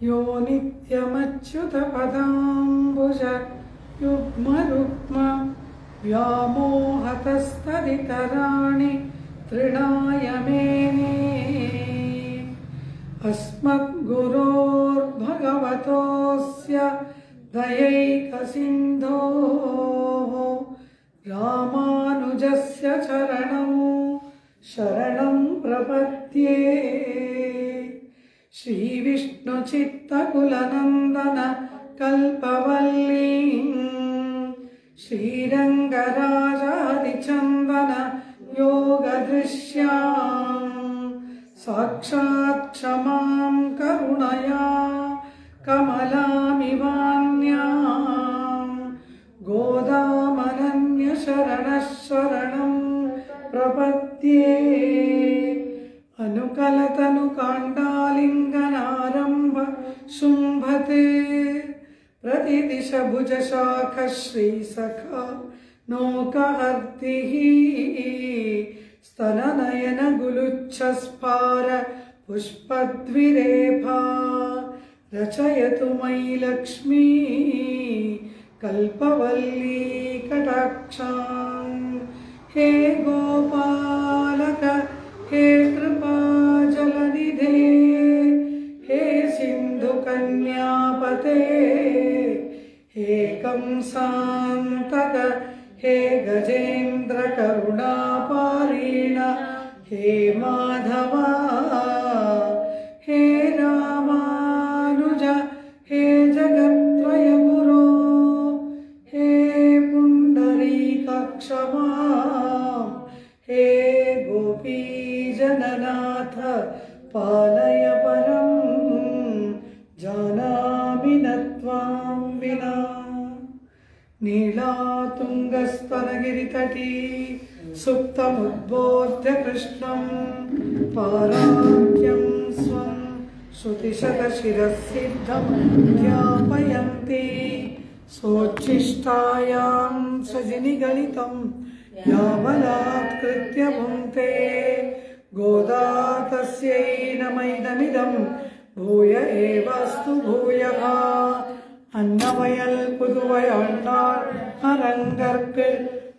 यो नित्यमच्युतपदाम्बुज युग्मरुक्म व्यामोहतस्तदितराणि तृणाय मेने अस्मद्गुरोर्भगवतोऽस्य दयैकसिन्धोः रामानुजस्य शरणं प्रपद्ये। श्रीविष्णुचित्तकुलनन्दन कल्पवल्लीं श्रीरङ्गराजादिचन्दन योगदृश्यां साक्षात् क्षमां करुणया कमलामिवान्यां गोदामनन्यशरणं प्रपद्ये। अनुकलतनुकाण्डालिङ्गनारम्भ शुम्भते प्रतिदिशभुजशाख श्रीसखा नौकहर्तिः स्तननयनगुलुच्छस्फार पुष्पद्विरेफा रचयतु मयि लक्ष्मी कल्पवल्ली कटाक्षां। हे गोपालक हे कृपाजलनिधे हे सिन्धुकन्यापते हे कंसान्तक हे गजेन्द्रकरुणापारीण हे माधवा हे रामानुज हे जगत्त्रयगुरो हे पुण्डरीकाक्षमा हे गोपीजननाथ पालय परं जानामि न त्वां विना। नीलातुङ्गस्तनगिरितटी सुप्तमुद्बोध्य कृष्णं पाराख्यं स्वं श्रुतिशतशिरःसिद्धं ध्यापयन्ति सोच्छिष्टायां सजनिगलितं यावलात्कृत्य भुङ्क्ते गोदा तस्यै नमैदमिदं भूय एवास्तु भूयः। அன்னவயல் புதுவையாண்டாள் அரங்கற்கு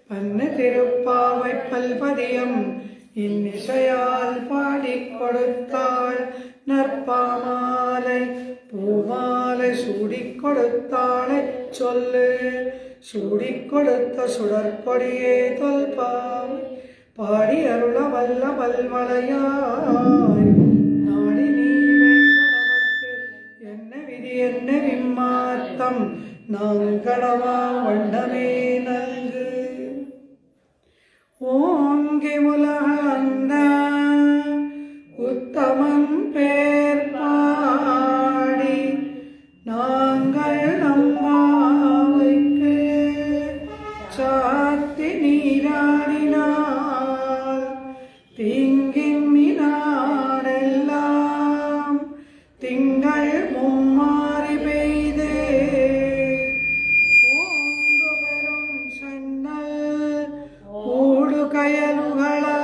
பன்னு திருப்பாவை பல்பதியம் இன்னிசையால் பாடிக் கொடுத்தாள் நற்பாமாலை பூமாலை சூடிக் கொடுத்தாளை சொல்லு சூடிக் கொடுத்த சுடற்கொடியே தொல்பாவை பாடி அருள வல்ல பல்வளையாய் நாடி நீ வேண்டவர்க்கு என்ன விதி என்ன விம்மார்த்தம் நாங்கடவா வண்ணமே நல்கு. ஓங்கி உலகந்த உத்தமன் பேர் பாடி நாங்கள் நம்பாவைக்கு சாத்தி நீராடினார் திங்கின் நாடெல்லாம் திங்கள் மும்மாறி பெய்து ஓங்கு பெரும் சென்னல் ஊடு கயலுகளா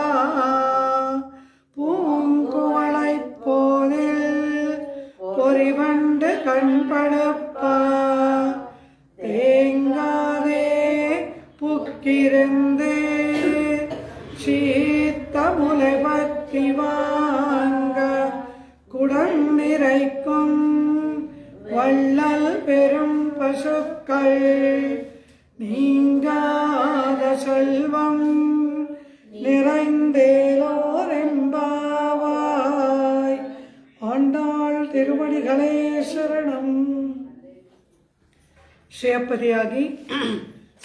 பூங்குவளை போதில் பொறிவண்டு கண்படுப்ப தேங்காதே புக்கிருந்தே சீத்த முலை பற்றி வாங்க குடம் நிறைக்கும் வள்ளல் பெரும் பசுக்கள் நீங்காத செல்வம் நிறைந்தேலோரெம்பாவாய். ஆண்டாள் திருவடிகளே ಶರಣಂ. ಶ್ರೇಯಪದಿಯಾಗಿ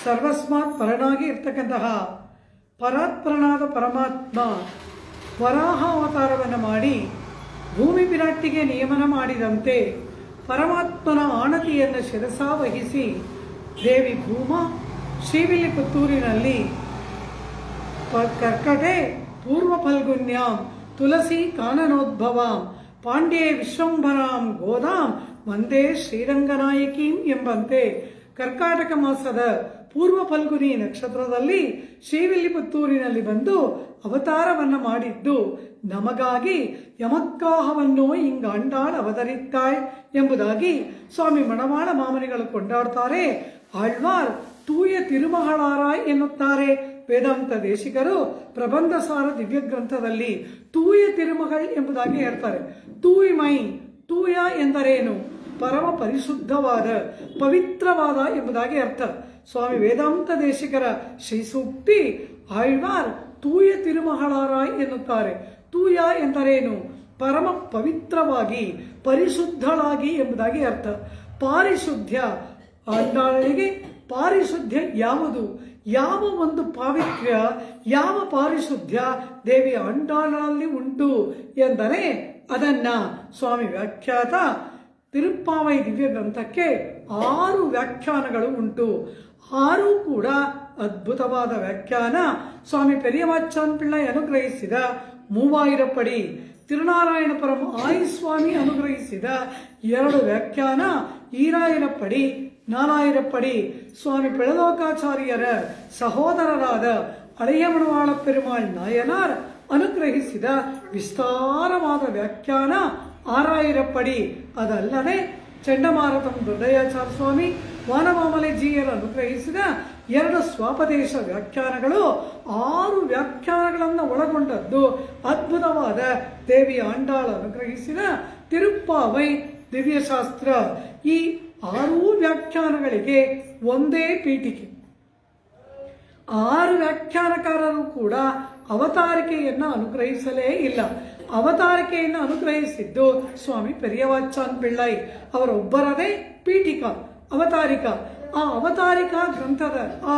ಸರ್ವಸ್ಮಾತ್ ಪರನಾಗಿ ಇರ್ತಕ್ಕಂತಹ ಪರಾತ್ಪರನಾದ ಪರಮಾತ್ಮ ವರಾಹ ಅವತಾರವನ್ನು ಮಾಡಿ ಭೂಮಿ ವಿರಾಟ್ಟಿಗೆ ನಿಯಮನ ಮಾಡಿದಂತೆ ಪರಮಾತ್ಮನ ಆಣತಿಯನ್ನು ಶಿರಸಾವಹಿಸಿ ದೇವಿ ಭೂಮಾ ಶ್ರೀವಿಲ್ಲಿಪುತ್ತೂರಿನಲ್ಲಿ ಕರ್ಕಟೆ ಪೂರ್ವ ಫಲ್ಗುನ್ಯಾಂ ತುಳಸಿ ಕಾನನೋದ್ಭವಾಂ ಪಾಂಡ್ಯೆ ವಿಶ್ವಂಭರಾಂ ಗೋದಾಂ ವಂದೇ ಶ್ರೀರಂಗನಾಯಕೀಂ ಎಂಬಂತೆ ಕರ್ಕಾಟಕ ಮಾಸದ ಪೂರ್ವ ಫಲ್ಗುನಿ ನಕ್ಷತ್ರದಲ್ಲಿ ಶ್ರೀವಿಲ್ಲಿಪುತ್ತೂರಿನಲ್ಲಿ ಬಂದು ಅವತಾರವನ್ನ ಮಾಡಿದ್ದು ನಮಗಾಗಿ ಯಮಕ್ಕಾಹವನ್ನು ಇಂಗಾಂಡಾಳ್ ಅವತರಿತ್ತಾಳ್ ಎಂಬುದಾಗಿ ಸ್ವಾಮಿ ಮಣವಾಳ ಮಾಮನಿಗಳು ಕೊಂಡಾಡ್ತಾರೆ. ಆಳ್ವಾರ್ ತೂಯ ತಿರುಮಗಳಾರಾಯ್ ಎನ್ನುತ್ತಾರೆ ವೇದಾಂತ ದೇಶಿಕರು. ಪ್ರಬಂಧಸಾರ ದಿವ್ಯ ಗ್ರಂಥದಲ್ಲಿ ತೂಯ ತಿರುಮಗಳ್ ಎಂಬುದಾಗಿ ಹೇಳ್ತಾರೆ. ತೂಯ್ಮೈ, ತೂಯ ಎಂದರೇನು? ಪರಮ ಪರಿಶುದ್ಧವಾದ, ಪವಿತ್ರವಾದ ಎಂಬುದಾಗಿ ಅರ್ಥ. ಸ್ವಾಮಿ ವೇದಾಂತ ದೇಶಿಕರ ಶ್ರೀ ಸೂಕ್ತಿ ಆಳ್ವಾರ್ ತೂಯ ತಿರುಮಗಳಾರಾಯ್ ಎನ್ನುತ್ತಾರೆ. ತೂಯ ಎಂದರೇನು? ಪರಮ ಪವಿತ್ರವಾಗಿ, ಪರಿಶುದ್ಧಳಾಗಿ ಎಂಬುದಾಗಿ ಅರ್ಥ. ಪಾರಿಶುದ್ಧ, ಆಂಡಾಳರಿಗೆ ಪಾರಿಶುದ್ಧ ಯಾವುದು? ಯಾವ ಒಂದು ಪಾವಿತ್ರ್ಯ, ಯಾವ ಪಾರಿಶುದ್ಧ ದೇವಿ ಆಂಡಾಳಲ್ಲಿ ಉಂಟು ಎಂದರೆ ಅದನ್ನ ಸ್ವಾಮಿ ವ್ಯಾಖ್ಯಾತ ತಿರುಪ್ಪಾವೈ ದಿವ್ಯ ಗ್ರಂಥಕ್ಕೆ 6 ವ್ಯಾಖ್ಯಾನಗಳು ಉಂಟು. 6 ಕೂಡ ಅದ್ಭುತವಾದ ವ್ಯಾಖ್ಯಾನ. ಸ್ವಾಮಿ ಪೆರಿಯವಾಚಾನ್ ಪಿಳ್ಳೈ ಅನುಗ್ರಹಿಸಿದ 3000 ಪಡಿ, ತಿರುನಾರಾಯಣಪುರಂ ಆಯಿಸ್ವಾಮಿ ಅನುಗ್ರಹಿಸಿದ 2 ವ್ಯಾಖ್ಯಾನ, ಈರಾಯರ ಪಡಿ 4000 ಪಡಿ, ಸ್ವಾಮಿ ಪಿಳಲೋಕಾಚಾರ್ಯರ ಸಹೋದರರಾದ ಅಳೆಯಮಣವಾಳ ಪೆರುಮಾಳ್ ನಾಯನಾರ್ ಅನುಗ್ರಹಿಸಿದ ವಿಸ್ತಾರವಾದ ವ್ಯಾಖ್ಯಾನ 6000 ಪಡಿ. ಅದಲ್ಲದೆ ಚಂಡಮಾರುತಂ ದೊಡ್ಡಯ್ಯಾಚಾರ್ಯ ಸ್ವಾಮಿ ವಾನಮಾಮಲೆಜೀಯರು ಅನುಗ್ರಹಿಸಿದ 2 ಸ್ವಾಪದೇಶ ವ್ಯಾಖ್ಯಾನಗಳು 6 ವ್ಯಾಖ್ಯಾನಗಳನ್ನು ಒಳಗೊಂಡದ್ದು ಅದ್ಭುತವಾದ ದೇವಿ ಆಂಡಾಳ್ ಅನುಗ್ರಹಿಸಿದ ತಿರುಪ್ಪಾವೈ ದಿವ್ಯಶಾಸ್ತ್ರ. ಈ 6 ವ್ಯಾಖ್ಯಾನಗಳಿಗೆ ಒಂದೇ ಪೀಠಿಕೆ. 6 ವ್ಯಾಖ್ಯಾನಕಾರರು ಕೂಡ ಅವತಾರಿಕೆಯನ್ನು ಅನುಗ್ರಹಿಸಲೇ ಇಲ್ಲ. ಅವತಾರಿಕೆಯನ್ನು ಅನುಗ್ರಹಿಸಿದ್ದು ಸ್ವಾಮಿ ಪೆರಿಯವಾಚಾನ್ ಪಿಳ್ಳೈ ಅವರೊಬ್ಬರದೇ ಪೀಠಿಕಾ ಅವತಾರಿಕಾ. ಆ ಅವತಾರಿಕಾ ಗ್ರಂಥದ ಆ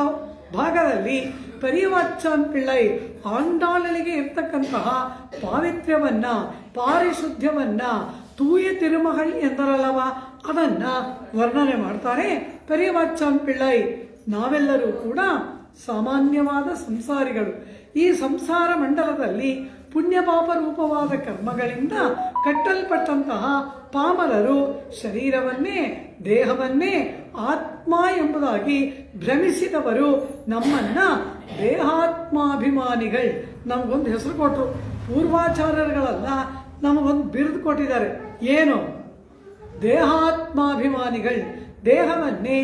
ಭಾಗದಲ್ಲಿ ಪೆರಿಯವಾಚಾನ್ ಪಿಳ್ಳೈ ಆಂಡಾಳರಿಗೆ ಇರ್ತಕ್ಕಂತಹ ಪಾವಿತ್ರ್ಯವನ್ನ, ಪಾರಿಶುದ್ಧ್ಯವನ್ನ ತೂಯ ತಿರುಮಗಳ್ ಎಂದರಲ್ಲವ ಅದನ್ನ ವರ್ಣನೆ ಮಾಡ್ತಾರೆ ಪೆರಿಯವಾಚಾನ್ ಪಿಳ್ಳೈ. ನಾವೆಲ್ಲರೂ ಕೂಡ ಸಾಮಾನ್ಯವಾದ ಸಂಸಾರಿಗಳು. ಈ ಸಂಸಾರ ಮಂಡಲದಲ್ಲಿ ಪುಣ್ಯಪಾಪ ರೂಪವಾದ ಕರ್ಮಗಳಿಂದ ಕಟ್ಟಲ್ಪಟ್ಟಂತಹ ಪಾಮರರು ಶರೀರವನ್ನೇ, ದೇಹವನ್ನೇ ಆತ್ಮ ಎಂಬುದಾಗಿ ಭ್ರಮಿಸಿದವರು ನಮ್ಮನ್ನ ದೇಹಾತ್ಮಾಭಿಮಾನಿಗಳು ನಮಗೊಂದು ಹೆಸರು ಕೊಟ್ಟರು. ಪೂರ್ವಾಚಾರ್ಯರುಗಳೆಲ್ಲ ನಮಗೊಂದು ಬಿರುದು ಕೊಟ್ಟಿದ್ದಾರೆ. ಏನು? ದೇಹಾತ್ಮಾಭಿಮಾನಿಗಳು. ದೇಹವನ್ನೇ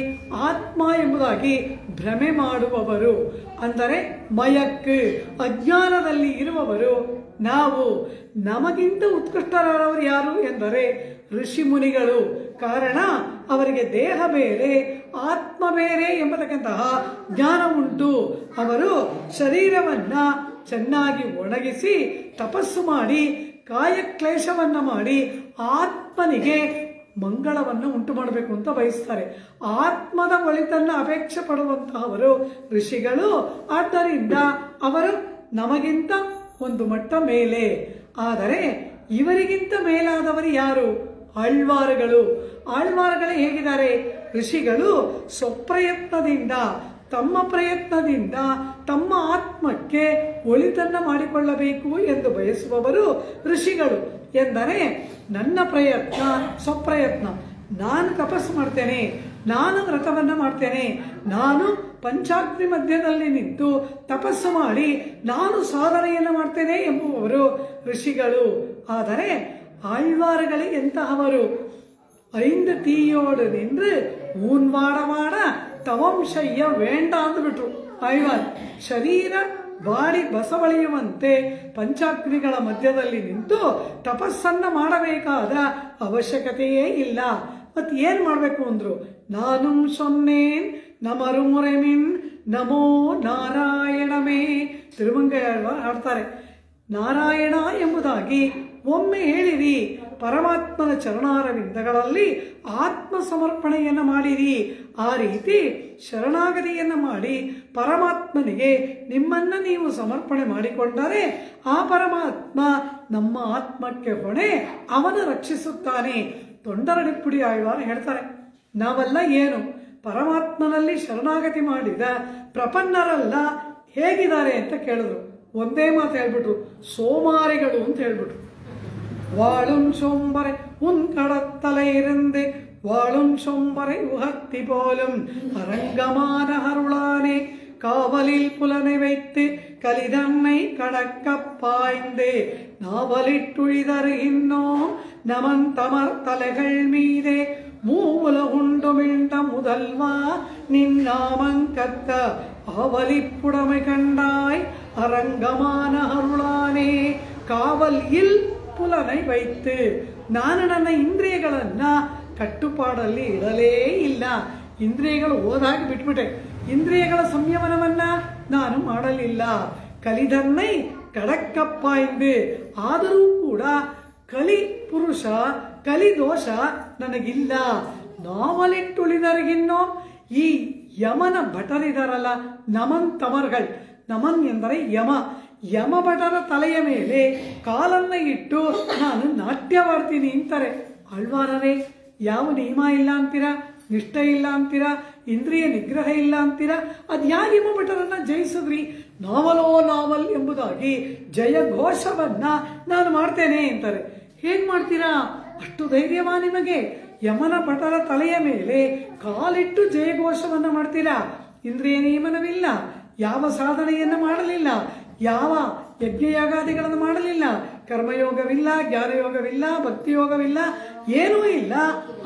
ಆತ್ಮ ಎಂಬುದಾಗಿ ಭ್ರಮೆ ಮಾಡುವವರು, ಅಂದರೆ ಮಯಕ್ಕೆ ಅಜ್ಞಾನದಲ್ಲಿ ಇರುವವರು ನಾವು. ನಮಗಿಂತ ಉತ್ಕೃಷ್ಟರಾದವರು ಯಾರು ಎಂದರೆ ಋಷಿ ಮುನಿಗಳು. ಕಾರಣ ಅವರಿಗೆ ದೇಹ ಬೇರೆ ಆತ್ಮ ಬೇರೆ ಎಂಬತಕ್ಕಂತಹ ಜ್ಞಾನ ಉಂಟು. ಅವರು ಶರೀರವನ್ನ ಚೆನ್ನಾಗಿ ಒಣಗಿಸಿ ತಪಸ್ಸು ಮಾಡಿ ಕಾಯಕ್ಲೇಶವನ್ನ ಮಾಡಿ ಆತ್ಮನಿಗೆ ಮಂಗಳವನ್ನು ಉಂಟು ಮಾಡಬೇಕು ಅಂತ ಬಯಸ್ತಾರೆ. ಆತ್ಮದ ಒಳಿತನ್ನ ಅಪೇಕ್ಷೆ ಪಡುವಂತಹವರು ಋಷಿಗಳು. ಆದ್ದರಿಂದ ಅವರು ನಮಗಿಂತ ಒಂದು ಮಟ್ಟ ಮೇಲೆ. ಆದರೆ ಇವರಿಗಿಂತ ಮೇಲಾದವರು ಯಾರು? ಆಳ್ವಾರುಗಳು. ಆಳ್ವಾರುಗಳು ಹೇಗಿದ್ದಾರೆ? ಋಷಿಗಳು ಸ್ವಪ್ರಯತ್ನದಿಂದ, ತಮ್ಮ ಪ್ರಯತ್ನದಿಂದ ತಮ್ಮ ಆತ್ಮಕ್ಕೆ ಒಳಿತನ್ನ ಮಾಡಿಕೊಳ್ಳಬೇಕು ಎಂದು ಬಯಸುವವರು ಋಷಿಗಳು. ಎಂದರೆ ನನ್ನ ಪ್ರಯತ್ನ ಸ್ವಪ್ರಯತ್ನ. ನಾನು ತಪಸ್ಸು ಮಾಡ್ತೇನೆ, ನಾನು ವ್ರತವನ್ನ ಮಾಡ್ತೇನೆ, ನಾನು ಪಂಚಾಗ್ನಿ ಮಧ್ಯದಲ್ಲಿ ನಿಂತು ತಪಸ್ಸು ಮಾಡಿ ನಾನು ಸಾಧನೆಯನ್ನು ಮಾಡ್ತೇನೆ ಎಂಬುವವರು ಋಷಿಗಳು. ಆದರೆ ಆಳ್ವಾರುಗಳು ಎಂತಹವರು? 5 ತೀಯೋಡು ನಿಂದು ಊನ್ವಾಡವಾಡ ತವಂಶಯ್ಯ ವೇಂಡ ಅಂದ್ಬಿಟ್ರು ಆಳ್ವಾರ್. ಶರೀರ ಬಾಡಿ ಬಸವಳಿಯುವಂತೆ ಪಂಚಾಗ್ನಿಗಳ ಮಧ್ಯದಲ್ಲಿ ನಿಂತು ತಪಸ್ಸನ್ನ ಮಾಡಬೇಕಾದ ಅವಶ್ಯಕತೆಯೇ ಇಲ್ಲ. ಮತ್ತೆ ಏನ್ ಮಾಡ್ಬೇಕು ಅಂದ್ರು? ನಾನು ಸೊನ್ನೇನ್ ನಮರು ಮುರೆಮಿನ್ ನಮೋ ನಾರಾಯಣಮೇ. ತಿರುಮಂಗಯ್ಯ ಹಾಡ್ತಾರೆ. ನಾರಾಯಣ ಎಂಬುದಾಗಿ ಒಮ್ಮೆ ಹೇಳಿರಿ. ಪರಮಾತ್ಮನ ಚರಣಾರವಿಂದಗಳಲ್ಲಿ ಆತ್ಮ ಸಮರ್ಪಣೆಯನ್ನು ಮಾಡಿರಿ. ಆ ರೀತಿ ಶರಣಾಗತಿಯನ್ನು ಮಾಡಿ ಪರಮಾತ್ಮನಿಗೆ ನಿಮ್ಮನ್ನ ನೀವು ಸಮರ್ಪಣೆ ಮಾಡಿಕೊಂಡರೆ ಆ ಪರಮಾತ್ಮ ನಮ್ಮ ಆತ್ಮಕ್ಕೆ ಹೊಣೆ, ಅವನು ರಕ್ಷಿಸುತ್ತಾನೆ. ತೊಂಡರಡಿಪ್ಪುಡಿ ಆಳ್ವಾರು ಹೇಳ್ತಾರೆ, ನಾವೆಲ್ಲ ಏನು ಪರಮಾತ್ಮನಲ್ಲಿ ಶರಣಾಗತಿ ಮಾಡಿದ ಪ್ರಪನ್ನರೆಲ್ಲ ಹೇಗಿದ್ದಾರೆ ಅಂತ ಕೇಳಿದ್ರು. ಒಂದೇ ಮಾತು ಹೇಳ್ಬಿಟ್ರು, ಸೋಮಾರಿಗಳು ಅಂತ ಹೇಳ್ಬಿಟ್ರು. வாழும் சோம்பரை உன் கடத்தலை இருந்து வாழும் சொம்பரை உகத்தி போலும் அரங்கமான அருளானே காவலில் புலனை வைத்து கலிதன்னை கடக்க பாய்ந்து நாவலிட்டுழிதருகின்றோம் நமன் தமர் தலைகள் மீதே மூல உண்டுமிழ்ந்த முதல்வா நின் நாமங்கத்த ஆவலிப்புடமை கண்டாய் அரங்கமான அருளானே ಕಾವಲ್ ಪುಲನೈ ವೈತು ನಾನು ನನ್ನ ಇಂದ್ರಿಯಗಳನ್ನ ಕಟ್ಟುಪಾಡಲ್ಲಿ ಇಡಲೇ ಇಲ್ಲ. ಇಂದ್ರಿಯಗಳು ಹೋದಾಗಿ ಬಿಟ್ಬಿಟ್ಟೆ. ಇಂದ್ರಿಯಗಳ ಸಂಯಮನವನ್ನ ನಾನು ಮಾಡಲಿಲ್ಲ. ಕಲಿದನ್ನೈ ಕಡಕ್ಕಪ್ಪ ಎಂದು ಆದರೂ ಕೂಡ ಕಲಿ ಪುರುಷ ಕಲಿ ದೋಷ ನನಗಿಲ್ಲ. ನಾವಲಿಟ್ಟುಳಿದರಿಗಿನ್ನೋ ಈ ಯಮನ ಭಟರಿದಾರಲ್ಲ ನಮನ್ ತಮರ್ಗಳು, ನಮನ್ ಎಂದರೆ ಯಮ, ಯಮಭಟರ ತಲೆಯ ಮೇಲೆ ಕಾಲನ್ನ ಇಟ್ಟು ನಾನು ನಾಟ್ಯವಾಡ್ತೀನಿ ಅಂತಾರೆ. ಆಳ್ವಾರರೇ, ಯಾವ ನಿಯಮ ಇಲ್ಲ ಅಂತೀರಾ, ನಿಷ್ಠೆ ಇಲ್ಲ ಅಂತೀರಾ, ಇಂದ್ರಿಯ ನಿಗ್ರಹ ಇಲ್ಲ ಅಂತೀರಾ, ಅದ್ಯಾವ ಯಮಭಟರನ್ನ ಜಯಿಸಿದ್ರಿ? ನಾವಲೋ ನಾವಲ್ ಎಂಬುದಾಗಿ ಜಯ ಘೋಷವನ್ನ ನಾನು ಮಾಡ್ತೇನೆ ಅಂತಾರೆ. ಹೇಗ್ ಮಾಡ್ತೀರಾ? ಅಷ್ಟು ಧೈರ್ಯವಾ ನಿಮಗೆ? ಯಮನ ಭಟರ ತಲೆಯ ಮೇಲೆ ಕಾಲಿಟ್ಟು ಜಯಘೋಷವನ್ನ ಮಾಡ್ತೀರಾ? ಇಂದ್ರಿಯ ನಿಯಮನವಿಲ್ಲ, ಯಾವ ಸಾಧನೆಯನ್ನು ಮಾಡಲಿಲ್ಲ, ಯಾವ ಯಜ್ಞಯಾಗಾದಿಗಳನ್ನು ಮಾಡಲಿಲ್ಲ, ಕರ್ಮಯೋಗವಿಲ್ಲ, ಜ್ಞಾನಯೋಗವಿಲ್ಲ, ಭಕ್ತಿಯೋಗವಿಲ್ಲ, ಏನೂ ಇಲ್ಲ.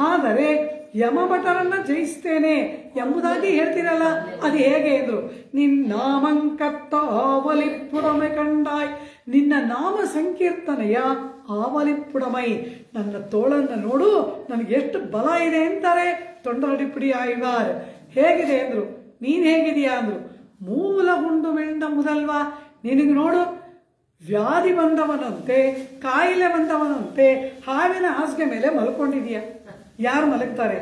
ಆದರೆ ಯಮಭಟರನ್ನ ಜಯಿಸ್ತೇನೆ ಎಂಬುದಾಗಿ ಹೇಳ್ತೀರಲ್ಲ, ಅದು ಹೇಗೆ ಅಂದ್ರು. ನಿನ್ನಾಮಂಕತ್ತ ಆವಲಿಪ್ಪುಡಮೈ ಕಂಡಾಯ್, ನಿನ್ನ ನಾಮ ಸಂಕೀರ್ತನೆಯ ಆವಲಿಪ್ಪುಡಮೈ, ನನ್ನ ತೋಳನ್ನ ನೋಡು, ನನಗೆ ಎಷ್ಟು ಬಲ ಇದೆ ಅಂತಾರೆ ತೊಂಡರಡಿಪಿಡಿ ಆಯ್ವಾರ್. ಹೇಗಿದೆ ಅಂದ್ರು. ನೀನ್ ಹೇಗಿದೆಯಾ ಅಂದ್ರು. ಮೂಲ ಹುಂಡು ಮೆಂಡ ಮುದಲ್ವಾ, ನಿನಗೆ ನೋಡು ವ್ಯಾಧಿ ಬಂದವನಂತೆ, ಕಾಯಿಲೆ ಬಂದವನಂತೆ ಹಾವಿನ ಹಾಸಿಗೆ ಮೇಲೆ ಮಲ್ಕೊಂಡಿದೀಯ. ಯಾರು ಮಲಗ್ತಾರೆ?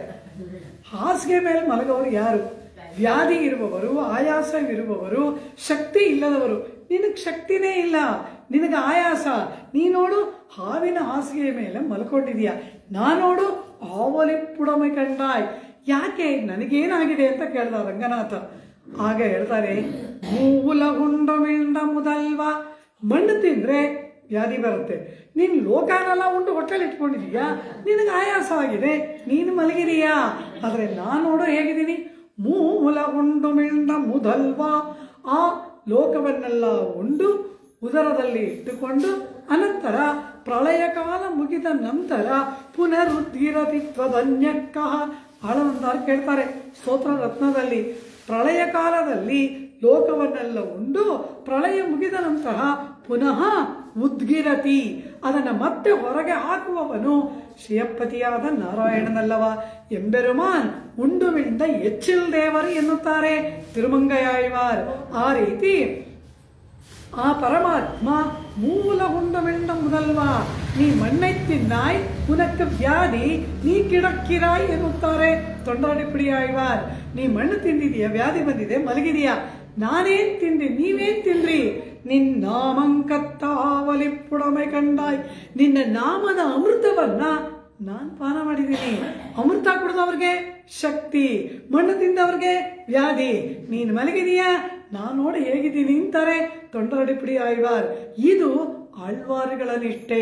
ಹಾಸಿಗೆ ಮೇಲೆ ಮಲಗೋರು ಯಾರು? ವ್ಯಾಧಿ ಇರುವವರು, ಆಯಾಸವಿರುವವರು, ಶಕ್ತಿ ಇಲ್ಲದವರು. ನಿನಗೆ ಶಕ್ತಿನೇ ಇಲ್ಲ, ನಿನಗೆ ಆಯಾಸ. ನೀ ನೋಡು ಹಾವಿನ ಹಾಸಿಗೆ ಮೇಲೆ ಮಲ್ಕೊಂಡಿದೀಯ. ನೋಡು ಆವಲಿಪ್ಪುಡಮೈ ಕಂಡಾಯ್. ಯಾಕೆ, ನನಗೇನಾಗಿದೆ ಅಂತ ಕೇಳ್ದ ರಂಗನಾಥ. ಆಗ ಹೇಳ್ತಾರೆ, ಮೂಲ ಹುಂಡು ಮಿಂಡ ಮುದಲ್ವಾ, ಮಣ್ಣು ತಿಂದ್ರೆ ವ್ಯಾಧಿ ಬರುತ್ತೆ. ನೀನ್ ಲೋಕನೆಲ್ಲ ಉಂಡು ಹೊಟ್ಟೆಲಿ ಇಟ್ಕೊಂಡಿದೀಯಾ, ನಿನಗೆ ಆಯಾಸ ಆಗಿದೆ, ನೀನು ಮಲಗಿದೀಯಾ. ಆದ್ರೆ ನಾನು ನೋಡೋ ಹೇಗಿದ್ದೀನಿ. ಮೂಲ ಹುಂಡು ಮಿಂಡ ಮುದಲ್ವಾ, ಆ ಲೋಕವನ್ನೆಲ್ಲ ಉಂಡು ಉದರದಲ್ಲಿ ಇಟ್ಟುಕೊಂಡು ಅನಂತರ ಪ್ರಳಯ ಕಾಲ ಮುಗಿದ ನಂತರ ಪುನರುದ್ಧೀರತಿತ್ವದನ್ಯಕ್ಕ ಆಳವಂದಾರು ಕೇಳ್ತಾರೆ ಸ್ತೋತ್ರ ರತ್ನದಲ್ಲಿ. ಪ್ರಳಯ ಕಾಲದಲ್ಲಿ ಲೋಕವನ್ನೆಲ್ಲ ಉಂಡು ಪ್ರಳಯ ಮುಗಿದ ನಂತರ ಪುನಃ ಉದ್ಗಿರತಿ, ಅದನ್ನು ಮತ್ತೆ ಹೊರಗೆ ಹಾಕುವವನು ಶ್ರೀಯಪತಿಯಾದ ನಾರಾಯಣನಲ್ಲವ. ಎಂಬೆರುಮಾನ್ ಉಂಡು ಮಿಂಡ ಎಚ್ಚಿಲ್ ದೇವರು ಎನ್ನುತ್ತಾರೆ ತಿರುಮಂಗಯಾಯ್ವಾರ್. ಆ ರೀತಿ ಆ ಪರಮಾತ್ಮ ಮೂಲ ಹುಂಡು ಮೆಂಡ ಮುದಲ್ವಾ, ನೀ ಮಣ್ಣೈ ತಿನ್ನಾಯ್ ಉನಕ್ಕ ವ್ಯಾಧಿ ನೀ ಕಿಡಕ್ಕಿರಾಯ್ ಎನ್ನುತ್ತಾರೆ ತೊಂಡರಡಿಪಿಡಿ ಆಯ್ವಾರ್. ನೀ ಮಣ್ಣು ತಿಂದಿದೀಯ, ವ್ಯಾಧಿ ಬಂದಿದೆ, ಮಲಗಿದೀಯಾ. ನಾನೇನ್ ತಿಂದಿ, ನೀವೇನ್ ತಿಂದ್ರಿ? ನಿನ್ನಾಮಂಕತ್ತ ಆವಲಿಪ್ಪುಡಮೈ ಕಂಡಾಯ್, ನಿನ್ನ ನಾಮದ ಅಮೃತವನ್ನ ನಾನು ಪಾನ ಮಾಡಿದ್ದೀನಿ. ಅಮೃತ ಕುಡಿದವ್ರಿಗೆ ಶಕ್ತಿ, ಮಣ್ಣು ತಿಂದವ್ರಿಗೆ ವ್ಯಾಧಿ. ನೀನು ಮಲಗಿದೀಯಾ, ನಾನು ನೋಡಿ ಹೇಗಿದ್ದೀನಿ ಅಂತಾರೆ ತೊಂಡರಡಿಪಿಡಿ ಆಯ್ವಾರ್. ಇದು ಆಳ್ವಾರುಗಳ ನಿಷ್ಠೆ.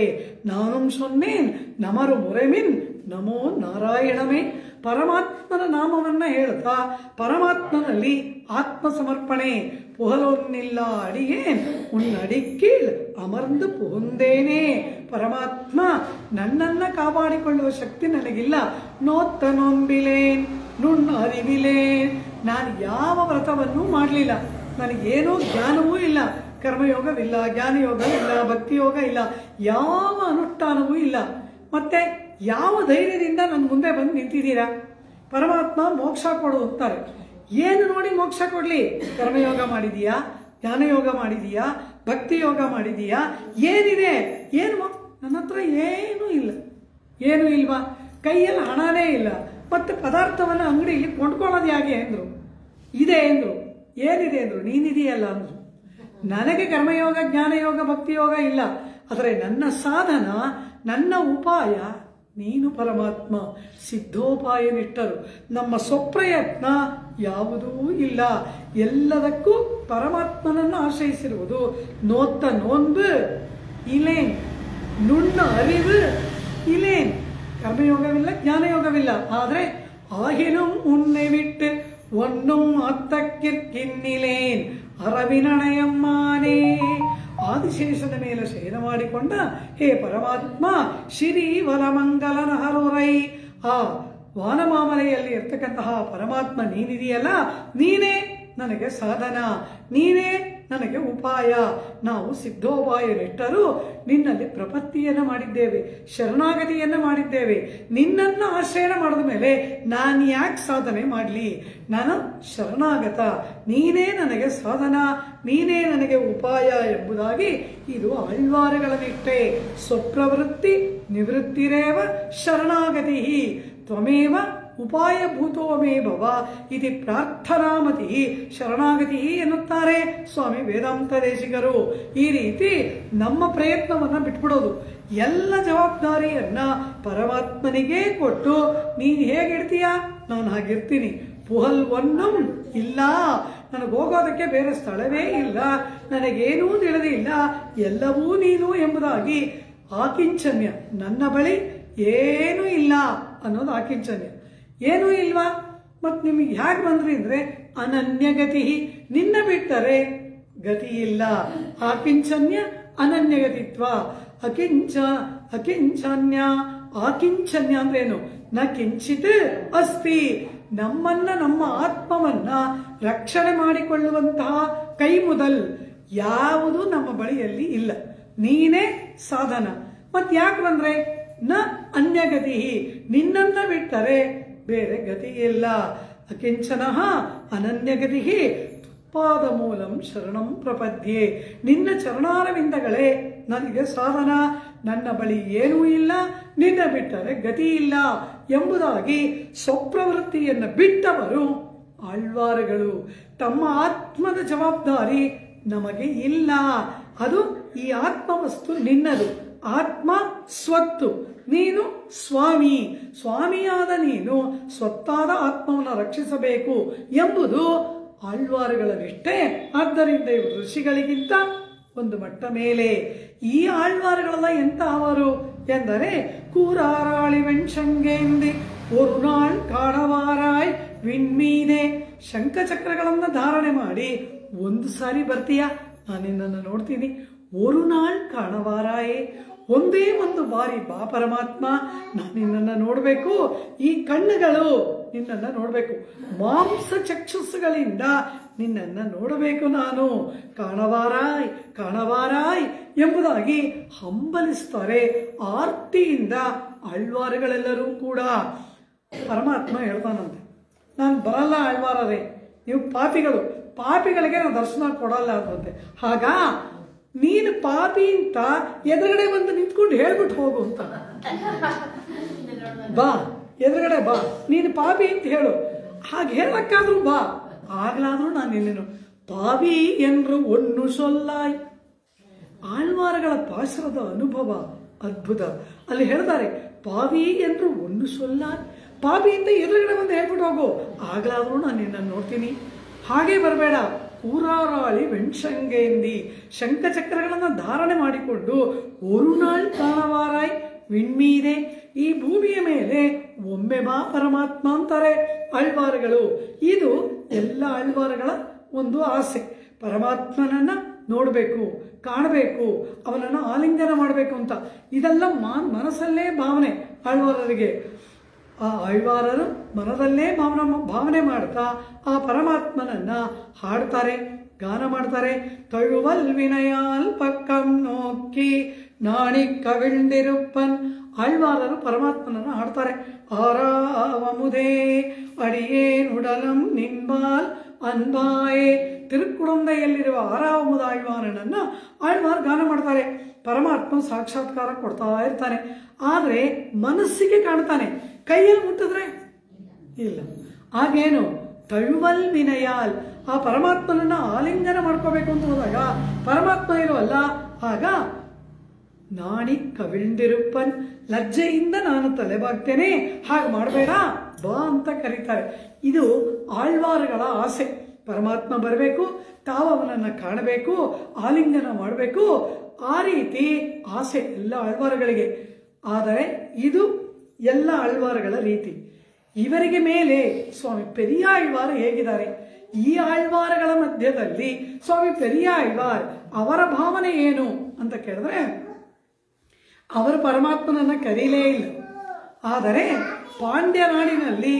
ನಾನುಂ ಸೊನ್ನೇನ್ ನಮರು ಮುರೆಮಿನ್ ನಮೋ ನಾರಾಯಣಮೇ. ಪರಮಾತ್ಮನ ನಾಮವನ್ನ ಹೇಳ್ತಾ ಪರಮಾತ್ಮನಲ್ಲಿ ಆತ್ಮ ಸಮರ್ಪಣೆ. ಪುಹಲೊನ್ನಿಲ್ಲ ಅಡಿಯೇನ್ ಉನ್ನಡಿಕ್ಕೀಳ್ ಅಮರ್ந்து ಪುಹುಂದೇನೆ. ಪರಮಾತ್ಮ ನನ್ನನ್ನ ಕಾಪಾಡಿಕೊಳ್ಳುವ ಶಕ್ತಿ ನನಗಿಲ್ಲ. ನೋತ್ತ ನೊಂಬಿಲೇನ್ ನುಣ್ಣ ಅರಿವಿಲೇನ್, ನಾನು ಯಾವ ವ್ರತವನ್ನೂ ಮಾಡಲಿಲ್ಲ, ನನಗೇನೂ ಜ್ಞಾನವೂ ಇಲ್ಲ, ಕರ್ಮಯೋಗವಿಲ್ಲ, ಜ್ಞಾನಯೋಗವಿಲ್ಲ, ಭಕ್ತಿಯೋಗ ಇಲ್ಲ, ಯಾವ ಅನುಷ್ಠಾನವೂ ಇಲ್ಲ. ಮತ್ತೆ ಯಾವ ಧೈರ್ಯದಿಂದ ನನ್ನ ಮುಂದೆ ಬಂದು ನಿಂತಿದ್ದೀರಾ? ಪರಮಾತ್ಮ ಮೋಕ್ಷ ಕೊಡು ಅಂತಾರೆ. ಏನು ನೋಡಿ ಮೋಕ್ಷ ಕೊಡ್ಲಿ? ಕರ್ಮಯೋಗ ಮಾಡಿದೀಯಾ, ಜ್ಞಾನಯೋಗ ಮಾಡಿದೀಯಾ, ಭಕ್ತಿ ಯೋಗ ಮಾಡಿದೀಯಾ? ಏನಿದೆ? ಏನು? ನನ್ನ ಹತ್ರ ಏನೂ ಇಲ್ಲ. ಏನು ಇಲ್ವಾ? ಕೈಯಲ್ಲಿ ಹಣನೇ ಇಲ್ಲ, ಮತ್ತೆ ಪದಾರ್ಥವನ್ನು ಅಂಗಡಿಯಲ್ಲಿ ಕೊಂಡ್ಕೊಳ್ಳೋದು ಹೇಗೆ ಅಂದ್ರು. ಇದೆ ಅಂದ್ರು. ಏನಿದೆ ಅಂದ್ರು. ನೀನಿದೆಯಲ್ಲ ಅಂದ್ರು. ನನಗೆ ಕರ್ಮಯೋಗ, ಜ್ಞಾನಯೋಗ, ಭಕ್ತಿಯೋಗ ಇಲ್ಲ. ಆದರೆ ನನ್ನ ಸಾಧನ, ನನ್ನ ಉಪಾಯ ನೀನು ಪರಮಾತ್ಮ. ಸಿದ್ಧೋಪಾಯ ನಿಟ್ಟರು. ನಮ್ಮ ಸ್ವಪ್ರಯತ್ನ ಯಾವುದೂ ಇಲ್ಲ. ಎಲ್ಲದಕ್ಕೂ ಪರಮಾತ್ಮನನ್ನು ಆಶ್ರಯಿಸಿರುವುದು. ನೋತ್ತ ನೋಂದು ಇಲೇನ್ ನುಣ್ಣ ಅರಿವು ಇಲೇನ್. ಕರ್ಮಯೋಗವಿಲ್ಲ, ಜ್ಞಾನಯೋಗವಿಲ್ಲ. ಆದರೆ ஆகிலும் உன்னை விட்டு ஒன்னும் ಅತ್ತಕ್ಕಿರ್ಕಿನ್ನಿಲೇನ್ ಅರವಿನಣಯಮ್ಮಾನೇ. ಆದಿಶೇಷದ ಮೇಲೆ ಶಯನ ಮಾಡಿಕೊಂಡ ಹೇ ಪರಮಾತ್ಮ ಶ್ರೀವರಮಂಗಲನ ಹರುರೈ. ಆ ವಾನಮಾಮಲೆಯಲ್ಲಿ ಇರ್ತಕ್ಕಂತಹ ಪರಮಾತ್ಮ ನೀನಿದೆಯಲ್ಲ, ನೀನೇ ನನಗೆ ಸಾಧನ, ನೀನೇ ನನಗೆ ಉಪಾಯ. ನಾವು ಸಿದ್ಧೋಪಾಯವಿಟ್ಟರೂ ನಿನ್ನಲ್ಲಿ ಪ್ರಪತ್ತಿಯನ್ನು ಮಾಡಿದ್ದೇವೆ, ಶರಣಾಗತಿಯನ್ನು ಮಾಡಿದ್ದೇವೆ. ನಿನ್ನನ್ನು ಆಶ್ರಯಣ ಮಾಡಿದ ಮೇಲೆ ನಾನು ಯಾಕೆ ಸಾಧನೆ ಮಾಡಲಿ? ನಾನು ಶರಣಾಗತ, ನೀನೇ ನನಗೆ ಸಾಧನ, ನೀನೇ ನನಗೆ ಉಪಾಯ ಎಂಬುದಾಗಿ ಇದು ಆಳ್ವಾರುಗಳ ನಿಷ್ಠೆ. ಸ್ವಪ್ರವೃತ್ತಿ ನಿವೃತ್ತಿರೇವ ಶರಣಾಗತಿ ತ್ವಮೇವ ಉಪಾಯ ಭೂತೋ ಮೇ ಭವ ಇತಿ ಪ್ರಾರ್ಥನಾಮತಿ ಶರಣಾಗತಿ ಎನ್ನುತ್ತಾರೆ ಸ್ವಾಮಿ ವೇದಾಂತ ದೇಶಿಕರು. ಈ ರೀತಿ ನಮ್ಮ ಪ್ರಯತ್ನವನ್ನು ಬಿಟ್ಬಿಡೋದು, ಎಲ್ಲ ಜವಾಬ್ದಾರಿಯನ್ನ ಪರಮಾತ್ಮನಿಗೆ ಕೊಟ್ಟು ನೀನು ಹೇಗಿರ್ತೀಯ ನಾನು ಹಾಗಿರ್ತೀನಿ, ಪುಹಲ್ ಒನ್ನಂ ಇಲ್ಲ, ನನಗೆ ಹೋಗೋದಕ್ಕೆ ಬೇರೆ ಸ್ಥಳವೇ ಇಲ್ಲ, ನನಗೇನೂ ತಿಳಿದಿಲ್ಲ, ಎಲ್ಲವೂ ನೀನು ಎಂಬುದಾಗಿ ಆಕಿಂಚನ್ಯ, ನನ್ನ ಬಳಿ ಏನೂ ಇಲ್ಲ ಅನ್ನೋದು ಆಕಿಂಚನ್ಯ. ಏನೂ ಇಲ್ವಾ? ಮತ್ತು ನಿಮಗೆ ಹೇಗೆ ಬಂದ್ರಿ ಅಂದರೆ ಅನನ್ಯಗತಿ, ನಿನ್ನ ಬಿಟ್ಟರೆ ಗತಿ ಇಲ್ಲ. ಆಕಿಂಚನ್ಯ ಅನನ್ಯಗತಿತ್ವ. ಅಕಿಂಚನ್ಯ ಆಕಿಂಚನ್ಯ ಅಂದ್ರೆ ಏನು? ನ ಕಿಂಚಿತ್ ಅಸ್ತಿ. ನಮ್ಮನ್ನ, ನಮ್ಮ ಆತ್ಮವನ್ನ ರಕ್ಷಣೆ ಮಾಡಿಕೊಳ್ಳುವಂತಹ ಕೈ ಮೊದಲ್ ಯಾವುದು ನಮ್ಮ ಬಳಿಯಲ್ಲಿ ಇಲ್ಲ. ನೀನೇ ಸಾಧನ. ಮತ್ ಯಾಕೆ ಬಂದ್ರೆ ನ ಅನ್ಯಗತಿ, ನಿನ್ನನ್ನ ಬಿಟ್ಟರೆ ಬೇರೆ ಗತಿ ಇಲ್ಲ. ಅಕಿಂಚನ ಅನನ್ಯಗತಿ ಪಾದ ಮೂಲಂ ಶರಣಂ ಪ್ರಪದ್ಯೆ. ನಿನ್ನ ಚರಣಾರವಿಂದಗಳೇ ನನಗೆ ಸಾಧನ, ನನ್ನ ಬಳಿ ಏನೂ ಇಲ್ಲ, ನಿನ್ನ ಬಿಟ್ಟರೆ ಗತಿ ಇಲ್ಲ ಎಂಬುದಾಗಿ ಸ್ವಪ್ರವೃತ್ತಿಯನ್ನು ಬಿಟ್ಟವರು ಆಳ್ವಾರುಗಳು. ತಮ್ಮ ಆತ್ಮದ ಜವಾಬ್ದಾರಿ ನಮಗೆ ಇಲ್ಲ. ಅದು ಈ ಆತ್ಮವಸ್ತು ನಿನ್ನದು, ಆತ್ಮ ಸ್ವತ್ತು, ನೀನು ಸ್ವಾಮಿ. ಸ್ವಾಮಿಯಾದ ನೀನು ಸ್ವತ್ತಾದ ಆತ್ಮವನ್ನು ರಕ್ಷಿಸಬೇಕು ಎಂಬುದು ಆಳ್ವಾರುಗಳ ನಿಷ್ಠೆ. ಆದ್ದರಿಂದ ಇವರು ಋಷಿಗಳಿಗಿಂತ ಒಂದು ಮಟ್ಟ ಮೇಲೆ. ಈ ಆಳ್ವಾರುಗಳೆಲ್ಲ ಎಂತಹವರು ಎಂದರೆ ಕೂರಾರಾಳಿ ವೆಣ್ಸಂಗೇಂದಿ ஒரு நாள் ಕಾಣವಾರಾಯ್ ವಿಣ್ಮೀದೆ. ಶಂಖಚಕ್ರಗಳನ್ನು ಧಾರಣೆ ಮಾಡಿ ಒಂದು ಸಾರಿ ಬರ್ತೀಯ, ನಾನು ನಿನ್ನನ್ನು ನೋಡ್ತೀನಿ. ஒரு நாள் ಕಾಣವಾರಾಯೇ, ಒಂದೇ ಒಂದು ಬಾರಿ ಬಾ ಪರಮಾತ್ಮ, ನಾನು ನಿನ್ನನ್ನು ನೋಡಬೇಕು. ಈ ಕಣ್ಣುಗಳು ನಿನ್ನನ್ನು ನೋಡಬೇಕು, ಮಾಂಸ ಚಕ್ಷುಸ್ಸುಗಳಿಂದ ನಿನ್ನನ್ನು ನೋಡಬೇಕು ನಾನು. ಕಾಣವಾರಾಯ್ ಕಾಣವಾರಾಯ್ ಎಂಬುದಾಗಿ ಹಂಬಲಿಸ್ತಾರೆ ಆರ್ತಿಯಿಂದ ಆಳ್ವಾರುಗಳೆಲ್ಲರೂ ಕೂಡ. ಪರಮಾತ್ಮ ಹೇಳ್ತಾನಂತೆ, ನಾನು ಬರಲ್ಲ ಆಳ್ವಾರರೇ, ನೀವು ಪಾಪಿಗಳು, ಪಾಪಿಗಳಿಗೆ ನಾನು ದರ್ಶನ ಕೊಡಲ್ಲ ಅಂತಂತೆ. ಹಾಗ ನೀನು ಪಾಪಿ ಅಂತ ಎದುರುಗಡೆ ಬಂದು ನಿಂತ್ಕೊಂಡು ಹೇಳ್ಬಿಟ್ಟು ಹೋಗು ಅಂತ. ಬಾ ಎದುರುಗಡೆ ಬಾ, ನೀನು ಪಾಪಿ ಅಂತ ಹೇಳು. ಹಾಗೆ ಹೇಳಕ್ಕಾದ್ರೂ ಬಾ, ಆಗ್ಲಾದ್ರೂ ನಾನು ನಿನ್ನೇನು ಪಾಪಿ ಎಂದು ಒನ್ನು ಸೊಲ್ಲಾಯ್. ಆಳ್ವಾರಗಳ ಪಾಶರದ ಅನುಭವ ಅದ್ಭುತ. ಅಲ್ಲಿ ಹೇಳ್ತಾರೆ ಪಾಪಿ ಎಂದು ಒಂದು ಸೊಲ್ಲಾಯ್, ಪಾಪಿ ಅಂತ ಎದುರುಗಡೆ ಬಂದು ಹೇಳ್ಬಿಟ್ಟು ಹೋಗು, ಆಗ್ಲಾದ್ರೂ ನಾನು ನಿನ್ನನ್ನು ನೋಡ್ತೀನಿ. ಹಾಗೆ ಬರಬೇಡ. ಕೂರಾರಾಳಿ ವೆಣ್ಸಂಗೇಂದಿ, ಶಂಖಚಕ್ರಗಳನ್ನು ಧಾರಣೆ ಮಾಡಿಕೊಂಡು ஒரு நாள் ಕಾಣವಾರಾಯ್ ವಿಣ್ಮೀದೆ, ಈ ಭೂಮಿಯ ಮೇಲೆ ಒಮ್ಮೆ ಬಾ ಪರಮಾತ್ಮ ಅಂತಾರೆ ಆಳ್ವಾರುಗಳು. ಇದು ಎಲ್ಲ ಆಳ್ವಾರುಗಳ ಒಂದು ಆಸೆ, ಪರಮಾತ್ಮನನ್ನ ನೋಡಬೇಕು, ಕಾಣಬೇಕು, ಅವನನ್ನು ಆಲಿಂಗನ ಮಾಡಬೇಕು ಅಂತ. ಇದೆಲ್ಲ ಮನಸ್ಸಲ್ಲೇ ಭಾವನೆ ಆಳ್ವಾರರಿಗೆ. ಆ ಆಳ್ವಾರರು ಮನದಲ್ಲೇ ಭಾವನೆ ಮಾಡ್ತಾ ಆ ಪರಮಾತ್ಮನನ್ನ ಹಾಡ್ತಾರೆ, ಗಾನ ಮಾಡ್ತಾರೆ. ತಳುವಲ್ ವಿನಯಾಲ್ ಪಕ್ಕಂ ನೋಕ್ಕಿ ನಾಣಿ ಕವಿಳ್ದಿರುಪ್ಪನ್. ಆಳ್ವಾರರು ಪರಮಾತ್ಮನನ್ನ ಹಾಡ್ತಾರೆ. ಆರಾವಮುದೇ ಅಡಿಯೇನುಡಲಂ ನಿನ್ಬಾಲ್ ಅನ್ಬಾಯೇ. ತಿರುಕುಡಂದೆಯಲ್ಲಿರುವ ಆರಾವಮುದ ಆಳ್ವಾರನನ್ನ ಆಳ್ವಾರ್ ಗಾನ ಮಾಡ್ತಾರೆ. ಪರಮಾತ್ಮ ಸಾಕ್ಷಾತ್ಕಾರ ಕೊಡ್ತಾ ಇರ್ತಾನೆ, ಆದ್ರೆ ಮನಸ್ಸಿಗೆ ಕಾಣ್ತಾನೆ, ಕೈಯಲ್ಲಿ ಮುಟ್ಟಿದ್ರೆ ಇಲ್ಲ. ಆಗೇನು ತಳುವಲ್ ವಿನಯಾಲ್, ಆ ಪರಮಾತ್ಮನನ್ನ ಆಲಿಂಗನ ಮಾಡ್ಕೋಬೇಕು ಅಂತ ಹೋದಾಗ ಪರಮಾತ್ಮ ಇರುವಲ್ಲ, ಆಗ ನಾಣಿ ಕವಿಳ್ದಿರುಪ್ಪನ್, ಲಜ್ಜೆಯಿಂದ ನಾನು ತಲೆಬಾಗ್ತೇನೆ, ಹಾಗೆ ಮಾಡಬೇಡ ಬಾ ಅಂತ ಕರೀತಾರೆ. ಇದು ಆಳ್ವಾರುಗಳ ಆಸೆ. ಪರಮಾತ್ಮ ಬರಬೇಕು, ತಾವು ಅವನನ್ನು ಕಾಣಬೇಕು, ಆಲಿಂಗನ ಮಾಡಬೇಕು, ಆ ರೀತಿ ಆಸೆ ಎಲ್ಲ ಆಳ್ವಾರುಗಳಿಗೆ. ಆದರೆ ಇದು ಎಲ್ಲ ಆಳ್ವಾರಗಳ ರೀತಿ. ಇವರಿಗೆ ಮೇಲೆ ಸ್ವಾಮಿ ಪೆರಿಯಾಳ್ವಾರ್ ಹೇಗಿದ್ದಾರೆ? ಈ ಆಳ್ವಾರಗಳ ಮಧ್ಯದಲ್ಲಿ ಸ್ವಾಮಿ ಪೆರಿಯಾಳ್ವಾರ್ ಅವರ ಭಾವನೆ ಏನು ಅಂತ ಕೇಳಿದ್ರೆ, ಅವರು ಪರಮಾತ್ಮನನ್ನ ಕರೀಲೇ ಇಲ್ಲ. ಆದರೆ ಪಾಂಡ್ಯ ನಾಡಿನಲ್ಲಿ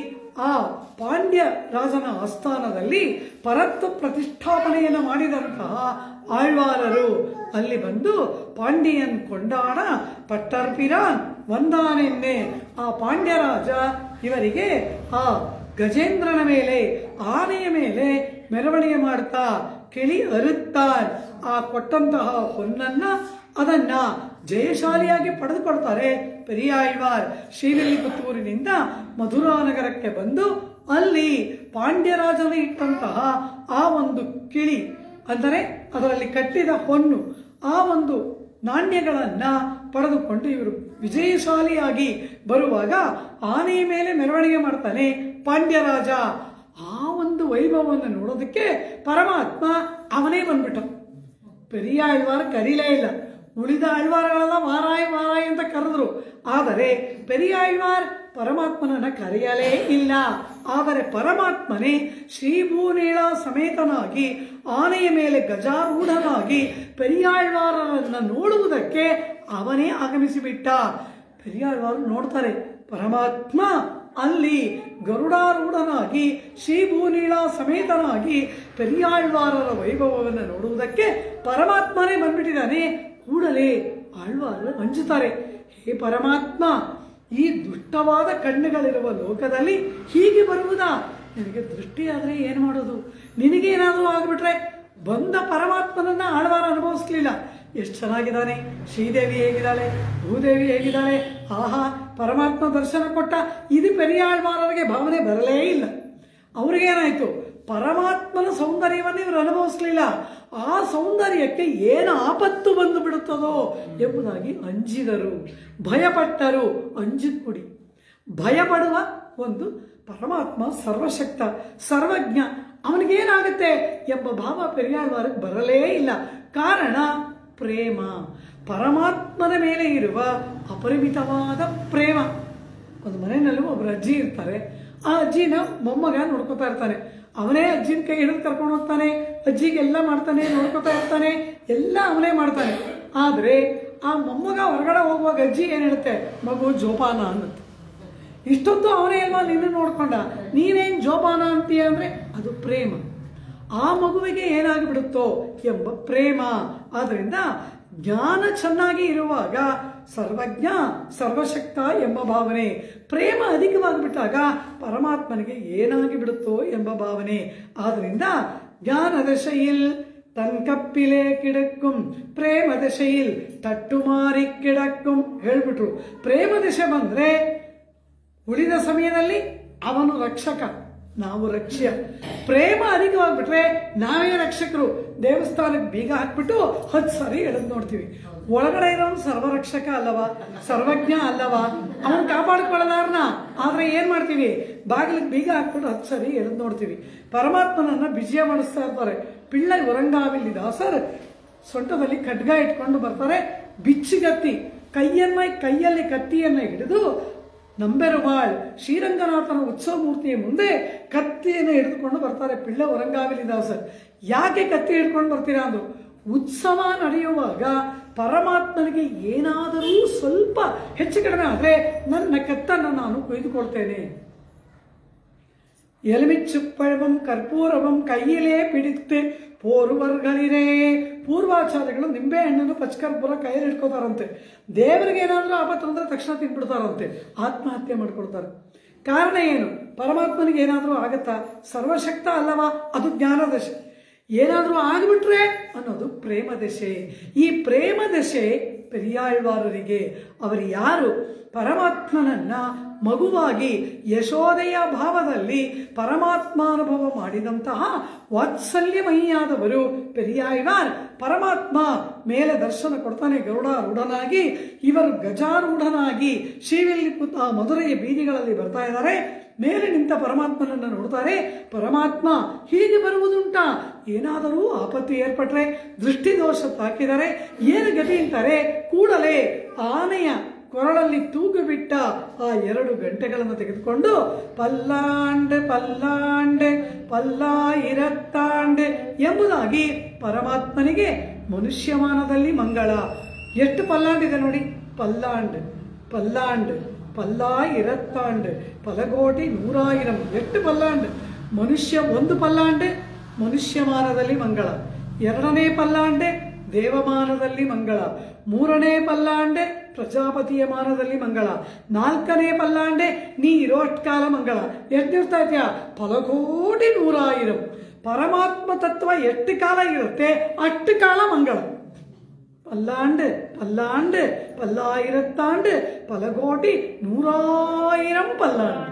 ಆ ಪಾಂಡ್ಯ ರಾಜನ ಆಸ್ಥಾನದಲ್ಲಿ ಪರತ್ವ ಪ್ರತಿಷ್ಠಾಪನೆಯನ್ನು ಮಾಡಿದಂತಹ ಆಳ್ವಾರರು ಅಲ್ಲಿ ಬಂದು ಪಾಂಡ್ಯನ್ ಕೊಂಡಾಡ ಪಟ್ಟರ್ಪಿರಾನ್ ವಂದಾನೆನ್ನೆ. ಆ ಪಾಂಡ್ಯ ರಾಜ ಇವರಿಗೆ ಆ ಗಜೇಂದ್ರನ ಮೇಲೆ, ಆನೆಯ ಮೇಲೆ ಮೆರವಣಿಗೆ ಮಾಡ್ತಾ ಕಿಳಿ ಅರುತ್ತಾನ್. ಆ ಕೊಟ್ಟಂತಹ ಹೊನ್ನನ್ನ ಅದನ್ನ ಜಯಶಾಲಿಯಾಗಿ ಪಡೆದುಕೊಳ್ತಾರೆ ಪೆರಿಯಾಳ್ವಾರ್. ಶ್ರೀವಿಲ್ಲಿಪುತ್ತೂರಿನಿಂದ ಮಧುರಾ ನಗರಕ್ಕೆ ಬಂದು ಅಲ್ಲಿ ಪಾಂಡ್ಯರಾಜನ ಇಟ್ಟಂತಹ ಆ ಒಂದು ಕಿಳಿ, ಅಂದರೆ ಅದರಲ್ಲಿ ಕಟ್ಟಿದ ಹೊನ್ನು, ಆ ಒಂದು ನಾಣ್ಯಗಳನ್ನ ಪಡೆದುಕೊಂಡು ಇವರು ವಿಜಯಶಾಲಿಯಾಗಿ ಬರುವಾಗ ಆನೆಯ ಮೇಲೆ ಮೆರವಣಿಗೆ ಮಾಡ್ತಾನೆ ಪಾಂಡ್ಯರಾಜ. ಆ ಒಂದು ವೈಭವವನ್ನು ನೋಡೋದಕ್ಕೆ ಪರಮಾತ್ಮ ಅವನೇ ಬಂದ್ಬಿಟ್ಟ. ಪೆರಿಯಾಳ್ವಾರ್ ಕರೀಲೇ ಇಲ್ಲ. ಉಳಿದ ಆಳ್ವಾರಗಳೆಲ್ಲ ವಾರಾಯ್ ವಾರಾಯ್ ಅಂತ ಕರೆದ್ರು. ಆದರೆ ಪೆರಿಯಾಳ್ವಾರ್ ಪರಮಾತ್ಮನನ್ನ ಕರೆಯಲೇ ಇಲ್ಲ. ಆದರೆ ಪರಮಾತ್ಮನೇ ಶ್ರೀಭೂನೀಳ ಸಮೇತನಾಗಿ ಆನೆಯ ಮೇಲೆ ಗಜಾರೂಢನಾಗಿ ಪೆರಿಯಾಳ್ವಾರರನ್ನ ನೋಡುವುದಕ್ಕೆ ಅವನೇ ಆಗಮಿಸಿಬಿಟ್ಟ. ಪೆರಿಯಾಳ್ವಾರು ನೋಡ್ತಾರೆ, ಪರಮಾತ್ಮ ಅಲ್ಲಿ ಗರುಡಾರೂಢನಾಗಿ ಶ್ರೀಭೂನೀಳ ಸಮೇತನಾಗಿ ಪೆರಿಯಾಳ್ವಾರರ ವೈಭವವನ್ನು ನೋಡುವುದಕ್ಕೆ ಪರಮಾತ್ಮನೇ ಬಂದ್ಬಿಟ್ಟಿದ್ದಾನೆ. ಕೂಡಲೇ ಆಳ್ವಾರರು ಅಂಜುತ್ತಾರೆ, ಹೇ ಪರಮಾತ್ಮ, ಈ ದುಷ್ಟವಾದ ಕಣ್ಣುಗಳಿರುವ ಲೋಕದಲ್ಲಿ ಹೀಗೆ ಬರುವುದಾ? ನಿನಗೆ ದೃಷ್ಟಿಯಾದ್ರೆ ಏನು ಮಾಡೋದು? ನಿನಗೇನಾದರೂ ಆಗ್ಬಿಟ್ರೆ? ಬಂದ ಪರಮಾತ್ಮನನ್ನ ಆಳ್ವಾರ ಅನುಭವಿಸ್ಲಿಲ್ಲ. ಎಷ್ಟು ಚೆನ್ನಾಗಿದ್ದಾನೆ, ಶ್ರೀದೇವಿ ಹೇಗಿದ್ದಾಳೆ, ಭೂದೇವಿ ಹೇಗಿದ್ದಾಳೆ, ಆಹಾ ಪರಮಾತ್ಮ ದರ್ಶನ ಕೊಟ್ಟ. ಇದು ಪೆರಿಯಾಳ್ವಾರರಿಗೆ ಭಾವನೆ ಬರಲೇ ಇಲ್ಲ. ಅವ್ರಿಗೇನಾಯ್ತು? ಪರಮಾತ್ಮನ ಸೌಂದರ್ಯವನ್ನು ಇವರು ಅನುಭವಿಸ್ಲಿಲ್ಲ. ಆ ಸೌಂದರ್ಯಕ್ಕೆ ಏನು ಆಪತ್ತು ಬಂದು ಬಿಡುತ್ತದೋ ಎಂಬುದಾಗಿ ಅಂಜಿದರು, ಭಯಪಟ್ಟರು. ಅಂಜಿದ್ಬಿಡಿ, ಭಯಪಡುವ ಒಂದು ಪರಮಾತ್ಮ ಸರ್ವಶಕ್ತ, ಸರ್ವಜ್ಞ, ಅವನಿಗೇನಾಗುತ್ತೆ ಎಂಬ ಭಾವ ಪೆರಿಯಾಳ್ವಾರಕ್ಕೆ ಬರಲೇ ಇಲ್ಲ. ಕಾರಣ ಪ್ರೇಮ, ಪರಮಾತ್ಮನ ಮೇಲೆ ಇರುವ ಅಪರಿಮಿತವಾದ ಪ್ರೇಮ. ಒಂದು ಮನೆಯಲ್ಲೂ ಒಬ್ಬರು ಅಜ್ಜಿ ಇರ್ತಾರೆ. ಆ ಅಜ್ಜಿನ ಮೊಮ್ಮಗ ನೋಡ್ಕೊತಾ ಇರ್ತಾನೆ. ಅವನೇ ಅಜ್ಜಿನ ಕೈ ಹಿಡಿದು ಕರ್ಕೊಂಡು ಹೋಗ್ತಾನೆ, ಅಜ್ಜಿಗೆಲ್ಲ ಮಾಡ್ತಾನೆ, ನೋಡ್ಕೊತಾ ಇರ್ತಾನೆ, ಎಲ್ಲ ಅವನೇ ಮಾಡ್ತಾನೆ. ಆದರೆ ಆ ಮೊಮ್ಮಗ ಹೊರಗಡೆ ಹೋಗುವಾಗ ಅಜ್ಜಿ ಏನ್ ಹೇಳುತ್ತೆ? ಮಗು ಜೋಪಾನ ಅನ್ನತ್ತೆ. ಇಷ್ಟೊತ್ತು ಅವನೇ ಅಲ್ವಾ ನಿನ್ನ ನೋಡ್ಕೊಂಡ, ನೀನೇನ್ ಜೋಪಾನ ಅಂತೀಯ ಅಂದ್ರೆ ಅದು ಪ್ರೇಮ. ಆ ಮಗುವಿಗೆ ಏನಾಗಿಬಿಡುತ್ತೋ ಎಂಬ ಪ್ರೇಮ. ಆದ್ರಿಂದ ಜ್ಞಾನ ಚೆನ್ನಾಗಿ ಇರುವಾಗ ಸರ್ವಜ್ಞ ಸರ್ವಶಕ್ತ ಎಂಬ ಭಾವನೆ, ಪ್ರೇಮ ಅಧಿಕವಾಗಿಬಿಟ್ಟಾಗ ಪರಮಾತ್ಮನಿಗೆ ಏನಾಗಿ ಬಿಡುತ್ತೋ ಎಂಬ ಭಾವನೆ. ಆದ್ರಿಂದ ಜ್ಞಾನ ದಶೆಯಿಲ್ ತನ್ ಕಪ್ಪಿಲೆ ಕಿಡಕ್ಕುಂ ಪ್ರೇಮ ದಶೆಯಿಲ್ ತಟ್ಟುಮಾರಿ ಕಿಡಕ್ಕುಂ ಹೇಳ್ಬಿಟ್ರು. ಪ್ರೇಮ ದಶೆ ಬಂದ್ರೆ ಉಳಿದ ಸಮಯದಲ್ಲಿ ಅವನು ರಕ್ಷಕ, ನಾವು ರಕ್ಷ್ಯ. ಪ್ರೇಮ ಅಧಿಕವಾಗ್ಬಿಟ್ರೆ ನಾವೇ ರಕ್ಷಕರು. ದೇವಸ್ಥಾನಕ್ಕೆ ಬೀಗ ಹಾಕ್ಬಿಟ್ಟು 10 ಸಾರಿ ಎಳೆದು ನೋಡ್ತೀವಿ. ಒಳಗಡೆ ಇರೋನು ಸರ್ವರಕ್ಷಕ ಅಲ್ಲವಾ, ಸರ್ವಜ್ಞ ಅಲ್ಲವಾ, ಅವನು ಕಾಪಾಡ್ಕೊಳ್ಳೋದಾರನ. ಆದ್ರೆ ಏನ್ ಮಾಡ್ತೀವಿ? ಬಾಗಿಲಿಗೆ ಬೀಗ ಹಾಕ್ಬಿಟ್ಟು 10 ಸಾರಿ ಎಳೆದು ನೋಡ್ತೀವಿ. ಪರಮಾತ್ಮನನ್ನ ವಿಜಯ ಮಾಡಿಸ್ತಾ ಇರ್ತಾರೆ. ಪಿಳ್ಳೈ ಉರಂಗಾವಿಲ್ಲಿ ದಾಸರ್ ಸೊಂಟದಲ್ಲಿ ಖಡ್ಗ ಇಟ್ಕೊಂಡು ಬರ್ತಾರೆ, ಬಿಚ್ಚಿಗತ್ತಿ ಕೈಯಲ್ಲಿ ಕತ್ತಿಯನ್ನ ಹಿಡಿದು ನಂಬೆರುಮಾಳ್ ಶ್ರೀರಂಗನಾಥನ ಉತ್ಸವ ಮೂರ್ತಿಯ ಮುಂದೆ ಕತ್ತಿಯನ್ನು ಹಿಡಿದುಕೊಂಡು ಬರ್ತಾರೆ ಪಿಳ್ಳ ಉರಂಗಾವಿಲಿ ದಾಸರ್. ಯಾಕೆ ಕತ್ತಿ ಹಿಡ್ಕೊಂಡು ಬರ್ತೀರಾ ಅಂದ್ರು, ಉತ್ಸವ ನಡೆಯುವಾಗ ಪರಮಾತ್ಮನಿಗೆ ಏನಾದರೂ ಸ್ವಲ್ಪ ಹೆಚ್ಚು ಕಡಿಮೆ ಆದ್ರೆ ನನ್ನ ಕತ್ತನ್ನು ನಾನು ಕೊಯ್ದುಕೊಳ್ತೇನೆ. ಎಲುಮಿಚ್ಚುಪ್ಪಳವಂ ಕರ್ಪೂರವಂ ಕೈಯಲೇ ಪಿಡಿತ್ತೆ ಪೋರುವರ್ಗಳಿರೇ. ಪೂರ್ವಾಚಾರ್ಯಗಳು ನಿಂಬೆ ಹಣ್ಣನ್ನು ಪಚ್ಚಕರ್ಪೂರ ಕೈಯಲ್ಲಿ ಇಟ್ಕೋತಾರಂತೆ. ದೇವರಿಗೆ ಏನಾದರೂ ಆಪತ್ತು ಅಂದ್ರೆ ತಕ್ಷಣ ತಿನ್ಬಿಡ್ತಾರಂತೆ, ಆತ್ಮಹತ್ಯೆ ಮಾಡ್ಕೊಳ್ತಾರೆ. ಕಾರಣ ಏನು? ಪರಮಾತ್ಮನಿಗೆ ಏನಾದರೂ ಆಗತ್ತಾ? ಸರ್ವಶಕ್ತ ಅಲ್ಲವಾ, ಅದು ಜ್ಞಾನದಶೆ. ಏನಾದರೂ ಆಗಿಬಿಟ್ರೆ ಅನ್ನೋದು ಪ್ರೇಮ ದಶೆ. ಈ ಪ್ರೇಮ ದಶೆ ಪೆರಿಯಾಳ್ವಾರರಿಗೆ. ಅವರು ಯಾರು? ಪರಮಾತ್ಮನನ್ನ ಮಗುವಾಗಿ ಯಶೋದೆಯ ಭಾವದಲ್ಲಿ ಪರಮಾತ್ಮಾನುಭವ ಮಾಡಿದಂತಹ ವಾತ್ಸಲ್ಯಮಯಿಯಾದವರು ಪೆರಿಯಾಳ್ವಾರ್. ಪರಮಾತ್ಮ ಮೇಲೆ ದರ್ಶನ ಕೊಡ್ತಾನೆ ಗರುಡಾರೂಢನಾಗಿ, ಇವರು ಗಜಾರೂಢನಾಗಿ ಶ್ರೀವಿಲ್ಲಿಪುತ್ತ ಮಧುರೆಯ ಬೀದಿಗಳಲ್ಲಿ ಬರ್ತಾ ಇದ್ದಾರೆ. ಮೇಲೆ ನಿಂತ ಪರಮಾತ್ಮನನ್ನು ನೋಡ್ತಾರೆ. ಪರಮಾತ್ಮ ಹೀಗೆ ಬರುವುದುಂಟ, ಏನಾದರೂ ಆಪತ್ತು ಏರ್ಪಟ್ರೆ, ದೃಷ್ಟಿದೋಷ ತಾಕಿದರೆ ಏನು ಗತಿ ಅಂತಾರೆ. ಕೂಡಲೇ ಆನೆಯ ಕೊರಳಲ್ಲಿ ತೂಗು ಬಿಟ್ಟ ಆ 2 ಗಂಟೆಗಳನ್ನು ತೆಗೆದುಕೊಂಡು ಪಲ್ಲಾಂಡೆ ಪಲ್ಲಾಂಡೆ ಪಲ್ಲಾಯಿರತ್ತಾಂಡೆ ಎಂಬುದಾಗಿ ಪರಮಾತ್ಮನಿಗೆ ಮನುಷ್ಯಮಾನದಲ್ಲಿ ಮಂಗಳ. ಎಷ್ಟು ಪಲ್ಲಾಂಡಿದೆ ನೋಡಿ, ಪಲ್ಲಾಂಡ್ ಪಲ್ಲಾಂಡ್ ಪಲ್ಲಾಯಿರತ್ತಾಂಡ್ ಪಲಗೋಟಿ 100,000. ಎಷ್ಟು ಪಲ್ಲಾಂಡ್? ಮನುಷ್ಯ 1 ಪಲ್ಲಾಂಡೆ ಮನುಷ್ಯಮಾನದಲ್ಲಿ ಮಂಗಳ, 2ನೇ ಪಲ್ಲಾಂಡೆ ದೇವಮಾನದಲ್ಲಿ ಮಂಗಳ, 3ನೇ ಪಲ್ಲಾಂಡೆ ಪ್ರಜಾಪತಿಯ ಮಾನದಲ್ಲಿ ಮಂಗಳ, 4ನೇ ಪಲ್ಲಾಂಡೆ ನೀ ಇರೋಷ್ಟು ಕಾಲ ಮಂಗಳ. ಎಷ್ಟು ಇರ್ತಾ ಇದೆಯಾ? ಫಲಕೋಟಿ 100,000. ಪರಮಾತ್ಮ ತತ್ವ ಎಷ್ಟು ಕಾಲ ಇರುತ್ತೆ ಅಷ್ಟು ಕಾಲ ಮಂಗಳ. ಪಲ್ಲಾಂಡ್ ಪಲ್ಲಾಂಡ್ ಪಲ್ಲಾಯಿರತ್ತಾಂಡ್ ಪಲಕೋಟಿ 100,000 ಪಲ್ಲಾಂಡ್.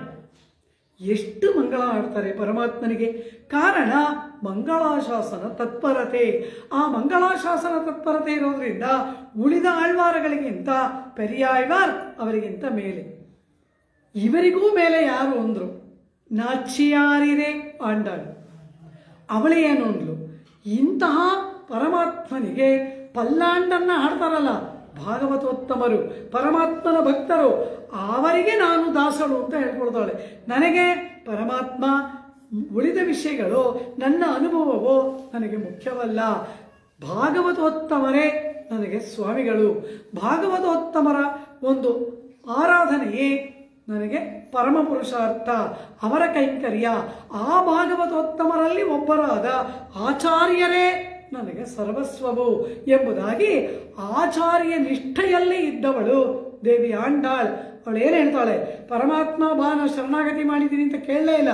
ಎಷ್ಟು ಮಂಗಳ ಆಡ್ತಾರೆ ಪರಮಾತ್ಮನಿಗೆ. ಕಾರಣ ಮಂಗಳಾಶಾಸನ ತತ್ಪರತೆ. ಆ ಮಂಗಳಾಶಾಸನ ತತ್ಪರತೆ ಇರೋದ್ರಿಂದ ಉಳಿದ ಆಳ್ವಾರಗಳಿಗಿಂತ ಪೆರಿಯಾಳ್ವಾರ್ ಅವರಿಗಿಂತ ಮೇಲೆ. ಇವರಿಗೂ ಮೇಲೆ ಯಾರು ಅಂದ್ರು? ನಾಚಿಯಾರಿರೇ ಆಂಡಾಳು. ಅವಳೇ ಏನು ಅಂದ್ಲು? ಇಂತಹ ಪರಮಾತ್ಮನಿಗೆ ಪಲ್ಲಾಂಡನ್ನ ಹಾಡ್ತಾರಲ್ಲ ಭಾಗವತೋತ್ತಮರು, ಪರಮಾತ್ಮನ ಭಕ್ತರು, ಅವರಿಗೆ ನಾನು ದಾಸಳು ಅಂತ ಹೇಳ್ಕೊಳ್ತಾಳೆ. ನನಗೆ ಪರಮಾತ್ಮ, ಉಳಿದ ವಿಷಯಗಳು, ನನ್ನ ಅನುಭವವೋ ನನಗೆ ಮುಖ್ಯವಲ್ಲ. ಭಾಗವತೋತ್ತಮರೇ ನನಗೆ ಸ್ವಾಮಿಗಳು. ಭಾಗವತೋತ್ತಮರ ಒಂದು ಆರಾಧನೆಯೇ ನನಗೆ ಪರಮ ಪುರುಷಾರ್ಥ, ಅವರ ಕೈಂಕರ್ಯ. ಆ ಭಾಗವತೋತ್ತಮರಲ್ಲಿ ಒಬ್ಬರಾದ ಆಚಾರ್ಯರೇ ನನಗೆ ಸರ್ವಸ್ವವು ಎಂಬುದಾಗಿ ಆಚಾರ್ಯ ನಿಷ್ಠೆಯಲ್ಲಿ ಇದ್ದವಳು ದೇವಿ ಆಂಡಾಳ್. ಅವಳು ಏನು ಹೇಳ್ತಾಳೆ? ಪರಮಾತ್ಮ ಬಾನ ಶರಣಾಗತಿ ಮಾಡಿದ್ದೀನಿ ಅಂತ ಕೇಳಲೇ ಇಲ್ಲ.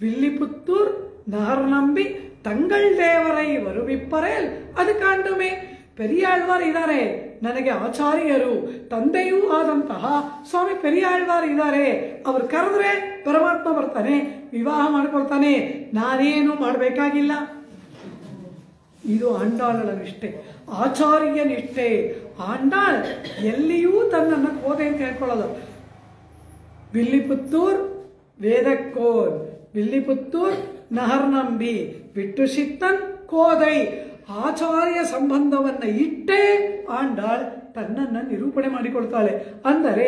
ವಿಲ್ಲಿಪುತ್ತೂರ್ ನಹರ್ ನಂಬಿ ತಂಗಳ್ ದೇವರೈ ವರುವಿಪ್ಪರೇಲ್ ಅದು ಕಾಂಡುಮೆ. ಪೆರಿಯಾಳ್ವಾರ್ ಇದ್ದಾರೆ, ನನಗೆ ಆಚಾರ್ಯರು, ತಂದೆಯೂ ಆದಂತಹ ಸ್ವಾಮಿ ಪೆರಿಯಾಳ್ವಾರ್ ಇದ್ದಾರೆ. ಅವ್ರು ಕರೆದ್ರೆ ಪರಮಾತ್ಮ ಬರ್ತಾನೆ, ವಿವಾಹ ಮಾಡ್ಕೊಳ್ತಾನೆ, ನಾನೇನು ಮಾಡಬೇಕಾಗಿಲ್ಲ. ಇದು ಆಂಡಾಳಳ ನಿಷ್ಠೆ, ಆಚಾರ್ಯ ನಿಷ್ಠೆ. ಆಂಡಾಳ್ ಎಲ್ಲಿಯೂ ತನ್ನನ್ನು ಕೋದೆ ಅಂತ ಹೇಳ್ಕೊಳ್ಳೋದು. ವಿಲ್ಲಿಪುತ್ತೂರ್ ವೇದಕ್ಕೋರ್, ವಿಲ್ಲಿಪುತ್ತೂರ್ ನಹರ್ ನಂಬಿ, ಬಿಟ್ಟು ಶಿತ್ತನ್ ಕೋದೈ. ಆಚಾರ್ಯ ಸಂಬಂಧವನ್ನ ಇಟ್ಟೇ ಆಂಡಾಳ್ ತನ್ನನ್ನ ನಿರೂಪಣೆ ಮಾಡಿಕೊಳ್ತಾಳೆ. ಅಂದರೆ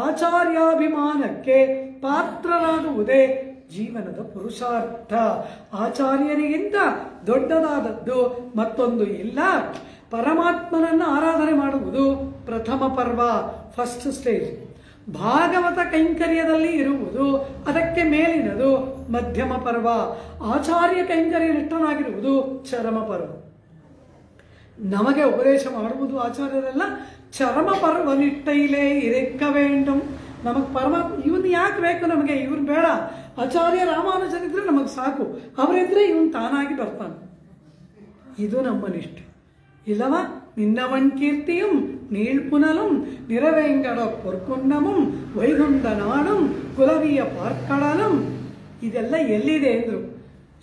ಆಚಾರ್ಯಾಭಿಮಾನಕ್ಕೆ ಪಾತ್ರರಾಗುವುದೇ ಜೀವನದ ಪುರುಷಾರ್ಥ. ಆಚಾರ್ಯರಿಗಿಂತ ದೊಡ್ಡದಾದದ್ದು ಮತ್ತೊಂದು ಇಲ್ಲ. ಪರಮಾತ್ಮನನ್ನು ಆರಾಧನೆ ಮಾಡುವುದು ಪ್ರಥಮ ಪರ್ವ, ಫಸ್ಟ್ ಸ್ಟೇಜ್. ಭಾಗವತ ಕೈಂಕರ್ಯದಲ್ಲಿ ಇರುವುದು ಅದಕ್ಕೆ ಮೇಲಿನದು ಮಧ್ಯಮ ಪರ್ವ. ಆಚಾರ್ಯ ಕೈಂಕರ್ಯ ನಿಷ್ಠನಾಗಿರುವುದು ಚರಮ ಪರ್ವ. ನಮಗೆ ಉಪದೇಶ ಮಾಡುವುದು ಆಚಾರ್ಯರೆಲ್ಲ ಚರಮ ಪರ್ವ ನಿಷ್ಠೈಲೇ ಇರೆಕ್ಕ ವೇಂಡಂ. ನಮಗೆ ಪರಮಾತ್ಮ ಇವನು ಯಾಕೆ ಬೇಕು? ನಮಗೆ ಇವ್ರು ಬೇಡ. ಆಚಾರ್ಯ ರಾಮಾನುಜರಿದ್ರೆ ನಮಗೆ ಸಾಕು, ಅವರಿದ್ರೆ ಇವನು ತಾನಾಗಿ ಬರ್ತಾನೆ. ಇದು ನಮ್ಮ ನಿಷ್ಠೆ. ಇಲ್ಲವ ನಿನ್ನವನ್ ಕೀರ್ತಿயும் ನೀಳ್ಪುನಲುಂ ನಿರವೆಂಗಡ ಪೊರ್ಕುನ್ನಮುಂ ವೈಗುಂಡ ನಾಡುಂ ಕುಲವಿಯ ಪಾರ್ಕಡಲಂ. ಇದೆಲ್ಲ ಎಲ್ಲಿದೆ ಅಂದ್ರು?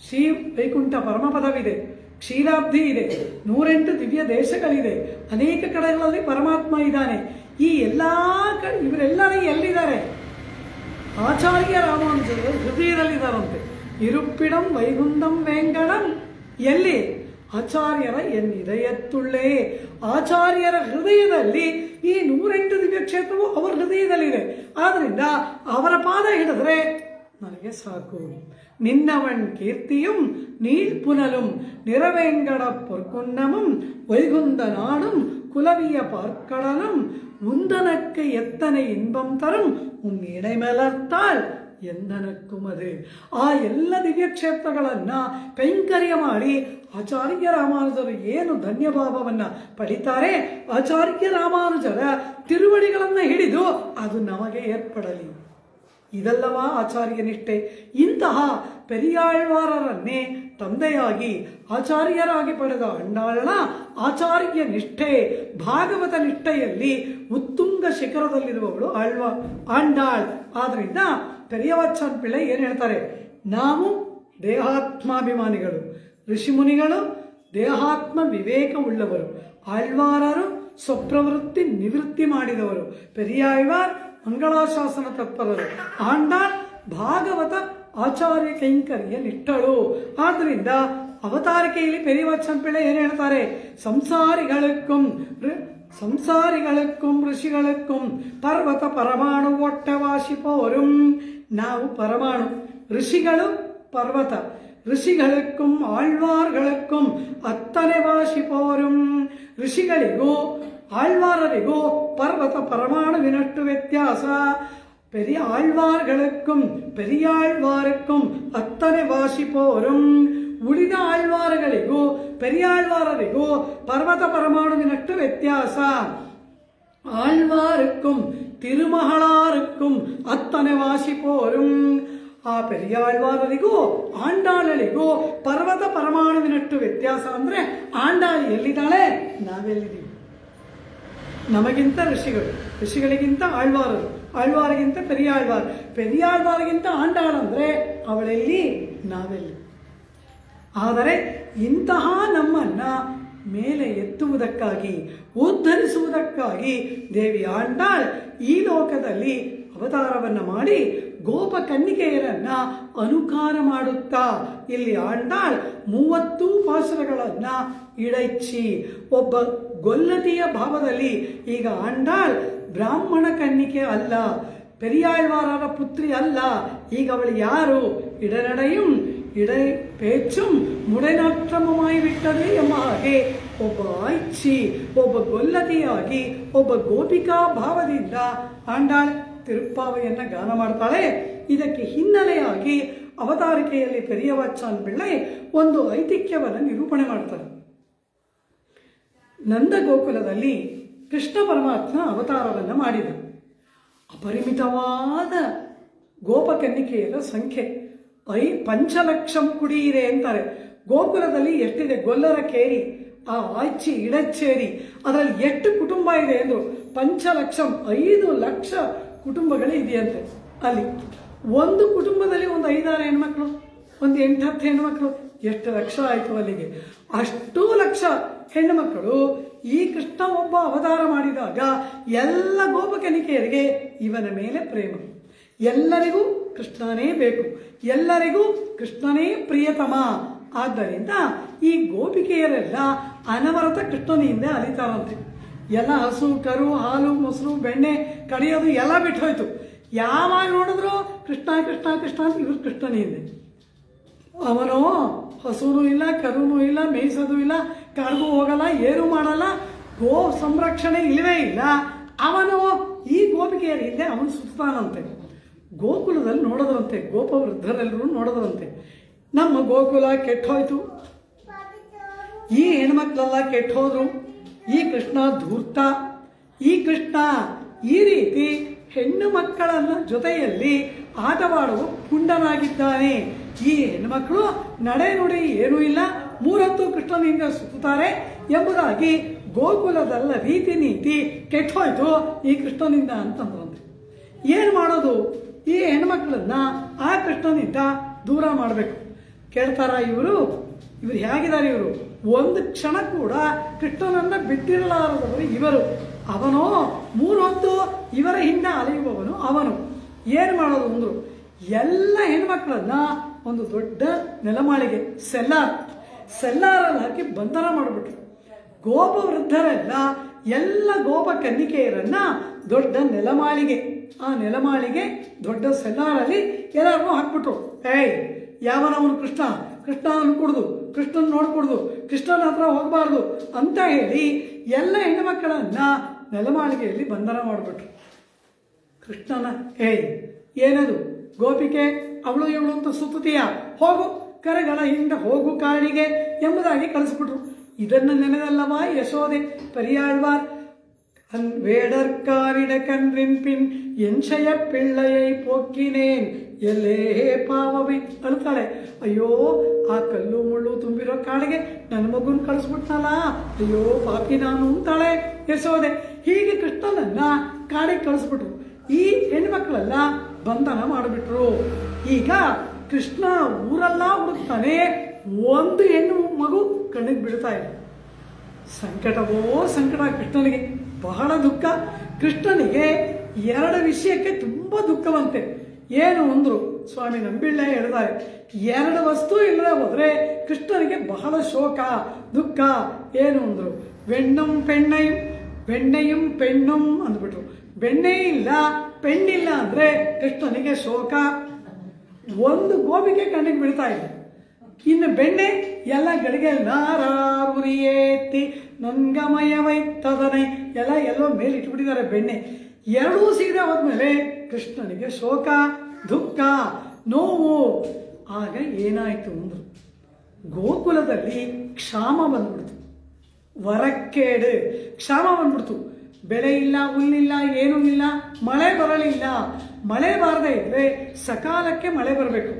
ಶ್ರೀ ವೈಕುಂಠ ಪರಮಪದವಿದೆ, ಕ್ಷೀರಾಬ್ಧಿ ಇದೆ, 108 ದಿವ್ಯ ದೇಶಗಳಿದೆ, ಅನೇಕ ಕಡೆಗಳಲ್ಲಿ ಪರಮಾತ್ಮ ಇದ್ದಾನೆ. ಈ ಎಲ್ಲಾ ಇವರೆಲ್ಲರೂ ಎಲ್ಲಿದ್ದಾರೆ? ಆಚಾರ್ಯ ರಾಮಾನುಜರು ಹೃದಯದಲ್ಲಿದ್ದಾರಂತೆ. ಇರುಪ್ಪಿಡಂ ವೈಗುಂಡಂ ವೇಂಗಡಂ. ಎಲ್ಲಿ? ಆಚಾರ್ಯರ ಎನ್ನಿದೆಯತ್ತುಳ್ಳೇ. ಆಚಾರ್ಯರ ಹೃದಯದಲ್ಲಿ ಈ 108 ದಿವ್ಯ ಕ್ಷೇತ್ರವು ಅವರ ಹೃದಯದಲ್ಲಿದೆ. ಆದ್ರಿಂದ ಅವರ ಪಾದ ಹಿಡಿದ್ರೆ ನನಗೆ ಸಾಕು. ನಿನ್ನವನ್ ಕೀರ್ತಿயும் நீழ்புனலும் நிறவேங்கட பொற்குன்னமும் வைகுந்த நாடும் குலவிய பார்க்கடலும் உந்தனக்கு எத்தனை இன்பம் தரும் உன் இடைமலர்த்தாள் ಎಂದನಕ್ಕೂ ಅದು. ಆ ಎಲ್ಲ ದಿವ್ಯ ಕ್ಷೇತ್ರಗಳನ್ನ ಕೈಂಕರ್ಯ ಮಾಡಿ ಆಚಾರ್ಯ ರಾಮಾನುಜರು ಏನು ಧನ್ಯಭಾವವನ್ನ ಪಡಿತಾರೆ, ಆಚಾರ್ಯ ರಾಮಾನುಜರ ತಿರುವಡಿಗಳನ್ನ ಹಿಡಿದು ಅದು ನಮಗೆ ಏರ್ಪಡಲಿ. ಇದಲ್ಲವಾ ಆಚಾರ್ಯ ನಿಷ್ಠೆ? ಇಂತಹ ಪೆರಿಯಾಳ್ವಾರರನ್ನೇ ತಂದೆಯಾಗಿ ಆಚಾರ್ಯರಾಗಿ ಪಡೆದ ಆಂಡಾಳನ ಆಚಾರ್ಯ ನಿಷ್ಠೆ, ಭಾಗವತ ನಿಷ್ಠೆಯಲ್ಲಿ ಉತ್ತುಂಗ ಶಿಖರದಲ್ಲಿರುವವಳು ಆಂಡಾಳ್. ಆದ್ರಿಂದ ಪೆರಿಯವಚ್ಚನ್ ಪಿಳ್ಳೆ ಏನು ಹೇಳ್ತಾರೆ? ನಾವು ದೇಹಾತ್ಮಾಭಿಮಾನಿಗಳು, ಋಷಿಮುನಿಗಳು ದೇಹಾತ್ಮ ವಿವೇಕ ಉಳ್ಳವರು, ಆಳ್ವಾರರು ಸ್ವಪ್ರವೃತ್ತಿ ನಿವೃತ್ತಿ ಮಾಡಿದವರು, ಪೆರಿಯಾಳ್ವಾರ್ ಮಂಗಳಾಶಾಸನ ತತ್ಪರರು, ಆಂಡಾಳ್ ಭಾಗವತ ಆಚಾರ್ಯ ಕೈಂಕರ್ಯ ನಿಷ್ಠಳು. ಆದ್ರಿಂದ ಅವತಾರಿಕೆಯಲ್ಲಿ ಪೆರಿಯವಚ್ಚನ್ ಪಿಳ್ಳೆ ಏನು ಹೇಳ್ತಾರೆ? ಸಂಸಾರಿಗಳಕ್ಕೂ സംസാരികൾക്കും ഋഷികൾക്കും പർവ്വത പരമാണു ഒട്ടവാശിപ്പോരും. ನಾವು ಪರಮಾಣು, ಋಷಿಗಳು ಪರ್ವತ. ಋಷಿಗಳುಕ್ಕೂ ಆಳ್ವಾರ್ಗಳುಕ್ಕೂ ಅತ್ತನೆ ವಾಶಿಪೋರುಂ. ಋಷಿಗಳಿಗೂ ಆಳ್ವಾರರಿಗೂ ಪರ್ವತ ಪರಮಾಣುವಿನಷ್ಟು ವ್ಯತ್ಯಾಸ. பெரிய ஆழ்வார்களுக்கும் பெரியாழ்வாருக்கும் ಅತ್ತನೆ ವಾಶಿಪೋರುಂ. ಉಳಿದ ಆಳ್ವಾರಗಳಿಗೂ பெரியாழ்வாರರಿಗೂ ಪರ್ವತ ಪರಮಾಣುವಿನಷ್ಟು ವ್ಯತ್ಯಾಸ. ஆழ்வாருக்கும் திருமகளாருக்கும் ಅತ್ತನೆ ವಾಶಿಪೋರುಂ. ಆ பெரியாழ்ವಾರರಿಗೂ ಆಂಡಾಳರಿಗೂ ಪರ್ವತ ಪರಮಾಣುವಿನಷ್ಟು ವ್ಯತ್ಯಾಸ. ಅಂದ್ರೆ ಆಂಡಾಳಿ ಎಲ್ಲಿದ್ದಾಳೆ, ನಾವೆಲ್ಲಿದ್ದೀವಿ. ನಮಗಿಂತ ಋಷಿಗಳು, ಋಷಿಗಳಿಗಿಂತ ಆಳ್ವಾರರು, ಆಳ್ವಾರಿಗಿಂತ ಪೆರಿಯಾಳ್ವಾರ್, ಪೆರಿಯಾಳ್ವಾರಿಗಿಂತ ಆಂಡಾಳ ಅಂದ್ರೆ ಅವಳೆಲ್ಲಿ, ನಾವೆಲ್ಲಿ. ಆದರೆ ಇಂತಹ ನಮ್ಮನ್ನ ಮೇಲೆ ಎತ್ತುವುದಕ್ಕಾಗಿ, ಉದ್ಧರಿಸುವುದಕ್ಕಾಗಿ ದೇವಿ ಆಂಡಾಳ್ ಈ ಲೋಕದಲ್ಲಿ ಅವತಾರವನ್ನ ಮಾಡಿ ಗೋಪ ಕನ್ನಿಕೆಯರನ್ನ ಅನುಕಾರ ಮಾಡುತ್ತಾ ಇಲ್ಲಿ ಆಂಡಾಳ್ 30 ಪಾಸುರಗಳನ್ನ ಇಡೈಚ್ಚಿ ಒಬ್ಬ ಗೊಲ್ಲತಿಯ ಭಾವದಲ್ಲಿ. ಈಗ ಆಂಡಾಳ್ ಬ್ರಾಹ್ಮಣ ಕನ್ನಿಕೆ ಅಲ್ಲ, ಪೆರಿಯಾಳ್ವಾರರ ಪುತ್ರಿ ಅಲ್ಲ. ಈಗ ಅವಳು ಯಾರು? ಇಡನಡೆயும் இடை பேச்சும் ಮುಡೆನಾಕ್ರಮമായി ಬಿಟ್ಟது ಎಂಬ ಹಾಗೆ ಒಬ್ಬ ಆಯ್ಚಿ, ಒಬ್ಬ ಗೊಲ್ಲತಿಯಾಗಿ, ಒಬ್ಬ ಗೋಪಿಕಾ ಭಾವದಿಂದ ಆಂಡಾಳ್ ತಿರುಪ್ಪಾವೆಯನ್ನ ಗಾನ ಮಾಡ್ತಾಳೆ. ಇದಕ್ಕೆ ಹಿನ್ನೆಲೆಯಾಗಿ ಅವತಾರಿಕೆಯಲ್ಲಿ ಪೆರಿಯವಚ್ಚಾನ್ ಪಿಳ್ಳೈ ಒಂದು ಐತಿಹ್ಯವನ್ನು ನಿರೂಪಣೆ ಮಾಡ್ತಾರೆ. ನಂದ ಗೋಕುಲದಲ್ಲಿ ಕೃಷ್ಣ ಪರಮಾತ್ಮ ಅವತಾರವನ್ನು ಮಾಡಿದ. ಅಪರಿಮಿತವಾದ ಗೋಪಕನ್ನಿಕೆಯರ ಸಂಖ್ಯೆ 5,00,000 ಕುಡಿಯಿರೆ ಅಂತಾರೆ. ಗೋಕುಲದಲ್ಲಿ ಎಷ್ಟಿದೆ? ಗೊಲ್ಲರ ಕೇರಿ, ಆ ಆಯ್ಚಿ ಇಡಚ್ಚೇರಿ, ಅದರಲ್ಲಿ ಎಷ್ಟು ಕುಟುಂಬ ಇದೆ ಅಂದ್ರು 5,00,000, 5,00,000 ಕುಟುಂಬಗಳು ಇದೆಯಂತೆ. ಅಲ್ಲಿ ಒಂದು ಕುಟುಂಬದಲ್ಲಿ ಒಂದು 5-6 ಹೆಣ್ಮಕ್ಳು, ಒಂದು 8-10 ಹೆಣ್ಮಕ್ಳು, ಎಷ್ಟು ಲಕ್ಷ ಆಯಿತು ಅಲ್ಲಿಗೆ. ಅಷ್ಟೂ ಲಕ್ಷ ಹೆಣ್ಣು ಮಕ್ಕಳು ಈ ಕೃಷ್ಣ ಒಬ್ಬ ಅವತಾರ ಮಾಡಿದಾಗ ಎಲ್ಲ ಗೋಪಕನಿಕೆಯರಿಗೆ ಇವನ ಮೇಲೆ ಪ್ರೇಮ. ಎಲ್ಲರಿಗೂ ಕೃಷ್ಣನೇ ಬೇಕು, ಎಲ್ಲರಿಗೂ ಕೃಷ್ಣನೇ ಪ್ರಿಯತಮ. ಆದ್ದರಿಂದ ಈ ಗೋಪಿಕೆಯರೆಲ್ಲ ಅನವರತ ಕೃಷ್ಣನಿಂದ ಅಲಿತಾರಂತೆ. ಎಲ್ಲ ಹಸು ಕರು ಹಾಲು ಮೊಸರು ಬೆಣ್ಣೆ ಕಡಿಯೋದು ಎಲ್ಲ ಬಿಟ್ಟು ಹೋಯ್ತು. ಯಾವಾಗ ನೋಡಿದ್ರು ಕೃಷ್ಣ ಕೃಷ್ಣ ಕೃಷ್ಣ ಅಂತ ಇವರು ಕೃಷ್ಣನಿಂದ. ಅವನು ಹಸುನೂ ಇಲ್ಲ, ಕರುನೂ ಇಲ್ಲ, ಮೇಯಿಸೋದು ಇಲ್ಲ, ಕಾಡಿಗೂ ಹೋಗಲ್ಲ, ಏನು ಮಾಡಲ್ಲ, ಗೋ ಸಂರಕ್ಷಣೆ ಇಲ್ಲವೇ ಇಲ್ಲ. ಅವನು ಈ ಗೋಪಿಕೆಯರ ಹಿಂದೆ ಅವನು ಸುತ್ತಾನಂತೆ. ಗೋಕುಲದಲ್ಲಿ ನೋಡೋದ್ರಂತೆ, ಗೋಪ ವೃದ್ಧರೆಲ್ಲರೂ ನೋಡೋದ್ರಂತೆ, ನಮ್ಮ ಗೋಕುಲ ಕೆಟ್ಟೋಯ್ತು, ಈ ಹೆಣ್ಮಕ್ಳೆಲ್ಲ ಕೆಟ್ಟೋದ್ರು, ಈ ಕೃಷ್ಣ ಧೂರ್ತ, ಈ ಕೃಷ್ಣ ಈ ರೀತಿ ಹೆಣ್ಣು ಮಕ್ಕಳನ್ನ ಜೊತೆಯಲ್ಲಿ ಆಟವಾಡುವ ಪುಂಡನಾಗಿದ್ದಾನೆ. ಈ ಹೆಣ್ಮಕ್ಳು ನಡೆ ನುಡಿ ಏನೂ ಇಲ್ಲ, 3 ಹೊತ್ತು ಕೃಷ್ಣನಿಂದ ಸುತ್ತಾರೆ ಎಂಬುದಾಗಿ ಗೋಕುಲದಲ್ಲ ರೀತಿ ನೀತಿ ಕೆಟ್ಟೋಯ್ತು ಈ ಕೃಷ್ಣನಿಂದ ಅಂತಂದ್ರಂತೆ. ಏನು ಮಾಡೋದು? ಈ ಹೆಣ್ಮಕ್ಳನ್ನ ಆ ಕೃಷ್ಣನಿಂದ ದೂರ ಮಾಡಬೇಕು. ಕೇಳ್ತಾರ ಇವರು ಹೇಗಿದ್ದಾರೆ? ಇವರು ಒಂದು ಕ್ಷಣ ಕೂಡ ಕೃಷ್ಣನನ್ನ ಬಿಟ್ಟಿರಲಾರದವರು ಇವರು. ಅವನು 3 ಹೊತ್ತು ಇವರ ಹಿಂದೆ ಅಲೆಯುವವನು ಅವನು. ಏನು ಮಾಡೋದು ಅಂದ್ರು, ಎಲ್ಲ ಹೆಣ್ಮಕ್ಳನ್ನ ಒಂದು ದೊಡ್ಡ ನೆಲಮಾಳಿಗೆ ಸೆಲ್ಲಾರಲ್ಲಿ ಹಾಕಿ ಬಂಧನ ಮಾಡಿಬಿಟ್ರು. ಗೋಪ ವೃದ್ಧರೆಲ್ಲ ಎಲ್ಲ ಗೋಪ ಕನ್ನಿಕೆಯರನ್ನ ದೊಡ್ಡ ನೆಲಮಾಳಿಗೆ, ಆ ನೆಲಮಾಳಿಗೆ ದೊಡ್ಡ ಸೆಲ್ಲಾರಲ್ಲಿ ಎಲ್ಲರನ್ನೂ ಹಾಕ್ಬಿಟ್ರು. ಯಾವನವನು ಕೃಷ್ಣ, ಕೃಷ್ಣನ ಕುಡ್ದು, ಕೃಷ್ಣನ್ ನೋಡ್ಕೊಡ್ದು, ಕೃಷ್ಣನ ಹತ್ರ ಹೋಗಬಾರ್ದು ಅಂತ ಹೇಳಿ ಎಲ್ಲ ಹೆಣ್ಣುಮಕ್ಕಳನ್ನ ನೆಲಮಾಳಿಗೆಯಲ್ಲಿ ಬಂಧನ ಮಾಡಿಬಿಟ್ರು. ಕೃಷ್ಣನ ಏನದು ಗೋಪಿಕೆ, ಅವಳು ಇವಳು ಅಂತ ಸುತ್ತೀಯ, ಹೋಗು ಕರೆಗಳ ಹಿಂದೆ ಹೋಗು ಕಾಡಿಗೆ ಎಂಬುದಾಗಿ ಕಳಿಸ್ಬಿಟ್ರು. ಇದನ್ನು ನೆನೆದಲ್ಲವ ಯಶೋದೆ ಪೆರಿಯಾಳ್ವಾರ್ வேடற்காரிட கன்றின்பின் என்சைய பிள்ளையை போக்கிನೇನ್ ಎಲ್ಲೇ ಪಾವವಿ ಅಳ್ತಾಳೆ. ಅಯ್ಯೋ, ಆ ಕಲ್ಲು ಮುಳ್ಳು ತುಂಬಿರೋ ಕಾಳಿಗೆ ನನ್ನ ಮಗುನ್ ಕಳಿಸ್ಬಿಟ್ನಲ್ಲ, ಅಯ್ಯೋ ಪಾಪಿ ನಾನು ಅಂತಾಳೆ ಯಶೋದೆ. ಹೀಗೆ ಕೃಷ್ಣನನ್ನ ಕಾಡಿಗೆ ಕಳಿಸ್ಬಿಟ್ರು. ಈ ಹೆಣ್ಮಕ್ಳೆಲ್ಲ ಬಂಧನ ಮಾಡಿಬಿಟ್ರು. ಈಗ ಕೃಷ್ಣ ಊರೆಲ್ಲ ಹುಡುಕ್ತಾನೆ, ಒಂದು ಹೆಣ್ಣು ಮಗು ಕಣ್ಣಿಗೆ ಬೀಳ್ತಾ ಇದೆ. ಸಂಕಟವೋ ಸಂಕಟ ಕೃಷ್ಣನಿಗೆ, ಬಹಳ ದುಃಖ. ಕೃಷ್ಣನಿಗೆ 2 ವಿಷಯಕ್ಕೆ ತುಂಬ ದುಃಖವಂತೆ. ಏನು ಅಂದ್ರು ಸ್ವಾಮಿ ನಂಬಿಳ್ಳೆ ಹೇಳಿದ್ದಾರೆ, 2 ವಸ್ತು ಇಲ್ಲದೆ ಹೋದ್ರೆ ಕೃಷ್ಣನಿಗೆ ಬಹಳ ಶೋಕ ದುಃಖ. ಏನು ಅಂದ್ರು, ವೆಣ್ಣಂ ಪೆಣ್ಣೈ ಬೆಣ್ಣೆயும் ಪೆಣ್ಣುಂ ಅಂದ್ಬಿಟ್ರು. ಬೆಣ್ಣೆ ಇಲ್ಲ ಪೆಣ್ಣಿಲ್ಲ ಅಂದ್ರೆ ಕೃಷ್ಣನಿಗೆ ಶೋಕ. ಒಂದು ಗೋಪಿಗೆ ಕಣ್ಣಿಗೆ ಬೀಳ್ತಾ ಇಲ್ಲ. ಇನ್ನು ಬೆಣ್ಣೆ ಎಲ್ಲ ಗಡಿಗೆ ನಾರಾರುರಿಯೇತಿ ನನ್ಗಮಯವೈತದನೆ ಎಲ್ಲ ಎಲ್ಲೋ ಮೇಲೆ ಇಟ್ಬಿಟ್ಟಿದ್ದಾರೆ ಬೆಣ್ಣೆ. ಎರಡೂ ಸಿಗದೆ ಹೋದ್ಮೇಲೆ ಕೃಷ್ಣನಿಗೆ ಶೋಕ, ದುಃಖ, ನೋವು. ಆಗ ಏನಾಯ್ತು ಅಂದ್ರು, ಗೋಕುಲದಲ್ಲಿ ಕ್ಷಾಮ ಬಂದ್ಬಿಡ್ತು, ವರಕ್ಕೇಡು ಕ್ಷಾಮ ಬಂದ್ಬಿಡ್ತು. ಬೆಳೆ ಇಲ್ಲ, ಹುಲ್ಲಿಲ್ಲ, ಏನೂ ಇಲ್ಲ, ಮಳೆ ಬರಲಿಲ್ಲ. ಮಳೆ ಬಾರದೇ ಇದ್ರೆ ಸಕಾಲಕ್ಕೆ ಮಳೆ ಬರಬೇಕು.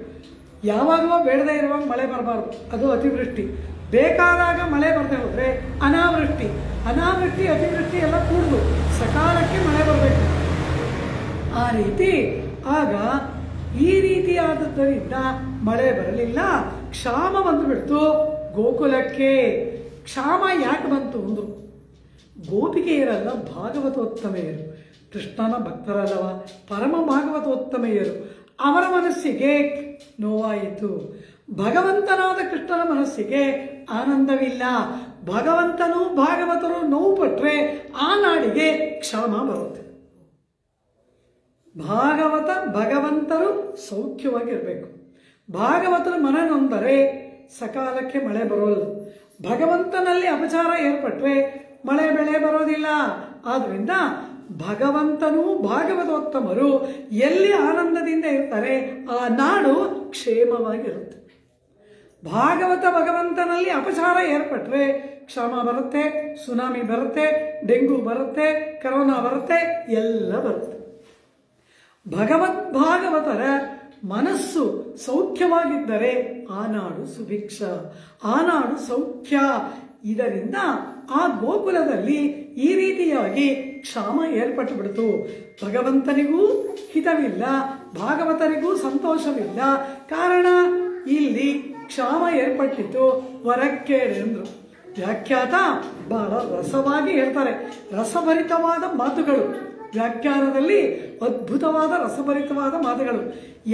ಯಾವಾಗಲೂ ಬೇಡದೇ ಇರುವಾಗ ಮಳೆ ಬರಬಾರ್ದು, ಅದು ಅತಿವೃಷ್ಟಿ. ಬೇಕಾದಾಗ ಮಳೆ ಬರದೆ ಹೋದ್ರೆ ಅನಾವೃಷ್ಟಿ. ಅನಾವೃಷ್ಟಿ ಅತಿವೃಷ್ಟಿ ಎಲ್ಲ ಕೂಡುದು, ಸಕಾಲಕ್ಕೆ ಮಳೆ ಬರಬೇಕು. ಆ ರೀತಿ ಆಗ ಈ ರೀತಿಯಾದದ್ದರಿಂದ ಮಳೆ ಬರಲಿಲ್ಲ, ಕ್ಷಾಮ ಬಂದುಬಿಡ್ತು ಗೋಕುಲಕ್ಕೆ. ಕ್ಷಾಮ ಯಾಕೆ ಬಂತು ಅಂದ್ರು, ಗೋಪಿಕೆಯರಲ್ಲ ಭಾಗವತೋತ್ತಮೆಯರು, ಕೃಷ್ಣನ ಭಕ್ತರಲ್ಲವ, ಪರಮ ಭಾಗವತೋತ್ತಮೆಯರು. ಅವರ ಮನಸ್ಸಿಗೆ ನೋವಾಯಿತು. ಭಗವಂತನಾದ ಕೃಷ್ಣನ ಮನಸ್ಸಿಗೆ ಆನಂದವಿಲ್ಲ. ಭಗವಂತನು ಭಾಗವತರು ನೋವು ಪಟ್ಟರೆ ಆ ನಾಡಿಗೆ ಕ್ಷಾಮ ಬರುತ್ತೆ. ಭಗವಂತರು ಸೌಖ್ಯವಾಗಿರಬೇಕು. ಭಾಗವತರು ಮನ ನೊಂದರೆ ಸಕಾಲಕ್ಕೆ ಮಳೆ ಬರೋಲ್ಲ. ಭಗವಂತನಲ್ಲಿ ಅಪಚಾರ ಏರ್ಪಟ್ರೆ ಮಳೆ ಬೆಳೆ ಬರೋದಿಲ್ಲ. ಆದ್ರಿಂದ ಭಗವಂತನೂ ಭಾಗವತೋತ್ತಮರು ಎಲ್ಲಿ ಆನಂದದಿಂದ ಇರ್ತಾರೆ ಆ ನಾಡು ಕ್ಷೇಮವಾಗಿರುತ್ತೆ. ಭಗವಂತನಲ್ಲಿ ಅಪಚಾರ ಏರ್ಪಟ್ರೆ ಕ್ಷಾಮ ಬರುತ್ತೆ, ಸುನಾಮಿ ಬರುತ್ತೆ, ಡೆಂಗು ಬರುತ್ತೆ, ಕರೋನಾ ಬರುತ್ತೆ, ಎಲ್ಲ ಬರುತ್ತೆ. ಭಾಗವತರ ಮನಸ್ಸು ಸೌಖ್ಯವಾಗಿದ್ದರೆ ಆ ನಾಡು ಸುಭಿಕ್ಷ, ಆ ನಾಡು ಸೌಖ್ಯ. ಇದರಿಂದ ಆ ಗೋಕುಲದಲ್ಲಿ ಈ ರೀತಿಯಾಗಿ ಕ್ಷಾಮ ಏರ್ಪಟ್ಟು ಬಿಡ್ತು. ಭಗವಂತನಿಗೂ ಹಿತವಿಲ್ಲ, ಭಾಗವತರಿಗೂ ಸಂತೋಷವಿಲ್ಲ. ಕಾರಣ ಇಲ್ಲಿ ಕ್ಷಾಮ ಏರ್ಪಟ್ಟಿತ್ತು, ವರಕ್ಕೇಡೆಂದ್ರು. ವ್ಯಾಖ್ಯಾತ ಬಹಳ ರಸವಾಗಿ ಹೇಳ್ತಾರೆ, ರಸಭರಿತವಾದ ಮಾತುಗಳು. ವ್ಯಾಖ್ಯಾನದಲ್ಲಿ ಅದ್ಭುತವಾದ ರಸಭರಿತವಾದ ಮಾತುಗಳು.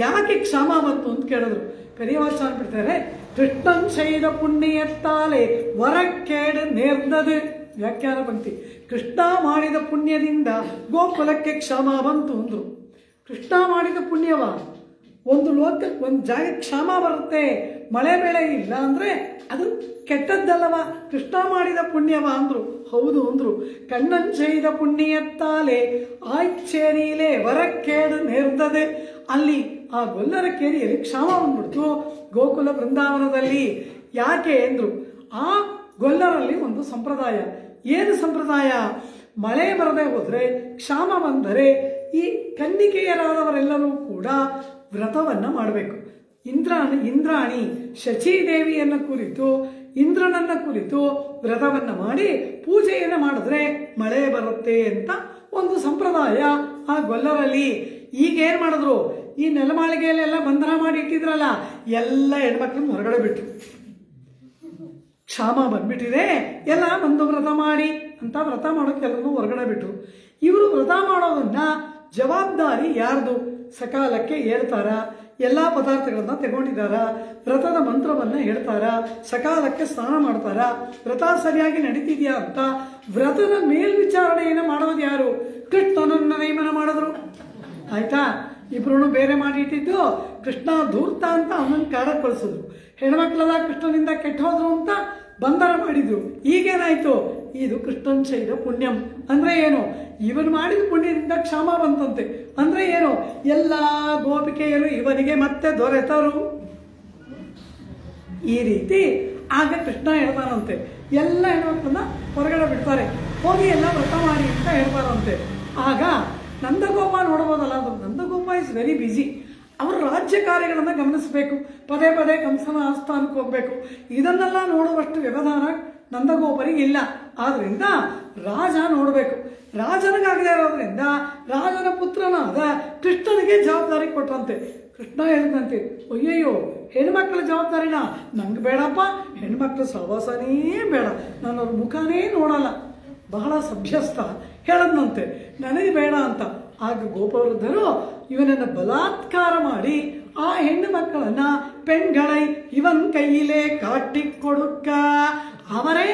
ಯಾಕೆ ಕ್ಷಾಮ ಬಂತು ಅಂತ ಕೇಳಿದ್ರು. பெரியவாச்சான் ಬಿಡ್ತಾರೆ, ಕೃಷ್ಣನ್ செய்த ಪುಣ್ಯತ್ತಾಲೆ ವರಕ್ಕೇಡು ನೇರ್ದದು. ವ್ಯಾಖ್ಯಾನ ಪಂಕ್ತಿ, ಕೃಷ್ಣ ಮಾಡಿದ ಪುಣ್ಯದಿಂದ ಗೋಕುಲಕ್ಕೆ ಕ್ಷಾಮ ಬಂತು ಅಂದ್ರು. ಕೃಷ್ಣ ಮಾಡಿದ ಪುಣ್ಯವ ಒಂದು ಲೋಕಕ್ಕೆ ಒಂದು ಜಾಗ ಕ್ಷಾಮ ಬರುತ್ತೆ, ಮಳೆ ಬೆಳೆ ಇಲ್ಲ ಅಂದ್ರೆ ಅದು ಕೆಟ್ಟದ್ದಲ್ಲವ. ಕೃಷ್ಣ ಮಾಡಿದ ಪುಣ್ಯವ ಅಂದ್ರು. ಹೌದು ಅಂದ್ರು. ಕಣ್ಣನ್ செய்த ಪುಣ್ಯತ್ತಾಲೆ ಆಯ್ಚೇರಿயிலே ವರಕ್ಕೇಡು ನೇರ್ದದೆ. ಅಲ್ಲಿ ಆ ಗೊಲ್ಲರ ಕೇರಿಯಲ್ಲಿ ಕ್ಷಾಮ ಬಂದ್ಬಿಡ್ತು ಗೋಕುಲ ಬೃಂದಾವನದಲ್ಲಿ. ಯಾಕೆ ಅಂದ್ರು, ಆ ಗೊಲ್ಲರಲ್ಲಿ ಒಂದು ಸಂಪ್ರದಾಯ. ಏನು ಸಂಪ್ರದಾಯ? ಮಳೆ ಬರದೆ ಹೋದ್ರೆ, ಕ್ಷಾಮ ಬಂದರೆ ಈ ಕನ್ನಿಕೆಯರಾದವರೆಲ್ಲರೂ ಕೂಡ ವ್ರತವನ್ನ ಮಾಡಬೇಕು. ಇಂದ್ರಾಣಿ ಶಚೀದೇವಿಯನ್ನ ಕುರಿತು, ಇಂದ್ರನನ್ನ ಕುರಿತು ವ್ರತವನ್ನ ಮಾಡಿ ಪೂಜೆಯನ್ನ ಮಾಡಿದ್ರೆ ಮಳೆ ಬರುತ್ತೆ ಅಂತ ಒಂದು ಸಂಪ್ರದಾಯ ಆ ಗೊಲ್ಲರಲ್ಲಿ. ಈಗೇನ್ ಮಾಡಿದ್ರು, ಈ ನೆಲಮಾಳಿಗೆಯಲ್ಲೆಲ್ಲ ಬಂಧನ ಮಾಡಿ ಇಟ್ಟಿದ್ರಲ್ಲ, ಎಲ್ಲ ಹೆಣ್ಮಕ್ಳನ್ನ ಹೊರಗಡೆ ಬಿಟ್ರು. ಕ್ಷಾಮ ಬಂದ್ಬಿಟ್ಟಿದೆ, ಎಲ್ಲ ಒಂದು ವ್ರತ ಮಾಡಿ ಅಂತ ವ್ರತ ಮಾಡೋಕೆ ಎಲ್ಲರೂ ಹೊರಗಡೆ ಬಿಟ್ರು. ಇವರು ವ್ರತ ಮಾಡೋದನ್ನ ಜವಾಬ್ದಾರಿ ಯಾರ್ದು? ಸಕಾಲಕ್ಕೆ ಹೇಳ್ತಾರ, ಎಲ್ಲ ಪದಾರ್ಥಗಳನ್ನ ತಗೊಂಡಿದ್ದಾರ, ವ್ರತದ ಮಂತ್ರವನ್ನ ಹೇಳ್ತಾರ, ಸಕಾಲಕ್ಕೆ ಸ್ನಾನ ಮಾಡ್ತಾರ, ವ್ರತ ಸರಿಯಾಗಿ ನಡೀತಿದ್ಯಾ ಅಂತ ವ್ರತದ ಮೇಲ್ವಿಚಾರಣೆಯನ್ನು ಮಾಡೋದು ಯಾರು? ಕೃಷ್ಣನನ್ನ ನೇಮನ ಮಾಡಿದ್ರು. ಆಯ್ತಾ? ಇಬ್ರು ಬೇರೆ ಮಾಡಿ ಇಟ್ಟಿದ್ದು, ಕೃಷ್ಣ ಧೂರ್ತ ಅಂತ ಅವನನ್ನ ಕಾಡಕ್ಕೆ ಕಳಿಸಿದ್ರು. ಹೆಣ್ಮಕ್ಳೆಲ್ಲ ಕೃಷ್ಣನಿಂದ ಕೆಟ್ಟ ಹೋದ್ರು ಅಂತ ಬಂಧನ ಮಾಡಿದ್ರು. ಈಗೇನಾಯ್ತು? ಇದು ಕೃಷ್ಣನ್ செய்த ಪುಣ್ಯಂ ಅಂದ್ರೆ ಏನು? ಇವನು ಮಾಡಿದ ಪುಣ್ಯದಿಂದ ಕ್ಷಾಮ ಬಂತಂತೆ. ಅಂದ್ರೆ ಏನು? ಎಲ್ಲಾ ಗೋಪಿಕೆಯರು ಇವನಿಗೆ ಮತ್ತೆ ದೊರೆತರು. ಈ ರೀತಿ ಆಗ ಕೃಷ್ಣ ಹೇಳ್ತಾರಂತೆ, ಎಲ್ಲ ಹೆಣ್ಮಕ್ಳನ್ನ ಹೊರಗಡೆ ಬಿಡ್ತಾರೆ, ಹೋಗಿ ಎಲ್ಲ ವ್ರತ ಮಾಡಿ ಅಂತ ಹೇಳ್ತಾರಂತೆ. ಆಗ ನಂದಗೋಪ ನೋಡ್ಬೋದಲ್ಲ, ಅದು ನಂದಗೋಪ ಇಸ್ ವೆರಿ ಬಿಸಿ. ಅವರು ರಾಜ್ಯ ಕಾರ್ಯಗಳನ್ನು ಗಮನಿಸಬೇಕು, ಪದೇ ಪದೇ ಕಂಸನ ಆಸ್ಥಾನಕ್ಕೆ ಹೋಗ್ಬೇಕು. ಇದನ್ನೆಲ್ಲ ನೋಡುವಷ್ಟು ವ್ಯವಧಾನ ನಂದಗೋಪರಿಗೆ ಇಲ್ಲ. ಆದ್ರಿಂದ ರಾಜ ನೋಡಬೇಕು. ರಾಜನಿಗಾಗದೇ ಇರೋದ್ರಿಂದ ರಾಜನ ಪುತ್ರನಾದ ಕೃಷ್ಣನಿಗೆ ಜವಾಬ್ದಾರಿ ಕೊಟ್ಟಂತೆ. ಕೃಷ್ಣ ಹೇಳಿದಂತೆ, ಅಯ್ಯಯ್ಯೋ ಹೆಣ್ಮಕ್ಳ ಜವಾಬ್ದಾರಿನ ನಂಗೆ ಬೇಡಪ್ಪ, ಹೆಣ್ಮಕ್ಳ ಸಹವಾಸನೇ ಬೇಡ, ನಾನು ಅವ್ರ ಮುಖನೇ ನೋಡಲ್ಲ. ಬಹಳ ಸಭ್ಯಸ್ಥ ಹೇಳದ್ನಂತೆ, ನನಗೆ ಬೇಡ ಅಂತ. ಆಗ ಗೋಪವೃದ್ಧರು ಇವನನ್ನ ಬಲಾತ್ಕಾರ ಮಾಡಿ ಆ ಹೆಣ್ಣು ಮಕ್ಕಳನ್ನ ಪೆಣ್ಗಳೈ ಇವನ್ ಕೈಯಿಲೆ ಕಾಟಿ ಕೊಡುಕ್ಕ, ಅವರೇ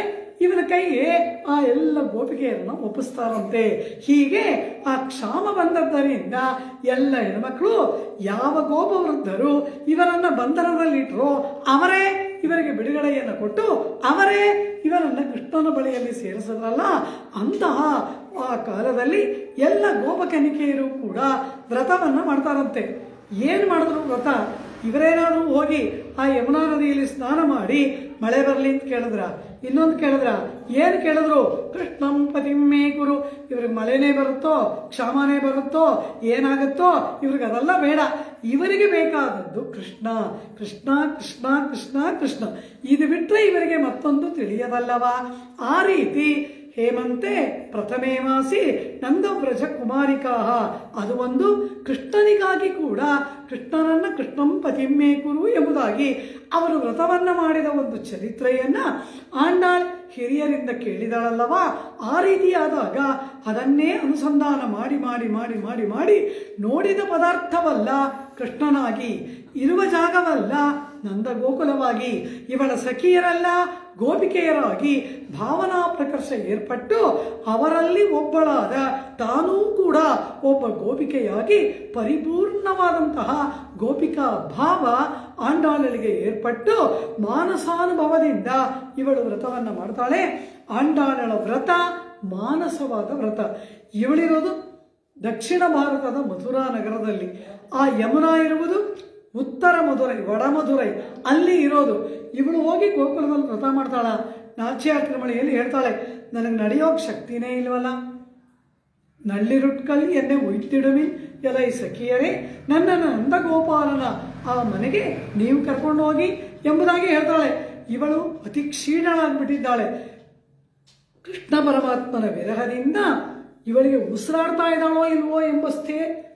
ಇವನ ಕೈಗೆ ಆ ಎಲ್ಲ ಗೋಪಿಕೆಯರನ್ನು ಒಪ್ಪಿಸ್ತಾರಂತೆ. ಹೀಗೆ ಆ ಕ್ಷಾಮ ಬಂದದ್ದರಿಂದ ಎಲ್ಲ ಹೆಣ್ಮಕ್ಳು ಯಾವ ಗೋಪವೃದ್ಧರು ಇವರನ್ನ ಬಂಧನದಲ್ಲಿಟ್ಟರೋ ಅವರೇ ಇವರಿಗೆ ಬಿಡುಗಡೆಯನ್ನು ಕೊಟ್ಟು ಅವರೇ ಇವರನ್ನ ಕೃಷ್ಣನ ಬಳಿಯಲ್ಲಿ ಸೇರಿಸಿದ್ರಲ್ಲ, ಅಂತಹ ಆ ಕಾಲದಲ್ಲಿ ಎಲ್ಲ ಗೋಪಕನಿಕೆಯರು ಕೂಡ ವ್ರತವನ್ನ ಮಾಡ್ತಾರಂತೆ. ಏನ್ ಮಾಡಿದ್ರು ವ್ರತ? ಇವರೇನಾದ್ರೂ ಹೋಗಿ ಆ ಯಮುನಾ ನದಿಯಲ್ಲಿ ಸ್ನಾನ ಮಾಡಿ ಮಳೆ ಬರಲಿ ಅಂತ ಕೇಳಿದ್ರ, ಇನ್ನೊಂದು ಕೇಳಿದ್ರ, ಏನ್ ಕೇಳಿದ್ರು? ಕೃಷ್ಣಂ ಪತಿಮ್ಮೇ ಗುರು. ಇವ್ರಿಗೆ ಮಳೆನೇ ಬರುತ್ತೋ ಕ್ಷಾಮನೇ ಬರುತ್ತೋ ಏನಾಗುತ್ತೋ ಇವ್ರಿಗೆ ಅದೆಲ್ಲ ಬೇಡ. ಇವರಿಗೆ ಬೇಕಾದದ್ದು ಕೃಷ್ಣ ಕೃಷ್ಣ ಕೃಷ್ಣ ಕೃಷ್ಣ ಕೃಷ್ಣ. ಇದು ಬಿಟ್ಟರೆ ಇವರಿಗೆ ಮತ್ತೊಂದು ತಿಳಿಯದಲ್ಲವಾ? ಆ ರೀತಿ ಹೇಮಂತೆ ಪ್ರಥಮೇ ಮಾಸಿ ನಂದವ್ರಜ ಕುಮಾರಿಕಾ, ಅದು ಒಂದು ಕೃಷ್ಣನಿಗಾಗಿ ಕೂಡ ಕೃಷ್ಣನನ್ನ ಕೃಷ್ಣಂ ಪತಿಮ್ಮೇ ಕುರು ಎಂಬುದಾಗಿ ಅವರು ವ್ರತವನ್ನ ಮಾಡಿದ ಒಂದು ಚರಿತ್ರೆಯನ್ನ ಆಂಡಾಳ್ ಹಿರಿಯರಿಂದ ಕೇಳಿದಳಲ್ಲವಾ? ಆ ರೀತಿಯಾದಾಗ ಅದನ್ನೇ ಅನುಸಂಧಾನ ಮಾಡಿ ಮಾಡಿ ಮಾಡಿ ಮಾಡಿ ಮಾಡಿ ನೋಡಿದ ಪದಾರ್ಥವಲ್ಲ ಕೃಷ್ಣನಾಗಿ, ಇರುವ ಜಾಗವಲ್ಲ ನಂದ ಗೋಕುಲವಾಗಿ, ಇವಳ ಸಖಿಯರಲ್ಲ ಗೋಪಿಕೆಯರಾಗಿ ಭಾವನಾ ಪ್ರಕರ್ಷ ಏರ್ಪಟ್ಟು ಅವರಲ್ಲಿ ಒಬ್ಬಳಾದ ತಾನೂ ಕೂಡ ಒಬ್ಬ ಗೋಪಿಕೆಯಾಗಿ ಪರಿಪೂರ್ಣವಾದಂತಹ ಗೋಪಿಕಾ ಭಾವ ಆಂಡಾಳಳಿಗೆ ಏರ್ಪಟ್ಟು ಮಾನಸಾನುಭವದಿಂದ ಇವಳು ವ್ರತವನ್ನ ಮಾಡ್ತಾಳೆ. ಆಂಡಾಳಳ ವ್ರತ ಮಾನಸವಾದ ವ್ರತ. ಇವಳಿರೋದು ದಕ್ಷಿಣ ಭಾರತದ ಮಥುರಾ ನಗರದಲ್ಲಿ, ಆ ಯಮುನಾ ಇರುವುದು ಉತ್ತರ ಮಧುರೈ ವಡ ಮಧುರೈ ಅಲ್ಲಿ ಇರೋದು. ಇವಳು ಹೋಗಿ ಗೋಕುಲದಲ್ಲಿ ವ್ರತ ಮಾಡ್ತಾಳ. ನಾಚ್ಯಾಕ್ರಮಣೆಯಲ್ಲಿ ಹೇಳ್ತಾಳೆ, ನನಗೆ ನಡೆಯೋಕೆ ಶಕ್ತಿನೇ ಇಲ್ವಲ್ಲ, ನಳ್ಳಿರುಟ್ಕಲ್ಲಿ ಎನ್ನೆ ಉಯ್ತಿಡುವಿ ಎಲೈ ಸಖಿಯರೇ, ನನ್ನನ್ನು ನಂದಗೋಪಾಲನ ಆ ಮನೆಗೆ ನೀವು ಕರ್ಕೊಂಡು ಹೋಗಿ ಎಂಬುದಾಗಿ ಹೇಳ್ತಾಳೆ. ಇವಳು ಅತಿ ಕ್ಷೀಣಳಾಗ್ಬಿಟ್ಟಿದ್ದಾಳೆ. ಕೃಷ್ಣ ಪರಮಾತ್ಮನ ವಿರಹದಿಂದ ಇವಳಿಗೆ ಉಸಿರಾಡ್ತಾ ಇದ್ದಾಳೋ ಇಲ್ವೋ ಎಂಬ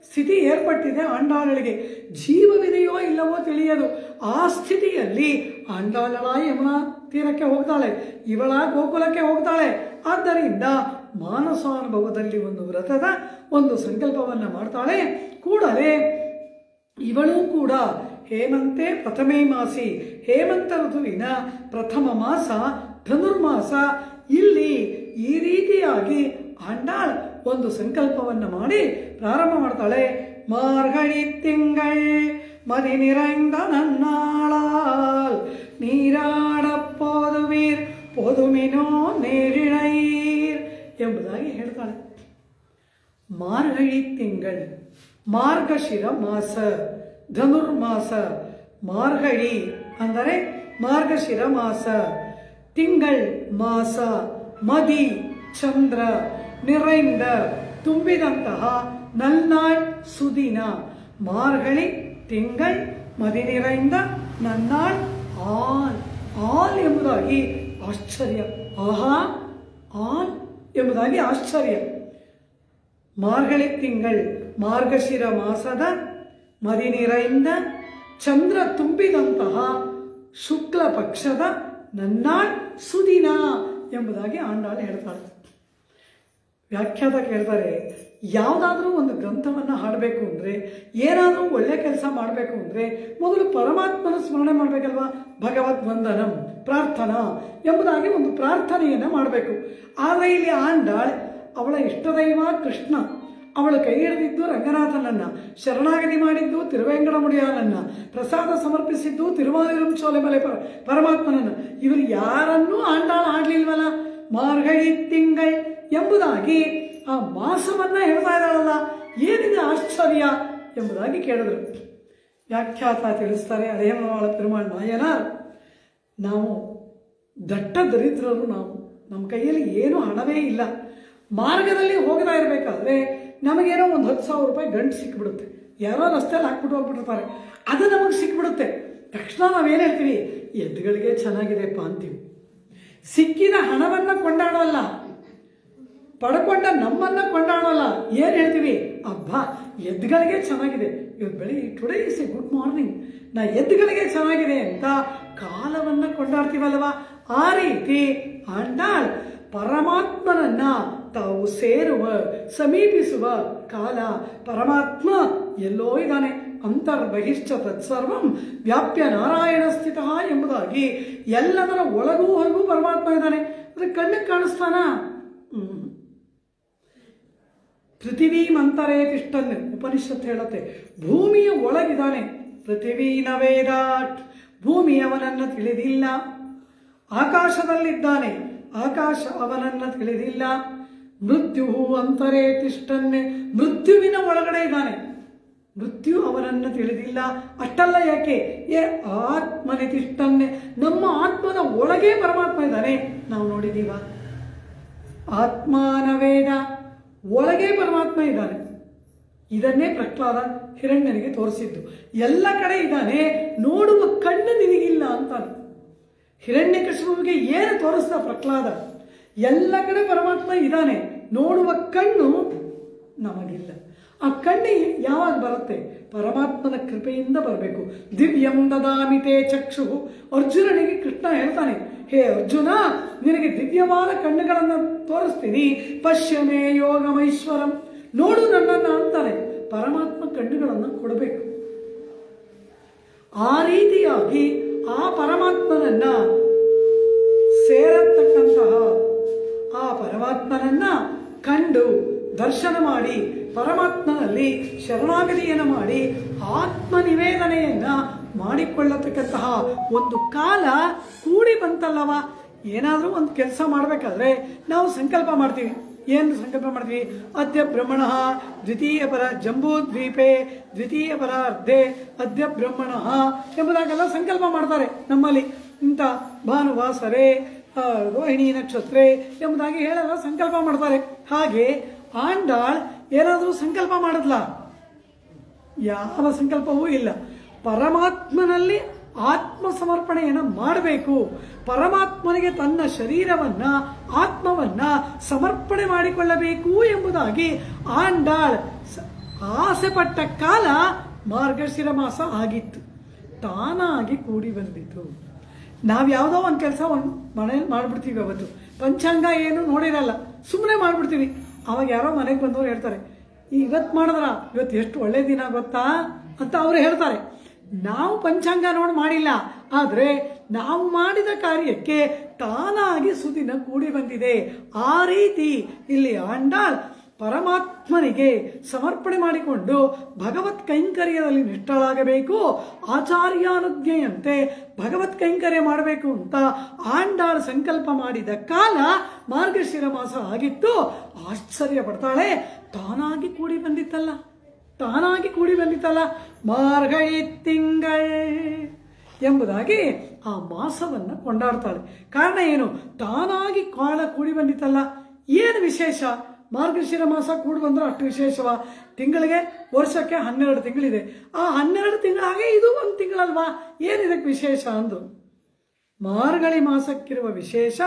ಸ್ಥಿತಿ ಏರ್ಪಟ್ಟಿದೆ ಆಂಡಾಳಳಿಗೆ. ಜೀವವಿದೆಯೋ ಇಲ್ಲವೋ ತಿಳಿಯದು. ಆ ಸ್ಥಿತಿಯಲ್ಲಿ ಆಂಡಾಳಳ ಯಮುನಾ ತೀರಕ್ಕೆ ಹೋಗ್ತಾಳೆ, ಇವಳ ಗೋಕುಲಕ್ಕೆ ಹೋಗ್ತಾಳೆ. ಆದ್ದರಿಂದ ಮಾನಸಾನುಭವದಲ್ಲಿ ಒಂದು ವ್ರತದ ಒಂದು ಸಂಕಲ್ಪವನ್ನ ಮಾಡ್ತಾಳೆ. ಕೂಡಲೇ ಇವಳು ಕೂಡ ಹೇಮಂತೆ ಪ್ರಥಮೇ ಮಾಸಿ, ಹೇಮಂತ ಋತುವಿನ ಪ್ರಥಮ ಮಾಸ ಧನುರ್ಮಾಸ, ಇಲ್ಲಿ ಈ ರೀತಿಯಾಗಿ ಆಂಡಾಳ್ ಒಂದು ಸಂಕಲ್ಪವನ್ನ ಮಾಡಿ ಪ್ರಾರಂಭ ಮಾಡ್ತಾಳೆ. ಮಾರ್ಗಳಿ ತಿಂಗಳ್ ಮದಿ ನಿರೈಂದ ನನ್ನಾಳಾಲ್ ನೀರಾಡ ಪೋದುವೀರ್ ಪೋದುಮಿನೋ ನೇರಿಳೈರ್ ಎಂಬುದಾಗಿ ಹೇಳ್ತಾಳೆ. ಮಾರ್ಗಳಿ ತಿಂಗಳ್, ಮಾರ್ಗಶಿರ ಮಾಸ, ಧನುರ್ಮಾಸ. ಮಾರ್ಗಳಿ ಅಂದರೆ ಮಾರ್ಗಶಿರ ಮಾಸ, ತಿಂಗಳ್ ಮಾಸ, ಮದಿ ಚಂದ್ರ, ನಿರೈಂದ ತುಂಬಿದಂತಹ ನಲ್ನಾಳ್ ಸುದಿನ. ಮಾರ್ಗಳಿ ತಿಂಗಳ್ ಮದಿ ನಿರೈಂದ ನನ್ನಾಳ್ ಆಲ್. ಆಲ್ ಎಂಬುದಾಗಿ ಆಶ್ಚರ್ಯ, ಆಹಾ ಆಲ್ ಎಂಬುದಾಗಿ ಆಶ್ಚರ್ಯ. ಮಾರ್ಗಳಿ ತಿಂಗಳ್ ಮಾರ್ಗಶಿರ ಮಾಸದ ಮದಿ ನಿರೈಂದ ಚಂದ್ರ ತುಂಬಿದಂತಹ ಶುಕ್ಲ ಪಕ್ಷದ ನನ್ನಾಳ್ ಸುದಿನ ಎಂಬುದಾಗಿ ಆಂಡಾಳ್ ಹೇಳ್ತಾಳೆ. ವ್ಯಾಖ್ಯಾತ ಕೇಳ್ತಾರೆ, ಯಾವುದಾದ್ರೂ ಒಂದು ಗ್ರಂಥವನ್ನು ಹಾಡಬೇಕು ಅಂದರೆ, ಏನಾದರೂ ಒಳ್ಳೆ ಕೆಲಸ ಮಾಡಬೇಕು ಅಂದರೆ ಮೊದಲು ಪರಮಾತ್ಮನ ಸ್ಮರಣೆ ಮಾಡಬೇಕಲ್ವಾ? ಭಗವದ್ವಂದನಂ ಪ್ರಾರ್ಥನಾ ಎಂಬುದಾಗಿ ಒಂದು ಪ್ರಾರ್ಥನೆಯನ್ನು ಮಾಡಬೇಕು. ಆದರೆ ಇಲ್ಲಿ ಆಂಡಾಳ್ ಅವಳ ಇಷ್ಟದೈವ ಕೃಷ್ಣ, ಅವಳು ಕೈ ಹಿಡಿದಿದ್ದು ರಂಗನಾಥನನ್ನ, ಶರಣಾಗತಿ ಮಾಡಿದ್ದು ತಿರುವೆಂಕಟಮುಡಿಯಾನನ್ನ, ಪ್ರಸಾದ ಸಮರ್ಪಿಸಿದ್ದು ತಿರುವಾಲಿರಂ ಚೋಲೆಮಲೆ ಪರಮಾತ್ಮನನ್ನ. ಇವರು ಯಾರನ್ನೂ ಆಂಡಾಳ್ ಆಡ್ಲಿಲ್ವಲ್ಲ? ಮಾರ್ಗಳಿ ತಿಂಗಳ್ ಎಂಬುದಾಗಿ ಆ ಮಾಸವನ್ನ ಹೇಳ್ತಾ ಇದ್ದಾಳಲ್ಲ, ಏನಿದೆ ಆಶ್ಚರ್ಯ ಎಂಬುದಾಗಿ ಕೇಳಿದ್ರು. ವ್ಯಾಖ್ಯಾತ ತಿಳಿಸ್ತಾರೆ ಅರೇಮವಾಳ ಪೆರುಮಾಳ್ ನಾಯನಾರ್, ನಾವು ದಟ್ಟ ದರಿದ್ರರು, ನಮ್ಮ ಕೈಯಲ್ಲಿ ಏನೂ ಹಣವೇ ಇಲ್ಲ. ಮಾರ್ಗದಲ್ಲಿ ಹೋಗ್ತಾ ಇರಬೇಕಾದ್ರೆ ನಮಗೇನೋ ಒಂದು 10,000 ರೂಪಾಯಿ ಗಂಟು ಸಿಕ್ಬಿಡುತ್ತೆ. ಯಾರೋ ರಸ್ತೆಯಲ್ಲಿ ಹಾಕ್ಬಿಟ್ಟು ಹೋಗ್ಬಿಟ್ಟಿರ್ತಾರೆ, ಅದು ನಮಗೆ ಸಿಕ್ಬಿಡುತ್ತೆ. ತಕ್ಷಣ ನಾವೇನು ಹೇಳ್ತೀವಿ? ಎದ್ದುಗಳಿಗೆ ಚೆನ್ನಾಗಿದೆಪ್ಪ ಅಂತೀವಿ. ಸಿಕ್ಕಿದ ಹಣವನ್ನು ಕೊಂಡಾಡೋಲ್ಲ, ಪಡ್ಕೊಂಡ ನಮ್ಮನ್ನ ಕೊಂಡಾಡೋಲ್ಲ. ಏನು ಹೇಳ್ತೀವಿ? ಅಬ್ಬಾ ಎದ್ದುಗಳಿಗೆ ಚೆನ್ನಾಗಿದೆ, ಇವತ್ತು ಬೆಳಿಗ್ಗೆ today is A good morning, ನಾ ಎದ್ದುಗಳಿಗೆ ಚೆನ್ನಾಗಿದೆ ಅಂತ ಕಾಲವನ್ನು ಕೊಂಡಾಡ್ತೀವಲ್ವಾ? ಆ ರೀತಿ ಆಂಡಾಳ್ ಪರಮಾತ್ಮನನ್ನ ತಾವು ಸೇರುವ ಸಮೀಪಿಸುವ ಕಾಲ. ಪರಮಾತ್ಮ ಎಲ್ಲೋ ಇದ್ದಾನೆ, ಅಂತರ್ಬಹಿಶ್ಚ ತತ್ಸರ್ವಂ ವ್ಯಾಪ್ಯ ನಾರಾಯಣ ಸ್ಥಿತ ಎಂಬುದಾಗಿ ಎಲ್ಲದರ ಒಳಗೂ ಹೊರಗೂ ಪರಮಾತ್ಮ ಇದ್ದಾನೆ. ಅದು ಕಣ್ಣಿಗೆ ಕಾಣಿಸ್ತಾನ? ಪೃಥಿವೀ ಮಂತರೇ ತಿಷ್ಟನ್ ಉಪನಿಷತ್ತು ಹೇಳುತ್ತೆ. ಭೂಮಿಯ ಒಳಗಿದ್ದಾನೆ. ಪೃಥಿವೀನ ವೇದಾಟ್, ಭೂಮಿ ಅವನನ್ನು ತಿಳಿದಿಲ್ಲ. ಆಕಾಶದಲ್ಲಿದ್ದಾನೆ, ಆಕಾಶ ಅವನನ್ನು ತಿಳಿದಿಲ್ಲ. ಮೃತ್ಯು ಅಂತರೇ ತಿಷ್ಟನ್ನೇ, ಮೃತ್ಯುವಿನ ಒಳಗಡೆ ಇದ್ದಾನೆ, ಮೃತ್ಯು ಅವನನ್ನು ತಿಳಿದಿಲ್ಲ. ಅಷ್ಟಲ್ಲ, ಯಾಕೆ ಆತ್ಮನೆ ತಿಷ್ಟನ್ನೇ, ನಮ್ಮ ಆತ್ಮನ ಒಳಗೆ ಪರಮಾತ್ಮ ಇದ್ದಾನೆ. ನಾವು ನೋಡಿದೀವ? ಆತ್ಮಾನ ವೇದ, ಒಳಗೆ ಪರಮಾತ್ಮ ಇದ್ದಾನೆ. ಇದನ್ನೇ ಪ್ರಹ್ಲಾದ ಹಿರಣ್ಯನಿಗೆ ತೋರಿಸಿದ್ದು. ಎಲ್ಲ ಕಡೆ ಇದ್ದಾನೆ, ನೋಡುವ ಕಣ್ಣು ನಿನಗಿಲ್ಲ ಅಂತಾನೆ. ಹಿರಣ್ಯಕಶಿಪುವಿಗೆ ಏನು ತೋರಿಸ್ದ ಪ್ರಹ್ಲಾದ? ಎಲ್ಲ ಕಡೆ ಪರಮಾತ್ಮ ಇದ್ದಾನೆ, ನೋಡುವ ಕಣ್ಣು ನಮಗಿಲ್ಲ. ಆ ಕಣ್ಣು ಯಾವಾಗ ಬರುತ್ತೆ? ಪರಮಾತ್ಮನ ಕೃಪೆಯಿಂದ ಬರಬೇಕು. ದಿವ್ಯಂ ದದಾಮಿತೆ ಚಕ್ಷು, ಅರ್ಜುನನಿಗೆ ಕೃಷ್ಣ ಹೇಳ್ತಾನೆ, ಹೇ ಅರ್ಜುನ, ನಿನಗೆ ದಿವ್ಯವಾದ ಕಣ್ಣುಗಳನ್ನು ತೋರಿಸ್ತೀನಿ. ಪಶ್ಯಮೇ ಯೋಗಮೈಶ್ವರಂ, ನೋಡು ನನ್ನನ್ನು ಅಂತಾನೆ. ಪರಮಾತ್ಮ ಕಣ್ಣುಗಳನ್ನು ಕೊಡಬೇಕು. ಆ ರೀತಿಯಾಗಿ ಆ ಪರಮಾತ್ಮನನ್ನ ಸೇರತಕ್ಕಂತಹ ಆ ಪರಮಾತ್ಮನನ್ನ ಕಂಡು ದರ್ಶನ ಮಾಡಿ ಪರಮಾತ್ಮನಲ್ಲಿ ಶರಣಾಗತಿಯನ್ನು ಮಾಡಿ ಆತ್ಮ ನಿವೇದನೆಯನ್ನ ಮಾಡಿಕೊಳ್ಳತಕ್ಕಂತಹ ಒಂದು ಕಾಲ ಕೂಡಿ ಬಂತಲ್ಲವ. ಏನಾದರೂ ಒಂದು ಕೆಲಸ ಮಾಡಬೇಕಾದ್ರೆ ನಾವು ಸಂಕಲ್ಪ ಮಾಡ್ತೀವಿ. ಏನು ಸಂಕಲ್ಪ ಮಾಡ್ತೀವಿ? ಅದ್ಯ ಬ್ರಹ್ಮಣ ದ್ವಿತೀಯ ಪರ ಜಂಬೂದ್ವೀಪೆ ದ್ವಿತೀಯ ಪರಾರ್ಧೆ ಅದ್ಯ ಬ್ರಹ್ಮಣ ಎಂಬುದಾಗೆಲ್ಲ ಸಂಕಲ್ಪ ಮಾಡ್ತಾರೆ ನಮ್ಮಲ್ಲಿ. ಇಂಥ ಭಾನುವಾಸರೆ ರೋಹಿಣಿ ನಕ್ಷತ್ರೆ ಎಂಬುದಾಗಿ ಹೇಳೆಲ್ಲ ಸಂಕಲ್ಪ ಮಾಡ್ತಾರೆ. ಹಾಗೆ ಆಂಡಾಳ್ ಏನಾದರೂ ಸಂಕಲ್ಪ ಮಾಡಿದ್ಲ? ಯಾವ ಸಂಕಲ್ಪವೂ ಇಲ್ಲ. ಪರಮಾತ್ಮನಲ್ಲಿ ಆತ್ಮ ಸಮರ್ಪಣೆಯನ್ನು ಮಾಡಬೇಕು. ಪರಮಾತ್ಮನಿಗೆ ತನ್ನ ಶರೀರವನ್ನ ಆತ್ಮವನ್ನ ಸಮರ್ಪಣೆ ಮಾಡಿಕೊಳ್ಳಬೇಕು ಎಂಬುದಾಗಿ ಆಂಡಾಳ್ ಆಸೆ ಪಟ್ಟ ಕಾಲ ಮಾರ್ಗಶಿರ ಮಾಸ ಆಗಿತ್ತು. ತಾನಾಗಿ ಕೂಡಿ ಬಂದಿತ್ತು. ನಾವು ಯಾವುದೋ ಒಂದು ಕೆಲಸ ಒಂದು ಮನೇಲಿ ಮಾಡ್ಬಿಡ್ತೀವಿ. ಅವತ್ತು ಪಂಚಾಂಗ ಏನು ನೋಡಿರಲ್ಲ, ಸುಮ್ಮನೆ ಮಾಡ್ಬಿಡ್ತೀವಿ. ಅವಾಗ ಯಾರೋ ಮನೆಗೆ ಬಂದವರು ಹೇಳ್ತಾರೆ, ಇವತ್ತು ಮಾಡಿದ್ರ ಇವತ್ತು ಎಷ್ಟು ಒಳ್ಳೆ ದಿನ ಗೊತ್ತಾ ಅಂತ ಅವರು ಹೇಳ್ತಾರೆ. ನಾವು ಪಂಚಾಂಗ ನೋಡಿ ಮಾಡಿಲ್ಲ, ಆದರೆ ನಾವು ಮಾಡಿದ ಕಾರ್ಯಕ್ಕೆ ತಾನಾಗಿ ಸುದಿನ ಕೂಡಿ ಬಂದಿದೆ. ಆ ರೀತಿ ಇಲ್ಲಿ ಆಂಡಾಳ್ ಪರಮಾತ್ಮನಿಗೆ ಸಮರ್ಪಣೆ ಮಾಡಿಕೊಂಡು ಭಗವತ್ ಕೈಂಕರ್ಯದಲ್ಲಿ ನಿಷ್ಠಳಾಗಬೇಕು, ಆಚಾರ್ಯಾನುಜ್ಞೆಯಂತೆ ಭಗವತ್ ಕೈಂಕರ್ಯ ಮಾಡಬೇಕು ಅಂತ ಆಂಡಾಳ್ ಸಂಕಲ್ಪ ಮಾಡಿದ ಕಾಲ ಮಾರ್ಗಶಿರ ಮಾಸ ಆಗಿತ್ತು. ಆಶ್ಚರ್ಯ ಪಡ್ತಾಳೆ, ತಾನಾಗಿ ಕೂಡಿ ಬಂದಿತ್ತಲ್ಲ, ತಾನಾಗಿ ಕೂಡಿ ಬಂದಿತ್ತಲ್ಲ ಮಾರ್ಗಳಿ ತಿಂಗಳ್ ಎಂಬುದಾಗಿ ಆ ಮಾಸವನ್ನು ಕೊಂಡಾಡ್ತಾಳೆ. ಕಾರಣ ಏನು? ತಾನಾಗಿ ಕಾಲ ಕೂಡಿ ಬಂದಿತ್ತಲ್ಲ. ಏನು ವಿಶೇಷ? ಮಾರ್ಗಶಿರ ಮಾಸ ಕೂಡಿ ಬಂದ್ರೆ ಅಷ್ಟು ವಿಶೇಷವಾ? ತಿಂಗಳಿಗೆ ವರ್ಷಕ್ಕೆ 12 ತಿಂಗಳಿದೆ. ಆ 12 ತಿಂಗಳಾಗೆ ಇದು ಒಂದು ತಿಂಗಳಲ್ವಾ? ಏನಿದಕ್ಕೆ ವಿಶೇಷ ಅಂದ್ರು. ಮಾರ್ಗಳಿ ಮಾಸಕ್ಕಿರುವ ವಿಶೇಷ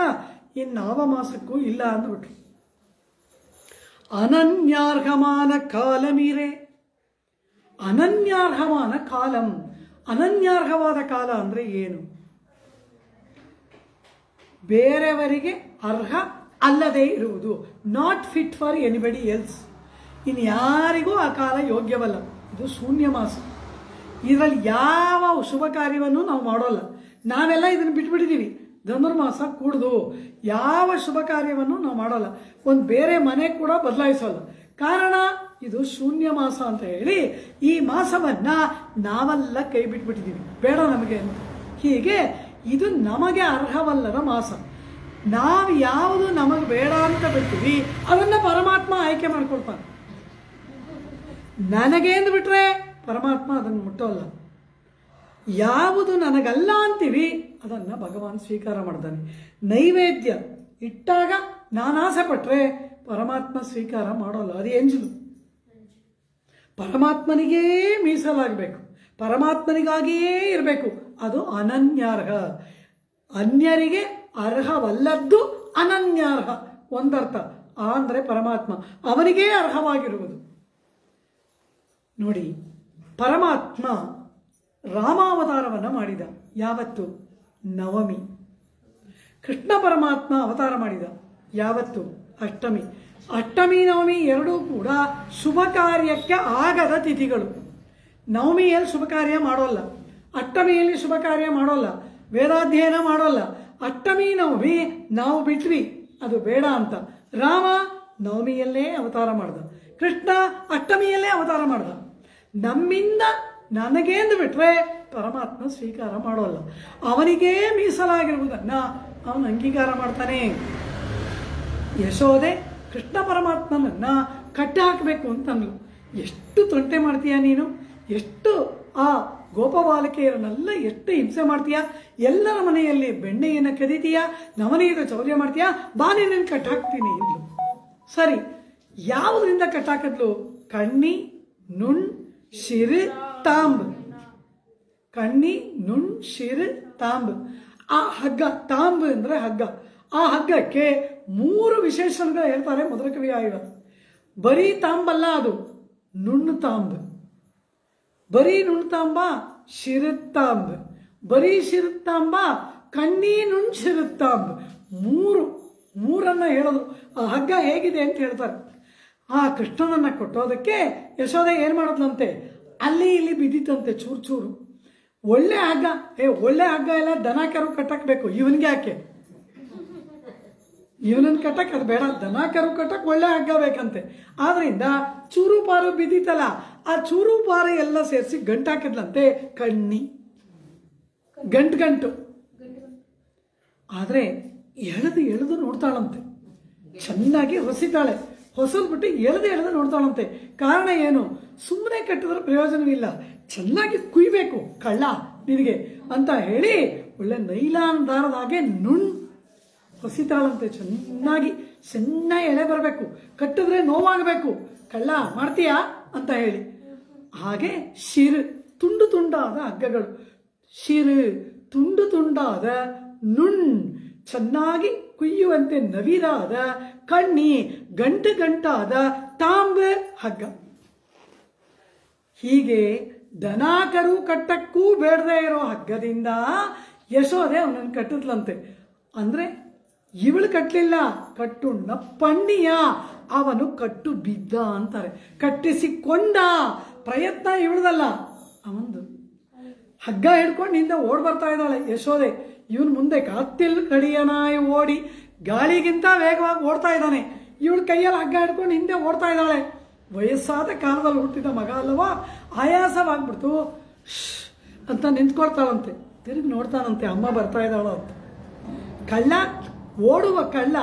ಇನ್ನಾವ ಮಾಸಕ್ಕೂ ಇಲ್ಲ ಅಂದ್ಬಿಟ್ರು. ಅನನ್ಯಾರ್ಹಮಾನ ಕಾಲ ಮೀರೆ, ಅನನ್ಯಾರ್ಹಮಾನ ಕಾಲಂ. ಅನನ್ಯಾರ್ಹವಾದ ಕಾಲ ಅಂದ್ರೆ ಏನು? ಬೇರೆಯವರಿಗೆ ಅರ್ಹ ಅಲ್ಲದೆ ಇರುವುದು. Not fit for anybody else. ಇನ್ನು ಯಾರಿಗೂ ಆ ಕಾಲ ಯೋಗ್ಯವಲ್ಲ. ಇದು ಶೂನ್ಯ ಮಾಸ. ಇದರಲ್ಲಿ ಯಾವ ಶುಭ ಕಾರ್ಯವನ್ನು ನಾವು ಮಾಡೋಲ್ಲ. ನಾವೆಲ್ಲ ಇದನ್ನು ಬಿಟ್ಬಿಟ್ಟಿದ್ದೀವಿ. ಧನುರ್ಮಾಸ ಕೂಡ್ದು ಯಾವ ಶುಭ ಕಾರ್ಯವನ್ನು ನಾವು ಮಾಡೋಲ್ಲ. ಒಂದು ಬೇರೆ ಮನೆ ಕೂಡ ಬದಲಾಯಿಸೋಲ್ಲ. ಕಾರಣ ಇದು ಶೂನ್ಯ ಮಾಸ ಅಂತ ಹೇಳಿ ಈ ಮಾಸವನ್ನ ನಾವೆಲ್ಲ ಕೈ ಬಿಟ್ಬಿಟ್ಟಿದ್ದೀವಿ, ಬೇಡ ನಮಗೆ ಅಂತ. ಹೀಗೆ ಇದು ನಮಗೆ ಅರ್ಹವಲ್ಲದ ಮಾಸ. ನಾವು ಯಾವುದು ನಮಗೆ ಬೇಡ ಅಂತ ಬಿಡ್ತೀವಿ ಅದನ್ನ ಪರಮಾತ್ಮ ಆಯ್ಕೆ ಮಾಡ್ಕೊಳ್ತಾನೆ. ನನಗೆ ಅಂದ್ಬಿಟ್ರೆ ಪರಮಾತ್ಮ ಅದನ್ನು ಮುಟ್ಟೋಲ್ಲ. ಯಾವುದು ನನಗಲ್ಲ ಅಂತೀವಿ ಅದನ್ನ ಭಗವಾನ್ ಸ್ವೀಕಾರ ಮಾಡ್ತಾನೆ. ನೈವೇದ್ಯ ಇಟ್ಟಾಗ ನಾನು ಆಸೆ ಪಟ್ರೆ ಪರಮಾತ್ಮ ಸ್ವೀಕಾರ ಮಾಡೋಲ್ಲ. ಅದು ಎಂಜಲು. ಪರಮಾತ್ಮನಿಗೇ ಮೀಸಲಾಗಬೇಕು, ಪರಮಾತ್ಮನಿಗಾಗಿಯೇ ಇರಬೇಕು. ಅದು ಅನನ್ಯಾರ್ಹ. ಅನ್ಯರಿಗೆ ಅರ್ಹವಲ್ಲದ್ದು ಅನನ್ಯಾರ್ಹ ಒಂದರ್ಥ. ಅಂದರೆ ಪರಮಾತ್ಮ ಅವನಿಗೇ ಅರ್ಹವಾಗಿರುವುದು. ನೋಡಿ, ಪರಮಾತ್ಮ ರಾಮಾವತಾರವನ್ನು ಮಾಡಿದ ಯಾವತ್ತು? ನವಮಿ. ಕೃಷ್ಣ ಪರಮಾತ್ಮ ಅವತಾರ ಮಾಡಿದ ಯಾವತ್ತು? ಅಷ್ಟಮಿ. ಅಷ್ಟಮಿ ನವಮಿ ಎರಡೂ ಕೂಡ ಶುಭ ಕಾರ್ಯಕ್ಕೆ ಆಗದ ತಿಥಿಗಳು. ನವಮಿಯಲ್ಲಿ ಶುಭ ಕಾರ್ಯ ಮಾಡೋಲ್ಲ, ಅಷ್ಟಮಿಯಲ್ಲಿ ಶುಭ ಕಾರ್ಯ ಮಾಡೋಲ್ಲ, ವೇದಾಧ್ಯಯನ ಮಾಡೋಲ್ಲ. ಅಷ್ಟಮಿ ನವಮಿ ನಾವು ಬಿಟ್ವಿ, ಅದು ಬೇಡ ಅಂತ. ರಾಮ ನವಮಿಯಲ್ಲೇ ಅವತಾರ ಮಾಡ್ದ, ಕೃಷ್ಣ ಅಷ್ಟಮಿಯಲ್ಲೇ ಅವತಾರ ಮಾಡ್ದ. ನಮ್ಮಿಂದ ನನಗೆ ಎಂದು ಬಿಟ್ರೆ ಪರಮಾತ್ಮ ಸ್ವೀಕಾರ ಮಾಡೋಲ್ಲ. ಅವನಿಗೇ ಮೀಸಲಾಗಿರುವುದನ್ನು ಅವನು ಅಂಗೀಕಾರ ಮಾಡ್ತಾನೆ. ಯಶೋದೆ ಕೃಷ್ಣ ಪರಮಾತ್ಮನನ್ನ ಕಟ್ಟಿ ಹಾಕಬೇಕು ಅಂತಂದ್ಲು. ಎಷ್ಟು ತೊಂಟೆ ಮಾಡ್ತೀಯ ನೀನು, ಎಷ್ಟು ಆ ಗೋಪಬಾಲಕಿಯರನ್ನೆಲ್ಲ ಎಷ್ಟು ಹಿಂಸೆ ಮಾಡ್ತೀಯ, ಎಲ್ಲರ ಮನೆಯಲ್ಲಿ ಬೆಣ್ಣೆಯನ್ನು ಕದೀತೀಯ, ನವನೀತ ಚೌರ್ಯ ಮಾಡ್ತೀಯ, ಬಾನಿ ನಾನು ಕಟ್ಟಾಕ್ತೀನಿ ಅಂದ್ಲು. ಸರಿ, ಯಾವುದರಿಂದ ಕಟ್ಟಾಕಿದ್ಲು? ಕಣ್ಣಿ ನುಣ್ ಶಿರ್ ತಾಂಬ್. ಕಣ್ಣಿ ನುಣ್ ಶಿರ್ ತಾಂಬ್. ಆ ಹಗ್ಗ, ತಾಂಬ್ ಅಂದ್ರೆ ಹಗ್ಗ. ಆ ಹಗ್ಗಕ್ಕೆ 3 ವಿಶೇಷಣಗಳು ಹೇಳ್ತಾರೆ ಮಧುರಕವಿ ಆಯುಧ. ಬರೀ ತಾಂಬಲ್ಲ, ಅದು ನುಣ್ಣು ತಾಂಬ್. ಬರೀ ನುಣ್ತಾಂಬ ಶಿರುತ್ತಾಂಬ್, ಬರೀ ಶಿರುತ್ತಾಂಬ ಕಣ್ಣಿ ನುಣ್ ಶಿರುತ್ತಾಂಬ್. ಮೂರನ್ನ ಹೇಳೋದು. ಆ ಹಗ್ಗ ಹೇಗಿದೆ ಅಂತ ಹೇಳ್ತಾರೆ. ಆ ಕೃಷ್ಣನನ್ನ ಕೊಟ್ಟೋದಕ್ಕೆ ಯಶೋದೆ ಏನ್ ಮಾಡೋದ್ಲಂತೆ, ಅಲ್ಲಿ ಇಲ್ಲಿ ಬಿದ್ದಿತ್ತಂತೆ ಚೂರು ಚೂರು. ಒಳ್ಳೆ ಹಗ್ಗ, ಒಳ್ಳೆ ಹಗ್ಗ ಎಲ್ಲ ದನ ಕರು ಕಟ್ಟಕ್ಬೇಕು, ಇವನ್ಗೆ ಯಾಕೆ? ಇವನನ್ನ ಕಟ್ಟಕ್ ಅದು ಬೇಡ, ದನ ಕರು ಕಟ್ಟಕ್ ಒಳ್ಳೆ ಹಗ್ಗ ಬೇಕಂತೆ. ಆದ್ರಿಂದ ಚೂರು ಪಾರು ಬಿದ್ದಿತ್ತಲ್ಲ, ಆ ಚೂರು ಪಾರು ಎಲ್ಲ ಸೇರಿಸಿ ಗಂಟಾಕಿದ್ಲಂತೆ ಕಣ್ಣಿ, ಗಂಟು. ಆದ್ರೆ ಎಳೆದು ನೋಡ್ತಾಳಂತೆ, ಚೆನ್ನಾಗಿ ಹೊಸಿತಾಳೆ. ಹೊಸದ್ಬಿಟ್ಟು ಎಳೆದು ನೋಡ್ತಾಳಂತೆ. ಕಾರಣ ಏನು? ಸುಮ್ಮನೆ ಕಟ್ಟಿದ್ರೆ ಪ್ರಯೋಜನವಿಲ್ಲ, ಚೆನ್ನಾಗಿ ಕುಯ್ಬೇಕು ಕಳ್ಳ ನಿನಗೆ ಅಂತ ಹೇಳಿ ಒಳ್ಳೆ ನೈಲಾನ್ ದಾರದ ಹಾಗೆ ನುಣ್ ಹೊಸಿತಾಳಂತೆ. ಚೆನ್ನಾಗಿ ಎಳೆ ಬರಬೇಕು, ಕಟ್ಟಿದ್ರೆ ನೋವಾಗಬೇಕು, ಕಳ್ಳ ಮಾಡ್ತೀಯಾ ಅಂತ ಹೇಳಿ. ಹಾಗೆ ಶಿರ್, ತುಂಡು ತುಂಡಾದ ಹಗ್ಗಗಳು. ಶಿರ್, ತುಂಡು ತುಂಡಾದ ನುಣ್, ಚೆನ್ನಾಗಿ ಕುಯ್ಯುವಂತೆ ನವಿರಾದ ಕಣ್ಣಿ, ಗಂಟಾದ ತಾಂಬ ಹಗ್ಗ. ಹೀಗೆ ದನಾಕರು ಕಟ್ಟಕ್ಕೂ ಬೇಡದೇ ಇರೋ ಹಗ್ಗದಿಂದ ಯಶೋದೆ ಅವನನ್ನು ಕಟ್ಟಿದ್ಲಂತೆ. ಅಂದ್ರೆ ಇವಳು ಕಟ್ಟಲಿಲ್ಲ, ಕಟ್ಟುಣ್ಣ ಪಣ್ಣಿಯ ಅವನು ಕಟ್ಟು ಬಿದ್ದ ಅಂತಾರೆ. ಕಟ್ಟಿಸಿಕೊಂಡ ಪ್ರಯತ್ನ ಇವಳದಲ್ಲ, ಅವಂದು. ಹಗ್ಗ ಹಿಡ್ಕೊಂಡು ಹಿಂದೆ ಓಡ್ ಬರ್ತಾ ಇದ್ದಾಳೆ ಯಶೋದೆ. ಇವನು ಮುಂದೆ ಕಾತಿಲ್ ಕಡಿಯನಾಯಿ ಓಡಿ ಗಾಳಿಗಿಂತ ವೇಗವಾಗಿ ಓಡ್ತಾ ಇದ್ದಾನೆ. ಇವಳು ಕೈಯಲ್ಲಿ ಹಗ್ಗ ಹಿಡ್ಕೊಂಡು ಹಿಂದೆ ಓಡ್ತಾ ಇದ್ದಾಳೆ. ವಯಸ್ಸಾದ ಕಾಲದಲ್ಲಿ ಹುಟ್ಟಿದ ಮಗ ಅಲ್ಲವಾ, ಆಯಾಸವಾಗ್ಬಿಡ್ತು ಅಂತ ನಿಂತ್ಕೊಳ್ತಾಳಂತೆ. ತಿರುಗಿ ನೋಡ್ತಾನಂತೆ, ಅಮ್ಮ ಬರ್ತಾ ಇದ್ದಾಳ ಅಂತ. ಕಳ್ಳ, ಓಡುವ ಕಳ್ಳ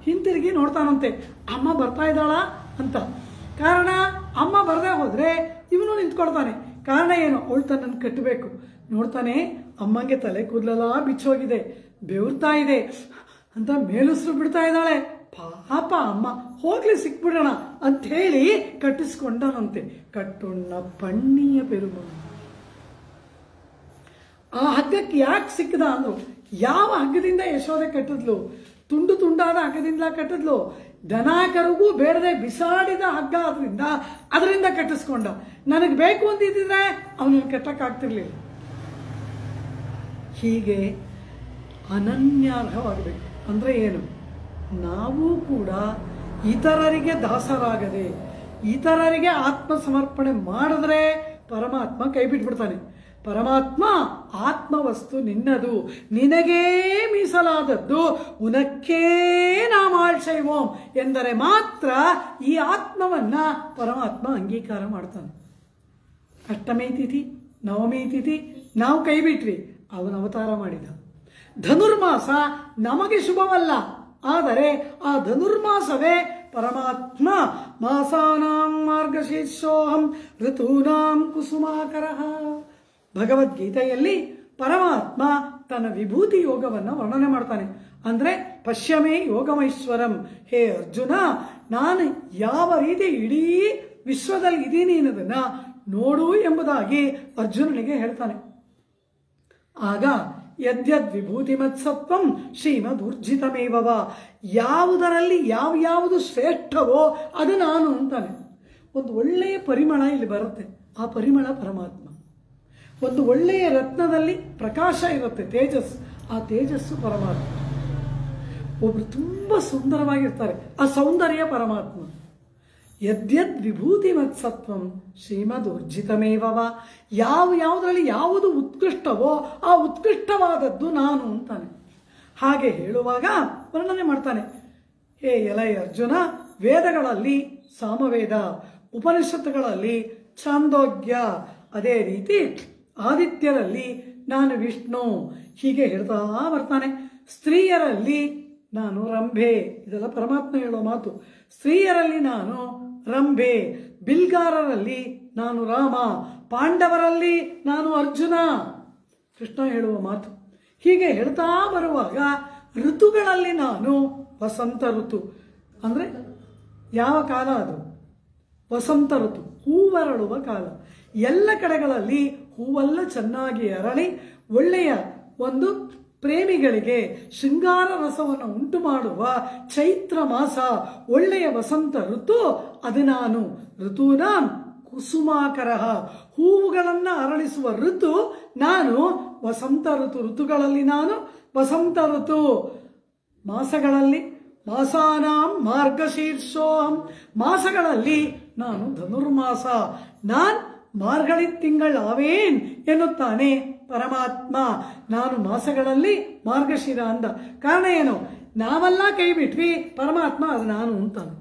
ಹಿಂತಿರುಗಿ ನೋಡ್ತಾನಂತೆ, ಅಮ್ಮ ಬರ್ತಾ ಇದ್ದಾಳ ಅಂತ. ಕಾರಣ, ಅಮ್ಮ ಬರದೇ ಹೋದ್ರೆ ಇವನು ನಿಂತ್ಕೊಳ್ತಾನೆ. ಕಾರಣ ಏನು? ಅವಳು ತನ್ನನ್ನು ಕಟ್ಟಬೇಕು. ನೋಡ್ತಾನೆ, ಅಮ್ಮಂಗೆ ತಲೆ ಕೂದಲೆಲ್ಲ ಬಿಚ್ಚೋಗಿದೆ, ಬೆವರ್ತಾ ಇದೆ ಅಂತ ಮೇಲುಸಿರು ಬಿಡ್ತಾ ಇದ್ದಾಳೆ. ಪಾಪ ಅಮ್ಮ, ಹೋಗ್ಲಿ ಸಿಕ್ಬಿಡೋಣ ಅಂತ ಹೇಳಿ ಕಟ್ಟಿಸ್ಕೊಂಡನಂತೆ. ಕಟ್ಟುಣ್ಣ ಪಣ್ಣಿಯ ಪೆರುಮ. ಆ ಹಗ್ಗಕ್ಕೆ ಯಾಕೆ ಸಿಕ್ಕದ ಅಂದ್ರು, ಯಾವ ಹಗ್ಗದಿಂದ ಯಶೋದೆ ಕಟ್ಟಿದ್ಲು? ತುಂಡು ತುಂಡಾದ ಹಗ್ಗದಿಂದ ಕಟ್ಟಿದ್ಲು. ದನಾಕರಿಗೂ ಬೇಡದೆ ಬಿಸಾಡಿದ ಹಗ್ಗ, ಅದರಿಂದ ಕಟ್ಟಿಸ್ಕೊಂಡ. ನನಗೆ ಬೇಕು ಅಂತಿದ್ರೆ ಅವನನ್ನು ಕಟ್ಟಕ್ಕಾಗ್ತಿರ್ಲಿಲ್ಲ. ಹೀಗೆ ಅನನ್ಯಾರ್ಹವಾಗಬೇಕು ಅಂದ್ರೆ ಏನು? ನಾವು ಕೂಡ ಇತರರಿಗೆ ದಾಸರಾಗದೆ, ಇತರರಿಗೆ ಆತ್ಮ ಸಮರ್ಪಣೆ ಮಾಡಿದ್ರೆ ಪರಮಾತ್ಮ ಕೈ ಬಿಟ್ಬಿಡ್ತಾನೆ. ಪರಮಾತ್ಮ ಆತ್ಮವಸ್ತು ನಿನ್ನದು, ನಿನಗೇ ಮೀಸಲಾದದ್ದು, ಉನಕ್ಕೇ ನಾಮಾಳ್ಶೈವೋಂ ಎಂದರೆ ಮಾತ್ರ ಈ ಆತ್ಮವನ್ನ ಪರಮಾತ್ಮ ಅಂಗೀಕಾರ ಮಾಡ್ತಾನೆ. ಅಷ್ಟಮಿ ತಿಥಿ, ನವಮಿ ತಿಥಿ ನಾವು ಕೈ ಬಿಟ್ವಿ, ಅವನ ಅವತಾರ ಮಾಡಿದ. ಧನುರ್ಮಾಸ ನಮಗೆ ಶುಭವಲ್ಲ, ಆದರೆ ಆ ಧನುರ್ಮಾಸವೇ ಪರಮಾತ್ಮ ಮಾಸಾನಾಂ ಮಾರ್ಗಶೀರ್ಷೋಹಂ ಋತೂನಾಂ ಕುಸುಮಾಕರಃ. ಭಗವದ್ಗೀತೆಯಲ್ಲಿ ಪರಮಾತ್ಮ ತನ್ನ ವಿಭೂತಿ ಯೋಗವನ್ನು ವರ್ಣನೆ ಮಾಡ್ತಾನೆ. ಅಂದ್ರೆ ಪಶ್ಯಮೇ ಯೋಗಮೈಶ್ವರಂ, ಹೇ ಅರ್ಜುನ, ನಾನು ಯಾವ ರೀತಿ ಇಡೀ ವಿಶ್ವದಲ್ಲಿ ಇದ್ದೀನಿ ಅನ್ನೋದನ್ನ ನೋಡು ಎಂಬುದಾಗಿ ಅರ್ಜುನನಿಗೆ ಹೇಳ್ತಾನೆ. ಆಗ ಯದ್ಯದ್ ವಿಭೂತಿ ಮತ್ಸತ್ವಂ ಶ್ರೀಮದೂರ್ಜಿತಮೇವ, ಯಾವುದರಲ್ಲಿ ಯಾವುದು ಶ್ರೇಷ್ಠವೋ ಅದು ನಾನು ಅಂತಾನೆ. ಒಂದು ಒಳ್ಳೆಯ ಪರಿಮಳ ಇಲ್ಲಿ ಬರುತ್ತೆ, ಆ ಪರಿಮಳ ಪರಮಾತ್ಮ. ಒಂದು ಒಳ್ಳೆಯ ರತ್ನದಲ್ಲಿ ಪ್ರಕಾಶ ಇರುತ್ತೆ, ತೇಜಸ್, ಆ ತೇಜಸ್ಸು ಪರಮಾತ್ಮ. ಒಬ್ರು ತುಂಬಾ ಸುಂದರವಾಗಿರ್ತಾರೆ, ಆ ಸೌಂದರ್ಯ ಪರಮಾತ್ಮ. ಯದ್ಯದ್ ವಿಭೂತಿ ಮತ್ಸತ್ವಂ ಶ್ರೀಮದೂರ್ಜಿತಮೇವ, ಯಾವುದರಲ್ಲಿ ಯಾವುದು ಉತ್ಕೃಷ್ಟವೋ ಆ ಉತ್ಕೃಷ್ಟವಾದದ್ದು ನಾನು ಅಂತಾನೆ. ಹಾಗೆ ಹೇಳುವಾಗ ವರ್ಣನೆ ಮಾಡ್ತಾನೆ. ಹೇ ಎಲೈ ಅರ್ಜುನ, ವೇದಗಳಲ್ಲಿ ಸಾಮವೇದ, ಉಪನಿಷತ್ತುಗಳಲ್ಲಿ ಛಾಂದೋಗ್ಯ, ಅದೇ ರೀತಿ ಆದಿತ್ಯರಲ್ಲಿ ನಾನು ವಿಷ್ಣು, ಹೀಗೆ ಹೇಳ್ತಾ ಬರ್ತಾನೆ. ಸ್ತ್ರೀಯರಲ್ಲಿ ನಾನು ರಂಭೆ, ಇದೆಲ್ಲ ಪರಮಾತ್ಮ ಹೇಳೋ ಮಾತು. ಸ್ತ್ರೀಯರಲ್ಲಿ ನಾನು ರಂಭೆ, ಬಿಲ್ಗಾರರಲ್ಲಿ ನಾನು ರಾಮ, ಪಾಂಡವರಲ್ಲಿ ನಾನು ಅರ್ಜುನ, ಕೃಷ್ಣ ಹೇಳುವ ಮಾತು. ಹೀಗೆ ಹೇಳ್ತಾ ಬರುವಾಗ ಋತುಗಳಲ್ಲಿ ನಾನು ವಸಂತ ಋತು, ಅಂದರೆ ಯಾವ ಕಾಲ ಅದು? ವಸಂತ ಋತು, ಹೂವರಳುವ ಕಾಲ. ಎಲ್ಲ ಕಡೆಗಳಲ್ಲಿ ಹೂವೆಲ್ಲ ಚೆನ್ನಾಗಿ ಅರಳಿ ಒಳ್ಳೆಯ ಒಂದು ಪ್ರೇಮಿಗಳಿಗೆ ಶೃಂಗಾರ ರಸವನ್ನು ಉಂಟು ಮಾಡುವ ಚೈತ್ರ ಮಾಸ, ಒಳ್ಳೆಯ ವಸಂತ ಋತು, ಅದು ನಾನು. ಋತೂನಾಂ ಕುಸುಮಾಕರ, ಹೂವುಗಳನ್ನು ಅರಳಿಸುವ ಋತು ನಾನು ವಸಂತ ಋತು. ಋತುಗಳಲ್ಲಿ ನಾನು ವಸಂತ ಋತು. ಮಾಸಗಳಲ್ಲಿ ಮಾಸಾನಾಂ ಮಾರ್ಗಶೀರ್ಷೋಹಂ, ಮಾಸಗಳಲ್ಲಿ ನಾನು ಧನುರ್ಮಾಸ, ನಾನ್ ಮಾರ್ಗಳಿ ತಿಂಗಳಾವೇನ್ ಎನ್ನುತ್ತಾನೆ ಪರಮಾತ್ಮ. ನಾನು ಮಾಸಗಳಲ್ಲಿ ಮಾರ್ಗಶಿರ ಅಂದ ಕಾರಣ ಏನು? ನಾವೆಲ್ಲ ಕೈ ಬಿಟ್ವಿ, ಪರಮಾತ್ಮ ಅದು ನಾನು ಅಂತಾನೆ.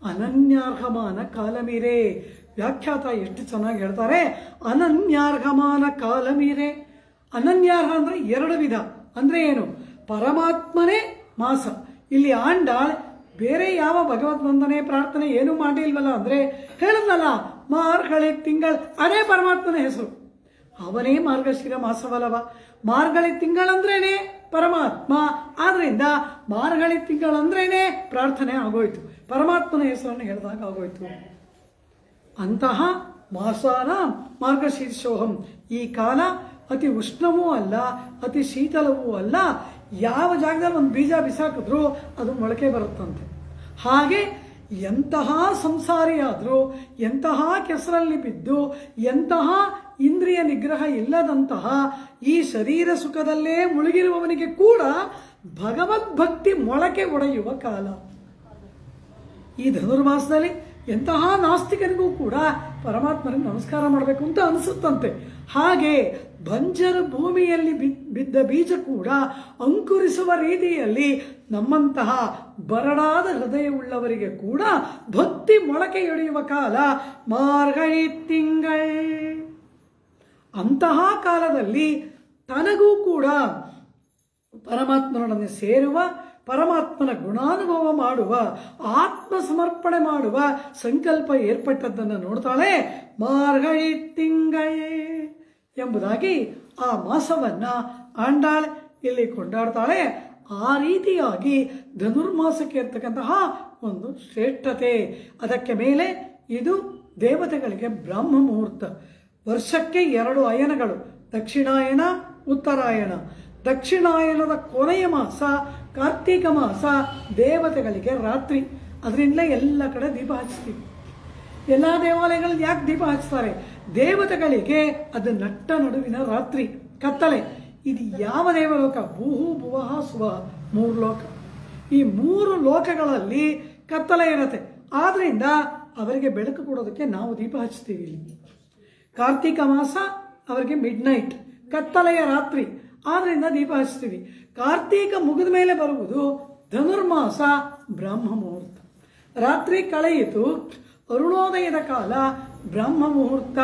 ಅನನ್ಯಾರ್ಹಮಾನ ಕಾಲಮೀರೆ, ವ್ಯಾಖ್ಯಾತ ಎಷ್ಟು ಚೆನ್ನಾಗಿ ಹೇಳ್ತಾರೆ. ಅನನ್ಯಾರ್ಹಮಾನ ಕಾಲಮೀರೆ, ಅನನ್ಯಾರ್ಹ ಅಂದ್ರೆ ಎರಡು ವಿಧ. ಅಂದ್ರೆ ಏನು? ಪರಮಾತ್ಮನೇ ಮಾಸ. ಇಲ್ಲಿ ಆಂಡಾಳ್ ಬೇರೆ ಯಾವ ಭಗವದ್ವಂದನೆ ಪ್ರಾರ್ಥನೆ ಏನು ಮಾಡಿಲ್ವಲ್ಲ, ಅಂದ್ರೆ ಹೇಳಿದ್ನಲ್ಲ ಮಾರ್ಗಳಿ ತಿಂಗಳು, ಅದೇ ಪರಮಾತ್ಮನ ಹೆಸರು, ಅವನೇ ಮಾರ್ಗಶಿರ ಮಾಸವಲ್ಲವ. ಮಾರ್ಗಳಿ ತಿಂಗಳಂದ್ರೇನೆ ಪರಮಾತ್ಮ, ಆದ್ರಿಂದ ಮಾರ್ಗಳಿ ತಿಂಗಳಂದ್ರೇನೆ ಪ್ರಾರ್ಥನೆ ಆಗೋಯ್ತು, ಪರಮಾತ್ಮನ ಹೆಸರನ್ನು ಹೇಳಿದಾಗ ಆಗೋಯ್ತು. ಅಂತಹ ಮಾಸಾನ ಮಾರ್ಗಶೀರ್ಷೋಹಂ, ಈ ಕಾಲ ಅತಿ ಉಷ್ಣವೂ ಅಲ್ಲ, ಅತಿ ಶೀತಲವೂ ಅಲ್ಲ. ಯಾವ ಜಾಗದಲ್ಲಿ ಒಂದು ಬೀಜ ಬಿಸಾಕಿದ್ರು ಅದು ಮೊಳಕೆ ಬರುತ್ತಂತೆ. ಹಾಗೆ ಎಂತಹ ಸಂಸಾರಿಯಾದರೂ, ಎಂತಹ ಕೆಸರಲ್ಲಿ ಬಿದ್ದು, ಎಂತಹ ಇಂದ್ರಿಯ ನಿಗ್ರಹ ಇಲ್ಲದಂತಹ ಈ ಶರೀರ ಸುಖದಲ್ಲೇ ಮುಳುಗಿರುವವನಿಗೆ ಕೂಡ ಭಗವದ್ಭಕ್ತಿ ಮೊಳಕೆ ಒಡೆಯುವ ಕಾಲ ಈ ಧನುರ್ಮಾಸದಲ್ಲಿ. ಎಂತಹ ನಾಸ್ತಿಕನಿಗೂ ಕೂಡ ಪರಮಾತ್ಮನಿಗೆ ನಮಸ್ಕಾರ ಮಾಡಬೇಕು ಅಂತ ಅನಿಸುತ್ತಂತೆ. ಹಾಗೆ ಬಂಜರು ಭೂಮಿಯಲ್ಲಿ ಬಿದ್ದ ಬೀಜ ಕೂಡ ಅಂಕುರಿಸುವ ರೀತಿಯಲ್ಲಿ ನಮ್ಮಂತಹ ಬರಡಾದ ಹೃದಯವುಳ್ಳವರಿಗೆ ಕೂಡ ಭಕ್ತಿ ಮೊಳಕೆಯೊಡೆಯುವ ಕಾಲ ಮಾರ್ಗಳಿ ತಿಂಗಳ್. ಅಂತಹ ಕಾಲದಲ್ಲಿ ತನಗೂ ಕೂಡ ಪರಮಾತ್ಮನೊಡನೆ ಸೇರುವ, ಪರಮಾತ್ಮನ ಗುಣಾನುಭವ ಮಾಡುವ, ಆತ್ಮ ಸಮರ್ಪಣೆ ಮಾಡುವ ಸಂಕಲ್ಪ ಏರ್ಪಟ್ಟದ್ದನ್ನು ನೋಡ್ತಾಳೆ. ಮಾರ್ಗಳಿ ತಿಂಗಳ್ ಎಂಬುದಾಗಿ ಆ ಮಾಸವನ್ನ ಆಂಡಾಳ್ ಇಲ್ಲಿ ಕೊಂಡಾಡ್ತಾಳೆ. ಆ ರೀತಿಯಾಗಿ ಧನುರ್ಮಾಸಕ್ಕೆ ಇರ್ತಕ್ಕಂತಹ ಒಂದು ಶ್ರೇಷ್ಠತೆ. ಅದಕ್ಕೆ ಮೇಲೆ ಇದು ದೇವತೆಗಳಿಗೆ ಬ್ರಹ್ಮ ಮುಹೂರ್ತ. ವರ್ಷಕ್ಕೆ 2 ಅಯನಗಳು, ದಕ್ಷಿಣಾಯನ, ಉತ್ತರಾಯಣ. ದಕ್ಷಿಣಾಯನದ ಕೊನೆಯ ಮಾಸ ಕಾರ್ತೀಕ ಮಾಸ, ದೇವತೆಗಳಿಗೆ ರಾತ್ರಿ. ಅದರಿಂದಲೇ ಎಲ್ಲ ಕಡೆ ದೀಪ ಹಚ್ತೀವಿ. ಎಲ್ಲ ದೇವಾಲಯಗಳಲ್ಲಿ ಯಾಕೆ ದೀಪ ಹಚ್ತಾರೆ? ದೇವತೆಗಳಿಗೆ ಅದು ನಟ್ಟ ನಡುವಿನ ರಾತ್ರಿ, ಕತ್ತಲೆ. ಇದು ಯಾವ ದೇವಲೋಕ? ಭೂಹು ಭುವಃ ಸುವಃ, 3 ಲೋಕ. ಈ 3 ಲೋಕಗಳಲ್ಲಿ ಕತ್ತಲೆ ಇರುತ್ತೆ. ಆದ್ರಿಂದ ಅವರಿಗೆ ಬೆಳಕು ಕೊಡೋದಕ್ಕೆ ನಾವು ದೀಪ ಹಚ್ತೀವಿ. ಇಲ್ಲಿ ಕಾರ್ತೀಕ ಮಾಸ ಅವರಿಗೆ ಮಿಡ್ ನೈಟ್, ಕತ್ತಲೆಯ ರಾತ್ರಿ, ಆದ್ರಿಂದ ದೀಪ ಹಚ್ತೀವಿ. ಕಾರ್ತೀಕ ಮುಗಿದ ಮೇಲೆ ಬರುವುದು ಧನುರ್ಮಾಸ, ಬ್ರಹ್ಮ ಮುಹೂರ್ತ. ರಾತ್ರಿ ಕಳೆಯಿತು, ಅರುಣೋದಯದ ಕಾಲ ಬ್ರಹ್ಮ ಮುಹೂರ್ತ.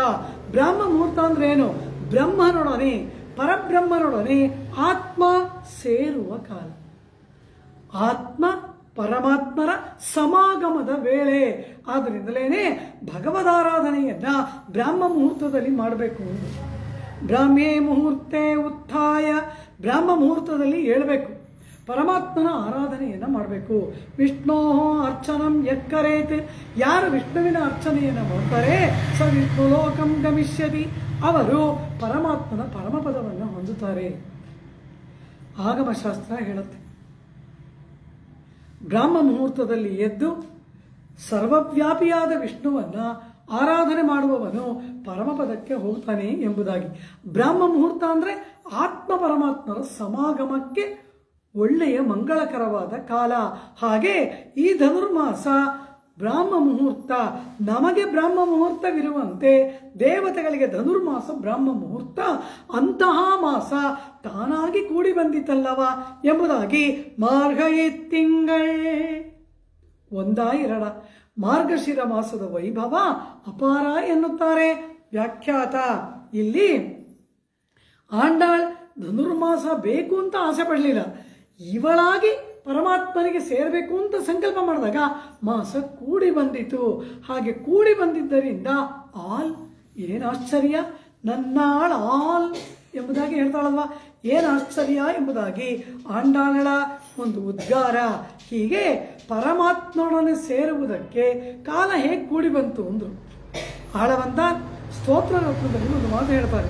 ಬ್ರಹ್ಮ ಮುಹೂರ್ತ ಅಂದ್ರೆ ಏನು? ಬ್ರಹ್ಮನೊಡನೆ, ಪರಬ್ರಹ್ಮನೊಡನೆ ಆತ್ಮ ಸೇರುವ ಕಾಲ, ಆತ್ಮ ಪರಮಾತ್ಮರ ಸಮಾಗಮದ ವೇಳೆ. ಆದ್ದರಿಂದಲೇ ಭಗವದಾರಾಧನೆಯನ್ನ ಬ್ರಹ್ಮ ಮುಹೂರ್ತದಲ್ಲಿ ಮಾಡಬೇಕು. ಬ್ರಾಹ್ಮೇ ಮುಹೂರ್ತೆ ಉತ್ಥಾಯ, ಬ್ರಹ್ಮ ಮುಹೂರ್ತದಲ್ಲಿ ಏಳಬೇಕು, ಪರಮಾತ್ಮನ ಆರಾಧನೆಯನ್ನು ಮಾಡಬೇಕು. ವಿಷ್ಣೋ ಅರ್ಚನಂ ಯಕ್ಕರೇತ್, ಯಾರು ವಿಷ್ಣುವಿನ ಅರ್ಚನೆಯನ್ನು ಮಾಡ್ತಾರೆ ಸ ವಿಷ್ಣು ಲೋಕಂ ಗಮಿಷ್ಯತಿ, ಅವರು ಪರಮಾತ್ಮನ ಪರಮಪದವನ್ನು ಹೊಂದುತ್ತಾರೆ. ಆಗಮಶಾಸ್ತ್ರ ಹೇಳುತ್ತೆ, ಬ್ರಾಹ್ಮ ಮುಹೂರ್ತದಲ್ಲಿ ಎದ್ದು ಸರ್ವವ್ಯಾಪಿಯಾದ ವಿಷ್ಣುವನ್ನ ಆರಾಧನೆ ಮಾಡುವವನು ಪರಮಪದಕ್ಕೆ ಹೋಗ್ತಾನೆ ಎಂಬುದಾಗಿ. ಬ್ರಾಹ್ಮ ಮುಹೂರ್ತ ಅಂದರೆ ಆತ್ಮ ಪರಮಾತ್ಮರ ಸಮಾಗಮಕ್ಕೆ ಒಳ್ಳೆಯ ಮಂಗಳಕರವಾದ ಕಾಲ. ಹಾಗೆ ಈ ಧನುರ್ಮಾಸ ಬ್ರಾಹ್ಮ ಮುಹೂರ್ತ, ನಮಗೆ ಬ್ರಾಹ್ಮ ಮುಹೂರ್ತವಿರುವಂತೆ ದೇವತೆಗಳಿಗೆ ಧನುರ್ಮಾಸ ಬ್ರಾಹ್ಮ ಮುಹೂರ್ತ, ಅಂತಹ ಮಾಸ ತಾನಾಗಿ ಕೂಡಿ ಬಂದಿತಲ್ಲವ ಎಂಬುದಾಗಿ ಮಾರ್ಗಯಿ ತಿಂಗಳೇ ಒಂದಾಯಿರಡ ಮಾರ್ಗಶಿರ ಮಾಸದ ವೈಭವ ಅಪಾರ ಎನ್ನುತ್ತಾರೆ ವ್ಯಾಖ್ಯಾತ. ಇಲ್ಲಿ ಆಂಡಾಳ್ ಧನುರ್ಮಾಸ ಬೇಕು ಅಂತ ಆಸೆ ಪಡಲಿಲ್ಲ, ಇವಳಾಗಿ ಪರಮಾತ್ಮನಿಗೆ ಸೇರಬೇಕು ಅಂತ ಸಂಕಲ್ಪ ಮಾಡಿದಾಗ ಮಾಸ ಕೂಡಿ ಬಂದಿತು. ಹಾಗೆ ಕೂಡಿ ಬಂದಿದ್ದರಿಂದ ಆಲ್, ಏನು ಆಶ್ಚರ್ಯ, ನನ್ನಾಳ ಆಲ್ ಎಂಬುದಾಗಿ ಹೇಳ್ತಾಳಲ್ವ, ಏನು ಆಶ್ಚರ್ಯ ಎಂಬುದಾಗಿ ಆಂಡಾಳಳ ಒಂದು ಉದ್ಗಾರ. ಹೀಗೆ ಪರಮಾತ್ಮನೊಡನೆ ಸೇರುವುದಕ್ಕೆ ಕಾಲ ಹೇಗೆ ಕೂಡಿ ಬಂತು ಅಂದರು. ಆಳವಂತ ಸ್ತೋತ್ರ ರತ್ನದಲ್ಲಿ ಒಂದು ಮಾತು ಹೇಳ್ತಾರೆ,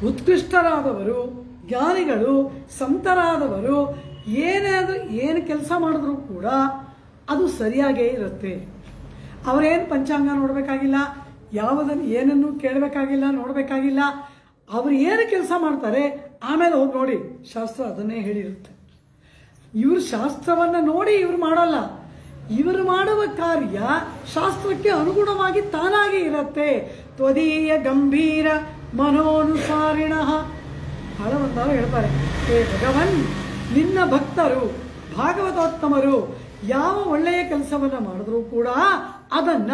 ಉತ್ಕೃಷ್ಟರಾದವರು, ಜ್ಞಾನಿಗಳು, ಸಂತರಾದವರು ಏನು ಕೆಲಸ ಮಾಡಿದ್ರೂ ಕೂಡ ಅದು ಸರಿಯಾಗೇ ಇರುತ್ತೆ. ಅವರೇನು ಪಂಚಾಂಗ ನೋಡಬೇಕಾಗಿಲ್ಲ, ಯಾವುದನ್ನು ಏನನ್ನು ಕೇಳಬೇಕಾಗಿಲ್ಲ, ನೋಡಬೇಕಾಗಿಲ್ಲ. ಅವರು ಏನು ಕೆಲಸ ಮಾಡ್ತಾರೆ ಆಮೇಲೆ ಹೋಗಿ ನೋಡಿ, ಶಾಸ್ತ್ರ ಅದನ್ನೇ ಹೇಳಿರುತ್ತೆ. ಇವರು ಶಾಸ್ತ್ರವನ್ನು ನೋಡಿ ಇವರು ಮಾಡೋಲ್ಲ, ಇವರು ಮಾಡುವ ಕಾರ್ಯ ಶಾಸ್ತ್ರಕ್ಕೆ ಅನುಗುಣವಾಗಿ ತಾನಾಗಿ ಇರುತ್ತೆ. ತ್ವದೀಯ ಗಂಭೀರ ಮನೋನುಸಾರಿಣ ಹಳವಂತಾರು ಹೇಳ್ತಾರೆ, ಹೇ ಭಗವನ್, ನಿನ್ನ ಭಕ್ತರು ಭಾಗವತೋತ್ತಮರು ಯಾವ ಒಳ್ಳೆಯ ಕೆಲಸವನ್ನು ಮಾಡಿದ್ರೂ ಕೂಡ ಅದನ್ನ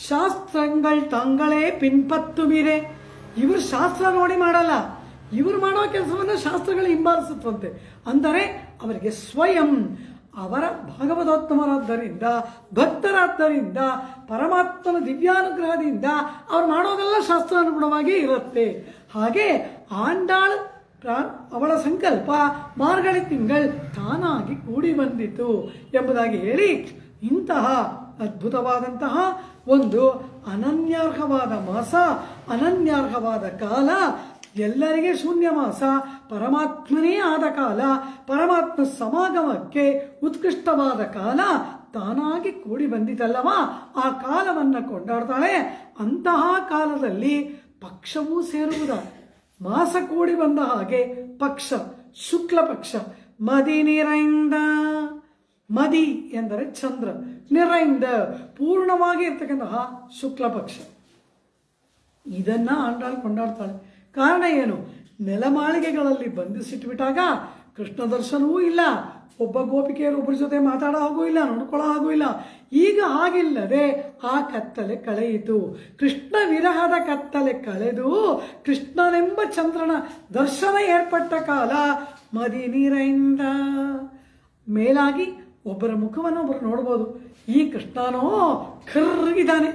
ಶಾಸ್ತ್ರಗಳು ತಂಗಳೇ ಪಿನ್ಪತ್ತುಮಿರೆ. ಇವರು ಶಾಸ್ತ್ರ ನೋಡಿ ಮಾಡಲ್ಲ, ಇವರು ಮಾಡೋ ಕೆಲಸವನ್ನು ಶಾಸ್ತ್ರಗಳು ಹಿಂಬಾಲಿಸುತ್ತಂತೆ. ಅಂದರೆ ಅವರಿಗೆ ಸ್ವಯಂ ಅವರ ಭಾಗವತೋತ್ತಮರಾದ್ದರಿಂದ, ಭಕ್ತರಾದ್ದರಿಂದ, ಪರಮಾತ್ಮನ ದಿವ್ಯಾನುಗ್ರಹದಿಂದ ಅವ್ರು ಮಾಡೋದೆಲ್ಲ ಶಾಸ್ತ್ರಾನುಗುಣವಾಗಿ ಇರುತ್ತೆ. ಹಾಗೆ ಆಂಡಾಳ್ ಅವಳ ಸಂಕಲ್ಪ ಮಾರ್ಗಳಿ ತಿಂಗಳು ತಾನಾಗಿ ಕೂಡಿ ಬಂದಿತು ಎಂಬುದಾಗಿ ಹೇಳಿ, ಇಂತಹ ಅದ್ಭುತವಾದಂತಹ ಒಂದು ಅನನ್ಯಾರ್ಹವಾದ ಮಾಸ, ಅನನ್ಯಾರ್ಹವಾದ ಕಾಲ, ಎಲ್ಲರಿಗೆ ಶೂನ್ಯ ಮಾಸ, ಪರಮಾತ್ಮನೇ ಆದ ಕಾಲ, ಪರಮಾತ್ಮ ಸಮಾಗಮಕ್ಕೆ ಉತ್ಕೃಷ್ಟವಾದ ಕಾಲ ತಾನಾಗಿ ಕೂಡಿ ಬಂದಿತಲ್ಲವ, ಆ ಕಾಲವನ್ನು ಕೊಂಡಾಡ್ತಾಳೆ. ಅಂತಹ ಕಾಲದಲ್ಲಿ ಪಕ್ಷವೂ ಸೇರುವುದ, ಮಾಸ ಕೂಡಿ ಬಂದ ಹಾಗೆ ಪಕ್ಷ, ಶುಕ್ಲ ಪಕ್ಷ, ಮದಿ ನಿರೈಂದ, ಮದಿ ಎಂದರೆ ಚಂದ್ರ, ನಿರೈಂದ ಪೂರ್ಣವಾಗಿ ಇರ್ತಕ್ಕಂತಹ ಶುಕ್ಲ ಪಕ್ಷ, ಇದನ್ನ ಆಂಡಾಳ್ ಕೊಂಡಾಡ್ತಾಳೆ. ಕಾರಣ ಏನು? ನೆಲಮಾಳಿಗೆಗಳಲ್ಲಿ ಬಂಧಿಸಿಟ್ಬಿಟ್ಟಾಗ ಕೃಷ್ಣ ದರ್ಶನವೂ ಇಲ್ಲ, ಒಬ್ಬ ಗೋಪಿಕೆಯರು ಒಬ್ಬರ ಜೊತೆ ಮಾತಾಡೋ ಹಾಗೂ ಇಲ್ಲ, ನೋಡ್ಕೊಳ್ಳೋ ಹಾಗೂ ಇಲ್ಲ. ಈಗ ಹಾಗಿಲ್ಲದೆ ಆ ಕತ್ತಲೆ ಕಳೆಯಿತು. ಕೃಷ್ಣ ವಿರಹದ ಕತ್ತಲೆ ಕಳೆದು ಕೃಷ್ಣನೆಂಬ ಚಂದ್ರನ ದರ್ಶನ ಏರ್ಪಟ್ಟ ಕಾಲ ಮದಿ ನೀರಿಂದ. ಮೇಲಾಗಿ ಒಬ್ಬರ ಮುಖವನ್ನು ಒಬ್ಬರು ನೋಡ್ಬೋದು, ಈ ಕೃಷ್ಣನೋ ಕರ್ಗಿದ್ದಾನೆ,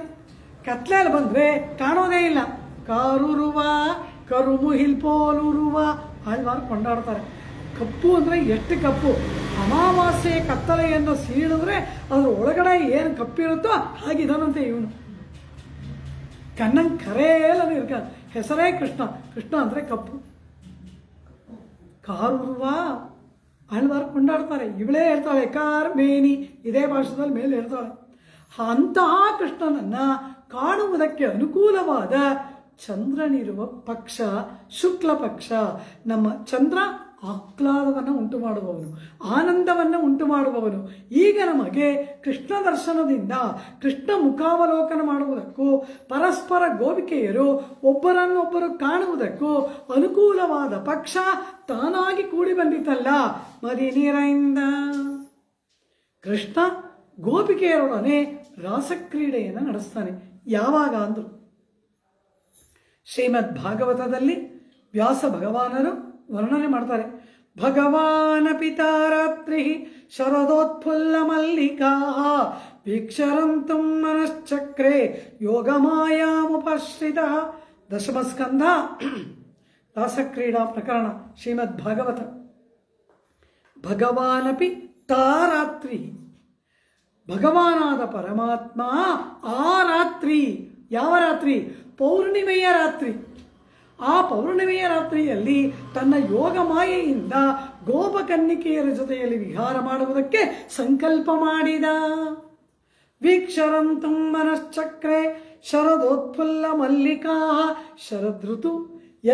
ಕತ್ಲೆಯಲ್ಲಿ ಬಂದ್ರೆ ಕಾಣೋದೇ ಇಲ್ಲ. ಕಾರುರುವ ಕರುಮುಹಿಲ್ ಪೋಲುರುವ ಆಳ್ವಾರು ಕೊಂಡಾಡ್ತಾರೆ. ಕಪ್ಪು ಅಂದರೆ ಎಷ್ಟು ಕಪ್ಪು, ಅಮಾವಾಸ್ಯೆ ಕತ್ತಲೆಯನ್ನು ಸೀಳಿದ್ರೆ ಅದ್ರ ಒಳಗಡೆ ಏನು ಕಪ್ಪಿರುತ್ತೋ ಹಾಗಿದಾನಂತೆ ಇವನು. ಕಣ್ಣಂಗೆ ಕರೆಯಲ್ಲ ಇರ್ಕ, ಹೆಸರೇ ಕೃಷ್ಣ, ಕೃಷ್ಣ ಅಂದರೆ ಕಪ್ಪು. ಕಾರುರುವ ಆಳ್ವಾರು ಕೊಂಡಾಡ್ತಾರೆ. ಇವಳೇ ಹೇಳ್ತಾಳೆ ಕಾರ್ ಮೇನಿ, ಇದೇ ಭಾಷೆದಲ್ಲಿ ಮೇಲೆ ಹೇಳ್ತಾಳೆ. ಅಂತಹ ಕೃಷ್ಣನನ್ನ ಕಾಣುವುದಕ್ಕೆ ಅನುಕೂಲವಾದ ಚಂದ್ರನಿರುವ ಪಕ್ಷ ಶುಕ್ಲ ಪಕ್ಷ. ನಮ್ಮ ಚಂದ್ರ ಆಹ್ಲಾದವನ್ನು ಉಂಟು ಮಾಡುವವನು, ಆನಂದವನ್ನು ಉಂಟು ಮಾಡುವವನು. ಈಗ ನಮಗೆ ಕೃಷ್ಣ ದರ್ಶನದಿಂದ ಕೃಷ್ಣ ಮುಖಾವಲೋಕನ ಮಾಡುವುದಕ್ಕೂ, ಪರಸ್ಪರ ಗೋಪಿಕೆಯರು ಒಬ್ಬರನ್ನೊಬ್ಬರು ಕಾಣುವುದಕ್ಕೂ ಅನುಕೂಲವಾದ ಪಕ್ಷ ತಾನಾಗಿ ಕೂಡಿ ಬಂದಿತಲ್ಲ ಮದಿ ನೀರಿಂದ. ಕೃಷ್ಣ ಗೋಪಿಕೆಯರೊಡನೆ ರಾಸಕ್ರೀಡೆಯನ್ನು ನಡೆಸ್ತಾನೆ. ಯಾವಾಗ ಅಂದರು, ಶ್ರೀಮದ್ ಭಾಗವತದಲ್ಲಿ ವ್ಯಾಸ ಭಗವಾನರು ವರ್ಣನೆ ಮಾಡ್ತಾರೆ. ಭಗವಾನ ಪಿತಾರಾತ್ರಿ ಶರದೋತ್ಫುಲ್ಲ ಮಲ್ಲಿಕಾ ವೀಕ್ಷರಂತು ಮನಶ್ಚಕ್ರೆ ಯೋಗ ಮಾಯಾಮುಪಶ್ರಿತ. ದಶಮಸ್ಕಂಧ ರಾಸಕ್ರೀಡಾ ಪ್ರಕರಣ ಶ್ರೀಮದ್ ಭಾಗವತ. ಭಗವಾನಪಿ ತಾರಾತ್ರಿ, ಭಗವಾನಾದ ಪರಮಾತ್ಮ ಆ ರಾತ್ರಿ, ಯಾವ ರಾತ್ರಿ? ಪೌರ್ಣಿಮೆಯ ರಾತ್ರಿ. ಆ ಪೌರ್ಣಿಮೆಯ ರಾತ್ರಿಯಲ್ಲಿ ತನ್ನ ಯೋಗ ಮಾಯೆಯಿಂದ ಗೋಪಕನ್ನಿಕೆಯರ ಜೊತೆಯಲ್ಲಿ ವಿಹಾರ ಮಾಡುವುದಕ್ಕೆ ಸಂಕಲ್ಪ ಮಾಡಿದ. ವೀಕ್ಷರಂತು ಮನಶ್ಚಕ್ರೆ ಶರದೋತ್ಫುಲ್ಲ ಮಲ್ಲಿಕಾ. ಶರದೃತು,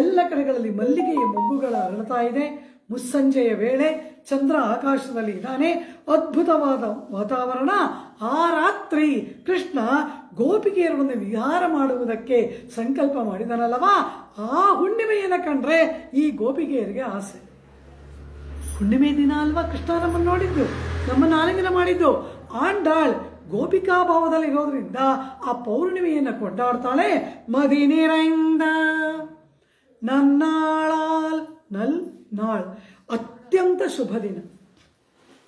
ಎಲ್ಲ ಕಡೆಗಳಲ್ಲಿ ಮಲ್ಲಿಗೆಯ ಮೊಗ್ಗುಗಳ ಅರಳುತ್ತಾ ಇದೆ. ಮುಸ್ಸಂಜೆಯ ವೇಳೆ ಚಂದ್ರ ಆಕಾಶದಲ್ಲಿ ಇದ್ದಾನೆ, ಅದ್ಭುತವಾದ ವಾತಾವರಣ. ಆ ರಾತ್ರಿ ಕೃಷ್ಣ ಗೋಪಿಕೆಯರನ್ನು ವಿಹಾರ ಮಾಡುವುದಕ್ಕೆ ಸಂಕಲ್ಪ ಮಾಡಿದನಲ್ಲವಾ, ಆ ಹುಣ್ಣಿಮೆಯನ್ನು ಕಂಡ್ರೆ ಈ ಗೋಪಿಕೆಯರಿಗೆ ಆಸೆ. ಹುಣ್ಣಿಮೆ ದಿನ ಅಲ್ವಾ ಕೃಷ್ಣ ನಮ್ಮನ್ನು ನೋಡಿದ್ದು, ನಮ್ಮನ್ನು ಆಲಿಂಗನ ಮಾಡಿದ್ದು. ಆಂಡಾಳ್ ಗೋಪಿಕಾ ಭಾವದಲ್ಲಿ ಇರೋದ್ರಿಂದ ಆ ಪೌರ್ಣಿಮೆಯನ್ನು ಕೊಂಡಾಡ್ತಾಳೆ. ಮದಿ ನಿರೈಂದ ನನ್ನಾಳಾಲ್ ನಲ್ ನಾಳ್, ಅತ್ಯಂತ ಶುಭ ದಿನ.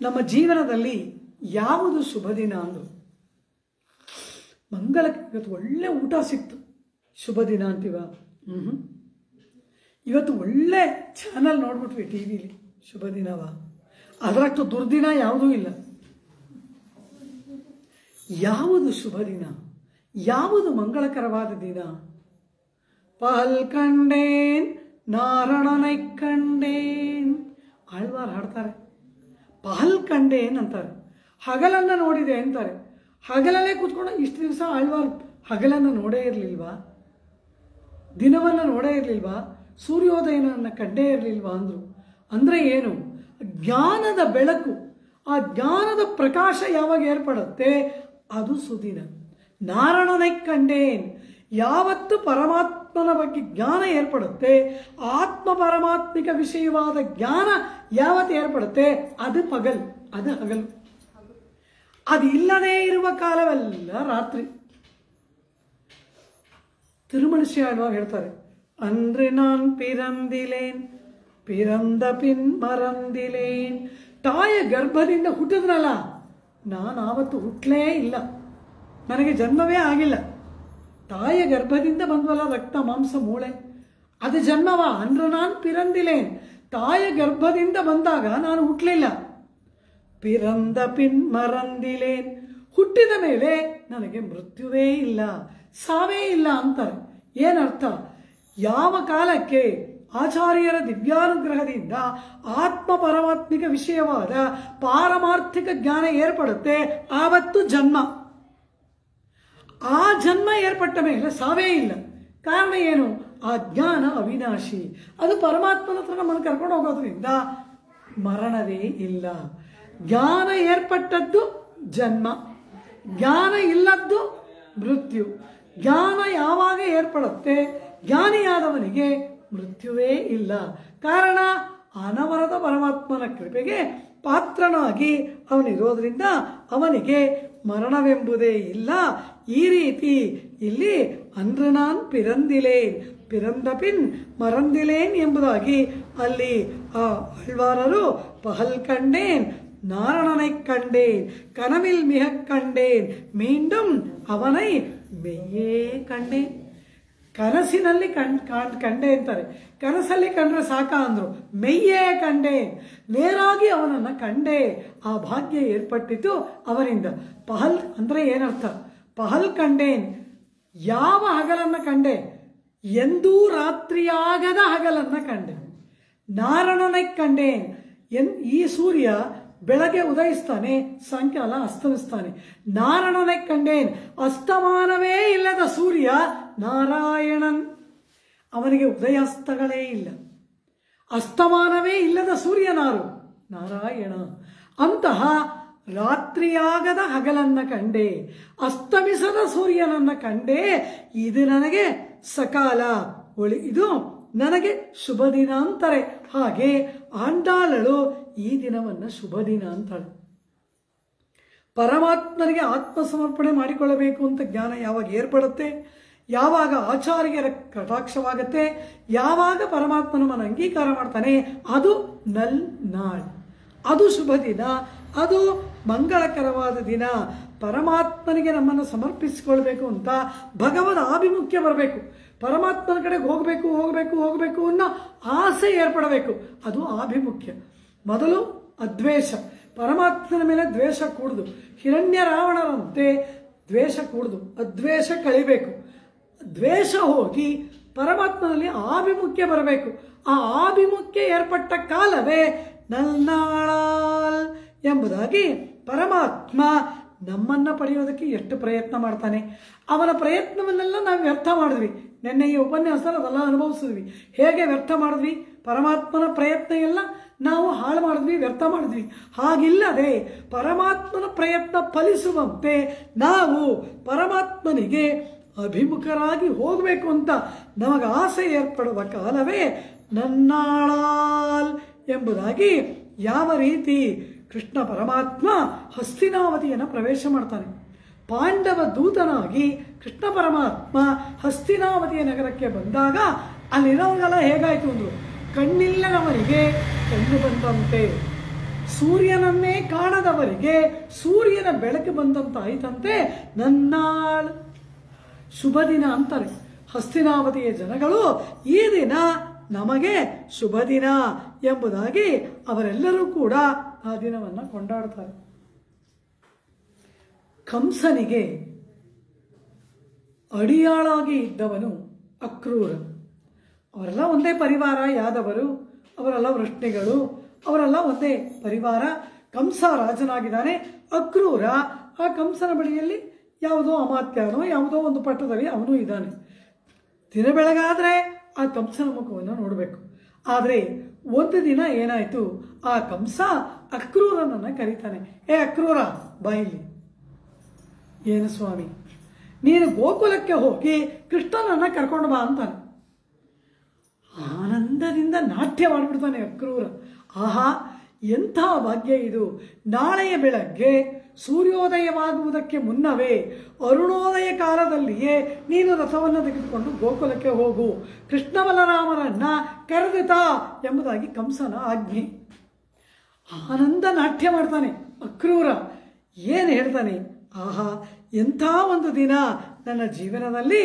ನಮ್ಮ ಜೀವನದಲ್ಲಿ ಯಾವುದು ಶುಭ ದಿನ ಅಂದರು ಮಂಗಳಕ್ಕೆ. ಇವತ್ತು ಒಳ್ಳೆ ಊಟ ಸಿಕ್ತು, ಶುಭ ದಿನ ಅಂತೀವ? ಇವತ್ತು ಒಳ್ಳೆ ಚಾನಲ್ ನೋಡ್ಬಿಟ್ವಿ ಟಿ ವಿಲಿ, ಶುಭ ದಿನವ? ಅದರಷ್ಟು ದುರ್ದಿನ ಯಾವುದೂ ಇಲ್ಲ. ಯಾವುದು ಶುಭ ದಿನ, ಯಾವುದು ಮಂಗಳಕರವಾದ ದಿನ? ಪಹಲ್ ಕಂಡೇನ್ ನಾರಣನೈ ಕಂಡೇನ್, ಆಳ್ವಾರ್ ಹಾಡ್ತಾರೆ. ಪಹಲ್ ಕಂಡೇನ್ ಅಂತಾರೆ, ಹಗಲನ್ನು ನೋಡಿದೆ ಅಂತಾರೆ. ಹಗಲಲ್ಲೇ ಕೂತ್ಕೊಂಡು ಇಷ್ಟು ದಿವಸ ಆಳ್ವಾರ್ ಹಗಲನ್ನು ನೋಡೇ ಇರಲಿಲ್ವಾ? ದಿನವನ್ನು ನೋಡೇ ಇರಲಿಲ್ವಾ? ಸೂರ್ಯೋದಯನನ್ನು ಕಂಡೇ ಇರಲಿಲ್ವಾ ಅಂದರು. ಅಂದರೆ ಏನು? ಜ್ಞಾನದ ಬೆಳಕು, ಆ ಜ್ಞಾನದ ಪ್ರಕಾಶ ಯಾವಾಗ ಏರ್ಪಡುತ್ತೆ ಅದು ಸುದಿನ. ನಾರಣನೈ ಕಂಡೇನ್, ಯಾವತ್ತು ಪರಮಾತ್ಮನ ಬಗ್ಗೆ ಜ್ಞಾನ ಏರ್ಪಡುತ್ತೆ, ಆತ್ಮ ಪರಮಾತ್ಮಿಕ ವಿಷಯವಾದ ಜ್ಞಾನ ಯಾವತ್ತು ಏರ್ಪಡುತ್ತೆ ಅದು ಪಗಲ್, ಅದು ಹಗಲು. ಅದು ಇಲ್ಲದೇ ಇರುವ ಕಾಲವೆಲ್ಲ ರಾತ್ರಿ. ತಿರುಮಣಿಸಿ ಆಳ್ವಾಗ ಹೇಳ್ತಾರೆ, ಅಂದ್ರೆ ನಾನ್ ಪಿರಂದಿಲೇನ್ ಪಿರಂದ ಪಿನ್ ಮರಂದಿಲೇನ್. ತಾಯ ಗರ್ಭದಿಂದ ಹುಟ್ಟಿದ್ನಲ್ಲ, ನಾನು ಆವತ್ತು ಹುಟ್ಟಲೇ ಇಲ್ಲ, ನನಗೆ ಜನ್ಮವೇ ಆಗಿಲ್ಲ. ತಾಯ ಗರ್ಭದಿಂದ ಬಂದ್ವಲ್ಲ, ರಕ್ತ ಮಾಂಸ ಮೂಳೆ, ಅದು ಜನ್ಮವ? ಅಂದ್ರೆ ನಾನು ಪಿರಂದಿಲೇನ್, ತಾಯ ಗರ್ಭದಿಂದ ಬಂದಾಗ ನಾನು ಹುಟ್ಟಲಿಲ್ಲ. ಪಿರಂದ ಪಿನ್ ಮರಂದಿಲೇನ್, ಹುಟ್ಟಿದ ಮೇಲೆ ನನಗೆ ಮೃತ್ಯುವೇ ಇಲ್ಲ, ಸಾವೇ ಇಲ್ಲ ಅಂತಾರೆ. ಏನರ್ಥ? ಯಾವ ಕಾಲಕ್ಕೆ ಆಚಾರ್ಯರ ದಿವ್ಯಾನುಗ್ರಹದಿಂದ ಆತ್ಮ ಪರಮಾತ್ಮಿಕ ವಿಷಯವಾದ ಪಾರಮಾರ್ಥಿಕ ಜ್ಞಾನ ಏರ್ಪಡುತ್ತೆ ಆವತ್ತು ಜನ್ಮ. ಆ ಜನ್ಮ ಏರ್ಪಟ್ಟ ಮೇಲೆ ಸಾವೇ ಇಲ್ಲ. ಕಾರಣ ಏನು? ಆ ಜ್ಞಾನ ಅವಿನಾಶಿ, ಅದು ಪರಮಾತ್ಮನ ಹತ್ರ ನಮ್ಮನ್ನು ಕರ್ಕೊಂಡು ಹೋಗೋದ್ರಿಂದ ಮರಣವೇ ಇಲ್ಲ. ಜ್ಞಾನ ಏರ್ಪಟ್ಟದ್ದು ಜನ್ಮ, ಜ್ಞಾನ ಇಲ್ಲದ್ದು ಮೃತ್ಯು. ಜ್ಞಾನ ಯಾವಾಗ ಏರ್ಪಡುತ್ತೆ ಜ್ಞಾನಿಯಾದವನಿಗೆ ಮೃತ್ಯುವೇ ಇಲ್ಲ. ಕಾರಣ ಅನವರತ ಪರಮಾತ್ಮನ ಕೃಪೆಗೆ ಪಾತ್ರನಾಗಿ ಅವನಿರೋದ್ರಿಂದ ಅವನಿಗೆ ಮರಣವೆಂಬುದೇ ಇಲ್ಲ. ಈ ರೀತಿ ಇಲ್ಲಿ ಅಂದ್ರೆ ನಾನ್ ಪಿರಂದಿಲೇನ್ ಪಿರಂದ ಪಿನ್ ಮರಂದಿಲೇನ್ ಎಂಬುದಾಗಿ ಅಲ್ಲಿ ಆ ಆಳ್ವಾರರು ಪಹಲ್ ಕಂಡೇನ್ ನಾರಣனை ಕಂಡೇನ್ ಕನವಿಲ್ ಮಿಹ ಕಂಡೇನ್ ಮೀಂಡುಂ ಅವನೈ ಮೆಯ್ಯೇ ಕಂಡೇನ್. ಕನಸಿನಲ್ಲಿ ಕಂಡೆ ಅಂತಾರೆ. ಕನಸಲ್ಲಿ ಕಂಡ್ರೆ ಸಾಕ ಅಂದ್ರು, ಮೆಯ್ಯೇ ಕಂಡೆ, ನೇರಾಗಿ ಅವನನ್ನು ಕಂಡೆ. ಆ ಭಾಗ್ಯ ಏರ್ಪಟ್ಟಿತು ಅವನಿಂದ. ಪಹಲ್ ಅಂದರೆ ಏನರ್ಥ? ಪಹಲ್ ಕಂಡೇನ್, ಯಾವ ಹಗಲನ್ನು ಕಂಡೆ? ಎಂದೂ ರಾತ್ರಿಯಾಗದ ಹಗಲನ್ನು ಕಂಡೆ. ನಾರಣனை ಕಂಡೇನ್, ಈ ಸೂರ್ಯ ಬೆಳಗ್ಗೆ ಉದಯಿಸ್ತಾನೆ, ಸಾಯಂಕಾಲ ಅಸ್ತಮಿಸ್ತಾನೆ. ನಾರಣனை ಕಂಡೇನ್, ಅಸ್ತಮಾನವೇ ಇಲ್ಲದ ಸೂರ್ಯ ನಾರಾಯಣನ್, ಅವನಿಗೆ ಉದಯಾಸ್ತಗಳೇ ಇಲ್ಲ. ಅಸ್ತಮಾನವೇ ಇಲ್ಲದ ಸೂರ್ಯನಾರು ನಾರಾಯಣ. ಅಂತಹ ರಾತ್ರಿಯಾಗದ ಹಗಲನ್ನ ಕಂಡೆ, ಅಸ್ತಮಿಸದ ಸೂರ್ಯನನ್ನ ಕಂಡೆ. ಇದು ನನಗೆ ಸಕಾಲ, ಇದು ನನಗೆ ಶುಭ ದಿನ ಅಂತಾರೆ. ಹಾಗೆ ಆಂಡಾಳಳು ಈ ದಿನವನ್ನು ಶುಭ ದಿನ ಅಂತಾಳೆ. ಪರಮಾತ್ಮನಿಗೆ ಆತ್ಮಸಮರ್ಪಣೆ ಮಾಡಿಕೊಳ್ಳಬೇಕು ಅಂತ ಜ್ಞಾನ ಯಾವಾಗ ಏರ್ಪಡುತ್ತೆ, ಯಾವಾಗ ಆಚಾರ್ಯರ ಕಟಾಕ್ಷವಾಗುತ್ತೆ, ಯಾವಾಗ ಪರಮಾತ್ಮ ನಮ್ಮನ್ನು ಅಂಗೀಕಾರ ಮಾಡ್ತಾನೆ, ಅದು ನಲ್ ನಾಳ್, ಅದು ಶುಭ ದಿನ, ಅದು ಮಂಗಳಕರವಾದ ದಿನ. ಪರಮಾತ್ಮನಿಗೆ ನಮ್ಮನ್ನು ಸಮರ್ಪಿಸಿಕೊಳ್ಬೇಕು ಅಂತ ಭಗವದ್ ಆಭಿಮುಖ್ಯ ಬರಬೇಕು. ಪರಮಾತ್ಮನ ಕಡೆಗೆ ಹೋಗಬೇಕು ಹೋಗಬೇಕು ಹೋಗಬೇಕು ಅನ್ನೋ ಆಸೆ ಏರ್ಪಡಬೇಕು. ಅದು ಆಭಿಮುಖ್ಯ. ಮೊದಲು ಅದ್ವೇಷ, ಪರಮಾತ್ಮನ ಮೇಲೆ ದ್ವೇಷ ಕೂಡುದು. ಹಿರಣ್ಯ ರಾವಣರಂತೆ ದ್ವೇಷ ಕೂಡುದು, ಅದ್ವೇಷ ಕಳಿಬೇಕು. ದ್ವೇಷ ಹೋಗಿ ಪರಮಾತ್ಮನಲ್ಲಿ ಆಭಿಮುಖ್ಯ ಬರಬೇಕು. ಆ ಆಭಿಮುಖ್ಯ ಏರ್ಪಟ್ಟ ಕಾಲವೇ ನಲ್ನಾಳಾಲ್ ಎಂಬುದಾಗಿ ಪರಮಾತ್ಮ ನಮ್ಮನ್ನು ಪಡೆಯೋದಕ್ಕೆ ಎಷ್ಟು ಪ್ರಯತ್ನ ಮಾಡ್ತಾನೆ. ಅವನ ಪ್ರಯತ್ನವನ್ನೆಲ್ಲ ನಾವು ವ್ಯರ್ಥ ಮಾಡಿದ್ವಿ. ನಿನ್ನೆ ಈ ಉಪನ್ಯಾಸದಲ್ಲಿ ಅದೆಲ್ಲ ಅನುಭವಿಸಿದ್ವಿ. ಹೇಗೆ ವ್ಯರ್ಥ ಮಾಡಿದ್ವಿ? ಪರಮಾತ್ಮನ ಪ್ರಯತ್ನ ಎಲ್ಲ ನಾವು ಹಾಳು ಮಾಡಿದ್ವಿ, ವ್ಯರ್ಥ ಮಾಡಿದ್ವಿ. ಹಾಗಿಲ್ಲದೆ ಪರಮಾತ್ಮನ ಪ್ರಯತ್ನ ಫಲಿಸುವಂತೆ ನಾವು ಪರಮಾತ್ಮನಿಗೆ ಅಭಿಮುಖರಾಗಿ ಹೋಗಬೇಕು ಅಂತ ನಮಗೆ ಆಸೆ ಏರ್ಪಡುವ ಕಾಲವೇ ನನ್ನಾಳಾಲ್ ಎಂಬುದಾಗಿ ಯಾವ ರೀತಿ ಕೃಷ್ಣ ಪರಮಾತ್ಮ ಹಸ್ತಿನಾವತಿಯನ್ನು ಪ್ರವೇಶ ಮಾಡ್ತಾನೆ. ಪಾಂಡವ ದೂತನಾಗಿ ಕೃಷ್ಣ ಪರಮಾತ್ಮ ಹಸ್ತಿನಾವತಿಯ ನಗರಕ್ಕೆ ಬಂದಾಗ ಅಲ್ಲಿರೋರಿಗೆಲ್ಲ ಹೇಗಾಯಿತು ಅಂದರು, ಕಣ್ಣಿಲ್ಲದವರಿಗೆ ಕಣ್ಣು ಬಂದಂತೆ, ಸೂರ್ಯನನ್ನೇ ಕಾಣದವರಿಗೆ ಸೂರ್ಯನ ಬೆಳಕು ಬಂದಂತಾಯಿತಂತೆ. ನನ್ನಾಳ್ ಶುಭ ದಿನ ಅಂತಾರೆ ಹಸ್ತಿನಾವತಿಯ ಜನಗಳು. ಈ ದಿನ ನಮಗೆ ಶುಭ ದಿನ ಎಂಬುದಾಗಿ ಅವರೆಲ್ಲರೂ ಕೂಡ ಆ ದಿನವನ್ನು ಕೊಂಡಾಡ್ತಾರೆ. ಕಂಸನಿಗೆ ಅಡಿಯಾಳಾಗಿ ಇದ್ದವನು ಅಕ್ರೂರ. ಅವರೆಲ್ಲ ಒಂದೇ ಪರಿವಾರ, ಯಾದವರು, ಅವರೆಲ್ಲ ವೃಷ್ಣಿಗಳು, ಅವರೆಲ್ಲ ಒಂದೇ ಪರಿವಾರ. ಕಂಸ ರಾಜನಾಗಿದ್ದಾನೆ, ಅಕ್ರೂರ ಆ ಕಂಸನ ಬಳಿಯಲ್ಲಿ ಯಾವುದೋ ಅಮಾತ್ಯನೋ ಯಾವುದೋ ಒಂದು ಪಟ್ಟದಲ್ಲಿ ಅವನು ಇದ್ದಾನೆ. ದಿನ ಬೆಳಗಾದರೆ ಆ ಕಂಸನ ಮುಖವನ್ನು ನೋಡಬೇಕು. ಆದರೆ ಒಂದು ದಿನ ಏನಾಯಿತು, ಆ ಕಂಸ ಅಕ್ರೂರನನ್ನು ಕರೀತಾನೆ. ಏ ಅಕ್ರೂರ, ಬಾಯಿಲಿ. ಏನು ಸ್ವಾಮಿ, ನೀನು ಗೋಕುಲಕ್ಕೆ ಹೋಗಿ ಕೃಷ್ಣನನ್ನು ಕರ್ಕೊಂಡು ಬಾ ಅಂತಾನೆ. ಆನಂದದಿಂದ ನಾಟ್ಯ ಮಾಡಿಬಿಡ್ತಾನೆ ಅಕ್ರೂರ. ಆಹಾ, ಎಂಥ ಭಾಗ್ಯ ಇದು! ನಾಳೆಯ ಬೆಳಗ್ಗೆ ಸೂರ್ಯೋದಯವಾಗುವುದಕ್ಕೆ ಮುನ್ನವೇ ಅರುಣೋದಯ ಕಾಲದಲ್ಲಿಯೇ ನೀನು ರಥವನ್ನು ತೆಗೆದುಕೊಂಡು ಗೋಕುಲಕ್ಕೆ ಹೋಗು, ಕೃಷ್ಣ ಬಲರಾಮರನ್ನ ಕರೆದುತಾ ಎಂಬುದಾಗಿ ಕಂಸನ ಆಜ್ಞೆ. ಆನಂದ ನಾಟ್ಯ ಮಾಡ್ತಾನೆ ಅಕ್ರೂರ. ಏನು ಹೇಳ್ತಾನೆ, ಆಹಾ, ಎಂಥ ಒಂದು ದಿನ ನನ್ನ ಜೀವನದಲ್ಲಿ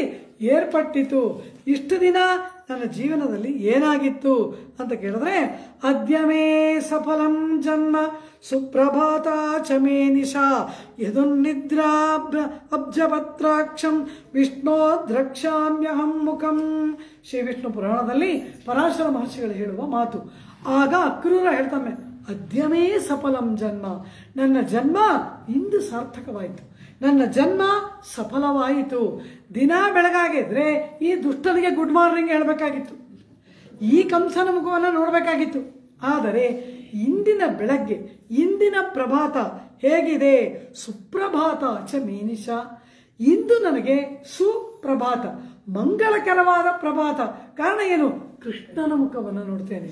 ಏರ್ಪಟ್ಟಿತು, ಇಷ್ಟು ದಿನ ನನ್ನ ಜೀವನದಲ್ಲಿ ಏನಾಗಿತ್ತು ಅಂತ ಕೇಳಿದ್ರೆ, ಅದ್ಯ ಮೇ ಸಫಲಂ ಜನ್ಮ ಸುಪ್ರಭಾತ ಚ ಮೇ ನಿಶಾ ಯದುನ್ನಿದ್ರಾ ಅಬ್ಜಪತ್ರಾಕ್ಷಂ ವಿಷ್ಣೋ ದ್ರಕ್ಷ್ಯಾಮ್ಯಹಂ ಮುಖಂ. ಶ್ರೀ ವಿಷ್ಣು ಪುರಾಣದಲ್ಲಿ ಪರಾಶರ ಮಹರ್ಷಿಗಳು ಹೇಳುವ ಮಾತು. ಆಗ ಅಕ್ರೂರ ಹೇಳ್ತಾನೆ, ಅದ್ಯಮೇ ಸಫಲಂ ಜನ್ಮ, ನನ್ನ ಜನ್ಮ ಇಂದು ಸಾರ್ಥಕವಾಯಿತು, ನನ್ನ ಜನ್ಮ ಸಫಲವಾಯಿತು. ದಿನ ಬೆಳಗಾಗಿದ್ರೆ ಈ ದುಷ್ಟನಿಗೆ ಗುಡ್ ಮಾರ್ನಿಂಗ್ ಹೇಳಬೇಕಾಗಿತ್ತು, ಈ ಕಂಸನ ಮುಖವನ್ನು ನೋಡಬೇಕಾಗಿತ್ತು. ಆದರೆ ಇಂದಿನ ಬೆಳಗ್ಗೆ, ಇಂದಿನ ಪ್ರಭಾತ ಹೇಗಿದೆ, ಸುಪ್ರಭಾತ ಚ ಮೇನಿಷ, ಇಂದು ನನಗೆ ಸುಪ್ರಭಾತ, ಮಂಗಳಕರವಾದ ಪ್ರಭಾತ. ಕಾರಣ ಏನು, ಕೃಷ್ಣನ ಮುಖವನ್ನು ನೋಡ್ತೇನೆ.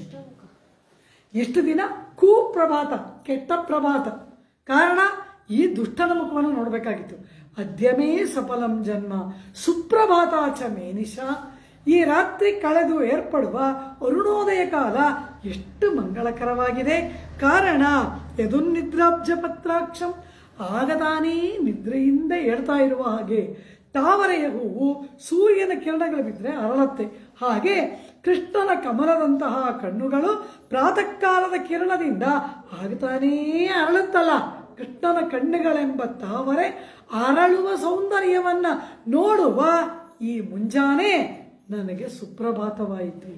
ಎಷ್ಟು ದಿನ ಕುಪ್ರಭಾತ, ಕೆಟ್ಟ ಪ್ರಭಾತ. ಕಾರಣ ಈ ದುಷ್ಟನ ಮುಖವನ್ನು ನೋಡಬೇಕಾಗಿತ್ತು. ಅದ್ಯಮೇ ಸಫಲಂ ಜನ್ಮ ಸುಪ್ರಭಾತ ಚ ಮೇನಿಷ, ಈ ರಾತ್ರಿ ಕಳೆದು ಏರ್ಪಡುವ ಅರುಣೋದಯ ಕಾಲ ಎಷ್ಟು ಮಂಗಳಕರವಾಗಿದೆ. ಕಾರಣ ಯದುನ್ನಿದ್ರಾಬ್ಜ ಪತ್ರಾಕ್ಷಂ, ಆಗತಾನೇ ನಿದ್ರೆಯಿಂದ ಹೇಳ್ತಾ ಇರುವ ಹಾಗೆ ತಾವರೆಯ ಹೂವು ಸೂರ್ಯನ ಕಿರಣಗಳು ಬಿದ್ದರೆ ಅರಳತ್ತೆ, ಹಾಗೆ ಕೃಷ್ಣನ ಕಮಲದಂತಹ ಕಣ್ಣುಗಳು ಪ್ರಾತಃ ಕಾಲದ ಕಿರಣದಿಂದ ಆಗತಾನೇ ಅರಳುತ್ತಲ್ಲ. ಕೃಷ್ಣನ ಕಣ್ಣುಗಳೆಂಬ ತಾವರೆ ಅರಳುವ ಸೌಂದರ್ಯವನ್ನ ನೋಡುವ ಈ ಮುಂಜಾನೆ ನನಗೆ ಸುಪ್ರಭಾತವಾಯಿತು.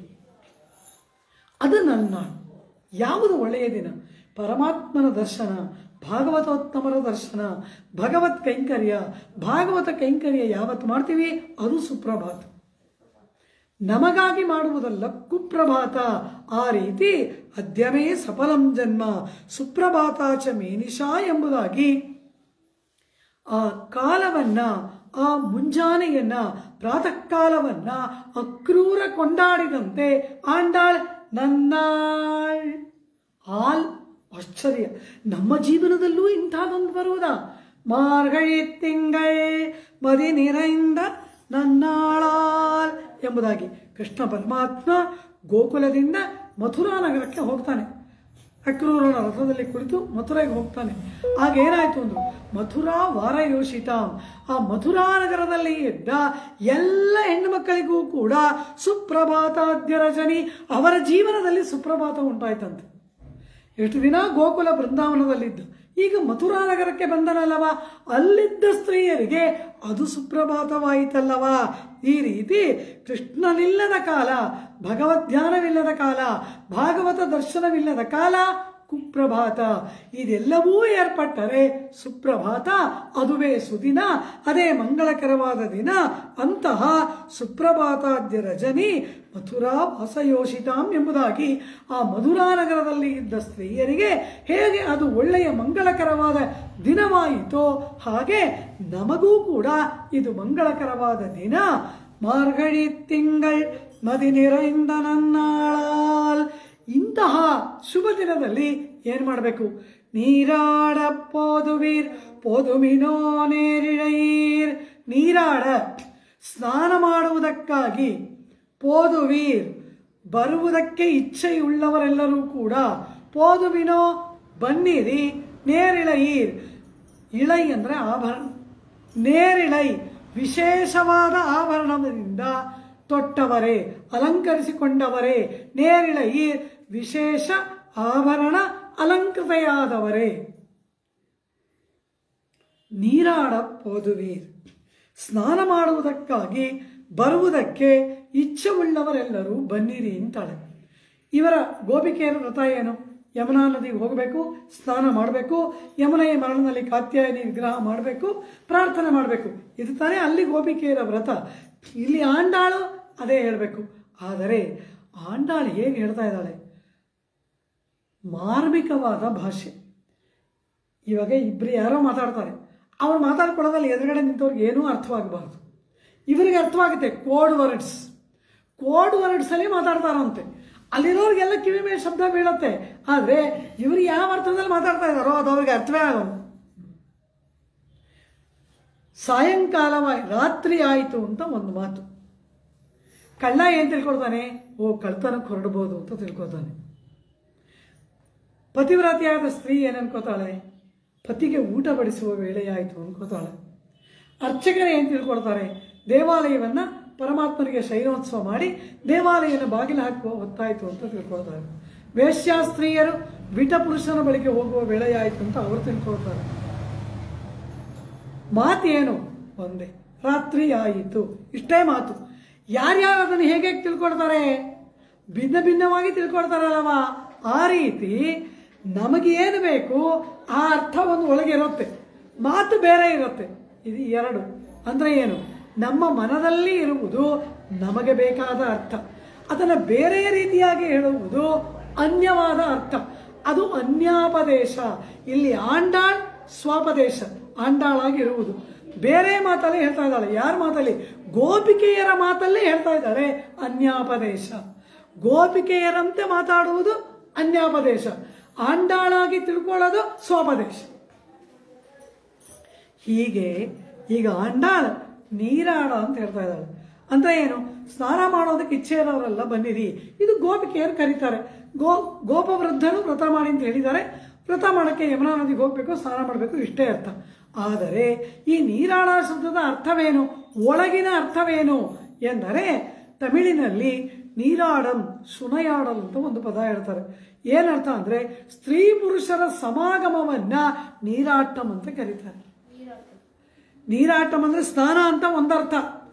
ಅದು ನನ್ನ ಯಾವುದು ಒಳ್ಳೆಯ ದಿನ, ಪರಮಾತ್ಮನ ದರ್ಶನ, ಭಾಗವತೋತ್ತಮರ ದರ್ಶನ, ಭಗವತ್ ಕೈಂಕರ್ಯ. ಭಾಗವತ ಕೈಂಕರ್ಯ ಯಾವತ್ತು ಮಾಡ್ತೀವಿ ಅದು ಸುಪ್ರಭಾತ, ನಮಗಾಗಿ ಮಾಡುವುದಲ್ಲ ಕುಪ್ರಭಾತ. ಆ ರೀತಿ ಅದ್ಯಮೇ ಸಫಲಂ ಜನ್ಮ ಸುಪ್ರಭಾತ ಚ ಮೇನಿಷಾ ಎಂಬುದಾಗಿ ಆ ಕಾಲವನ್ನ, ಆ ಮುಂಜಾನೆಯನ್ನ, ಪ್ರಾತಃ ಕಾಲವನ್ನ ಅಕ್ರೂರ ಕೊಂಡಾಡಿದಂತೆ ಆಂಡಾಳ್ ನನ್ನಾಳ್. ಆಲ್ ಆಶ್ಚರ್ಯ, ನಮ್ಮ ಜೀವನದಲ್ಲೂ ಇಂಥದ್ದೊಂದು ಬರುವುದಾ? ಮಾರ್ಗಳಿ ತಿಂಗಳೇ ಮದಿ ನಿರೈಂದ ನನ್ನಾಳಾಲ್ ಎಂಬುದಾಗಿ ಕೃಷ್ಣ ಪರಮಾತ್ಮ ಗೋಕುಲದಿಂದ ಮಥುರಾ ನಗರಕ್ಕೆ ಹೋಗ್ತಾನೆ. ಅಕ್ರೂರನ ರಥದಲ್ಲಿ ಕುಳಿತು ಮಥುರೆಗೆ ಹೋಗ್ತಾನೆ. ಆಗ ಏನಾಯ್ತು ಅಂದ್ರು, ಮಥುರಾ ವಾರಯೋಷಿತಾಂ, ಆ ಮಥುರಾ ನಗರದಲ್ಲಿ ಇದ್ದ ಎಲ್ಲ ಹೆಣ್ಣು ಮಕ್ಕಳಿಗೂ ಕೂಡ ಸುಪ್ರಭಾತಾದ್ಯ ರಜನಿ, ಅವರ ಜೀವನದಲ್ಲಿ ಸುಪ್ರಭಾತ ಉಂಟಾಯ್ತಂತೆ. ಎಷ್ಟು ದಿನ ಗೋಕುಲ ಬೃಂದಾವನದಲ್ಲಿದ್ದ, ಈಗ ಮಥುರಾ ನಗರಕ್ಕೆ ಬಂದನಲ್ಲವ, ಅಲ್ಲಿದ್ದ ಸ್ತ್ರೀಯರಿಗೆ ಅದು ಸುಪ್ರಭಾತವಾಯಿತಲ್ಲವ. ಈ ರೀತಿ ಕೃಷ್ಣನಿಲ್ಲದ ಕಾಲ, ಭಗವದ್ಧ್ಯಾನವಿಲ್ಲದ ಕಾಲ, ಭಾಗವತ ದರ್ಶನವಿಲ್ಲದ ಕಾಲ ಕುಪ್ರಭಾತ. ಇದೆಲ್ಲವೂ ಏರ್ಪಟ್ಟರೆ ಸುಪ್ರಭಾತ, ಅದುವೇ ಸುದಿನ, ಅದೇ ಮಂಗಳಕರವಾದ ದಿನ. ಅಂತಹ ಸುಪ್ರಭಾತಾದ್ಯ ರಜನಿ ಮಥುರಾ ವಾಸಯೋಷಿತಾಂ ಎಂಬುದಾಗಿ ಆ ಮಧುರಾ ನಗರದಲ್ಲಿ ಇದ್ದ ಸ್ತ್ರೀಯರಿಗೆ ಹೇಗೆ ಅದು ಒಳ್ಳೆಯ ಮಂಗಳಕರವಾದ ದಿನವಾಯಿತೋ ಹಾಗೆ ನಮಗೂ ಕೂಡ ಇದು ಮಂಗಳಕರವಾದ ದಿನ. ಮಾರ್ಗಳಿ ತಿಂಗಳ್ ಮದಿ ನಿರೈಂದ ನನ್ನಾಳಾಲ್. ಇಂತಹ ಶುಭ ದಿನದಲ್ಲಿ ಏನ್ ಮಾಡಬೇಕು? ನೀರಾಡ ಪೋದುವೀರ್ ಪೋದುಮಿನೋ ನೇರಿಳೈರ್. ನೀರಾಡ ಸ್ನಾನ ಮಾಡುವುದಕ್ಕಾಗಿ, ಪೋದುವೀರ್ ಬರುವುದಕ್ಕೆ ಇಚ್ಛೆಯುಳ್ಳವರೆಲ್ಲರೂ ಕೂಡ, ಪೋದುಮಿನೋ ಬನ್ನಿರಿ, ನೇರಿಳೈರ್ ಇಳೈ ಅಂದರೆ ಆಭರಣ, ನೇರಿಳೈ ವಿಶೇಷವಾದ ಆಭರಣದಿಂದ ತೊಟ್ಟವರೇ, ಅಲಂಕರಿಸಿಕೊಂಡವರೇ, ನೇರಿಳೈರ್ ವಿಶೇಷ ಆಭರಣ ಅಲಂಕೃತೆಯಾದವರೇ. ನೀರಾಡ ಪೋದುವೀರ್ ಸ್ನಾನ ಮಾಡುವುದಕ್ಕಾಗಿ ಬರುವುದಕ್ಕೆ ಇಚ್ಛೆಯುಳ್ಳವರೆಲ್ಲರೂ ಬನ್ನಿರಿ ಅಂತಾಳೆ. ಇವರ ಗೋಪಿಕೆಯರ ವ್ರತ ಏನು? ಯಮುನಾ ನದಿಗೆ ಹೋಗಬೇಕು, ಸ್ನಾನ ಮಾಡಬೇಕು, ಯಮುನೆಯ ಮರಳಿನಲ್ಲಿ ಕಾತ್ಯಾಯನಿ ವಿಗ್ರಹ ಮಾಡಬೇಕು, ಪ್ರಾರ್ಥನೆ ಮಾಡಬೇಕು. ಇದು ತಾನೇ ಅಲ್ಲಿ ಗೋಪಿಕೆಯರ ವ್ರತ. ಇಲ್ಲಿ ಆಂಡಾಳು ಅದೇ ಹೇಳಬೇಕು. ಆದರೆ ಆಂಡಾಳು ಹೇಗೆ ಹೇಳ್ತಾ ಇದ್ದಾಳೆ? ಮಾರ್ಮಿಕವಾದ ಭಾಷೆ. ಇವಾಗ ಇಬ್ಬರು ಯಾರೋ ಮಾತಾಡ್ತಾರೆ, ಅವ್ರು ಮಾತಾಡ್ಕೊಳ್ಳೋದಲ್ಲಿ ಎದುರುಗಡೆ ನಿಂತವ್ರಿಗೆ ಏನೂ ಅರ್ಥವಾಗಬಾರ್ದು. ಇವರಿಗೆ ಅರ್ಥವಾಗುತ್ತೆ. ಕೋಡ್ ವರ್ಡ್ಸಲ್ಲಿ ಮಾತಾಡ್ತಾರಂತೆ. ಅಲ್ಲಿರೋರಿಗೆಲ್ಲ ಕಿವಿ ಮೇಲೆ ಶಬ್ದ ಬೀಳುತ್ತೆ. ಆದರೆ ಇವರು ಯಾವ ಅರ್ಥದಲ್ಲಿ ಮಾತಾಡ್ತಾ ಇದ್ದಾರೋ ಅದು ಅವ್ರಿಗೆ ಅರ್ಥವೇ ಆಗೋದು. ಸಾಯಂಕಾಲವಾಗಿ ರಾತ್ರಿ ಆಯಿತು ಅಂತ ಒಂದು ಮಾತು. ಕಳ್ಳ ಏನು ತಿಳ್ಕೊಳ್ತಾನೆ? ಓ, ಕಳ್ತನಕ್ಕೆ ಹೊರಡ್ಬೋದು ಅಂತ ತಿಳ್ಕೊತಾನೆ. ಪತಿವ್ರತಿಯಾದ ಸ್ತ್ರೀ ಏನು ಅನ್ಕೋತಾಳೆ? ಪತಿಗೆ ಊಟ ಬಡಿಸುವ ವೇಳೆಯಾಯಿತು ಅನ್ಕೋತಾಳೆ. ಅರ್ಚಕರೇ ಏನು ತಿಳ್ಕೊಳ್ತಾರೆ? ದೇವಾಲಯವನ್ನು ಪರಮಾತ್ಮನಿಗೆ ಶೈನೋತ್ಸವ ಮಾಡಿ ದೇವಾಲಯನ ಬಾಗಿಲು ಹಾಕುವ ಹೊತ್ತಾಯಿತು ಅಂತ ತಿಳ್ಕೊಳ್ತಾರೆ. ವೇಶ್ಯಾಸ್ತ್ರೀಯರು ವಿಟ ಪುರುಷನ ಬಳಿಗೆ ಹೋಗುವ ವೇಳೆಯಾಯಿತು ಅಂತ ಅವರು ತಿಳ್ಕೊಳ್ತಾರೆ. ಮಾತೇನು? ಒಂದೇ, ರಾತ್ರಿ ಆಯಿತು, ಇಷ್ಟೇ ಮಾತು. ಯಾರ್ಯಾರು ಅದನ್ನು ಹೇಗೆ ತಿಳ್ಕೊಳ್ತಾರೆ? ಭಿನ್ನ ಭಿನ್ನವಾಗಿ ತಿಳ್ಕೊಳ್ತಾರಲ್ಲವ. ಆ ರೀತಿ ನಮಗೆ ಏನು ಬೇಕು ಆ ಅರ್ಥ ಒಂದು ಒಳಗೆ ಇರುತ್ತೆ, ಮಾತು ಬೇರೆ ಇರುತ್ತೆ. ಇದು ಎರಡು. ಅಂದರೆ ಏನು? ನಮ್ಮ ಮನದಲ್ಲಿ ಇರುವುದು ನಮಗೆ ಬೇಕಾದ ಅರ್ಥ, ಅದನ್ನು ಬೇರೆ ರೀತಿಯಾಗಿ ಹೇಳುವುದು ಅನ್ಯವಾದ ಅರ್ಥ, ಅದು ಅನ್ಯಾಪದೇಶ. ಇಲ್ಲಿ ಆಂಡಾಳ್ ಸ್ವಪದೇಶ, ಆಂಡಾಳಾಗಿರುವುದು ಬೇರೆ ಮಾತಲ್ಲಿ ಹೇಳ್ತಾ ಇದ್ದಾಳೆ. ಯಾರ ಮಾತಲ್ಲಿ? ಗೋಪಿಕೆಯರ ಮಾತಲ್ಲೇ ಹೇಳ್ತಾ ಇದ್ದಾಳೆ ಅನ್ಯಾಪದೇಶ. ಗೋಪಿಕೆಯರಂತೆ ಮಾತಾಡುವುದು ಅನ್ಯಾಪದೇಶ, ಆಂಡಾಳಾಗಿ ತಿಳ್ಕೊಳ್ಳೋದು ಸ್ವಪದೇಶ. ಹೀಗೆ ಈಗ ಆಂಡಾಳ ನೀರಾಡ ಅಂತ ಹೇಳ್ತಾ ಇದ್ದಾಳೆ. ಅಂತ ಏನು? ಸ್ನಾನ ಮಾಡೋದಕ್ಕೆ ಇಚ್ಛೆ ಇರೋರೆಲ್ಲ ಬನ್ನಿರಿ. ಇದು ಗೋಪಿಕೆಯರು ಕರೀತಾರೆ. ಗೋಪವೃದ್ಧರು ವ್ರತ ಮಾಡಿ ಅಂತ ಹೇಳಿದ್ದಾರೆ. ವ್ರತ ಮಾಡೋಕ್ಕೆ ಯಮುನಾ ನದಿಗೆ ಹೋಗಬೇಕು, ಸ್ನಾನ ಮಾಡಬೇಕು, ಇಷ್ಟೇ ಅರ್ಥ. ಆದರೆ ಈ ನೀರಾಡ ಶಬ್ದದ ಅರ್ಥವೇನು? ಒಳಗಿನ ಅರ್ಥವೇನು ಎಂದರೆ ತಮಿಳಿನಲ್ಲಿ ನೀರಾಡಂ ಸುನಯಾಡಲ್ ಅಂತ ಒಂದು ಪದ ಹೇಳ್ತಾರೆ. ಏನರ್ಥ ಅಂದರೆ ಸ್ತ್ರೀ ಪುರುಷರ ಸಮಾಗಮವನ್ನ ನೀರಾಟಂ ಅಂತ ಕರೀತಾರೆ. ನೀರಾಟಂ ಅಂದರೆ ಸ್ನಾನ ಅಂತ ಒಂದರ್ಥ.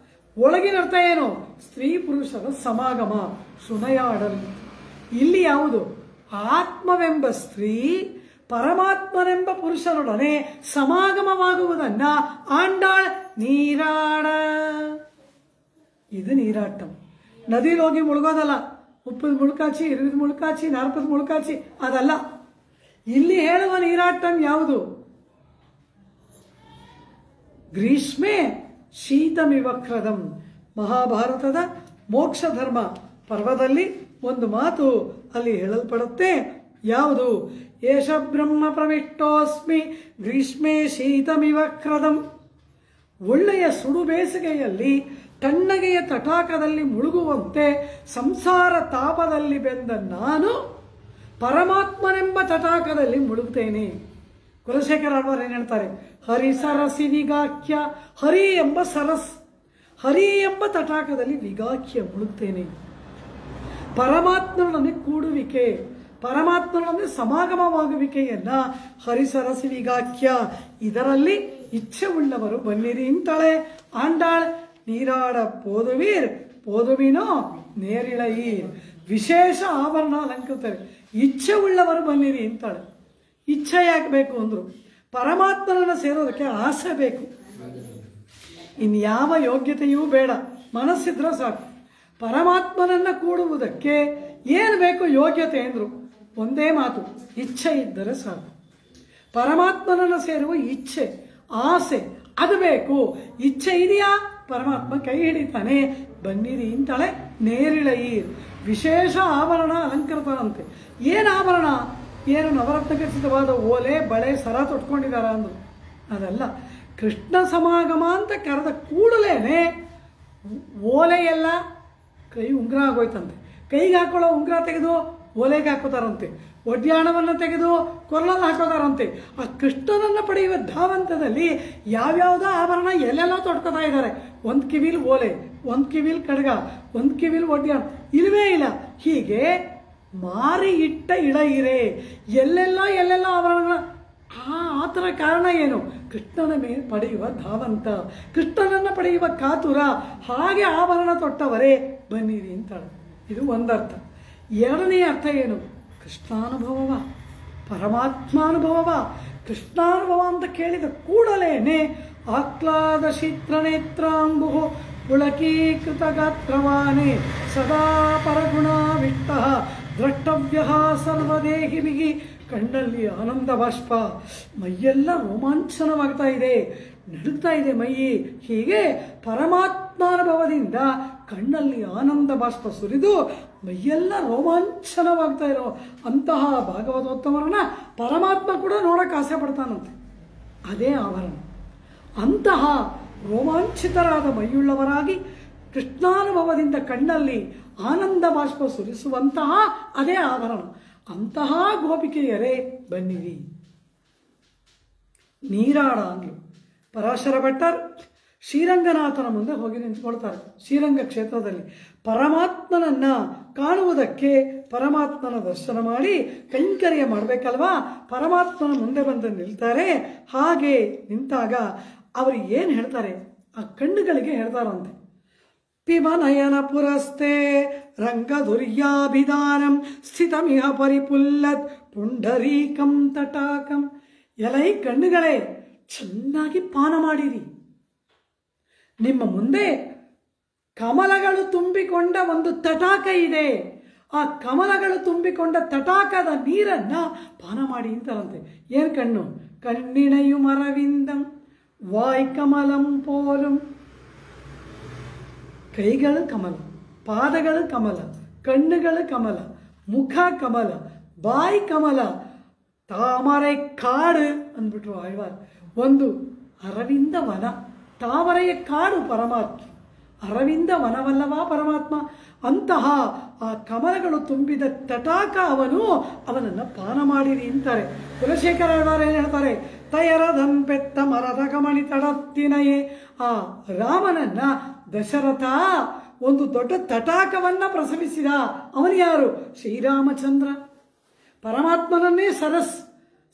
ಒಳಗಿನ ಅರ್ಥ ಏನು? ಸ್ತ್ರೀ ಪುರುಷರ ಸಮಾಗಮ, ಸುನಯಾಡಲ್. ಇಲ್ಲಿ ಯಾವುದು? ಆತ್ಮವೆಂಬ ಸ್ತ್ರೀ ಪರಮಾತ್ಮನೆಂಬ ಪುರುಷರೊಡನೆ ಸಮಾಗಮವಾಗುವುದನ್ನ ಆಂಡಾಳ್ ನೀರಾಡ. ಇದು ನೀರಾಟಂ. ನದಿಲಿ ಹೋಗಿ ಮುಳುಗೋದಲ್ಲ, ಉಪ್ಪದ ಮುಳುಕಾಚಿ, ಇರುವಿದ ಮುಳುಕಾಚಿ, ನಾರ್ಪದ ಮುಳುಕಾಚಿ, ಅದಲ್ಲ. ಇಲ್ಲಿ ಹೇಳುವ ನೀರಾಟಂ ಯಾವುದು? ಗ್ರೀಷ್ಮೆ ಶೀತಮಿವಕ್ರದಂ. ಮಹಾಭಾರತದ ಮೋಕ್ಷ ಧರ್ಮ ಪರ್ವದಲ್ಲಿ ಒಂದು ಮಾತು ಅಲ್ಲಿ ಹೇಳಲ್ಪಡುತ್ತೆ. ಯಾವುದು? ಏಷ ಬ್ರಹ್ಮ ಪ್ರವಿಷ್ಟೋಸ್ಮಿ ಗ್ರೀಷ್ಮೆ ಶೀತಮಿವಕ್ರದಂ. ಒಳ್ಳೆಯ ಸುಡು ಬೇಸಿಗೆಯಲ್ಲಿ ತಣ್ಣಗೆಯ ತಟಾಕದಲ್ಲಿ ಮುಳುಗುವಂತೆ ಸಂಸಾರ ತಾಪದಲ್ಲಿ ಬೆಂದ ನಾನು ಪರಮಾತ್ಮನೆಂಬ ತಟಾಕದಲ್ಲಿ ಮುಳುಗುತ್ತೇನೆ. ಕುಲಶೇಖರ ಆಳ್ವಾರ್ ಏನು ಹೇಳ್ತಾರೆ? ಹರಿ ಸರಸಿ ವಿಗಾಖ್ಯ. ಹರಿ ಎಂಬ ಸರಸ್, ಹರಿ ಎಂಬ ತಟಾಕದಲ್ಲಿ ವಿಗಾಖ್ಯ ಮುಳುಗ್ತೇನೆ. ಪರಮಾತ್ಮನೊಡನೆ ಕೂಡುವಿಕೆ, ಪರಮಾತ್ಮನೊಡನೆ ಸಮಾಗಮವಾಗುವಿಕೆಯನ್ನ ಹರಿಸರಸಿ ವಿಗಾಖ್ಯ, ಇದರಲ್ಲಿ ಇಚ್ಛೆ ಉಳ್ಳವರು ಬನ್ನಿರಿ ಅಂತಾಳೆ ಆಂಡಾಳ್. ನೀರಾಡ ಪೋದುವೀರ್ ಪೋದುವಿನೋ ನೇರಿಳೈರ್. ವಿಶೇಷ ಆಭರಣ ಅಲಂಕೃತರೆ. ಇಚ್ಛೆ ಉಳ್ಳವರು ಬನ್ನಿರಿ ಅಂತಾಳೆ. ಇಚ್ಛೆ ಯಾಕೆ ಬೇಕು ಅಂದರು? ಪರಮಾತ್ಮನನ್ನು ಸೇರೋದಕ್ಕೆ ಆಸೆ ಬೇಕು, ಇನ್ಯಾವ ಯೋಗ್ಯತೆಯೂ ಬೇಡ, ಮನಸ್ಸಿದ್ರೆ ಸಾಕು. ಪರಮಾತ್ಮನನ್ನು ಕೂಡುವುದಕ್ಕೆ ಏನು ಬೇಕು? ಯೋಗ್ಯತೆ ಅಂದರು. ಒಂದೇ ಮಾತು, ಇಚ್ಛೆ ಇದ್ದರೆ ಸಾಕು. ಪರಮಾತ್ಮನನ್ನು ಸೇರುವ ಇಚ್ಛೆ, ಆಸೆ ಅದು ಬೇಕು. ಇಚ್ಛೆ ಇದೆಯಾ? ಪರಮಾತ್ಮ ಕೈ ಹಿಡಿತಾನೆ, ಬನ್ನಿರಿ ಅಂತಾಳೆ. ನೇರಿಳೆಯೀರ್ ವಿಶೇಷ ಆಭರಣ ಅಲಂಕೃತರಂತೆ. ಏನು ಆಭರಣ? ಏನು ನವರತ್ನ ಖಚಿತವಾದ ಓಲೆ, ಬಳೆ, ಸರ ತೊಟ್ಕೊಂಡಿದ್ದಾರ ಅಂದರು. ಅದಲ್ಲ, ಕೃಷ್ಣ ಸಮಾಗಮ ಅಂತ ಕರೆದ ಕೂಡಲೇ ಓಲೆಯೆಲ್ಲ ಕೈ ಉಂಗುರ ಆಗೋಯ್ತಂತೆ. ಕೈಗೆ ಹಾಕೊಳ್ಳೋ ಉಂಗುರ ತೆಗೆದು ಓಲೆಗೆ ಹಾಕೋತಾರಂತೆ, ಒಡ್ಯಾಣವನ್ನು ತೆಗೆದು ಕೊರಳಲ್ಲಿ ಹಾಕೋತಾರಂತೆ. ಆ ಕೃಷ್ಣನನ್ನು ಪಡೆಯುವ ಧಾವಂತದಲ್ಲಿ ಯಾವ್ಯಾವುದೋ ಆಭರಣ ಎಲ್ಲೆಲ್ಲ ತೊಡ್ಕೋತಾ ಇದ್ದಾರೆ. ಒಂದು ಕಿವಿಲ್ ಓಲೆ, ಒಂದು ಕಿವಿಲ್ ಕಡ್ಗ, ಒಂದು ಕಿವಿಲ್ ಒಡ್ಯಾಣ, ಇಲ್ಲವೇ ಇಲ್ಲ. ಹೀಗೆ ಮಾರಿ ಇಟ್ಟ ಇಡೆ ಎಲ್ಲೆಲ್ಲ ಆಭರಣಗಳ. ಆ ಥರ ಕಾರಣ ಏನು? ಕೃಷ್ಣನ ಮೇಲೆ ಪಡೆಯುವ ಧಾವಂತ, ಕೃಷ್ಣನನ್ನು ಪಡೆಯುವ ಕಾತುರ. ಹಾಗೆ ಆಭರಣ ತೊಟ್ಟವರೇ ಬನ್ನಿರಿ ಅಂತಾಳೆ. ಇದು ಒಂದರ್ಥ. ಎರಡನೇ ಅರ್ಥ ಏನು? ಕೃಷ್ಣಾನುಭವವ, ಪರಮಾತ್ಮಾನುಭವವ. ಕೃಷ್ಣಾನುಭವ ಅಂತ ಕೇಳಿದ ಕೂಡಲೇ ಆಹ್ಲಾದ ಶೀತ್ರನೇತ್ರಾಂಬು ಪುಳಕೀಕೃತ ಗಾತ್ರವಾನೆ ಸದಾ ಪರಗುಣಾವಿಷ್ಟ ದ್ರಷ್ಟವ್ಯ ಸರ್ವದೇಹಿವಿಗಿ. ಕಣ್ಣಲ್ಲಿ ಆನಂದ ಬಾಷ್ಪ, ಮೈಯೆಲ್ಲ ರೋಮಾಂಚನವಾಗ್ತಾ ಇದೆ, ನಡುಗ್ತಾ ಇದೆ ಮೈ. ಹೀಗೆ ಪರಮಾತ್ಮಾನುಭವದಿಂದ ಕಣ್ಣಲ್ಲಿ ಆನಂದ ಬಾಷ್ಪ ಸುರಿದು ಮೈಯೆಲ್ಲ ರೋಮಾಂಚನವಾಗ್ತಾ ಇರೋ ಅಂತಹ ಭಾಗವತೋತ್ತಮರನ್ನ ಪರಮಾತ್ಮ ಕೂಡ ನೋಡಕ್ಕೆ ಆಸೆ ಪಡ್ತಾನಂತೆ. ಅದೇ ಆಭರಣ. ಅಂತಹ ರೋಮಾಂಚಿತರಾದ ಮೈಯುಳ್ಳವರಾಗಿ ಕೃಷ್ಣಾನುಭವದಿಂದ ಕಣ್ಣಲ್ಲಿ ಆನಂದ ಬಾಷ್ಪ ಸುರಿಸುವಂತಹ ಅದೇ ಆಭರಣ. ಅಂತಹ ಗೋಪಿಕೆಯರೇ ಬನ್ನಿರಿ. ನೀರಾಡ ಅಂದ್ರು. ಪರಾಶರ ಭಟ್ಟರ್ ಶ್ರೀರಂಗನಾಥನ ಮುಂದೆ ಹೋಗಿ ನಿಂತ್ಕೊಳ್ತಾರೆ. ಶ್ರೀರಂಗ ಕ್ಷೇತ್ರದಲ್ಲಿ ಪರಮಾತ್ಮನನ್ನ ಕಾಣುವುದಕ್ಕೆ, ಪರಮಾತ್ಮನ ದರ್ಶನ ಮಾಡಿ ಕೈಂಕರ್ಯ ಮಾಡಬೇಕಲ್ವಾ, ಪರಮಾತ್ಮನ ಮುಂದೆ ಬಂದು ನಿಲ್ತಾರೆ. ಹಾಗೆ ನಿಂತಾಗ ಅವರು ಏನು ಹೇಳ್ತಾರೆ? ಆ ಕಣ್ಣುಗಳಿಗೆ ಹೇಳ್ತಾರಂತೆ, ಪಿಬನಯನ ಪುರಸ್ತೆ ರಂಗದುರ್ಯಾಭಿಧಾನಂ ಸ್ಥಿತಮಿಹ ಪರಿಪುಲ್ಲತ್ ಪುಂಡರೀಕಂ ತಟಾಕಂ. ಎಲೈ ಕಣ್ಣುಗಳೇ, ಚೆನ್ನಾಗಿ ಪಾನ ಮಾಡಿರಿ. ನಿಮ್ಮ ಮುಂದೆ ಕಮಲಗಳು ತುಂಬಿಕೊಂಡ ಒಂದು ತಟಾಕ ಇದೆ. ಆ ಕಮಲಗಳು ತುಂಬಿಕೊಂಡ ತಟಾಕದ ನೀರನ್ನ ಪಾನ ಮಾಡಿ ಅಂತಾರಂತೆ. ಏನು ಕಣ್ಣು? ಕಣ್ಣಿಣೆಯು ಮರವಿಂದಂ ವಾಯ್ ಕಮಲಂ ಪೋಲಂ. ಕೈಗಳು ಕಮಲ, ಪಾದಗಳು ಕಮಲ, ಕಣ್ಣುಗಳು ಕಮಲ, ಮುಖ ಕಮಲ, ಬಾಯಿ ಕಮಲ, ತಾಮರೆ ಕಾಡು ಅಂದ್ಬಿಟ್ರು ಆಳ್ವಾರ್. ಒಂದು ಅರವಿಂದ ವನ, ತಾಮರೆಯ ಕಾಡು ಪರಮಾತ್ಮ, ಅರವಿಂದ ವನವಲ್ಲವಾ ಪರಮಾತ್ಮ. ಅಂತಹ ಆ ಕಮಲಗಳು ತುಂಬಿದ ತಟಾಕ ಅವನನ್ನು ಪಾನ ಮಾಡಿರಿ ಅಂತಾರೆ. ಕುಲಶೇಖರ ಆಳ್ವಾರ್ ಏನು ಹೇಳ್ತಾರೆ? ತಯರದಂಪೆತ್ತ ಮರದ ಕಮಣಿ ತಡತ್ತಿನಯೇ. ಆ ರಾಮನನ್ನ ದಶರಥ ಒಂದು ದೊಡ್ಡ ತಟಾಕವನ್ನ ಪ್ರಸವಿಸಿದ. ಅವನು ಯಾರು? ಶ್ರೀರಾಮಚಂದ್ರ. ಪರಮಾತ್ಮನನ್ನೇ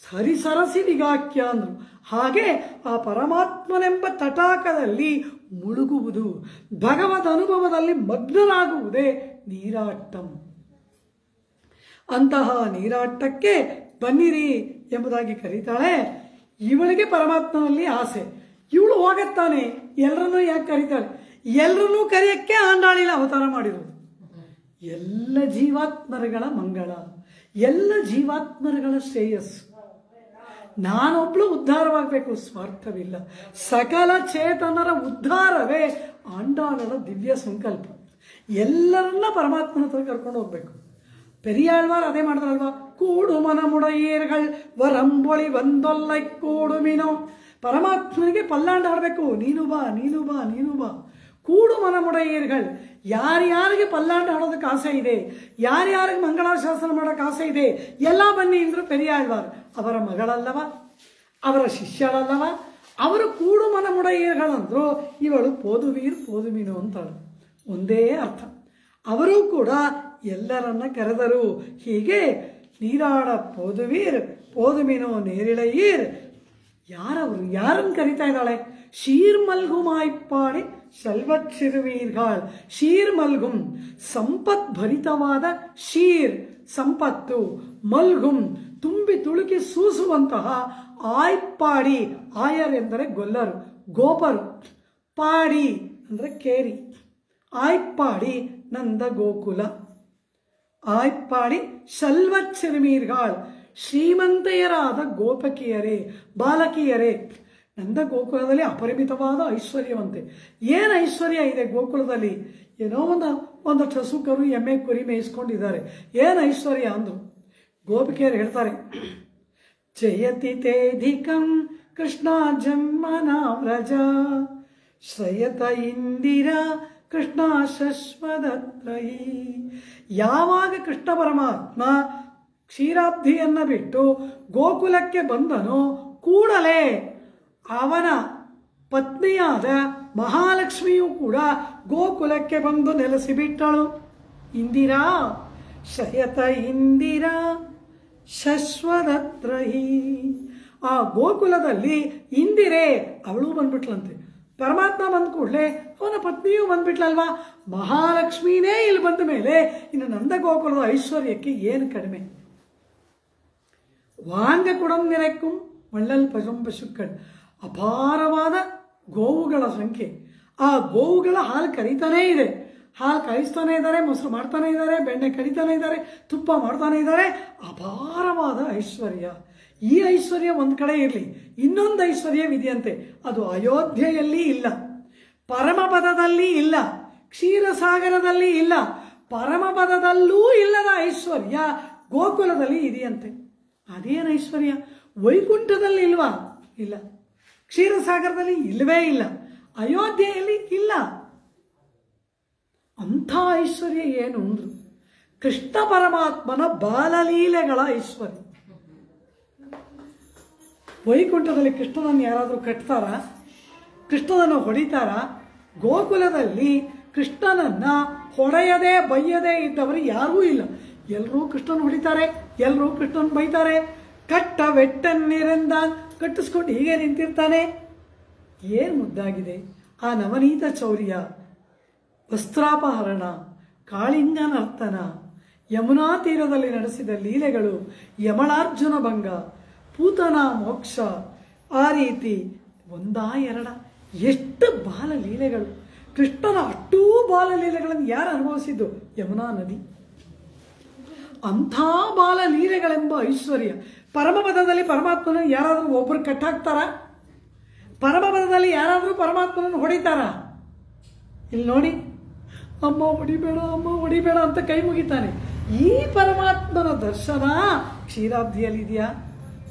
ಹರಿಸರಸಿ ವಿಗಾಖ್ಯ ಅಂದ್ರು. ಹಾಗೆ ಆ ಪರಮಾತ್ಮನೆಂಬ ತಟಾಕದಲ್ಲಿ ಮುಳುಗುವುದು, ಭಗವದ್ ಅನುಭವದಲ್ಲಿ ಮಗ್ನರಾಗುವುದೇ ನೀರಾಟ್ಟಂ. ಅಂತಹ ನೀರಾಟ್ಟಕ್ಕೆ ಬನ್ನಿರಿ ಎಂಬುದಾಗಿ ಕರೀತಾಳೆ. ಇವಳಿಗೆ ಪರಮಾತ್ಮನಲ್ಲಿ ಆಸೆ. ಇವಳು ಹೋಗತ್ತಾನೆ, ಎಲ್ಲರನ್ನೂ ಯಾಕೆ ಕರೀತಾಳೆ? ಎಲ್ಲರನ್ನೂ ಕರೆಯಕ್ಕೆ ಆಂಡಾಳಿನ ಅವತಾರ ಮಾಡಿರೋದು. ಎಲ್ಲ ಜೀವಾತ್ಮರುಗಳ ಮಂಗಳ, ಎಲ್ಲ ಜೀವಾತ್ಮರುಗಳ ಶ್ರೇಯಸ್ಸು. ನಾನೊಬ್ಳು ಉದ್ಧಾರವಾಗಬೇಕು, ಸ್ವಾರ್ಥವಿಲ್ಲ. ಸಕಲ ಚೇತನರ ಉದ್ಧಾರವೇ ಆಂಡಾಳನ ದಿವ್ಯ ಸಂಕಲ್ಪ. ಎಲ್ಲರನ್ನ ಪರಮಾತ್ಮನ ಹತ್ರ ಕರ್ಕೊಂಡು ಹೋಗ್ಬೇಕು. ಪೆರಿಯಾಳ್ವಾರ್ ಅದೇ ಮಾಡಿದ್ರಲ್ವಾ? ಕೂಡು ಮನಮುಡೆಯೇರ್ಗಳ್ ವರಂಬೊಳಿ ಒಂದೊಲ್ಲೈ ಕೂಡು ಮೀನೋ. ಪರಮಾತ್ಮನಿಗೆ ಪಲ್ಲಾಂಡ ಆಡಬೇಕು. ನೀನು ಬಾ, ನೀನು ಬಾ, ನೀನು ಬಾ. ಕೂಡು ಮನಮುಡೆಯೇರ್ಗಳ್. ಯಾರ್ಯಾರಿಗೆ ಪಲ್ಲಾಂಡ ಆಡೋದಕ್ಕೆ ಆಸೆ ಇದೆ, ಯಾರ್ಯಾರಿಗೆ ಮಂಗಳಾಶಾಸನ ಮಾಡೋಕ್ಕೆ ಆಸೆ ಇದೆ, ಎಲ್ಲ ಬನ್ನಿ ಅಂದ್ರು ಪೆರಿಯಾಳ್ವಾರ್. ಅವರ ಮಗಳಲ್ಲವ, ಅವರ ಶಿಷ್ಯಳಲ್ಲವ, ಅವರು ಕೂಡು ಮನಮುಡೆಯೇರ್ಗಳಂದ್ರು. ಇವಳು ಪೋದುವೀರ್ ಪೋದುಮೀನು ಅಂತಾಳು. ಒಂದೇ ಅರ್ಥ. ಅವರೂ ಕೂಡ ಎಲ್ಲರನ್ನ ಕರೆದರು. ಹೀಗೆ ನೀರಾಡ ಪೋದುವೀರ್ ಪೋದುಮೀನೋ ನೇರಿಳೆಯೀರ್ ಯಾರವರು? ಯಾರನ್ನು ಕರಿತಾ ಇದ್ದಾಳೆ? ಶೀರ್ ಮಲ್ಗುಂ ಆಯ್ಪಾಡಿ ಸಲ್ವಚ್ಚಿರುವೀರ್ಗಾಳ್. ಶೀರ್ ಮಲ್ಗುಂ ಸಂಪತ್ ಭರಿತವಾದ ಶೀರ್ ಸಂಪತ್ತು, ಮಲ್ಗುಂ ತುಂಬಿ ತುಳುಕಿ ಸೂಸುವಂತಹ, ಆಯ್ಪಾಡಿ ಆಯರ್ ಎಂದರೆ ಗೊಲ್ಲರು ಗೋಪರು, ಪಾಡಿ ಅಂದರೆ ಕೇರಿ, ಆಯ್ಪಾಡಿ ನಂದ ಗೋಕುಲ, ಆಯ್ಪಾಡಿ ಸಲ್ವಚ್ಚಿರುಮೀರ್ಗಾಳ್ ಶ್ರೀಮಂತೆಯರಾದ ಗೋಪಕಿಯರೇ ಬಾಲಕಿಯರೇ. ನಂದ ಗೋಕುಲದಲ್ಲಿ ಅಪರಿಮಿತವಾದ ಐಶ್ವರ್ಯವಂತೆ. ಏನು ಐಶ್ವರ್ಯ ಇದೆ ಗೋಕುಲದಲ್ಲಿ? ಏನೋ ಒಂದಷ್ಟು ಹಸು ಕರು ಎಮ್ಮೆ ಕುರಿ ಮೇಯಿಸ್ಕೊಂಡಿದ್ದಾರೆ. ಏನು ಐಶ್ವರ್ಯ ಅಂದರು. ಗೋಪಿಕೆಯರು ಹೇಳ್ತಾರೆ, ಜಯತಿ ತೇಧಿಕಂ ಕೃಷ್ಣ ಜನ್ಮನ ವ್ರಜ ಶ್ರಯತ ಇಂದಿರಾ ಕೃಷ್ಣ ಶಶ್ವದತ್ರಯಿ. ಯಾವಾಗ ಕೃಷ್ಣ ಪರಮಾತ್ಮ ಕ್ಷೀರಾಬ್ಧಿಯನ್ನು ಬಿಟ್ಟು ಗೋಕುಲಕ್ಕೆ ಬಂದನೋ ಕೂಡಲೇ ಅವನ ಪತ್ನಿಯಾದ ಮಹಾಲಕ್ಷ್ಮಿಯೂ ಕೂಡ ಗೋಕುಲಕ್ಕೆ ಬಂದು ನೆಲೆಸಿಬಿಟ್ಟಳು. ಇಂದಿರಾ ಶಯತ ಇಂದಿರಾ ಶಶ್ವದತ್ರಯಿ. ಆ ಗೋಕುಲದಲ್ಲಿ ಇಂದಿರೆ ಅವಳು ಬಂದ್ಬಿಟ್ಲಂತೆ. ಪರಮಾತ್ಮ ಬಂದ ಕೂಡಲೇ ಅವನ ಪತ್ನಿಯೂ ಬಂದ್ಬಿಟ್ಲಲ್ವಾ? ಮಹಾಲಕ್ಷ್ಮಿನೇ ಇಲ್ಲಿ ಬಂದ ಮೇಲೆ ಇನ್ನು ನಂದ ಗೋಕುಲದ ಐಶ್ವರ್ಯಕ್ಕೆ ಏನು ಕಡಿಮೆ? ವಾಂಗ ಕುಡಂ ನಿರಕ್ಕುಂ ಮಳ್ಳಲ್ ಪಶುಂ ಪಶುಕ್ಕಳ್. ಅಪಾರವಾದ ಗೋವುಗಳ ಸಂಖ್ಯೆ. ಆ ಗೋವುಗಳ ಹಾಲು ಕರೀತಾನೇ ಇದೆ, ಹಾಲು ಕಾಯಿಸ್ತಾನೆ ಇದ್ದಾರೆ, ಮೊಸರು ಮಾಡ್ತಾನೆ ಇದ್ದಾರೆ, ಬೆಣ್ಣೆ ಕಡಿತಾನೆ ಇದ್ದಾರೆ, ತುಪ್ಪ ಮಾಡ್ತಾನೆ ಇದ್ದಾರೆ. ಅಪಾರವಾದ ಐಶ್ವರ್ಯ. ಈ ಐಶ್ವರ್ಯ ಒಂದು ಕಡೆ ಇರಲಿ, ಇನ್ನೊಂದು ಐಶ್ವರ್ಯವಿದೆಯಂತೆ. ಅದು ಅಯೋಧ್ಯೆಯಲ್ಲಿ ಇಲ್ಲ, ಪರಮಪದದಲ್ಲಿ ಇಲ್ಲ, ಕ್ಷೀರಸಾಗರದಲ್ಲಿ ಇಲ್ಲ, ಪರಮಪದದಲ್ಲೂ ಇಲ್ಲದ ಐಶ್ವರ್ಯ ಗೋಕುಲದಲ್ಲಿ ಇದೆಯಂತೆ. ಅದೇನು ಐಶ್ವರ್ಯ? ವೈಕುಂಠದಲ್ಲಿ ಇಲ್ವಾ? ಇಲ್ಲ. ಕ್ಷೀರಸಾಗರದಲ್ಲಿ ಇಲ್ಲವೇ ಇಲ್ಲ. ಅಯೋಧ್ಯೆಯಲ್ಲಿ ಇಲ್ಲ. ಅಂಥ ಐಶ್ವರ್ಯ ಏನು ಅಂದ್ರು? ಕೃಷ್ಣ ಪರಮಾತ್ಮನ ಬಾಲಲೀಲೆಗಳ ಐಶ್ವರ್ಯ. ವೈಕುಂಠದಲ್ಲಿ ಕೃಷ್ಣನನ್ನು ಯಾರಾದರೂ ಕಟ್ತಾರ? ಕೃಷ್ಣನನ್ನು ಹೊಡಿತಾರ? ಗೋಕುಲದಲ್ಲಿ ಕೃಷ್ಣನನ್ನ ಹೊಡೆಯದೆ ಬೈಯದೆ ಇದ್ದವರು ಯಾರೂ ಇಲ್ಲ. ಎಲ್ಲರೂ ಕೃಷ್ಣನ್ ಹೊಡಿತಾರೆ, ಎಲ್ಲರೂ ಕೃಷ್ಣನ್ ಬೈತಾರೆ. ಕಟ್ಟ ವೆಟ್ಟನ್ನಿರಂದ ಕಟ್ಟಿಸ್ಕೊಂಡು ಹೀಗೆ ನಿಂತಿರ್ತಾನೆ. ಏನು ಮುದ್ದಾಗಿದೆ ಆ ನವನೀತ ಚೌರ್ಯ, ವಸ್ತ್ರಾಪಹರಣ, ಕಾಳಿಂಗ ನರ್ತನ, ಯಮುನಾ ತೀರದಲ್ಲಿ ನಡೆಸಿದ ಲೀಲೆಗಳು, ಯಮಳಾರ್ಜುನ ಭಂಗ, ಪೂತನ ಮೋಕ್ಷ. ಆ ರೀತಿ ಒಂದಾ ಎರಡ ಎಷ್ಟು ಬಾಲಲೀಲೆಗಳು. ಕೃಷ್ಣನ ಅಷ್ಟೂ ಬಾಲಲೀಲೆಗಳನ್ನು ಯಾರು ಅನುಭವಿಸಿದ್ದು? ಯಮುನಾ ನದಿ. ಅಂಥ ಬಾಲಲೀಲೆಗಳೆಂಬ ಐಶ್ವರ್ಯ. ಪರಮಪದದಲ್ಲಿ ಪರಮಾತ್ಮನ ಯಾರಾದರೂ ಒಬ್ಬರು ಕಟ್ಟಾಕ್ತಾರ? ಪರಮಪದದಲ್ಲಿ ಯಾರಾದರೂ ಪರಮಾತ್ಮನನ್ನು ಹೊಡಿತಾರ? ಇಲ್ಲಿ ನೋಡಿ, ಅಮ್ಮ ಹೊಡಿಬೇಡ, ಅಮ್ಮ ಹೊಡಿಬೇಡ ಅಂತ ಕೈ ಮುಗಿತಾನೆ. ಈ ಪರಮಾತ್ಮನ ದರ್ಶನ ಕ್ಷೀರಾಬ್ಧಿಯಲ್ಲಿದೆಯಾ?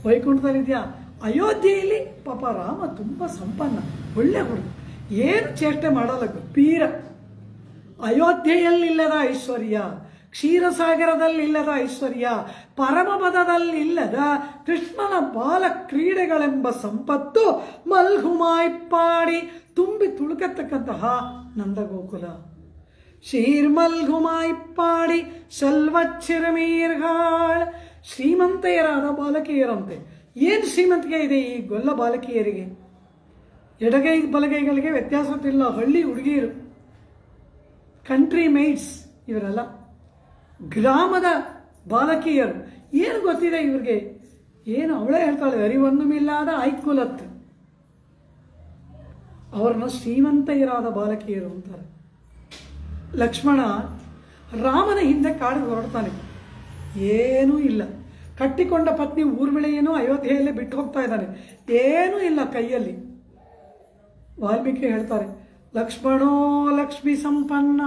ವೈಕುಂಠದಲ್ಲಿದೆಯಾ? ಅಯೋಧ್ಯೆಯಲ್ಲಿ ಪಾಪ ರಾಮ ತುಂಬ ಸಂಪನ್ನ, ಒಳ್ಳೆ ಹುಡುಗ, ಏನು ಚೇಷ್ಟೆ ಮಾಡಲ್ಲ, ಗಂಭೀರ. ಅಯೋಧ್ಯೆಯಲ್ಲಿಲ್ಲದ ಐಶ್ವರ್ಯ, ಕ್ಷೀರಸಾಗರದಲ್ಲಿಲ್ಲದ ಐಶ್ವರ್ಯ, ಪರಮಪದದಲ್ಲಿಲ್ಲದ ಕೃಷ್ಣನ ಬಾಲ ಕ್ರೀಡೆಗಳೆಂಬ ಸಂಪತ್ತು ಮಲ್ಗುಮಾಯ್ಪಾಡಿ ತುಂಬಿ ತುಳುಕತಕ್ಕಂತಹ ನಂದಗೋಕುಲ. ಶೀರ್ಮಲ್ಗುಮಾಯ್ಪಾಡಿ ಸಲ್ವಚ್ಚಿರಮೀರ್ಗಾಳ್. ಶ್ರೀಮಂತೆಯರಾದ ಬಾಲಕಿಯರಂತೆ. ಏನು ಶ್ರೀಮಂತಿಕೆ ಇದೆ ಈ ಗೊಲ್ಲ ಬಾಲಕಿಯರಿಗೆ? ಎಡಗೈ ಬಲಗೈಗಳಿಗೆ ವ್ಯತ್ಯಾಸವಿಲ್ಲ. ಹಳ್ಳಿ ಹುಡುಗಿಯರು, ಕಂಟ್ರಿ ಮೇಡ್ಸ್ ಇವರೆಲ್ಲ, ಗ್ರಾಮದ ಬಾಲಕಿಯರು. ಏನು ಗೊತ್ತಿದೆ ಇವ್ರಿಗೆ? ಏನು ಅವಳೇ ಹೇಳ್ತಾಳೆ, ಅರಿವೊಂದುಮಿಲ್ಲಾದ ಐಕುಲತ್. ಅವರನ್ನು ಶ್ರೀಮಂತೆಯರಾದ ಬಾಲಕಿಯರು ಅಂತಾರೆ. ಲಕ್ಷ್ಮಣ ರಾಮನ ಹಿಂದೆ ಕಾಡಿಗೆ ಹೊರಡ್ತಾನೆ. ಏನೂ ಇಲ್ಲ. ಕಟ್ಟಿಕೊಂಡ ಪತ್ನಿ ಊರ್ಮಿಳೆಯೇನೋ ಅಯೋಧ್ಯೆಯಲ್ಲೇ ಬಿಟ್ಟು ಹೋಗ್ತಾ ಇದ್ದಾನೆ. ಏನೂ ಇಲ್ಲ ಕೈಯಲ್ಲಿ. ವಾಲ್ಮೀಕಿ ಹೇಳ್ತಾರೆ, ಲಕ್ಷ್ಮಣೋ ಲಕ್ಷ್ಮಿ ಸಂಪನ್ನ.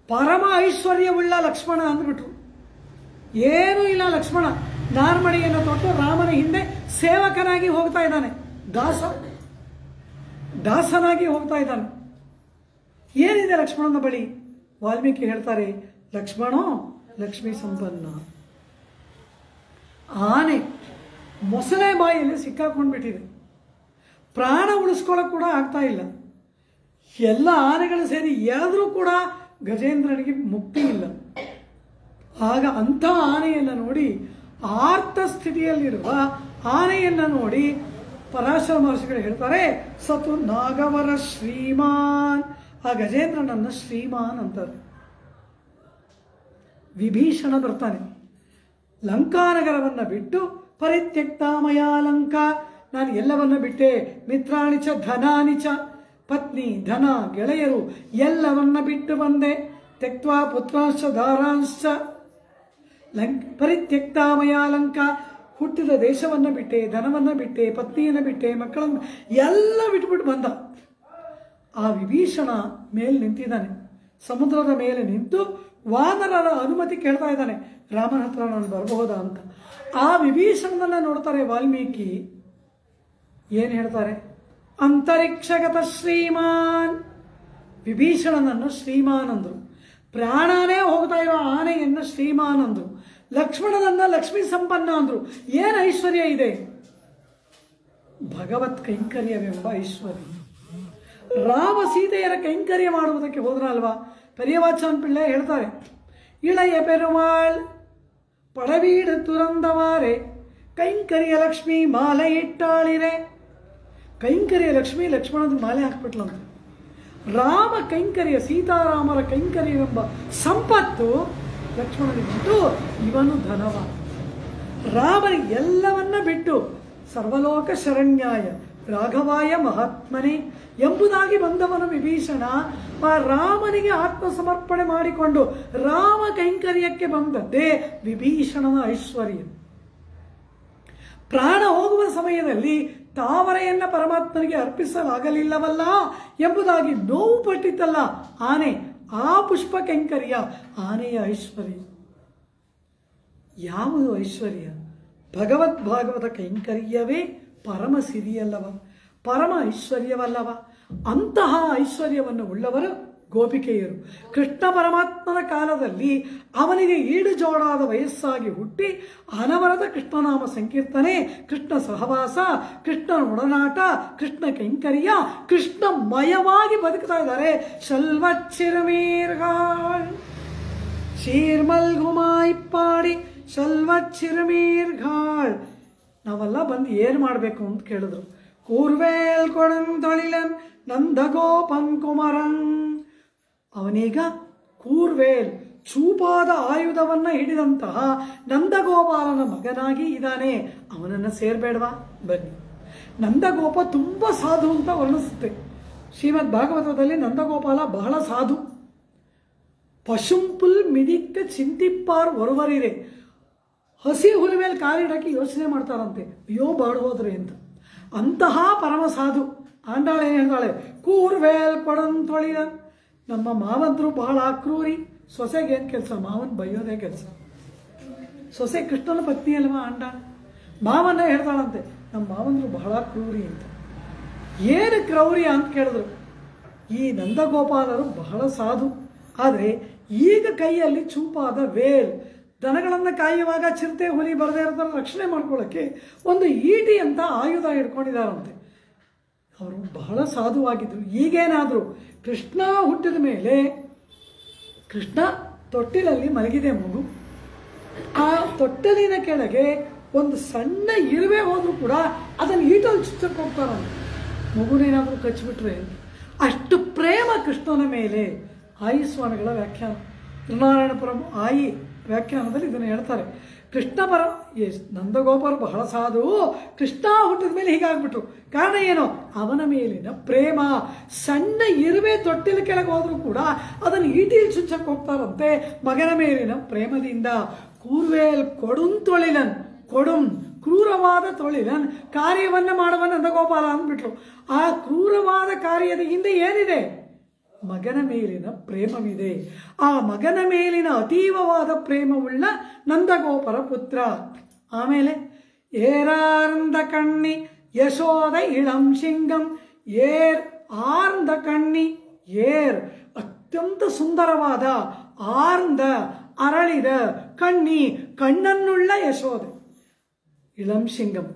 ಪರಮ ಐಶ್ವರ್ಯವುಳ್ಳ ಲಕ್ಷ್ಮಣ ಅಂದ್ಬಿಟ್ರು. ಏನೂ ಇಲ್ಲ ಲಕ್ಷ್ಮಣ. ನಾರ್ಮಡಿಯನ್ನು ತೊಟ್ಟು ರಾಮನ ಹಿಂದೆ ಸೇವಕನಾಗಿ ಹೋಗ್ತಾ ಇದ್ದಾನೆ, ದಾಸನಾಗಿ ಹೋಗ್ತಾ ಇದ್ದಾನೆ. ಏನಿದೆ ಲಕ್ಷ್ಮಣನ ಬಳಿ? ವಾಲ್ಮೀಕಿ ಹೇಳ್ತಾರೆ, ಲಕ್ಷ್ಮಣೋ ಲಕ್ಷ್ಮಿ ಸಂಪನ್ನ. ಆನೆ ಮೊಸಳೆ ಬಾಯಲ್ಲಿ ಸಿಕ್ಕಾಕೊಂಡ್ಬಿಟ್ಟಿದೆ. ಪ್ರಾಣ ಉಳಿಸ್ಕೊಳ್ಳೋಕೆ ಕೂಡ ಆಗ್ತಾ ಇಲ್ಲ. ಎಲ್ಲ ಆನೆಗಳು ಸೇರಿ ಎಳೆದ್ರೂ ಕೂಡ ಗಜೇಂದ್ರನಿಗೆ ಮುಕ್ತಿ ಇಲ್ಲ. ಆಗ ಅಂಥ ಆನೆಯನ್ನು ನೋಡಿ, ಆರ್ತ ಸ್ಥಿತಿಯಲ್ಲಿರುವ ಆನೆಯನ್ನು ನೋಡಿ ಪರಾಶರ ಮಹರ್ಷಿಗಳು ಹೇಳ್ತಾರೆ, ಸತು ನಾಗವರ ಶ್ರೀಮಾನ್. ಆ ಗಜೇಂದ್ರನನ್ನ ಶ್ರೀಮಾನ್ ಅಂತಾರೆ. ವಿಭೀಷಣ ಬರ್ತಾನೆ, ಲಂಕಾನಗರವನ್ನು ಬಿಟ್ಟು ಪರಿತ್ಯಕ್ತ ಮಯಾ ಲಂಕಾ, ನಾನು ಎಲ್ಲವನ್ನ ಬಿಟ್ಟೆ, ಮಿತ್ರಾಣಿಚ ಧನಾನಿಚ, ಪತ್ನಿ ಧನ ಗೆಳೆಯರು ಎಲ್ಲವನ್ನ ಬಿಟ್ಟು ಬಂದೆ. ತ್ಯಕ್ವಾ ಪುತ್ರಾಂಶ ಧಾರಾಂಶ ಪರಿತ್ಯಕ್ತ ಮಯಾ ಲಂಕಾ, ಹುಟ್ಟಿದ ದೇಶವನ್ನು ಬಿಟ್ಟೆ, ಧನವನ್ನು ಬಿಟ್ಟೆ, ಪತ್ನಿಯನ್ನು ಬಿಟ್ಟೆ, ಮಕ್ಕಳನ್ನು ಎಲ್ಲ ಬಿಟ್ಬಿಟ್ಟು ಬಂದ. ಆ ವಿಭೀಷಣ ಮೇಲೆ ನಿಂತಿದ್ದಾನೆ, ಸಮುದ್ರದ ಮೇಲೆ ನಿಂತು ವಾನರರ ಅನುಮತಿ ಕೇಳ್ತಾ ಇದ್ದಾನೆ, ರಾಮನ ಹತ್ರ ನಾನು ಬರಬಹುದಾ ಅಂತ. ಆ ವಿಭೀಷಣನನ್ನ ನೋಡ್ತಾರೆ ವಾಲ್ಮೀಕಿ, ಏನು ಹೇಳ್ತಾರೆ? ಅಂತರಿಕ್ಷಗತ ಶ್ರೀಮಾನ್. ವಿಭೀಷಣನನ್ನು ಶ್ರೀಮಾನ್ ಅಂದ್ರು. ಪ್ರಾಣನೇ ಹೋಗ್ತಾ ಇರೋ ಆನೆಯನ್ನು ಶ್ರೀಮಾನ್ ಅಂದ್ರು. ಲಕ್ಷ್ಮಣನನ್ನ ಲಕ್ಷ್ಮೀ ಸಂಪನ್ನ ಅಂದ್ರು. ಏನು ಐಶ್ವರ್ಯ ಇದೆ? ಭಗವತ್ ಕೈಂಕರ್ಯವೆಂಬ ಐಶ್ವರ್ಯ. ರಾಮ ಸೀತೆಯರ ಕೈಂಕರ್ಯ ಮಾಡುವುದಕ್ಕೆ ಹೋದ್ರಲ್ವಾ? ಪೆರಿಯವಾಚನ್ ಪಿಳ್ಳೆ ಹೇಳ್ತಾರೆ, ಇಳೆಯ ಪೆರುಮಾಳ್ ಪಡವೀಡು ತುರಂದವಾರೆ ಕೈಂಕರ್ಯ ಲಕ್ಷ್ಮಿ ಮಾಲೆ ಇಟ್ಟಾಳಿರೆ. ಕೈಂಕರ್ಯ ಲಕ್ಷ್ಮಿ ಲಕ್ಷ್ಮಣದ ಮಾಲೆ ಹಾಕ್ಬಿಟ್ಲಂತ. ರಾಮ ಕೈಂಕರ್ಯ, ಸೀತಾರಾಮರ ಕೈಂಕರ್ಯವೆಂಬ ಸಂಪತ್ತು ಲಕ್ಷ್ಮಣನಿಗಿಂತು ಇವನು ಧನವ. ರಾಮನಿಗೆ ಎಲ್ಲವನ್ನ ಬಿಟ್ಟು ಸರ್ವಲೋಕ ಶರಣ್ಯಾಯ ರಾಘವಾಯ ಮಹಾತ್ಮನೇ ಎಂಬುದಾಗಿ ಬಂದವನು ವಿಭೀಷಣ. ಆ ರಾಮನಿಗೆ ಆತ್ಮ ಸಮರ್ಪಣೆ ಮಾಡಿಕೊಂಡು ರಾಮ ಕೈಂಕರ್ಯಕ್ಕೆ ಬಂದದ್ದೇ ವಿಭೀಷಣನ ಐಶ್ವರ್ಯ. ಪ್ರಾಣ ಹೋಗುವ ಸಮಯದಲ್ಲಿ ತಾವರೆಯನ್ನ ಪರಮಾತ್ಮನಿಗೆ ಅರ್ಪಿಸಲಾಗಲಿಲ್ಲವಲ್ಲ ಎಂಬುದಾಗಿ ನೋವು ಪಟ್ಟಿತ್ತಲ್ಲ ಆನೆ, ಆ ಪುಷ್ಪ ಕೈಂಕರ್ಯ ಆನೆಯ ಐಶ್ವರ್ಯ. ಯಾವುದು ಐಶ್ವರ್ಯ? ಭಗವದ್ಭಾಗವತ ಕೈಂಕರ್ಯವೇ ಪರಮ ಸಿರಿಯಲ್ಲವ, ಪರಮ ಐಶ್ವರ್ಯವಲ್ಲವ. ಅಂತಹ ಐಶ್ವರ್ಯವನ್ನು ಉಳ್ಳವರು ಗೋಪಿಕೆಯರು. ಕೃಷ್ಣ ಪರಮಾತ್ಮನ ಕಾಲದಲ್ಲಿ ಅವನಿಗೆ ಈಡು ಜೋಡಾದ ವಯಸ್ಸಾಗಿ ಹುಟ್ಟಿ ಅನವರತ ಕೃಷ್ಣನಾಮ ಸಂಕೀರ್ತನೆ, ಕೃಷ್ಣ ಸಹವಾಸ, ಕೃಷ್ಣನ ಒಡನಾಟ, ಕೃಷ್ಣ ಕೈಂಕರ್ಯ, ಕೃಷ್ಣಮಯವಾಗಿ ಬದುಕ್ತಾ ಇದ್ದಾರೆ. ಶಲ್ವಚ್ಚಿರಮೀರ್ಗಾಳ್ ಶೀರ್ಮಲ್ಗುಮಾಯಿಪ್ಪಾಡಿ ಶಲ್ವಚ್ಚಿರಮೀರ್ಗಾಳ್. ನಾವೆಲ್ಲ ಬಂದು ಏನು ಮಾಡಬೇಕು ಅಂತ ಕೇಳಿದ್ರು. ಕೂರ್ವೇಲ್ ಕೊಡಂತೊಳಿಲನ್ ನಂದಗೋಪನ್ ಕುಮರನ್. ಅವನೀಗ ಕೂರ್ವೇಲ್ ಚೂಪಾದ ಆಯುಧವನ್ನ ಹಿಡಿದಂತಹ ನಂದಗೋಪಾಲನ ಮಗನಾಗಿ ಇದ್ದಾನೆ. ಅವನನ್ನು ಸೇರ್ಬೇಡವಾ? ಬನ್ನಿ. ನಂದಗೋಪ ತುಂಬ ಸಾಧು ಅಂತ ವರ್ಣಿಸುತ್ತೆ ಶ್ರೀಮದ್ ಭಾಗವತದಲ್ಲಿ. ನಂದಗೋಪಾಲ ಬಹಳ ಸಾಧು. ಪಶುಂಪುಲ್ ಮಿದಿಕ್ಕ ಚಿಂತಿಪ್ಪಾರ್ ಒರವರಿರೆ. ಹಸಿ ಹುಲಿ ಮೇಲೆ ಕಾಲಿಡಕ್ಕೆ ಯೋಚನೆ ಮಾಡ್ತಾರಂತೆ, ಅಯ್ಯೋ ಬಾಡುವುದ್ರಿ ಅಂತ. ಅಂತಹ ಪರಮ ಸಾಧು. ಆಂಡಾಳೆ ಏನು ಹೇಳ್ತಾಳೆ? ಕೂರ್ವೇಲ್ ಕೊಡಂತೊಳಿದ. ನಮ್ಮ ಮಾವಂತರು ಬಹಳ ಅಕ್ರೂರಿ. ಸೊಸೆಗೆ ಏನು ಕೆಲಸ? ಮಾವನ್ ಬೈಯೋದೇ ಕೆಲಸ. ಸೊಸೆ ಕೃಷ್ಣನ ಪತ್ನಿ ಅಲ್ವಾ ಆಂಡಾಳ. ಮಾವನ್ನ ಹೇಳ್ತಾಳಂತೆ, ನಮ್ಮ ಮಾವಂತರು ಬಹಳ ಕ್ರೂರಿ ಅಂತ. ಏನು ಕ್ರೌರ್ಯ ಅಂತ ಕೇಳಿದ್ರು. ಈ ನಂದಗೋಪಾಲರು ಬಹಳ ಸಾಧು. ಆದರೆ ಈಗ ಕೈಯಲ್ಲಿ ಚೂಪಾದ ವೇಲ್, ದನಗಳನ್ನು ಕಾಯುವಾಗ ಚಿರತೆ ಹುಲಿ ಬರದೇ ಇರೋದನ್ನ ರಕ್ಷಣೆ ಮಾಡ್ಕೊಳ್ಳೋಕ್ಕೆ ಒಂದು ಈಟಿ ಅಂತ ಆಯುಧ ಹಿಡ್ಕೊಂಡಿದ್ದಾರಂತೆ. ಅವರು ಬಹಳ ಸಾಧುವಾಗಿದ್ರು. ಈಗೇನಾದರೂ ಕೃಷ್ಣ ಹುಟ್ಟಿದ ಮೇಲೆ, ಕೃಷ್ಣ ತೊಟ್ಟಿಲಲ್ಲಿ ಮಲಗಿದೆ ಮಗು, ಆ ತೊಟ್ಟಲಿನ ಕೆಳಗೆ ಒಂದು ಸಣ್ಣ ಇರುವೆ ಹೋದರೂ ಕೂಡ ಅದನ್ನು ಈಟಲ್ಲಿ ಚುಚ್ಚಕ್ಕೆ ಹೋಗ್ತಾರಂತೆ, ಮಗುನೇನಾದರೂ ಕಚ್ಚಿಬಿಟ್ರೆ. ಅಷ್ಟು ಪ್ರೇಮ ಕೃಷ್ಣನ ಮೇಲೆ. ಆಯಿ ಸ್ವಾಮಿಗಳ ವ್ಯಾಖ್ಯಾನ, ತ್ರಿನಾರಾಯಣಪುರಂ ಆಯಿ ವ್ಯಾಖ್ಯಾನದಲ್ಲಿ ಇದನ್ನು ಹೇಳ್ತಾರೆ. ಕೃಷ್ಣ ನಂದಗೋಪರು ಬಹಳ ಸಾಧು, ಕೃಷ್ಣ ಹುಟ್ಟಿದ ಮೇಲೆ ಹೀಗಾಗ್ಬಿಟ್ರು. ಕಾರಣ ಏನು? ಅವನ ಮೇಲಿನ ಪ್ರೇಮ. ಸಣ್ಣ ಇರುವೆ ತೊಟ್ಟಿಲ ಕೆಳಗೆ ಹೋದ್ರೂ ಕೂಡ ಅದನ್ನು ಈಟಿಲ್ ಚುಚ್ಚಕ್ಕೆ ಹೋಗ್ತಾರಂತೆ ಮಗನ ಮೇಲಿನ ಪ್ರೇಮದಿಂದ. ಕೂರ್ವೇಲ್ ಕೊಡುಂತೊಳಿಲನ್, ಕೊಡುಂ ಕ್ರೂರವಾದ ತೊಳಿಲನ್, ಕಾರ್ಯವನ್ನ ಮಾಡುವ ನಂದಗೋಪಾಲ ಅಂದ್ಬಿಟ್ರು. ಆ ಕ್ರೂರವಾದ ಕಾರ್ಯದ ಹಿಂದೆ ಏನಿದೆ? ಮಗನ ಮೇಲಿನ ಪ್ರೇಮವಿದೆ. ಆ ಮಗನ ಮೇಲಿನ ಅತೀವವಾದ ಪ್ರೇಮವುಳ್ಳ ನಂದಗೋಪರ ಪುತ್ರ. ಆಮೇಲೆ ಏರಾರ್ಂದ ಕಣ್ಣಿ ಯಶೋದ ಇಳಂ ಸಿಂಗಂ. ಆರ್ಂದ ಕಣ್ಣಿ, ಅತ್ಯಂತ ಸುಂದರವಾದ, ಆರ್ಂದ ಅರಳಿದ, ಕಣ್ಣನ್ನುಳ್ಳ ಯಶೋದೆ, ಇಳಂ ಸಿಂಗಂ.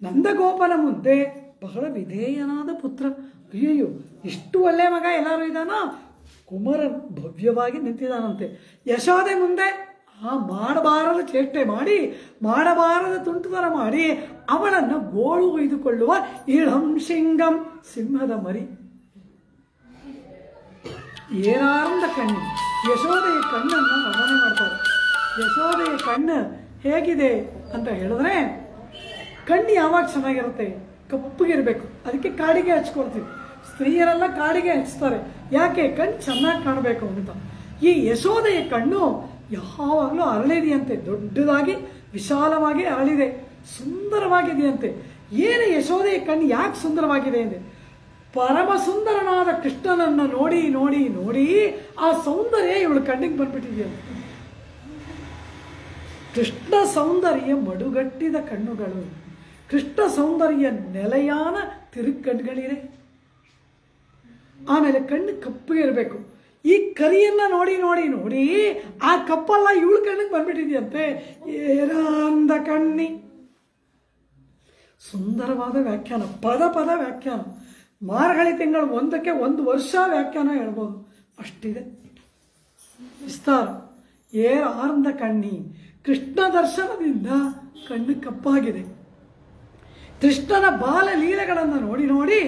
ನಂದಗೋಪನ ಮುಂದೆ ಬಹಳ ವಿಧೇಯನಾದ ಪುತ್ರ. ಅಯ್ಯಯ್ಯೋ, ಇಷ್ಟು ಒಳ್ಳೆ ಮಗ ಎಲ್ಲರೂ ಇದ್ದಾನ. ಕುಮಾರನ್ ಭವ್ಯವಾಗಿ ನಿಂತಿದ್ದಾನಂತೆ. ಯಶೋದೆ ಮುಂದೆ ಮಾಡಬಾರದ ಚೇಷ್ಟೆ ಮಾಡಿ, ಮಾಡಬಾರದ ತುಂಟುತನ ಮಾಡಿ ಅವಳನ್ನು ಗೋಳು ಒಯ್ದುಕೊಳ್ಳುವ ಇಳಂ ಸಿಂಗಂ, ಸಿಂಹದ ಮರಿ. ಏನಾರಂದ ಕಣ್ಣು, ಯಶೋದೆಯ ಕಣ್ಣನ್ನು ವರ್ಣನೆ ಮಾಡ್ತಾರೆ. ಯಶೋದೆಯ ಕಣ್ಣು ಹೇಗಿದೆ ಅಂತ ಹೇಳಿದ್ರೆ, ಕಣ್ಣು ಯಾವಾಗ ಚೆನ್ನಾಗಿರುತ್ತೆ? ಕಪ್ಪಗಿರ್ಬೇಕು. ಅದಕ್ಕೆ ಕಾಡಿಗೆ ಹಚ್ಕೊಳ್ತೀವಿ. ಸ್ತ್ರೀಯರೆಲ್ಲ ಕಾಡಿಗೆ ಹಚ್ತಾರೆ. ಯಾಕೆ? ಕಣ್ಣು ಚೆನ್ನಾಗಿ ಕಾಣಬೇಕು ಅಂತ. ಈ ಯಶೋದೆಯ ಕಣ್ಣು ಯಾವಾಗಲೂ ಅರಳಿದೆಯಂತೆ, ದೊಡ್ಡದಾಗಿ ವಿಶಾಲವಾಗಿ ಅರಳಿದೆ, ಸುಂದರವಾಗಿದೆಯಂತೆ. ಏನು ಯಶೋದೆಯ ಕಣ್ಣು ಯಾಕೆ ಸುಂದರವಾಗಿದೆ ಅಂದರೆ, ಪರಮ ಸುಂದರನಾದ ಕೃಷ್ಣನನ್ನು ನೋಡಿ ನೋಡಿ ನೋಡಿ ಆ ಸೌಂದರ್ಯ ಇವಳು ಕಣ್ಣಿಗೆ ಬಂದ್ಬಿಟ್ಟಿದೆಯಂತೆ. ಕೃಷ್ಣ ಸೌಂದರ್ಯ ಮಡುಗಟ್ಟಿದ ಕಣ್ಣುಗಳು, ಕೃಷ್ಣ ಸೌಂದರ್ಯ ನೆಲೆಯಾನ ತಿರುಕಣ್ಗಳಿದೆ. ಆಮೇಲೆ ಕಣ್ಣು ಕಪ್ಪಗೆ ಇರಬೇಕು. ಈ ಕರಿಯನ್ನ ನೋಡಿ ನೋಡಿ ನೋಡಿ ಆ ಕಪ್ಪಲ್ಲ ಇವಳು ಕಣ್ಣಿಗೆ ಬಂದ್ಬಿಟ್ಟಿದೆಯಂತೆ. ಏರಾಂದ ಕಣ್ಣಿ, ಸುಂದರವಾದ ವ್ಯಾಖ್ಯಾನ, ಪದ ಪದ ವ್ಯಾಖ್ಯಾನ. ಮಾರ್ಗಳಿ ತಿಂಗಳು ಒಂದಕ್ಕೆ 1 ವರ್ಷ ವ್ಯಾಖ್ಯಾನ ಹೇಳ್ಬೋದು, ಅಷ್ಟಿದೆ ವಿಸ್ತಾರ. ಏರಾಂದ ಕಣ್ಣಿ, ಕೃಷ್ಣ ದರ್ಶನದಿಂದ ಕಣ್ಣು ಕಪ್ಪಾಗಿದೆ. ಕೃಷ್ಣನ ಬಾಲ ಲೀಲೆಗಳನ್ನು ನೋಡಿ ನೋಡಿ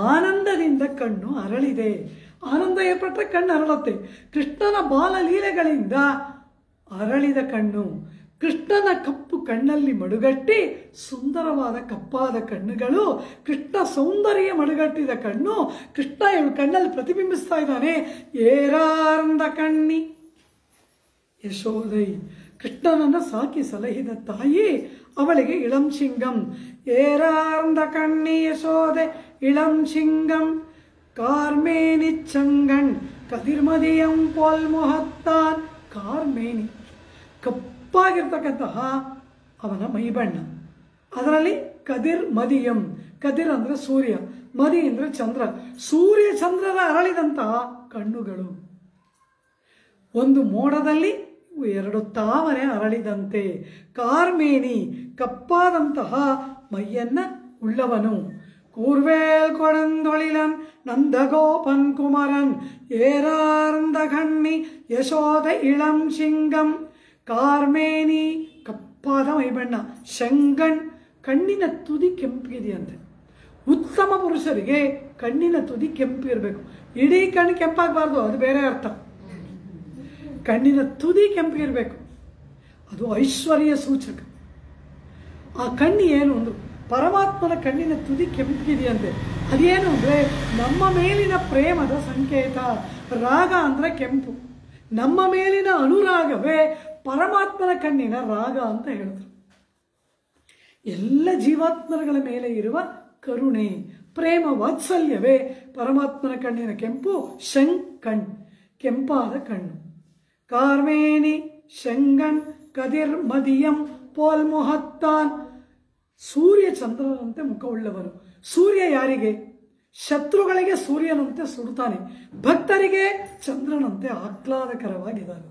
ಆನಂದದಿಂದ ಕಣ್ಣು ಅರಳಿದೆ. ಆನಂದ ಏರ್ಪಟ್ಟರೆ ಕಣ್ಣು ಅರಳುತ್ತೆ. ಕೃಷ್ಣನ ಬಾಲ ಲೀಲೆಗಳಿಂದ ಅರಳಿದ ಕಣ್ಣು, ಕೃಷ್ಣನ ಕಪ್ಪು ಕಣ್ಣಲ್ಲಿ ಮಡುಗಟ್ಟಿ ಸುಂದರವಾದ ಕಪ್ಪಾದ ಕಣ್ಣುಗಳು, ಕೃಷ್ಣ ಸೌಂದರ್ಯ ಮಡುಗಟ್ಟಿದ ಕಣ್ಣು, ಕೃಷ್ಣ ಇವಳು ಕಣ್ಣಲ್ಲಿ ಪ್ರತಿಬಿಂಬಿಸ್ತಾ ಇದ್ದಾನೆ. ಏರಾರ್ಂದ ಕಣ್ಣಿ ಯಶೋದೈ, ಕೃಷ್ಣನನ್ನು ಸಾಕಿ ಸಲಹಿದ ತಾಯಿ, ಅವಳಿಗೆ ಇಳಂ ಸಿಂಗಂ. ಏರಾರ್ಂದ ಕಣ್ಣಿ ಯಶೋದೆ ಇಳಂ ಸಿಂಗಂ, ಕಾರ್ಮೇನಿ ಚಂಗಣ್ ಕದಿರ್ಮದಿಯಂ ಪೋಲ್ ಮೊಹತ್ತಾನ್. ಕಾರ್ಮೇನಿ, ಕಪ್ಪಾಗಿರ್ತಕ್ಕಂತಹ ಅವನ ಮೈಬಣ್ಣ. ಅದರಲ್ಲಿ ಕದಿರ್ ಮದಿಯಂ, ಕದಿರ್ ಅಂದರೆ ಸೂರ್ಯ, ಮದಿ ಅಂದರೆ ಚಂದ್ರ. ಸೂರ್ಯ ಚಂದ್ರರ ಅರಳಿದಂತಹ ಕಣ್ಣುಗಳು. ಒಂದು ಮೋಡದಲ್ಲಿ 2 ತಾವರೆ ಅರಳಿದಂತೆ. ಕಾರ್ಮೇನಿ, ಕಪ್ಪಾದಂತಹ ಮೈಯನ್ನ ಉಳ್ಳವನು. ಕೂರ್ವೇಲ್ ಕೊಡಂದೊಳಿಲನ್ ನಂದಗೋಪನ್ ಕುಮರನ್, ಏರಾರ್ಂದ ಕಣ್ಣಿ ಯಶೋದ ಇಳಂ ಸಿಂಗಂ. ಕಾರ್ಮೇನಿ, ಕಪ್ಪಾದ ಮೈಬಣ್ಣ. ಶಂಗಣ್, ಕಣ್ಣಿನ ತುದಿ ಕೆಂಪಿದೆಯಂತೆ. ಉತ್ತಮ ಪುರುಷರಿಗೆ ಕಣ್ಣಿನ ತುದಿ ಕೆಂಪು ಇರಬೇಕು. ಇಡೀ ಕಣ್ಣು ಕೆಂಪಾಗಬಾರ್ದು, ಅದು ಬೇರೆ ಅರ್ಥ. ಕಣ್ಣಿನ ತುದಿ ಕೆಂಪಿಗಿರಬೇಕು, ಅದು ಐಶ್ವರ್ಯ ಸೂಚಕ. ಆ ಕಣ್ಣು ಏನು ಅಂದ್ರು, ಪರಮಾತ್ಮನ ಕಣ್ಣಿನ ತುದಿ ಕೆಂಪಿದೆಯಂತೆ. ಅದೇನು ಅಂದರೆ ನಮ್ಮ ಮೇಲಿನ ಪ್ರೇಮದ ಸಂಕೇತ. ರಾಗ ಅಂದರೆ ಕೆಂಪು. ನಮ್ಮ ಮೇಲಿನ ಅನುರಾಗವೇ ಪರಮಾತ್ಮನ ಕಣ್ಣಿನ ರಾಗ ಅಂತ ಹೇಳಿದ್ರು. ಎಲ್ಲ ಜೀವಾತ್ಮಗಳ ಮೇಲೆ ಇರುವ ಕರುಣೆ, ಪ್ರೇಮ, ವಾತ್ಸಲ್ಯವೇ ಪರಮಾತ್ಮನ ಕಣ್ಣಿನ ಕೆಂಪು. ಶಂಕಣ್, ಕೆಂಪಾದ ಕಣ್ಣು. ಕಾರ್ಮೇನಿ ಶಂಗಣ್ ಕದಿರ್ ಮದಿಯಂ ಪೋಲ್ ಮೊಹತ್ತಾನ್, ಸೂರ್ಯ ಚಂದ್ರನಂತೆ ಮುಖವುಳ್ಳವನು. ಸೂರ್ಯ ಯಾರಿಗೆ? ಶತ್ರುಗಳಿಗೆ ಸೂರ್ಯನಂತೆ ಸುಡುತ್ತಾನೆ, ಭಕ್ತರಿಗೆ ಚಂದ್ರನಂತೆ ಆಹ್ಲಾದಕರವಾಗಿದ್ದಾನೆ.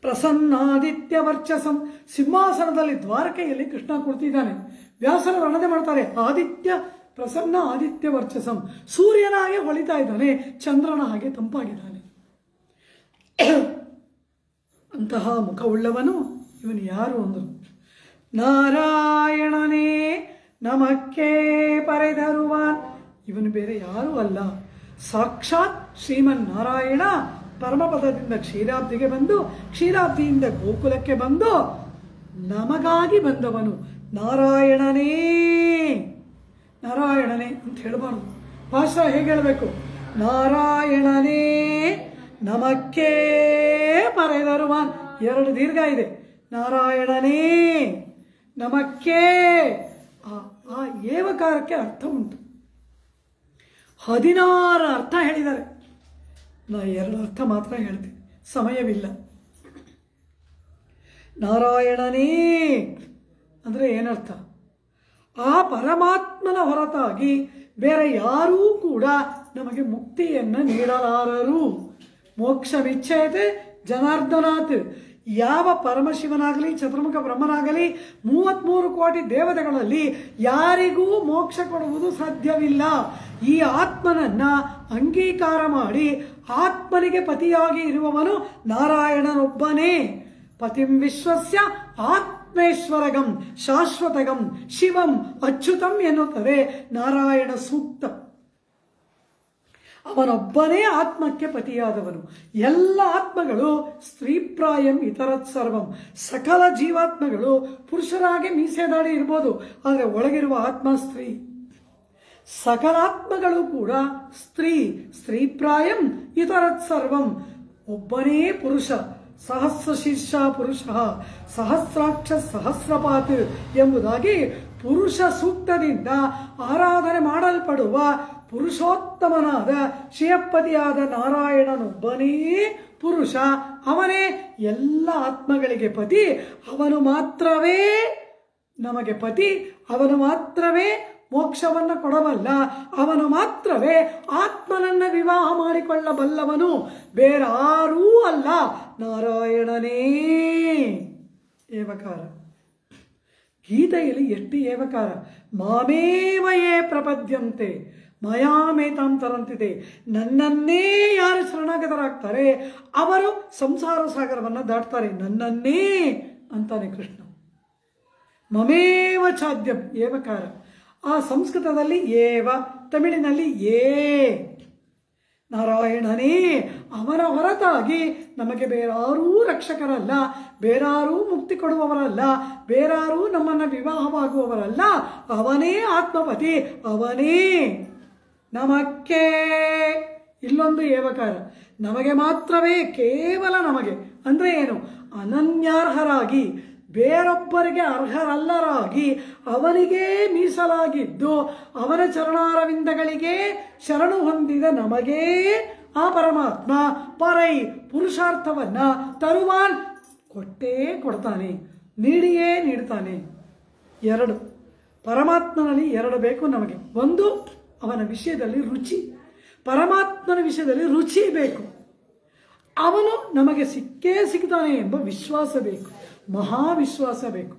ಪ್ರಸನ್ನಾದಿತ್ಯ ವರ್ಚಸಂ, ಸಿಂಹಾಸನದಲ್ಲಿ ದ್ವಾರಕೆಯಲ್ಲಿ ಕೃಷ್ಣ ಕುಳಿತಿದ್ದಾನೆ. ವ್ಯಾಸರು ವರ್ಣನೆ ಮಾಡ್ತಾರೆ, ಆದಿತ್ಯ ಪ್ರಸನ್ನ ಆದಿತ್ಯ ವರ್ಚಸಂ, ಸೂರ್ಯನ ಹಾಗೆ ಹೊಳಿತಾ ಇದ್ದಾನೆ, ಚಂದ್ರನ ಹಾಗೆ ತಂಪಾಗಿದ್ದಾನೆ. ಅಂತಹ ಮುಖವುಳ್ಳವನು ಇವನು ಯಾರು ಅಂದರು. ನಾರಾಯಣನೇ ನಮಕ್ಕೆ ಪರೆದರುವಾನ್, ಇವನು ಬೇರೆ ಯಾರೂ ಅಲ್ಲ, ಸಾಕ್ಷಾತ್ ಶ್ರೀಮನ್ ನಾರಾಯಣ ಪರಮಪದದಿಂದ ಕ್ಷೀರಾಬ್ದಿಗೆ ಬಂದು, ಕ್ಷೀರಾಬ್ದಿಯಿಂದ ಗೋಕುಲಕ್ಕೆ ಬಂದು ನಮಗಾಗಿ ಬಂದವನು. ನಾರಾಯಣನೇ, ನಾರಾಯಣನೇ ಅಂತ ಹೇಳಬಾರ್ದು, ಭಾಷಾ ಹೇಗೆ ಹೇಳಬೇಕು? ನಾರಾಯಣನೇ ನಮಕ್ಕೆ ಪರೆದರುವಾನ್, 2 ದೀರ್ಘ ಇದೆ. ನಾರಾಯಣನೇ ನಮಕ್ಕೆ, ಆ ಏವಕಾರಕ್ಕೆ ಅರ್ಥ ಉಂಟು. 16 ಅರ್ಥ ಹೇಳಿದ್ದಾರೆ. ನಾ 2 ಅರ್ಥ ಮಾತ್ರ ಹೇಳ್ತೀನಿ, ಸಮಯವಿಲ್ಲ. ನಾರಾಯಣನೇ ಅಂದರೆ ಏನರ್ಥ? ಆ ಪರಮಾತ್ಮನ ಹೊರತಾಗಿ ಬೇರೆ ಯಾರೂ ಕೂಡ ನಮಗೆ ಮುಕ್ತಿಯನ್ನು ನೀಡಲಾರರು. ಮೋಕ್ಷವಿಚ್ಛೇತೆ ಜನಾರ್ದನಾಥ್. ಯಾವ ಪರಮಶಿವನಾಗಲಿ ಚತುರ್ಮುಖ ಬ್ರಹ್ಮನಾಗಲಿ 33 ಕೋಟಿ ದೇವತೆಗಳಲ್ಲಿ ಯಾರಿಗೂ ಮೋಕ್ಷ ಕೊಡುವುದು ಸಾಧ್ಯವಿಲ್ಲ. ಈ ಆತ್ಮನನ್ನ ಅಂಗೀಕಾರ ಮಾಡಿ ಆತ್ಮನಿಗೆ ಪತಿಯಾಗಿ ಇರುವವನು ನಾರಾಯಣನೊಬ್ಬನೇ. ಪತಿಂ ವಿಶ್ವಸ್ಯ ಆತ್ಮೇಶ್ವರಗಂ ಶಾಶ್ವತಗಂ ಶಿವಂ ಅಚ್ಯುತಂ ಎನ್ನುತ್ತದೆ ನಾರಾಯಣ ಸೂಕ್ತ. ಅವನೊಬ್ಬನೇ ಆತ್ಮಕ್ಕೆ ಪತಿಯಾದವನು. ಎಲ್ಲ ಆತ್ಮಗಳು ಸ್ತ್ರೀಪ್ರಾಯಂ ಇತರತ್ ಸರ್ವಂ. ಸಕಲ ಜೀವಾತ್ಮಗಳು ಪುರುಷರಾಗಿ ಮೀಸೆದಾಡಿ ಇರ್ಬೋದು, ಆದರೆ ಒಳಗಿರುವ ಆತ್ಮ ಸ್ತ್ರೀ. ಸಕಲಾತ್ಮಗಳು ಕೂಡ ಸ್ತ್ರೀಪ್ರಾಯಂ ಇತರತ್ ಸರ್ವಂ. ಒಬ್ಬನೇ ಪುರುಷ. ಸಹಸ್ರ ಶೀರ್ಷ ಪುರುಷ ಸಹಸ್ರಾಕ್ಷ ಸಹಸ್ರಪಾತ್ ಎಂಬುದಾಗಿ ಪುರುಷ ಸೂಕ್ತದಿಂದ ಆರಾಧನೆ ಮಾಡಲ್ಪಡುವ ಪುರುಷೋತ್ತಮನಾದ ಶ್ರೀಯಪ್ಪತಿಯಾದ ನಾರಾಯಣನೊಬ್ಬನೇ ಪುರುಷ. ಅವನೇ ಎಲ್ಲ ಆತ್ಮಗಳಿಗೆ ಪತಿ. ಅವನು ಮಾತ್ರವೇ ನಮಗೆ ಪತಿ. ಅವನು ಮಾತ್ರವೇ ಮೋಕ್ಷವನ್ನು ಕೊಡಬಲ್ಲ. ಅವನು ಮಾತ್ರವೇ ಆತ್ಮನನ್ನ ವಿವಾಹ ಮಾಡಿಕೊಳ್ಳಬಲ್ಲವನು. ಬೇರಾರೂ ಅಲ್ಲ, ನಾರಾಯಣನೇ. ಏವಕಾರ ಗೀತೆಯಲ್ಲಿ ಎಷ್ಟು ಏವಕಾರ. ಮಾಮೇವಯೇ ಪ್ರಪದ್ಯಂತೆ ಮಯಾಮೇತಾಂ ತರಂತಿದೆ. ನನ್ನನ್ನೇ ಯಾರು ಶರಣಾಗತರಾಗ್ತಾರೆ ಅವರು ಸಂಸಾರ ಸಾಗರವನ್ನು ದಾಟ್ತಾರೆ. ನನ್ನನ್ನೇ ಅಂತಾನೆ ಕೃಷ್ಣ. ಮಮೇವ ಚಾದ್ಯಂ ಏವಕಾರ. ಆ ಸಂಸ್ಕೃತದಲ್ಲಿ ಏವ, ತಮಿಳಿನಲ್ಲಿ ಏ. ನಾರಾಯಣನೇ. ಅವನ ಹೊರತಾಗಿ ನಮಗೆ ಬೇರಾರೂ ರಕ್ಷಕರಲ್ಲ, ಬೇರಾರೂ ಮುಕ್ತಿ ಕೊಡುವವರಲ್ಲ, ಬೇರಾರೂ ನಮ್ಮನ್ನು ವಿವಾಹವಾಗುವವರಲ್ಲ. ಅವನೇ ಆತ್ಮಪತಿ. ಅವನೇ ನಮಕ್ಕೆ. ಇಲ್ಲೊಂದು ಏವಕಾರ. ನಮಗೆ ಮಾತ್ರವೇ, ಕೇವಲ ನಮಗೆ ಅಂದರೆ ಏನು? ಅನನ್ಯಾರ್ಹರಾಗಿ, ಬೇರೊಬ್ಬರಿಗೆ ಅರ್ಹರಲ್ಲರಾಗಿ ಅವನಿಗೇ ಮೀಸಲಾಗಿದ್ದು ಅವನ ಚರಣಾರವಿಂದಗಳಿಗೆ ಶರಣು ಹೊಂದಿದ ನಮಗೇ ಆ ಪರಮಾತ್ಮ ಪರೈ ಪುರುಷಾರ್ಥವನ್ನ ತರುವಾನ್ ಕೊಟ್ಟೇ ಕೊಡ್ತಾನೆ, ನೀಡಿಯೇ ನೀಡ್ತಾನೆ. ಎರಡು ಪರಮಾತ್ಮನಲ್ಲಿ ಎರಡು ಬೇಕು ನಮಗೆ. ಒಂದು ಅವನ ವಿಷಯದಲ್ಲಿ ರುಚಿ. ಪರಮಾತ್ಮನ ವಿಷಯದಲ್ಲಿ ರುಚಿ ಬೇಕು. ಅವನು ನಮಗೆ ಸಿಕ್ಕೇ ಸಿಗ್ತಾನೆ ಎಂಬ ವಿಶ್ವಾಸ ಬೇಕು, ಮಹಾವಿಶ್ವಾಸ ಬೇಕು.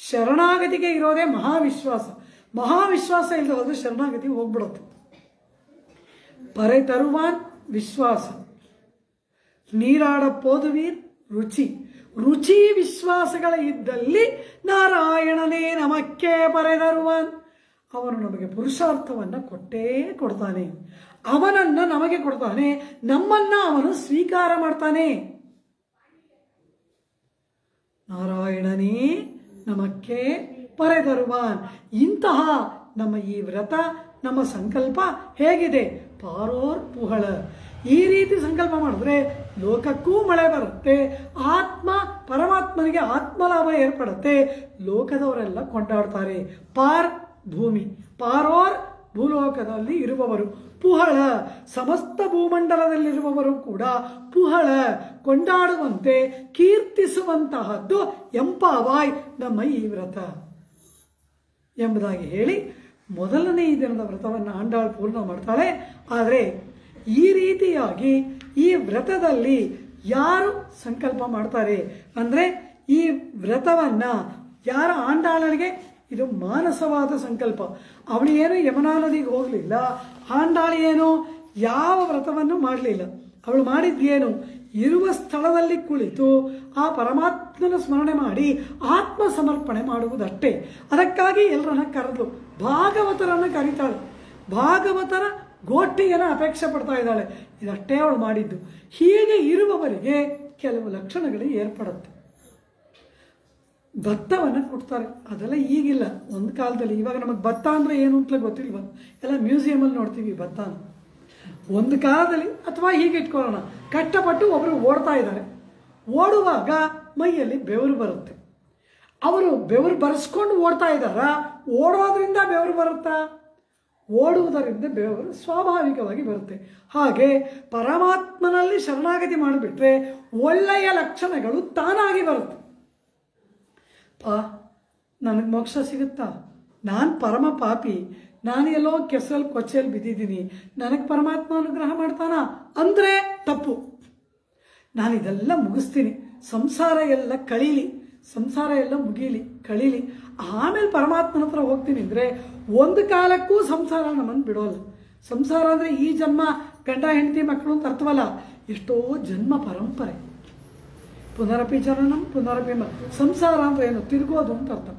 ಶರಣಾಗತಿಗೆ ಇರೋದೇ ಮಹಾವಿಶ್ವಾಸ. ಮಹಾವಿಶ್ವಾಸ ಇಲ್ಲದೆ ಹೋದ್ರೆ ಶರಣಾಗತಿ ಹೋಗ್ಬಿಡುತ್ತೆ. ಪರೆ ತರುವಾನ್ ವಿಶ್ವಾಸ, ನೀರಾಡ ಪೋದುವೀರ್ ರುಚಿ. ರುಚಿ ವಿಶ್ವಾಸಗಳ ಇದ್ದಲ್ಲಿ ನಾರಾಯಣನೇ ನಮಕ್ಕೆ ಪರೆ ತರುವಾನ್. ಅವನು ನಮಗೆ ಪುರುಷಾರ್ಥವನ್ನು ಕೊಟ್ಟೇ ಕೊಡ್ತಾನೆ. ಅವನನ್ನ ನಮಗೆ ಕೊಡ್ತಾನೆ, ನಮ್ಮನ್ನ ಅವನು ಸ್ವೀಕಾರ ಮಾಡ್ತಾನೆ. ನಾರಾಯಣನೇ ನಮಕ್ಕೆ ಪರೆದರುವಾನ್. ಇಂತಹ ನಮ್ಮ ಈ ವ್ರತ, ನಮ್ಮ ಸಂಕಲ್ಪ ಹೇಗಿದೆ? ಪಾರೋರ್ ಪುಹಳ. ಈ ರೀತಿ ಸಂಕಲ್ಪ ಮಾಡಿದ್ರೆ ಲೋಕಕ್ಕೂ ಮಳೆ ಬರುತ್ತೆ, ಆತ್ಮ ಪರಮಾತ್ಮನಿಗೆ ಆತ್ಮಲಾಭ ಏರ್ಪಡುತ್ತೆ, ಲೋಕದವರೆಲ್ಲ ಕೊಂಡಾಡ್ತಾರೆ. ಪಾರ್ ಭೂಮಿ, ಪಾರೋರ್ ಭೂಲೋಕದಲ್ಲಿ ಇರುವವರು, ಪುಹಳ ಸಮಸ್ತ ಭೂಮಂಡಲದಲ್ಲಿರುವವರು ಕೂಡ ಪುಹಳ ಕೊಂಡಾಡುವಂತೆ ಕೀರ್ತಿಸುವಂತಹದ್ದು ಎಂಪಾವಾಯ್ ನಮ್ಮ ಈ ವ್ರತ ಎಂಬುದಾಗಿ ಹೇಳಿ ಮೊದಲನೇ ದಿನದ ವ್ರತವನ್ನು ಆಂಡಾಳ್ ಪೂರ್ಣ ಮಾಡ್ತಾಳೆ. ಆದರೆ ಈ ರೀತಿಯಾಗಿ ಈ ವ್ರತದಲ್ಲಿ ಯಾರು ಸಂಕಲ್ಪ ಮಾಡ್ತಾರೆ ಅಂದರೆ, ಈ ವ್ರತವನ್ನ ಯಾರ ಆಂಡಾಳನಿಗೆ ಇದು ಮಾನಸವಾದ ಸಂಕಲ್ಪ. ಅವಳು ಏನು ಯಮುನಾ ನದಿಗೆ ಹೋಗಲಿಲ್ಲ, ಆಂಡಾಳು ಏನು ಯಾವ ವ್ರತವನ್ನು ಮಾಡಲಿಲ್ಲ. ಅವಳು ಮಾಡಿದ್ದೇನು? ಇರುವ ಸ್ಥಳದಲ್ಲಿ ಕುಳಿತು ಆ ಪರಮಾತ್ಮನ ಸ್ಮರಣೆ ಮಾಡಿ ಆತ್ಮ ಸಮರ್ಪಣೆ ಮಾಡುವುದಷ್ಟೇ. ಅದಕ್ಕಾಗಿ ಎಲ್ಲರನ್ನ ಕರೆದು ಭಾಗವತರನ್ನು ಕರೀತಾಳೆ, ಭಾಗವತರ ಗೋಷ್ಠಿಯನ್ನು ಅಪೇಕ್ಷೆ ಪಡ್ತಾ ಇದ್ದಾಳೆ. ಇದಷ್ಟೇ ಅವಳು ಮಾಡಿದ್ದು. ಹೀಗೆ ಇರುವವರಿಗೆ ಕೆಲವು ಲಕ್ಷಣಗಳು ಏರ್ಪಡುತ್ತೆ. ಭತ್ತವನ್ನು ಕೊಡ್ತಾರೆ, ಅದೆಲ್ಲ ಈಗಿಲ್ಲ, ಒಂದು ಕಾಲದಲ್ಲಿ. ಇವಾಗ ನಮಗೆ ಭತ್ತ ಅಂದರೆ ಏನು ಅಂತಲೇ ಗೊತ್ತಿಲ್ವ, ಎಲ್ಲ ಮ್ಯೂಸಿಯಮಲ್ಲಿ ನೋಡ್ತೀವಿ ಭತ್ತನ. ಒಂದು ಕಾಲದಲ್ಲಿ, ಅಥವಾ ಹೀಗೆ ಇಟ್ಕೊಳ್ಳೋಣ, ಕಷ್ಟಪಟ್ಟು ಒಬ್ಬರು ಓಡ್ತಾ ಇದ್ದಾರೆ, ಓಡುವಾಗ ಮೈಯಲ್ಲಿ ಬೆವರು ಬರುತ್ತೆ. ಅವರು ಬೆವರು ಬರೆಸ್ಕೊಂಡು ಓಡ್ತಾ ಇದ್ದಾರಾ, ಓಡೋದ್ರಿಂದ ಬೆವರು ಬರುತ್ತಾ? ಓಡುವುದರಿಂದ ಬೆವರು ಸ್ವಾಭಾವಿಕವಾಗಿ ಬರುತ್ತೆ. ಹಾಗೆ ಪರಮಾತ್ಮನಲ್ಲಿ ಶರಣಾಗತಿ ಮಾಡಿಬಿಟ್ರೆ ಒಳ್ಳೆಯ ಲಕ್ಷಣಗಳು ತಾನಾಗಿ ಬರುತ್ತೆ. ನನಗೆ ಮೋಕ್ಷ ಸಿಗುತ್ತಾ? ನಾನು ಪರಮ ಪಾಪಿ, ನಾನು ಎಲ್ಲೋ ಕೆಸರಲ್ಲಿ ಕೊಚ್ಚೆಯಲ್ಲಿ ಬಿದ್ದಿದ್ದೀನಿ, ನನಗೆ ಪರಮಾತ್ಮ ಅನುಗ್ರಹ ಮಾಡ್ತಾನ ಅಂದರೆ ತಪ್ಪು. ನಾನು ಇದೆಲ್ಲ ಮುಗಿಸ್ತೀನಿ, ಸಂಸಾರ ಎಲ್ಲ ಕಳೀಲಿ, ಸಂಸಾರ ಎಲ್ಲ ಮುಗೀಲಿ, ಕಳೀಲಿ, ಆಮೇಲೆ ಪರಮಾತ್ಮನ ಹತ್ರ ಹೋಗ್ತೀನಿ ಅಂದರೆ ಒಂದು ಕಾಲಕ್ಕೂ ಸಂಸಾರ ನಮ್ಮನ್ನು ಬಿಡೋಲ್ಲ. ಸಂಸಾರ ಅಂದರೆ ಈ ಜನ್ಮ ಗಂಡ ಹೆಂಡತಿ ಮಕ್ಕಳು ಅಂತ ಅರ್ಥವಲ್ಲ, ಎಷ್ಟೋ ಜನ್ಮ ಪರಂಪರೆ. ಪುನರಪಿ ಜನನಂ ಪುನರಪಿ ಸಂಸಾರ ಅಂದರೆ ಏನು? ತಿರುಗೋದು ಅಂತ ಅರ್ಥ.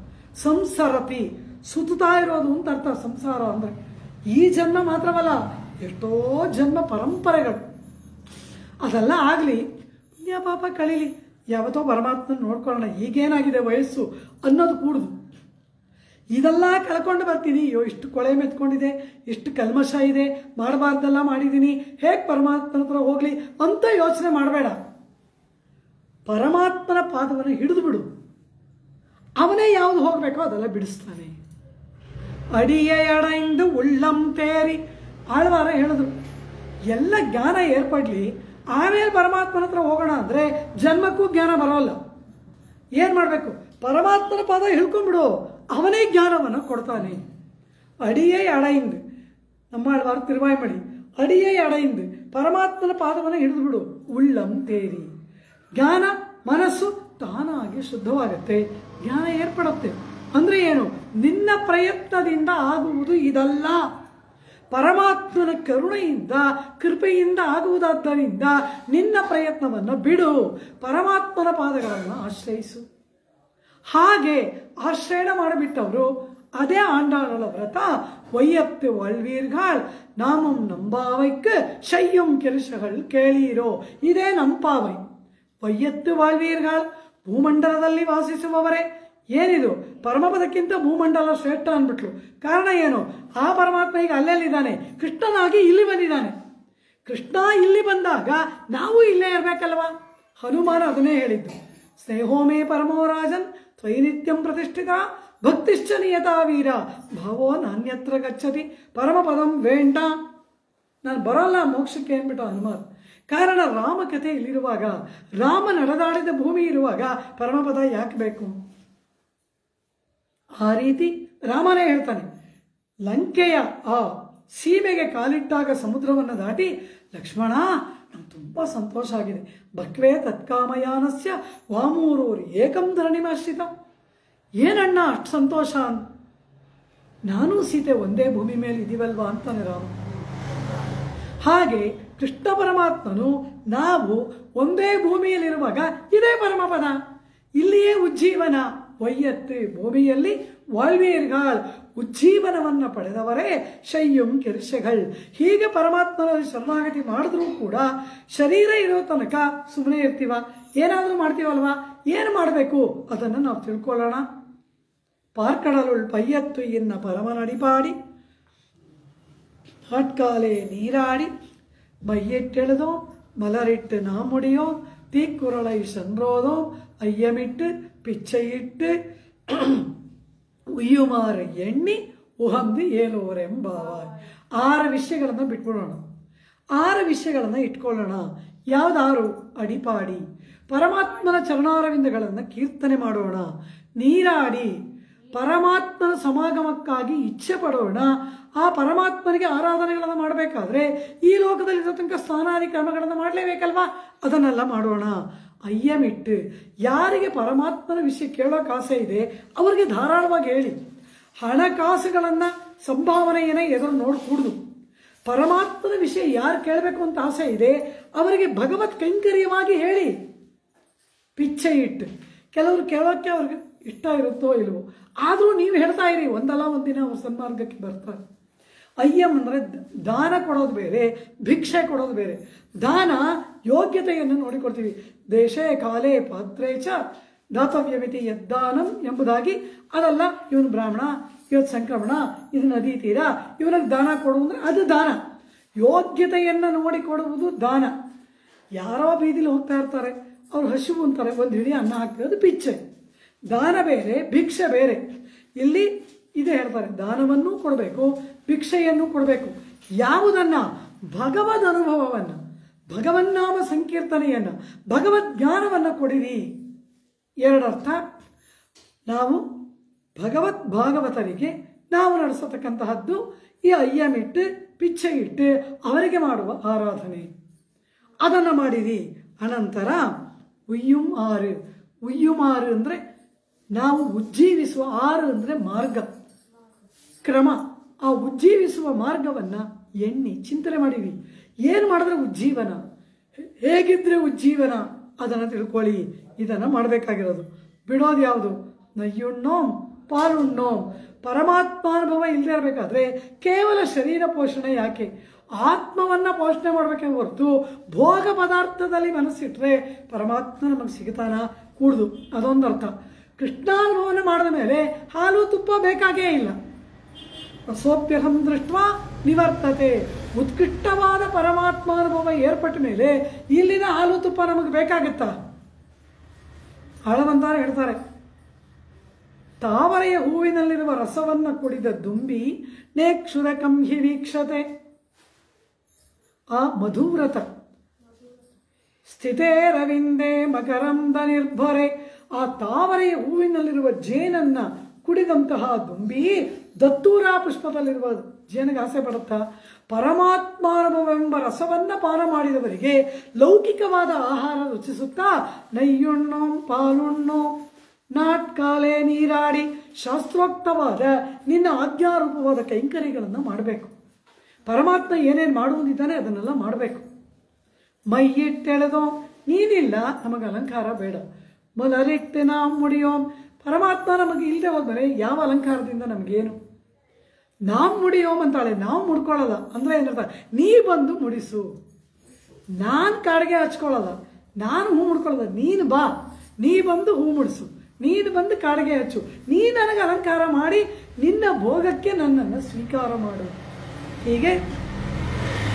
ಸಂಸರತಿ ಸುತ್ತಾ ಇರೋದು ಅಂತ ಅರ್ಥ ಸಂಸಾರ ಅಂದರೆ. ಈ ಜನ್ಮ ಮಾತ್ರವಲ್ಲ, ಎಷ್ಟೋ ಜನ್ಮ ಪರಂಪರೆಗಳು. ಅದೆಲ್ಲ ಆಗಲಿ, ಪುಣ್ಯ ಪಾಪ ಕಳೀಲಿ, ಯಾವತ್ತೋ ಪರಮಾತ್ಮನ ನೋಡ್ಕೊಳ್ಳೋಣ, ಈಗೇನಾಗಿದೆ ವಯಸ್ಸು ಅನ್ನೋದು ಕೂಡುದು. ಇದೆಲ್ಲ ಕಳ್ಕೊಂಡು ಬರ್ತೀನಿ, ಅಯ್ಯೋ ಇಷ್ಟು ಕೊಳೆ ಮೆತ್ಕೊಂಡಿದೆ, ಇಷ್ಟು ಕಲ್ಮಶ ಇದೆ, ಮಾಡಬಾರ್ದೆಲ್ಲ ಮಾಡಿದ್ದೀನಿ, ಹೇಗೆ ಪರಮಾತ್ಮನ ಹತ್ರ ಹೋಗಲಿ ಅಂತ ಯೋಚನೆ ಮಾಡಬೇಡ. ಪರಮಾತ್ಮನ ಪಾದವನ್ನು ಹಿಡಿದು ಬಿಡು, ಅವನೇ ಯಾವುದು ಹೋಗಬೇಕೋ ಅದೆಲ್ಲ ಬಿಡಿಸ್ತಾನೆ. ಅಡಿಯ ಎಡೆಯಿಂದ ಉಳ್ಳಂ ತೇರಿ ಆಳ್ವಾರ ಹೇಳಿದ್ರು, ಎಲ್ಲ ಜ್ಞಾನ ಏರ್ಪಡಲಿ, ಆಮೇಲೆ ಪರಮಾತ್ಮನ ಹತ್ರ ಹೋಗೋಣ ಅಂದರೆ ಜನ್ಮಕ್ಕೂ ಜ್ಞಾನ ಬರೋಲ್ಲ. ಏನು ಮಾಡಬೇಕು? ಪರಮಾತ್ಮನ ಪಾದ ಹಿಡ್ಕೊಂಡ್ಬಿಡು, ಅವನೇ ಜ್ಞಾನವನ್ನು ಕೊಡ್ತಾನೆ. ಅಡಿಯೇ ಎಡೆಯಿಂದ, ನಮ್ಮ ಆಳ್ವಾರ ತಿರುವಾಯಿ ಮಾಡಿ, ಅಡಿಯೇ ಎಡೆಯಿಂದ ಪರಮಾತ್ಮನ ಪಾದವನ್ನು ಹಿಡಿದು ಬಿಡು, ಉಳ್ಳಂ ತೇರಿ. ಜ್ಞಾನ ಮನಸ್ಸು ತಾನಾಗಿ ಶುದ್ಧವಾಗುತ್ತೆ, ಜ್ಞಾನ ಏರ್ಪಡುತ್ತೆ. ಅಂದರೆ ಏನು? ನಿನ್ನ ಪ್ರಯತ್ನದಿಂದ ಆಗುವುದು ಇದಲ್ಲ, ಪರಮಾತ್ಮನ ಕರುಣೆಯಿಂದ ಕೃಪೆಯಿಂದ ಆಗುವುದಾದ್ದರಿಂದ ನಿನ್ನ ಪ್ರಯತ್ನವನ್ನು ಬಿಡು, ಪರಮಾತ್ಮನ ಪಾದಗಳನ್ನು ಆಶ್ರಯಿಸು. ಹಾಗೆ ಆಶ್ರಯಣ ಮಾಡಿಬಿಟ್ಟವರು ಅದೇ ಆಂಡಾಳಳ ವ್ರತ. ವೈಯತ್ತು ವಳ್ವೀರ್ಗಾಳ್ ನಾಮಂ ನಂಬಾವೈಕ್ಕೆ ಶಯ್ಯಂ ಕೆಲಸಗಳು ಕೇಳೀರೋ, ಇದೇ ನಂಪಾವೈ. ವೈಯತ್ತು ವಾಳ್ವೀರ್ಗಾಳ್ ಭೂಮಂಡಲದಲ್ಲಿ ವಾಸಿಸುವವರೇ. ಏನಿದು? ಪರಮಪದಕ್ಕಿಂತ ಭೂಮಂಡಲ ಶ್ರೇಷ್ಠ ಅಂದ್ಬಿಟ್ಲು. ಕಾರಣ ಏನು? ಆ ಪರಮಾತ್ಮ ಈಗ ಅಲ್ಲೆಲ್ಲಿದ್ದಾನೆ, ಕೃಷ್ಣನಾಗಿ ಇಲ್ಲಿ ಬಂದಿದ್ದಾನೆ. ಕೃಷ್ಣ ಇಲ್ಲಿ ಬಂದಾಗ ನಾವು ಇಲ್ಲೇ ಇರಬೇಕಲ್ವಾ? ಹನುಮಾನ ಅದನ್ನೇ ಹೇಳಿದ್ದು, ಸ್ನೇಹೋಮೇ ಪರಮೋ ರಾಜನ್ ತ್ವಯಿ ನಿತ್ಯಂ ಪ್ರತಿಷ್ಠಿತ ಭಕ್ತಿಶ್ಚ ನಿಯತಾ ವೀರ ಭಾವೋ ನಾನ್ಯತ್ರ ಗಚ್ಚತಿ ಪರಮಪದಂ ವೇಂಡ. ನಾನು ಬರೋಲ್ಲ ಮೋಕ್ಷಕ್ಕೆ ಅಂದ್ಬಿಟ್ಟು ಹನುಮಾನ್. ಕಾರಣ ರಾಮಕಥೆ ಇಲ್ಲಿರುವಾಗ, ರಾಮ ನಡೆದಾಡಿದ ಭೂಮಿ ಇರುವಾಗ ಪರಮಪದ ಯಾಕೆ ಬೇಕು? ಆ ರೀತಿ ರಾಮನೇ ಹೇಳ್ತಾನೆ. ಲಂಕೆಯ ಆ ಸೀಮೆಗೆ ಕಾಲಿಟ್ಟಾಗ ಸಮುದ್ರವನ್ನು ದಾಟಿ, ಲಕ್ಷ್ಮಣ ನಂಗೆ ತುಂಬ ಸಂತೋಷ ಆಗಿದೆ, ಬಕ್ವೇ ತತ್ಕಾಮಯಾನಸ್ಯ ವಾಮೂರೂರು ಏಕಂ ಧರಣಿಮಾಶ್ರಿತ. ಏನಣ್ಣ ಅಷ್ಟು ಸಂತೋಷ? ನಾನು ಸೀತೆ ಒಂದೇ ಭೂಮಿ ಮೇಲೆ ಇದೀವಲ್ವಾ ಅಂತಾನೆ ರಾಮ. ಹಾಗೆ ಕೃಷ್ಣ ಪರಮಾತ್ಮನು ನಾವು ಒಂದೇ ಭೂಮಿಯಲ್ಲಿರುವಾಗ ಇದೇ ಪರಮಪದ, ಇಲ್ಲಿಯೇ ಉಜ್ಜೀವನ. ವೈಯತ್ತು ಭೂಮಿಯಲ್ಲಿ ವಾಳ್ವೀರ್ಗಾಳ್ ಉಜ್ಜೀವನವನ್ನು ಪಡೆದವರೇ ಶಯ್ಯಂ ಕೆರ್ಷೆಗಳ್. ಹೀಗೆ ಪರಮಾತ್ಮನಲ್ಲಿ ಶರಣಾಗತಿ ಮಾಡಿದ್ರೂ ಕೂಡ ಶರೀರ ಇರೋ ತನಕ ಸುಮ್ಮನೆ ಇರ್ತೀವ, ಏನಾದರೂ ಮಾಡ್ತೀವಲ್ವಾ? ಏನು ಮಾಡಬೇಕು ಅದನ್ನು ನಾವು ತಿಳ್ಕೊಳ್ಳೋಣ. ಪಾರ್ಕಡಲುಳ್ ಪಯ್ಯತ್ತು ಇನ್ನ ಪರಮನಡಿಪಾಡಿ ಆಟ್ಕಾಲೆ ನೀರಾಡಿ ಮೈಯೆಟ್ಟೆಳೆದೋ ಮಲರಿಟ್ಟು ನಾಮುಡಿಯೋ தீக்குறளை சென்றோதோம் ஐயமிட்டு பிச்சையிட்டு ಉಯ್ಯುಮಾರು ಎಣ್ಣಿ ಉಹಂದು ಏಲೋರೆಂಬಾವಾಯ್. 6 ವಿಷಯಗಳನ್ನು ಬಿಟ್ಬಿಡೋಣ, 6 ವಿಷಯಗಳನ್ನು ಇಟ್ಕೊಳ್ಳೋಣ. ಯಾವುದಾರು? ಅಡಿಪಾಡಿ ಪರಮಾತ್ಮನ ಚರಣಾರವಿಂದಗಳನ್ನು ಕೀರ್ತನೆ ಮಾಡೋಣ, ನೀರಾಡಿ ಪರಮಾತ್ಮನ ಸಮಾಗಮಕ್ಕಾಗಿ ಇಚ್ಛೆ ಪಡೋಣ. ಆ ಪರಮಾತ್ಮನಿಗೆ ಆರಾಧನೆಗಳನ್ನು ಮಾಡಬೇಕಾದ್ರೆ ಈ ಲೋಕದಲ್ಲಿರೋ ತನಕ ಸ್ನಾನಾದಿ ಕ್ರಮಗಳನ್ನು ಮಾಡಲೇಬೇಕಲ್ವಾ? ಅದನ್ನೆಲ್ಲ ಮಾಡೋಣ. ಅಯ್ಯಮಿಟ್ಟು ಯಾರಿಗೆ ಪರಮಾತ್ಮನ ವಿಷಯ ಕೇಳೋಕೆ ಆಸೆ ಇದೆ ಅವರಿಗೆ ಧಾರಾಳವಾಗಿ ಹೇಳಿ. ಹಣಕಾಸುಗಳನ್ನು ಸಂಭಾವನೆಯನ್ನೇ ಎದುರು ನೋಡ್ಕೂಡ್ದು. ಪರಮಾತ್ಮನ ವಿಷಯ ಯಾರು ಕೇಳಬೇಕು ಅಂತ ಆಸೆ ಇದೆ ಅವರಿಗೆ ಭಗವತ್ ಕೈಂಕರ್ಯವಾಗಿ ಹೇಳಿ. ಪಿಚ್ಚೆ ಇಟ್ಟು ಕೆಲವರು ಕೇಳೋಕ್ಕೆ ಅವ್ರಿಗೆ ಇಷ್ಟ ಇರುತ್ತೋ ಇಲ್ವೋ, ಆದರೂ ನೀವು ಹೇಳ್ತಾ ಇರಿ, ಒಂದಲ್ಲ ಒಂದಿನ ಅವ್ರ ಸನ್ಮಾರ್ಗಕ್ಕೆ ಬರ್ತಾರೆ. ಅಯ್ಯಂ ಅಂದರೆ ದಾನ ಕೊಡೋದು ಬೇರೆ, ಭಿಕ್ಷೆ ಕೊಡೋದು ಬೇರೆ. ದಾನ ಯೋಗ್ಯತೆಯನ್ನು ನೋಡಿಕೊಡ್ತೀವಿ. ದೇಶೇ ಕಾಲೇ ಪಾತ್ರೇ ಚ ದಾತವ್ಯಮಿತಿ ಯದ್ದಾನಂ ಎಂಬುದಾಗಿ. ಅದಲ್ಲ ಇವನು ಬ್ರಾಹ್ಮಣ, ಇವತ್ತು ಸಂಕ್ರಮಣ, ಇದು ನದಿ ತೀರ, ಇವನಿಗೆ ದಾನ ಕೊಡುವುದು ಅದು ದಾನ. ಯೋಗ್ಯತೆಯನ್ನು ನೋಡಿಕೊಡುವುದು ದಾನ. ಯಾರೋ ಬೀದಿಲಿ ಹೋಗ್ತಾ ಇರ್ತಾರೆ, ಅವ್ರು ಹಸಿವು ಅಂತಾರೆ, ಒಂದು ಹಿಡಿ ಅನ್ನ ಹಾಕ್ತಾರೆ, ಅದು ಪಿಚ್ಚೆ. ದಾನ ಬೇರೆ, ಭಿಕ್ಷೆ ಬೇರೆ. ಇಲ್ಲಿ ಇದೇ ಹೇಳ್ತಾರೆ, ದಾನವನ್ನೂ ಕೊಡಬೇಕು, ಭಿಕ್ಷೆಯನ್ನು ಕೊಡಬೇಕು. ಯಾವುದನ್ನು? ಭಗವದ್ ಅನುಭವವನ್ನು, ಭಗವನ್ನಾಮ ಸಂಕೀರ್ತನೆಯನ್ನು, ಭಗವದ್ ಜ್ಞಾನವನ್ನು ಕೊಡಿರಿ. 2 ಅರ್ಥ. ನಾವು ಭಗವತ್ ಭಾಗವತರಿಗೆ ನಾವು ನಡೆಸತಕ್ಕಂತಹದ್ದು ಈ ಅಯ್ಯಮಿಟ್ಟು ಪಿಚ್ಚೆ ಇಟ್ಟು ಅವರಿಗೆ ಮಾಡುವ ಆರಾಧನೆ, ಅದನ್ನು ಮಾಡಿರಿ. ಅನಂತರ ಉಯ್ಯುಮಾರು. ಉಯ್ಯುಮಾರು ಅಂದರೆ ನಾವು ಉಜ್ಜೀವಿಸುವ, ಆರು ಅಂದರೆ ಮಾರ್ಗ, ಕ್ರಮ. ಆ ಉಜ್ಜೀವಿಸುವ ಮಾರ್ಗವನ್ನು ಎಣ್ಣಿ ಚಿಂತನೆ ಮಾಡೀವಿ. ಏನು ಮಾಡಿದ್ರೆ ಉಜ್ಜೀವನ, ಹೇಗಿದ್ರೆ ಉಜ್ಜೀವನ ಅದನ್ನು ತಿಳ್ಕೊಳ್ಳಿ. ಇದನ್ನು ಮಾಡಬೇಕಾಗಿರೋದು. ಬಿಡೋದು ಯಾವುದು? ನಯ್ಯುಣ್ಣೋಂ ಪಾಲುಣ್ಣೋಂ. ಪರಮಾತ್ಮಾನುಭವ ಇಲ್ಲದೆ ಇರಬೇಕಾದ್ರೆ ಕೇವಲ ಶರೀರ ಪೋಷಣೆ ಯಾಕೆ? ಆತ್ಮವನ್ನು ಪೋಷಣೆ ಮಾಡಬೇಕೆ ಹೊರತು ಭೋಗ ಪದಾರ್ಥದಲ್ಲಿ ಮನಸ್ಸಿಟ್ರೆ ಪರಮಾತ್ಮ ನಮಗೆ ಸಿಗ್ತಾನ? ಕೂಡ್ದು. ಅದೊಂದು ಅರ್ಥ. ಕೃಷ್ಣಾನುಭವವನ್ನು ಮಾಡಿದ ಮೇಲೆ ಹಾಲು ತುಪ್ಪ ಬೇಕಾಗೇ ಇಲ್ಲ. ರಸೋಪ್ಯಹಂ ದೃಷ್ಟ ನಿವರ್ತತೆ. ಉತ್ಕೃಷ್ಟವಾದ ಪರಮಾತ್ಮಾನುಭವ ಏರ್ಪಟ್ಟ ಮೇಲೆ ಇಲ್ಲಿನ ಹಾಲು ತುಪ್ಪ ನಮಗೆ ಬೇಕಾಗುತ್ತಾ? ಆಳವಂತಾರೆ ಹೇಳ್ತಾರೆ, ತಾವರೆಯ ಹೂವಿನಲ್ಲಿರುವ ರಸವನ್ನು ಕುಡಿದ ದುಂಬಿ ನೇಕ್ಷುರಕಂ ಹಿ ವೀಕ್ಷತೆ. ಆ ಮಧುವ್ರತ ಸ್ಥಿತೇ ರವಿಂದೇ ಮಕರಂದ ನಿರ್ಭರೆ. ಆ ತಾವರೆಯ ಹೂವಿನಲ್ಲಿರುವ ಜೇನನ್ನ ಕುಡಿದಂತಹ ದುಂಬಿ ದತ್ತೂರ ಪುಷ್ಪದಲ್ಲಿರುವ ಜೇನಿಗೆ ಆಸೆ ಪಡುತ್ತಾ? ಪರಮಾತ್ಮಾನುಭವೆಂಬ ರಸವನ್ನ ಪಾನ ಮಾಡಿದವರಿಗೆ ಲೌಕಿಕವಾದ ಆಹಾರ ರುಚಿಸುತ್ತಾ ನಯ್ಯುಣ್ಣೋಂ ಪಾಲುಣ್ಣೋಂ ನಾಟ್ಕಾಲೆ ನೀರಾಡಿ ಶಾಸ್ತ್ರೋಕ್ತವಾದ ನಿನ್ನ ಆಜ್ಞಾರೂಪವಾದ ಕೈಂಕರ್ಯಗಳನ್ನು ಮಾಡಬೇಕು. ಪರಮಾತ್ಮ ಏನೇನು ಮಾಡುವುದಿದ್ದಾನೆ ಅದನ್ನೆಲ್ಲ ಮಾಡಬೇಕು. ಮೈಯಿಟ್ಟೆಳೆದೋ ನೀನಿಲ್ಲ, ನಮಗೆ ಅಲಂಕಾರ ಬೇಡ. ಮಲರಿಟ್ಟೆ ನಾವು ಮುಡಿಯೋಂ. ಪರಮಾತ್ಮ ನಮಗೆ ಇಲ್ಲದೆ ಹೋದ್ಮೇಲೆ ಯಾವ ಅಲಂಕಾರದಿಂದ ನಮಗೇನು? ನಾವು ಮುಡಿಯೋಂ ಅಂತಾಳೆ, ನಾವು ಮುಡ್ಕೊಳ್ಳೋದ ಅಂದರೆ ಏನರ್ಥ? ನೀ ಬಂದು ಮುಡಿಸು. ನಾನು ಕಾಡಿಗೆ ಹಚ್ಕೊಳ್ಳೋದ, ನಾನು ಹೂ ಮುಡ್ಕೊಳ್ಳೋದ. ನೀನು ಬಾ, ನೀ ಬಂದು ಹೂ ಮುಡಿಸು, ನೀನು ಬಂದು ಕಾಡಿಗೆ ಹಚ್ಚು, ನೀ ನನಗೆ ಅಲಂಕಾರ ಮಾಡಿ ನಿನ್ನ ಭೋಗಕ್ಕೆ ನನ್ನನ್ನು ಸ್ವೀಕಾರ ಮಾಡು. ಹೀಗೆ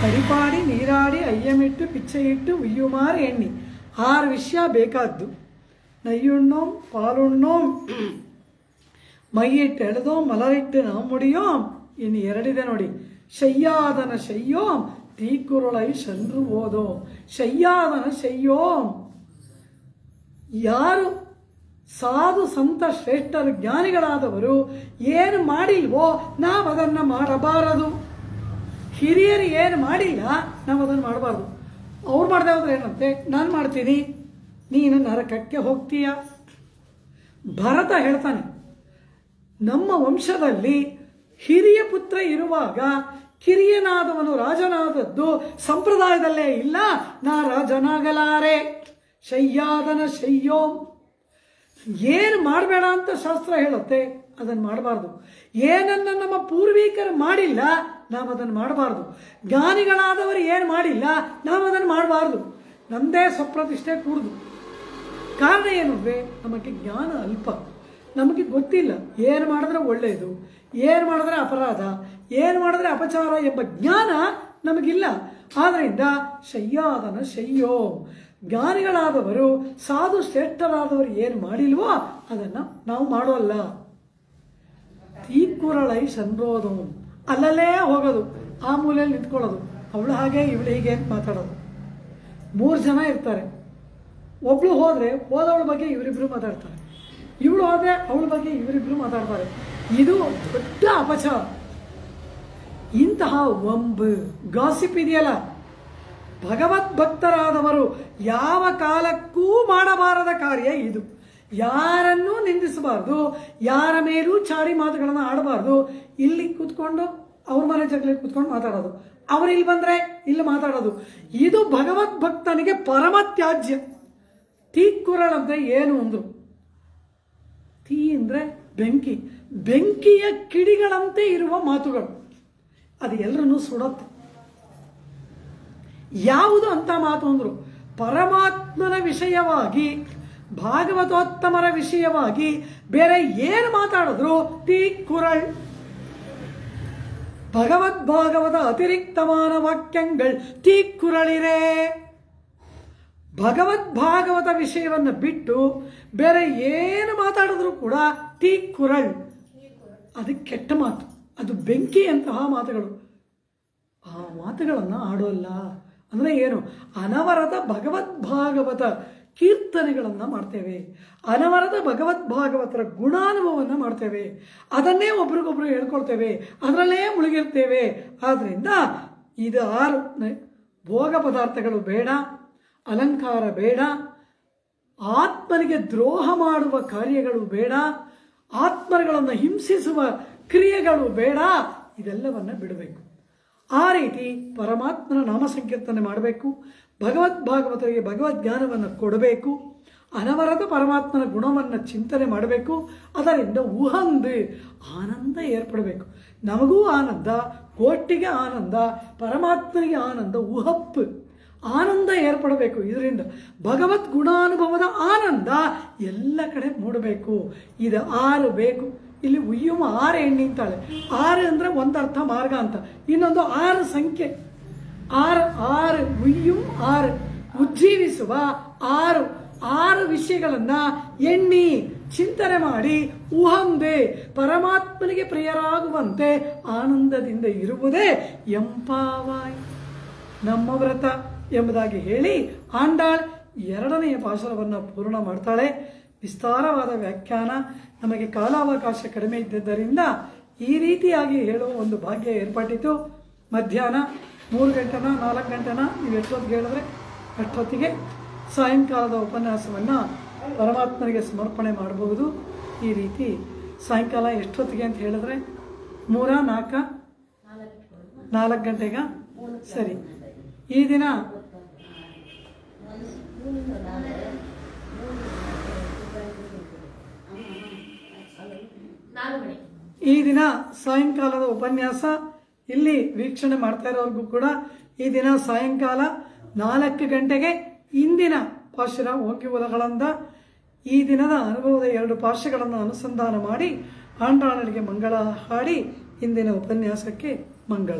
ಪರಿಪಾಡಿ ನೀರಾಡಿ ಅಯ್ಯಮಿಟ್ಟು ಪಿಚ್ಚೆ ಇಟ್ಟು ಉಯ್ಯುಮಾರಿ ಎಣ್ಣಿ 6 ವಿಷಯ ಬೇಕಾದ್ದು. ನಯ್ಯುಣ್ಣೋಂ ಪಾಲುಣ್ಣೋಂ ಮೈಯಿಟ್ಟು ಎಳೆದೋ ಮಲರಿಟ್ಟು ನಾವು ಮುಡಿಯೋಂ. ಇನ್ನು 2 ಇದೆ ನೋಡಿ. ಶಯ್ಯಾದನ ಶಯ್ಯೋಂ ತೀಕುರುಳೈ ಶಂದ್ರು ಓದೋ. ಶಯ್ಯಾದನ ಶಯ್ಯೋಂ. ಯಾರು ಸಾಧು ಸಂತ ಶ್ರೇಷ್ಠರು ಜ್ಞಾನಿಗಳಾದವರು ಏನು ಮಾಡಿಲ್ವೋ ನಾವು ಅದನ್ನು ಮಾಡಬಾರದು. ಹಿರಿಯರು ಏನು ಮಾಡಿಲ್ಲ ನಾವು ಅದನ್ನು ಮಾಡಬಾರ್ದು. ಅವ್ರು ಮಾಡದೆ ಹೋದ್ರೆ ಏನಂತೆ? ನಾನು ಮಾಡ್ತೀನಿ, ನೀನು ನರಕಕ್ಕೆ ಹೋಗ್ತೀಯ. ಭರತ ಹೇಳ್ತಾನೆ, ನಮ್ಮ ವಂಶದಲ್ಲಿ ಹಿರಿಯ ಪುತ್ರ ಇರುವಾಗ ಕಿರಿಯನಾದವನು ರಾಜನಾದದ್ದು ಸಂಪ್ರದಾಯದಲ್ಲೇ ಇಲ್ಲ. ನಾ ರಾಜನಾಗಲಾರೆ. ಶಯ್ಯಾದನ ಶಯ್ಯೋಂ. ಏನು ಮಾಡಬೇಡ ಅಂತ ಶಾಸ್ತ್ರ ಹೇಳುತ್ತೆ ಅದನ್ನು ಮಾಡಬಾರ್ದು. ಏನನ್ನು ನಮ್ಮ ಪೂರ್ವಿಕರು ಮಾಡಿಲ್ಲ ನಾವು ಅದನ್ನು ಮಾಡಬಾರ್ದು. ಜ್ಞಾನಿಗಳಾದವರು ಏನು ಮಾಡಿಲ್ಲ ನಾವು ಅದನ್ನು ಮಾಡಬಾರ್ದು. ನಮ್ಮದೇ ಸ್ವಪ್ರತಿಷ್ಠೆ ಕೂಡುದು. ಕಾರಣ ಏನು ಅಂದರೆ ನಮಗೆ ಜ್ಞಾನ ಅಲ್ಪ. ನಮಗೆ ಗೊತ್ತಿಲ್ಲ ಏನು ಮಾಡಿದ್ರೆ ಒಳ್ಳೆಯದು, ಏನು ಮಾಡಿದ್ರೆ ಅಪರಾಧ, ಏನು ಮಾಡಿದ್ರೆ ಅಪಚಾರ ಎಂಬ ಜ್ಞಾನ ನಮಗಿಲ್ಲ. ಆದ್ದರಿಂದ ಶಯ್ಯಾದನ ಶಯ್ಯೋ. ಜ್ಞಾನಿಗಳಾದವರು ಸಾಧು ಶ್ರೇಷ್ಠರಾದವರು ಏನು ಮಾಡಿಲ್ವೋ ಅದನ್ನು ನಾವು ಮಾಡೋಲ್ಲ. ತೀಕುರಳೈ ಸಂರೋಧೋ. ಅಲ್ಲಲ್ಲೇ ಹೋಗೋದು, ಆ ಮೂಲೆಯಲ್ಲಿ ನಿಂತ್ಕೊಳ್ಳೋದು. ಅವಳು ಹಾಗೆ ಇವಳು ಹೀಗೆ ಅಂತ ಮಾತಾಡೋದು. 3 ಜನ ಇರ್ತಾರೆ. ಒಬ್ಳು ಹೋದರೆ ಹೋದವಳ ಬಗ್ಗೆ ಇವರಿಬ್ರು ಮಾತಾಡ್ತಾರೆ, ಇವಳು ಹೋದರೆ ಅವಳ ಬಗ್ಗೆ ಇವರಿಬ್ರು ಮಾತಾಡ್ತಾರೆ. ಇದು ದೊಡ್ಡ ಅಪಚಾರ. ಇಂತಹ ಒಂಬು ಗಾಸಿಪ್ ಇದೆಯಲ್ಲ, ಭಗವತ್ ಭಕ್ತರಾದವರು ಯಾವ ಕಾಲಕ್ಕೂ ಮಾಡಬಾರದ ಕಾರ್ಯ ಇದು. ಯಾರನ್ನೂ ನಿಂದಿಸಬಾರ್ದು, ಯಾರ ಮೇಲೂ ಚಾಡಿ ಮಾತುಗಳನ್ನು ಆಡಬಾರ್ದು. ಇಲ್ಲಿ ಕೂತ್ಕೊಂಡು ಅವ್ರ ಮನೆ ಜಗಲಿಗೆ ಕೂತ್ಕೊಂಡು ಮಾತಾಡೋದು, ಅವರು ಇಲ್ಲಿ ಬಂದರೆ ಇಲ್ಲಿ ಮಾತಾಡೋದು. ಇದು ಭಗವತ್ ಭಕ್ತನಿಗೆ ಪರಮ ತ್ಯಾಜ್ಯ. ತೀಕುರಳಂದ್ರೆ ಏನು ಅಂದ್ರು? ತೀ ಅಂದರೆ ಬೆಂಕಿ. ಬೆಂಕಿಯ ಕಿಡಿಗಳಂತೆ ಇರುವ ಮಾತುಗಳು ಅದು ಎಲ್ಲರನ್ನೂ ಸುಡುತ್ತೆ. ಯಾವುದು ಅಂತ ಮಾತು ಅಂದ್ರು? ಪರಮಾತ್ಮನ ವಿಷಯವಾಗಿ, ಭಾಗವತೋತ್ತಮರ ವಿಷಯವಾಗಿ ಬೇರೆ ಏನು ಮಾತಾಡಿದ್ರು ತೀಕುರಳ್. ಭಗವದ್ಭಾಗವತ ಅತಿರಿಕ್ತಮಾನ ವಾಕ್ಯಗಳು ತೀಕುರಳಿರೇ. ಭಗವದ್ಭಾಗವತ ವಿಷಯವನ್ನು ಬಿಟ್ಟು ಬೇರೆ ಏನು ಮಾತಾಡಿದ್ರು ಕೂಡ ತೀಕುರಳ್. ಅದು ಕೆಟ್ಟ ಮಾತು, ಅದು ಬೆಂಕಿಯಂತಹ ಮಾತುಗಳು. ಆ ಮಾತುಗಳನ್ನು ಆಡೋಲ್ಲ. ಅಂದರೆ ಏನು? ಅನವರತ ಭಗವದ್ಭಾಗವತ ಕೀರ್ತನೆಗಳನ್ನು ಮಾಡ್ತೇವೆ, ಅನವರತ ಭಗವದ್ಭಾಗವತರ ಗುಣಾನುಭವವನ್ನು ಮಾಡ್ತೇವೆ, ಅದನ್ನೇ ಒಬ್ರಿಗೊಬ್ರು ಹೇಳ್ಕೊಳ್ತೇವೆ, ಅದರಲ್ಲೇ ಮುಳುಗಿರ್ತೇವೆ. ಆದ್ದರಿಂದ ಇದು 6 ಭೋಗ ಪದಾರ್ಥಗಳು ಬೇಡ, ಅಲಂಕಾರ ಬೇಡ, ಆತ್ಮನಿಗೆ ದ್ರೋಹ ಮಾಡುವ ಕಾರ್ಯಗಳು ಬೇಡ, ಆತ್ಮಗಳನ್ನು ಹಿಂಸಿಸುವ ಕ್ರಿಯೆಗಳು ಬೇಡ. ಇದೆಲ್ಲವನ್ನು ಬಿಡಬೇಕು. ಆ ರೀತಿ ಪರಮಾತ್ಮನ ನಾಮ ಸಂಕೀರ್ತನೆ ಮಾಡಬೇಕು. ಭಾಗವತರಿಗೆ ಭಗವದ್ ಜ್ಞಾನವನ್ನು ಕೊಡಬೇಕು. ಅನವರತ ಪರಮಾತ್ಮನ ಗುಣವನ್ನು ಚಿಂತನೆ ಮಾಡಬೇಕು. ಅದರಿಂದ ಉಹಂದು ಆನಂದ ಏರ್ಪಡಬೇಕು. ನಮಗೂ ಆನಂದ, ಕೋಟಿಗೆ ಆನಂದ, ಪರಮಾತ್ಮನಿಗೆ ಆನಂದ, ಉಹಪ್ಪು ಆನಂದ ಏರ್ಪಡಬೇಕು. ಇದರಿಂದ ಭಗವದ್ ಗುಣಾನುಭವದ ಆನಂದ ಎಲ್ಲ ಕಡೆ ಮೂಡಬೇಕು. ಇದು 6 ಬೇಕು. ಇಲ್ಲಿ ಉಯ್ಯುಮ 6 ಹೆಣ್ಣು ಅಂತಾಳೆ. 6 ಅಂದರೆ ಒಂದರ್ಥ ಮಾರ್ಗ ಅಂತ, ಇನ್ನೊಂದು 6 ಸಂಖ್ಯೆ. 6 ಉಯ್ಯುಂ 6 ಉಜ್ಜೀವಿಸುವ 6 ವಿಷಯಗಳನ್ನು ಎಣ್ಣಿ ಚಿಂತನೆ ಮಾಡಿ ಉಹಂದೆ ಪರಮಾತ್ಮನಿಗೆ ಪ್ರಿಯರಾಗುವಂತೆ ಆನಂದದಿಂದ ಇರುವುದೇ ಎಂಪಾವಾಯ್ ನಮ್ಮ ವ್ರತ ಎಂಬುದಾಗಿ ಹೇಳಿ ಆಂಡಾಳ್ 2ನೆಯ ಪಾಶುರವನ್ನು ಪೂರ್ಣ ಮಾಡ್ತಾಳೆ. ವಿಸ್ತಾರವಾದ ವ್ಯಾಖ್ಯಾನ. ನಮಗೆ ಕಾಲಾವಕಾಶ ಕಡಿಮೆ ಇದ್ದಿದ್ದರಿಂದ ಈ ರೀತಿಯಾಗಿ ಹೇಳುವ ಒಂದು ಭಾಗ್ಯ ಏರ್ಪಟ್ಟಿತು. ಮಧ್ಯಾಹ್ನ 3 ಗಂಟೆನ 4 ಗಂಟೆನ ನೀವು ಎಷ್ಟೊತ್ತಿಗೆ ಹೇಳಿದ್ರೆ ಅಷ್ಟೊತ್ತಿಗೆ ಸಾಯಂಕಾಲದ ಉಪನ್ಯಾಸವನ್ನು ಪರಮಾತ್ಮನಿಗೆ ಸಮರ್ಪಣೆ ಮಾಡಬಹುದು. ಈ ರೀತಿ ಸಾಯಂಕಾಲ ಎಷ್ಟೊತ್ತಿಗೆ ಅಂತ ಹೇಳಿದ್ರೆ 3, 4 ಗಂಟೆಗ ಸರಿ. ಈ ದಿನ ಸಾಯಂಕಾಲದ ಉಪನ್ಯಾಸ ಇಲ್ಲಿ ವೀಕ್ಷಣೆ ಮಾಡ್ತಾ ಇರೋರ್ಗೂ ಕೂಡ ಈ ದಿನ ಸಾಯಂಕಾಲ 4 ಗಂಟೆಗೆ ಇಂದಿನ ಪಾಶುರ ಓಂಕಿ ಉಲಗಳಂದ ಈ ದಿನದ ಅನುಭವದ 2 ಪಾಶಗಳನ್ನು ಅನುಸಂಧಾನ ಮಾಡಿ ಆಂಡ್ರಾಣರಿಗೆ ಮಂಗಳ ಹಾಡಿ ಇಂದಿನ ಉಪನ್ಯಾಸಕ್ಕೆ ಮಂಗಳ.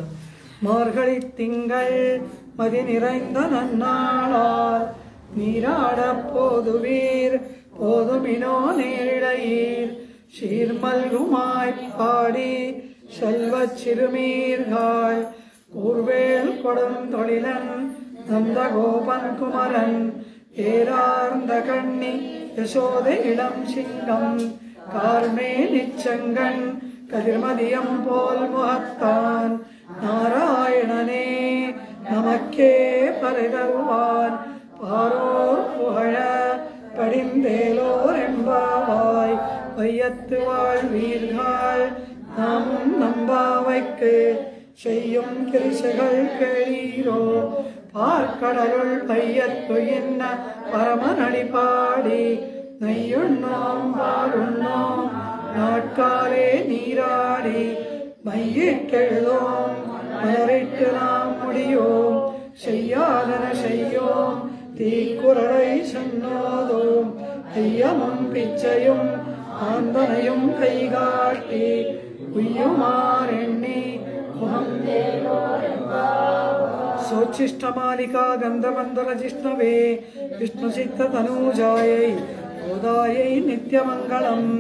மார்கழி திங்கள் மதி நிறைந்த நன்னாளால் நீராட போதுவீர் போதுமினோ நேரிழையீர் சீர்மல்குமாய்ப்பாடி செல்வச் சிறுமீர்கள் கூர்வேல் கொடுந்தொழிலன் நந்த கோபன் குமரன் ஏரார்ந்த கண்ணி யசோதை இளம் சிங்கம் கார்மே நிச்சங்கன் கதிர்மதியம் போல் முகத்தான் நாராயணனே நமக்கே பரிதருவான் பாரோர் புகழ படிந்தேலோர் என்பாவாய் வையத்து வாழ்வீர்கள் நாமும் நம்பாவைக்கு செய்யும் கிரிசைகள் கேளீரோ பார்க்கடலுள் பையத்து என்ன பரமனடி பாடி நெய்யுண்ணோம் பாடுண்ணோம் நாட்காலே நீராடி மையிட்டெழுதோம் மலரிட்டு நாம் முடியோம் செய்யாதன செய்யோம் தீக்குறளை சொன்னோதோம் ஐயமும் பிச்சையும் ஆந்தனையும் கைகாட்டி உய்யுமாரெண்ணி சோச்சிஷ்டமாலிகா கந்தமந்தர ஜிஷ்ணவே விஷ்ணுசித்த தனூஜாயை கோதாயை நித்யமங்கலம்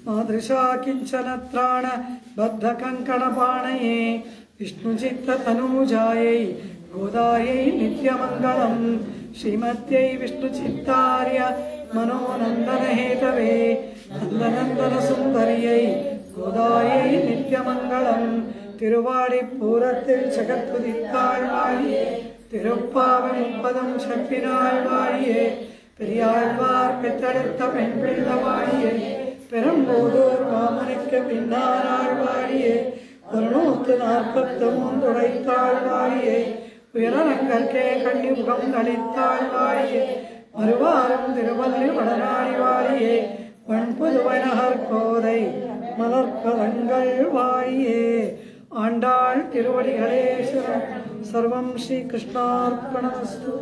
मादृशा किंचन त्राण बद्ध कंकण पाणये विष्णुचित्त तनूजायै गोदायै नित्यमंगलम श्रीमत्यै विष्णुचित्तार्य मनोनंदन हेतवे नंदनंदन सुंदर्यै गोदायै नित्यमंगलम तिरुवाड़ी पूरत्तिल जगत्पुदित्ताळ्वाळिये तिरुप्पावै मुप्पदम शप्पिनाळ्वाळिये பெரியாழ்வார் பெற்றெடுத்த பெண் பிள்ளவாழியே பெரும்போதூர் மாமனுக்கு பின்னாராழ்வாழியே 143 உடைத்தாழ்வாழியே உயரங்கற்கே கண்ணிமுகம் நடித்தாழ்வாழியே மறுவாரம் திருவள்ளி வடநாடிவாழியே வன்புதுவை நகர் கோதை மலர்கலங்கள் வாழியே ஆண்டாள் திருவடிகளே சர்வம் ஸ்ரீ கிருஷ்ணார்ப்பணமஸ்து.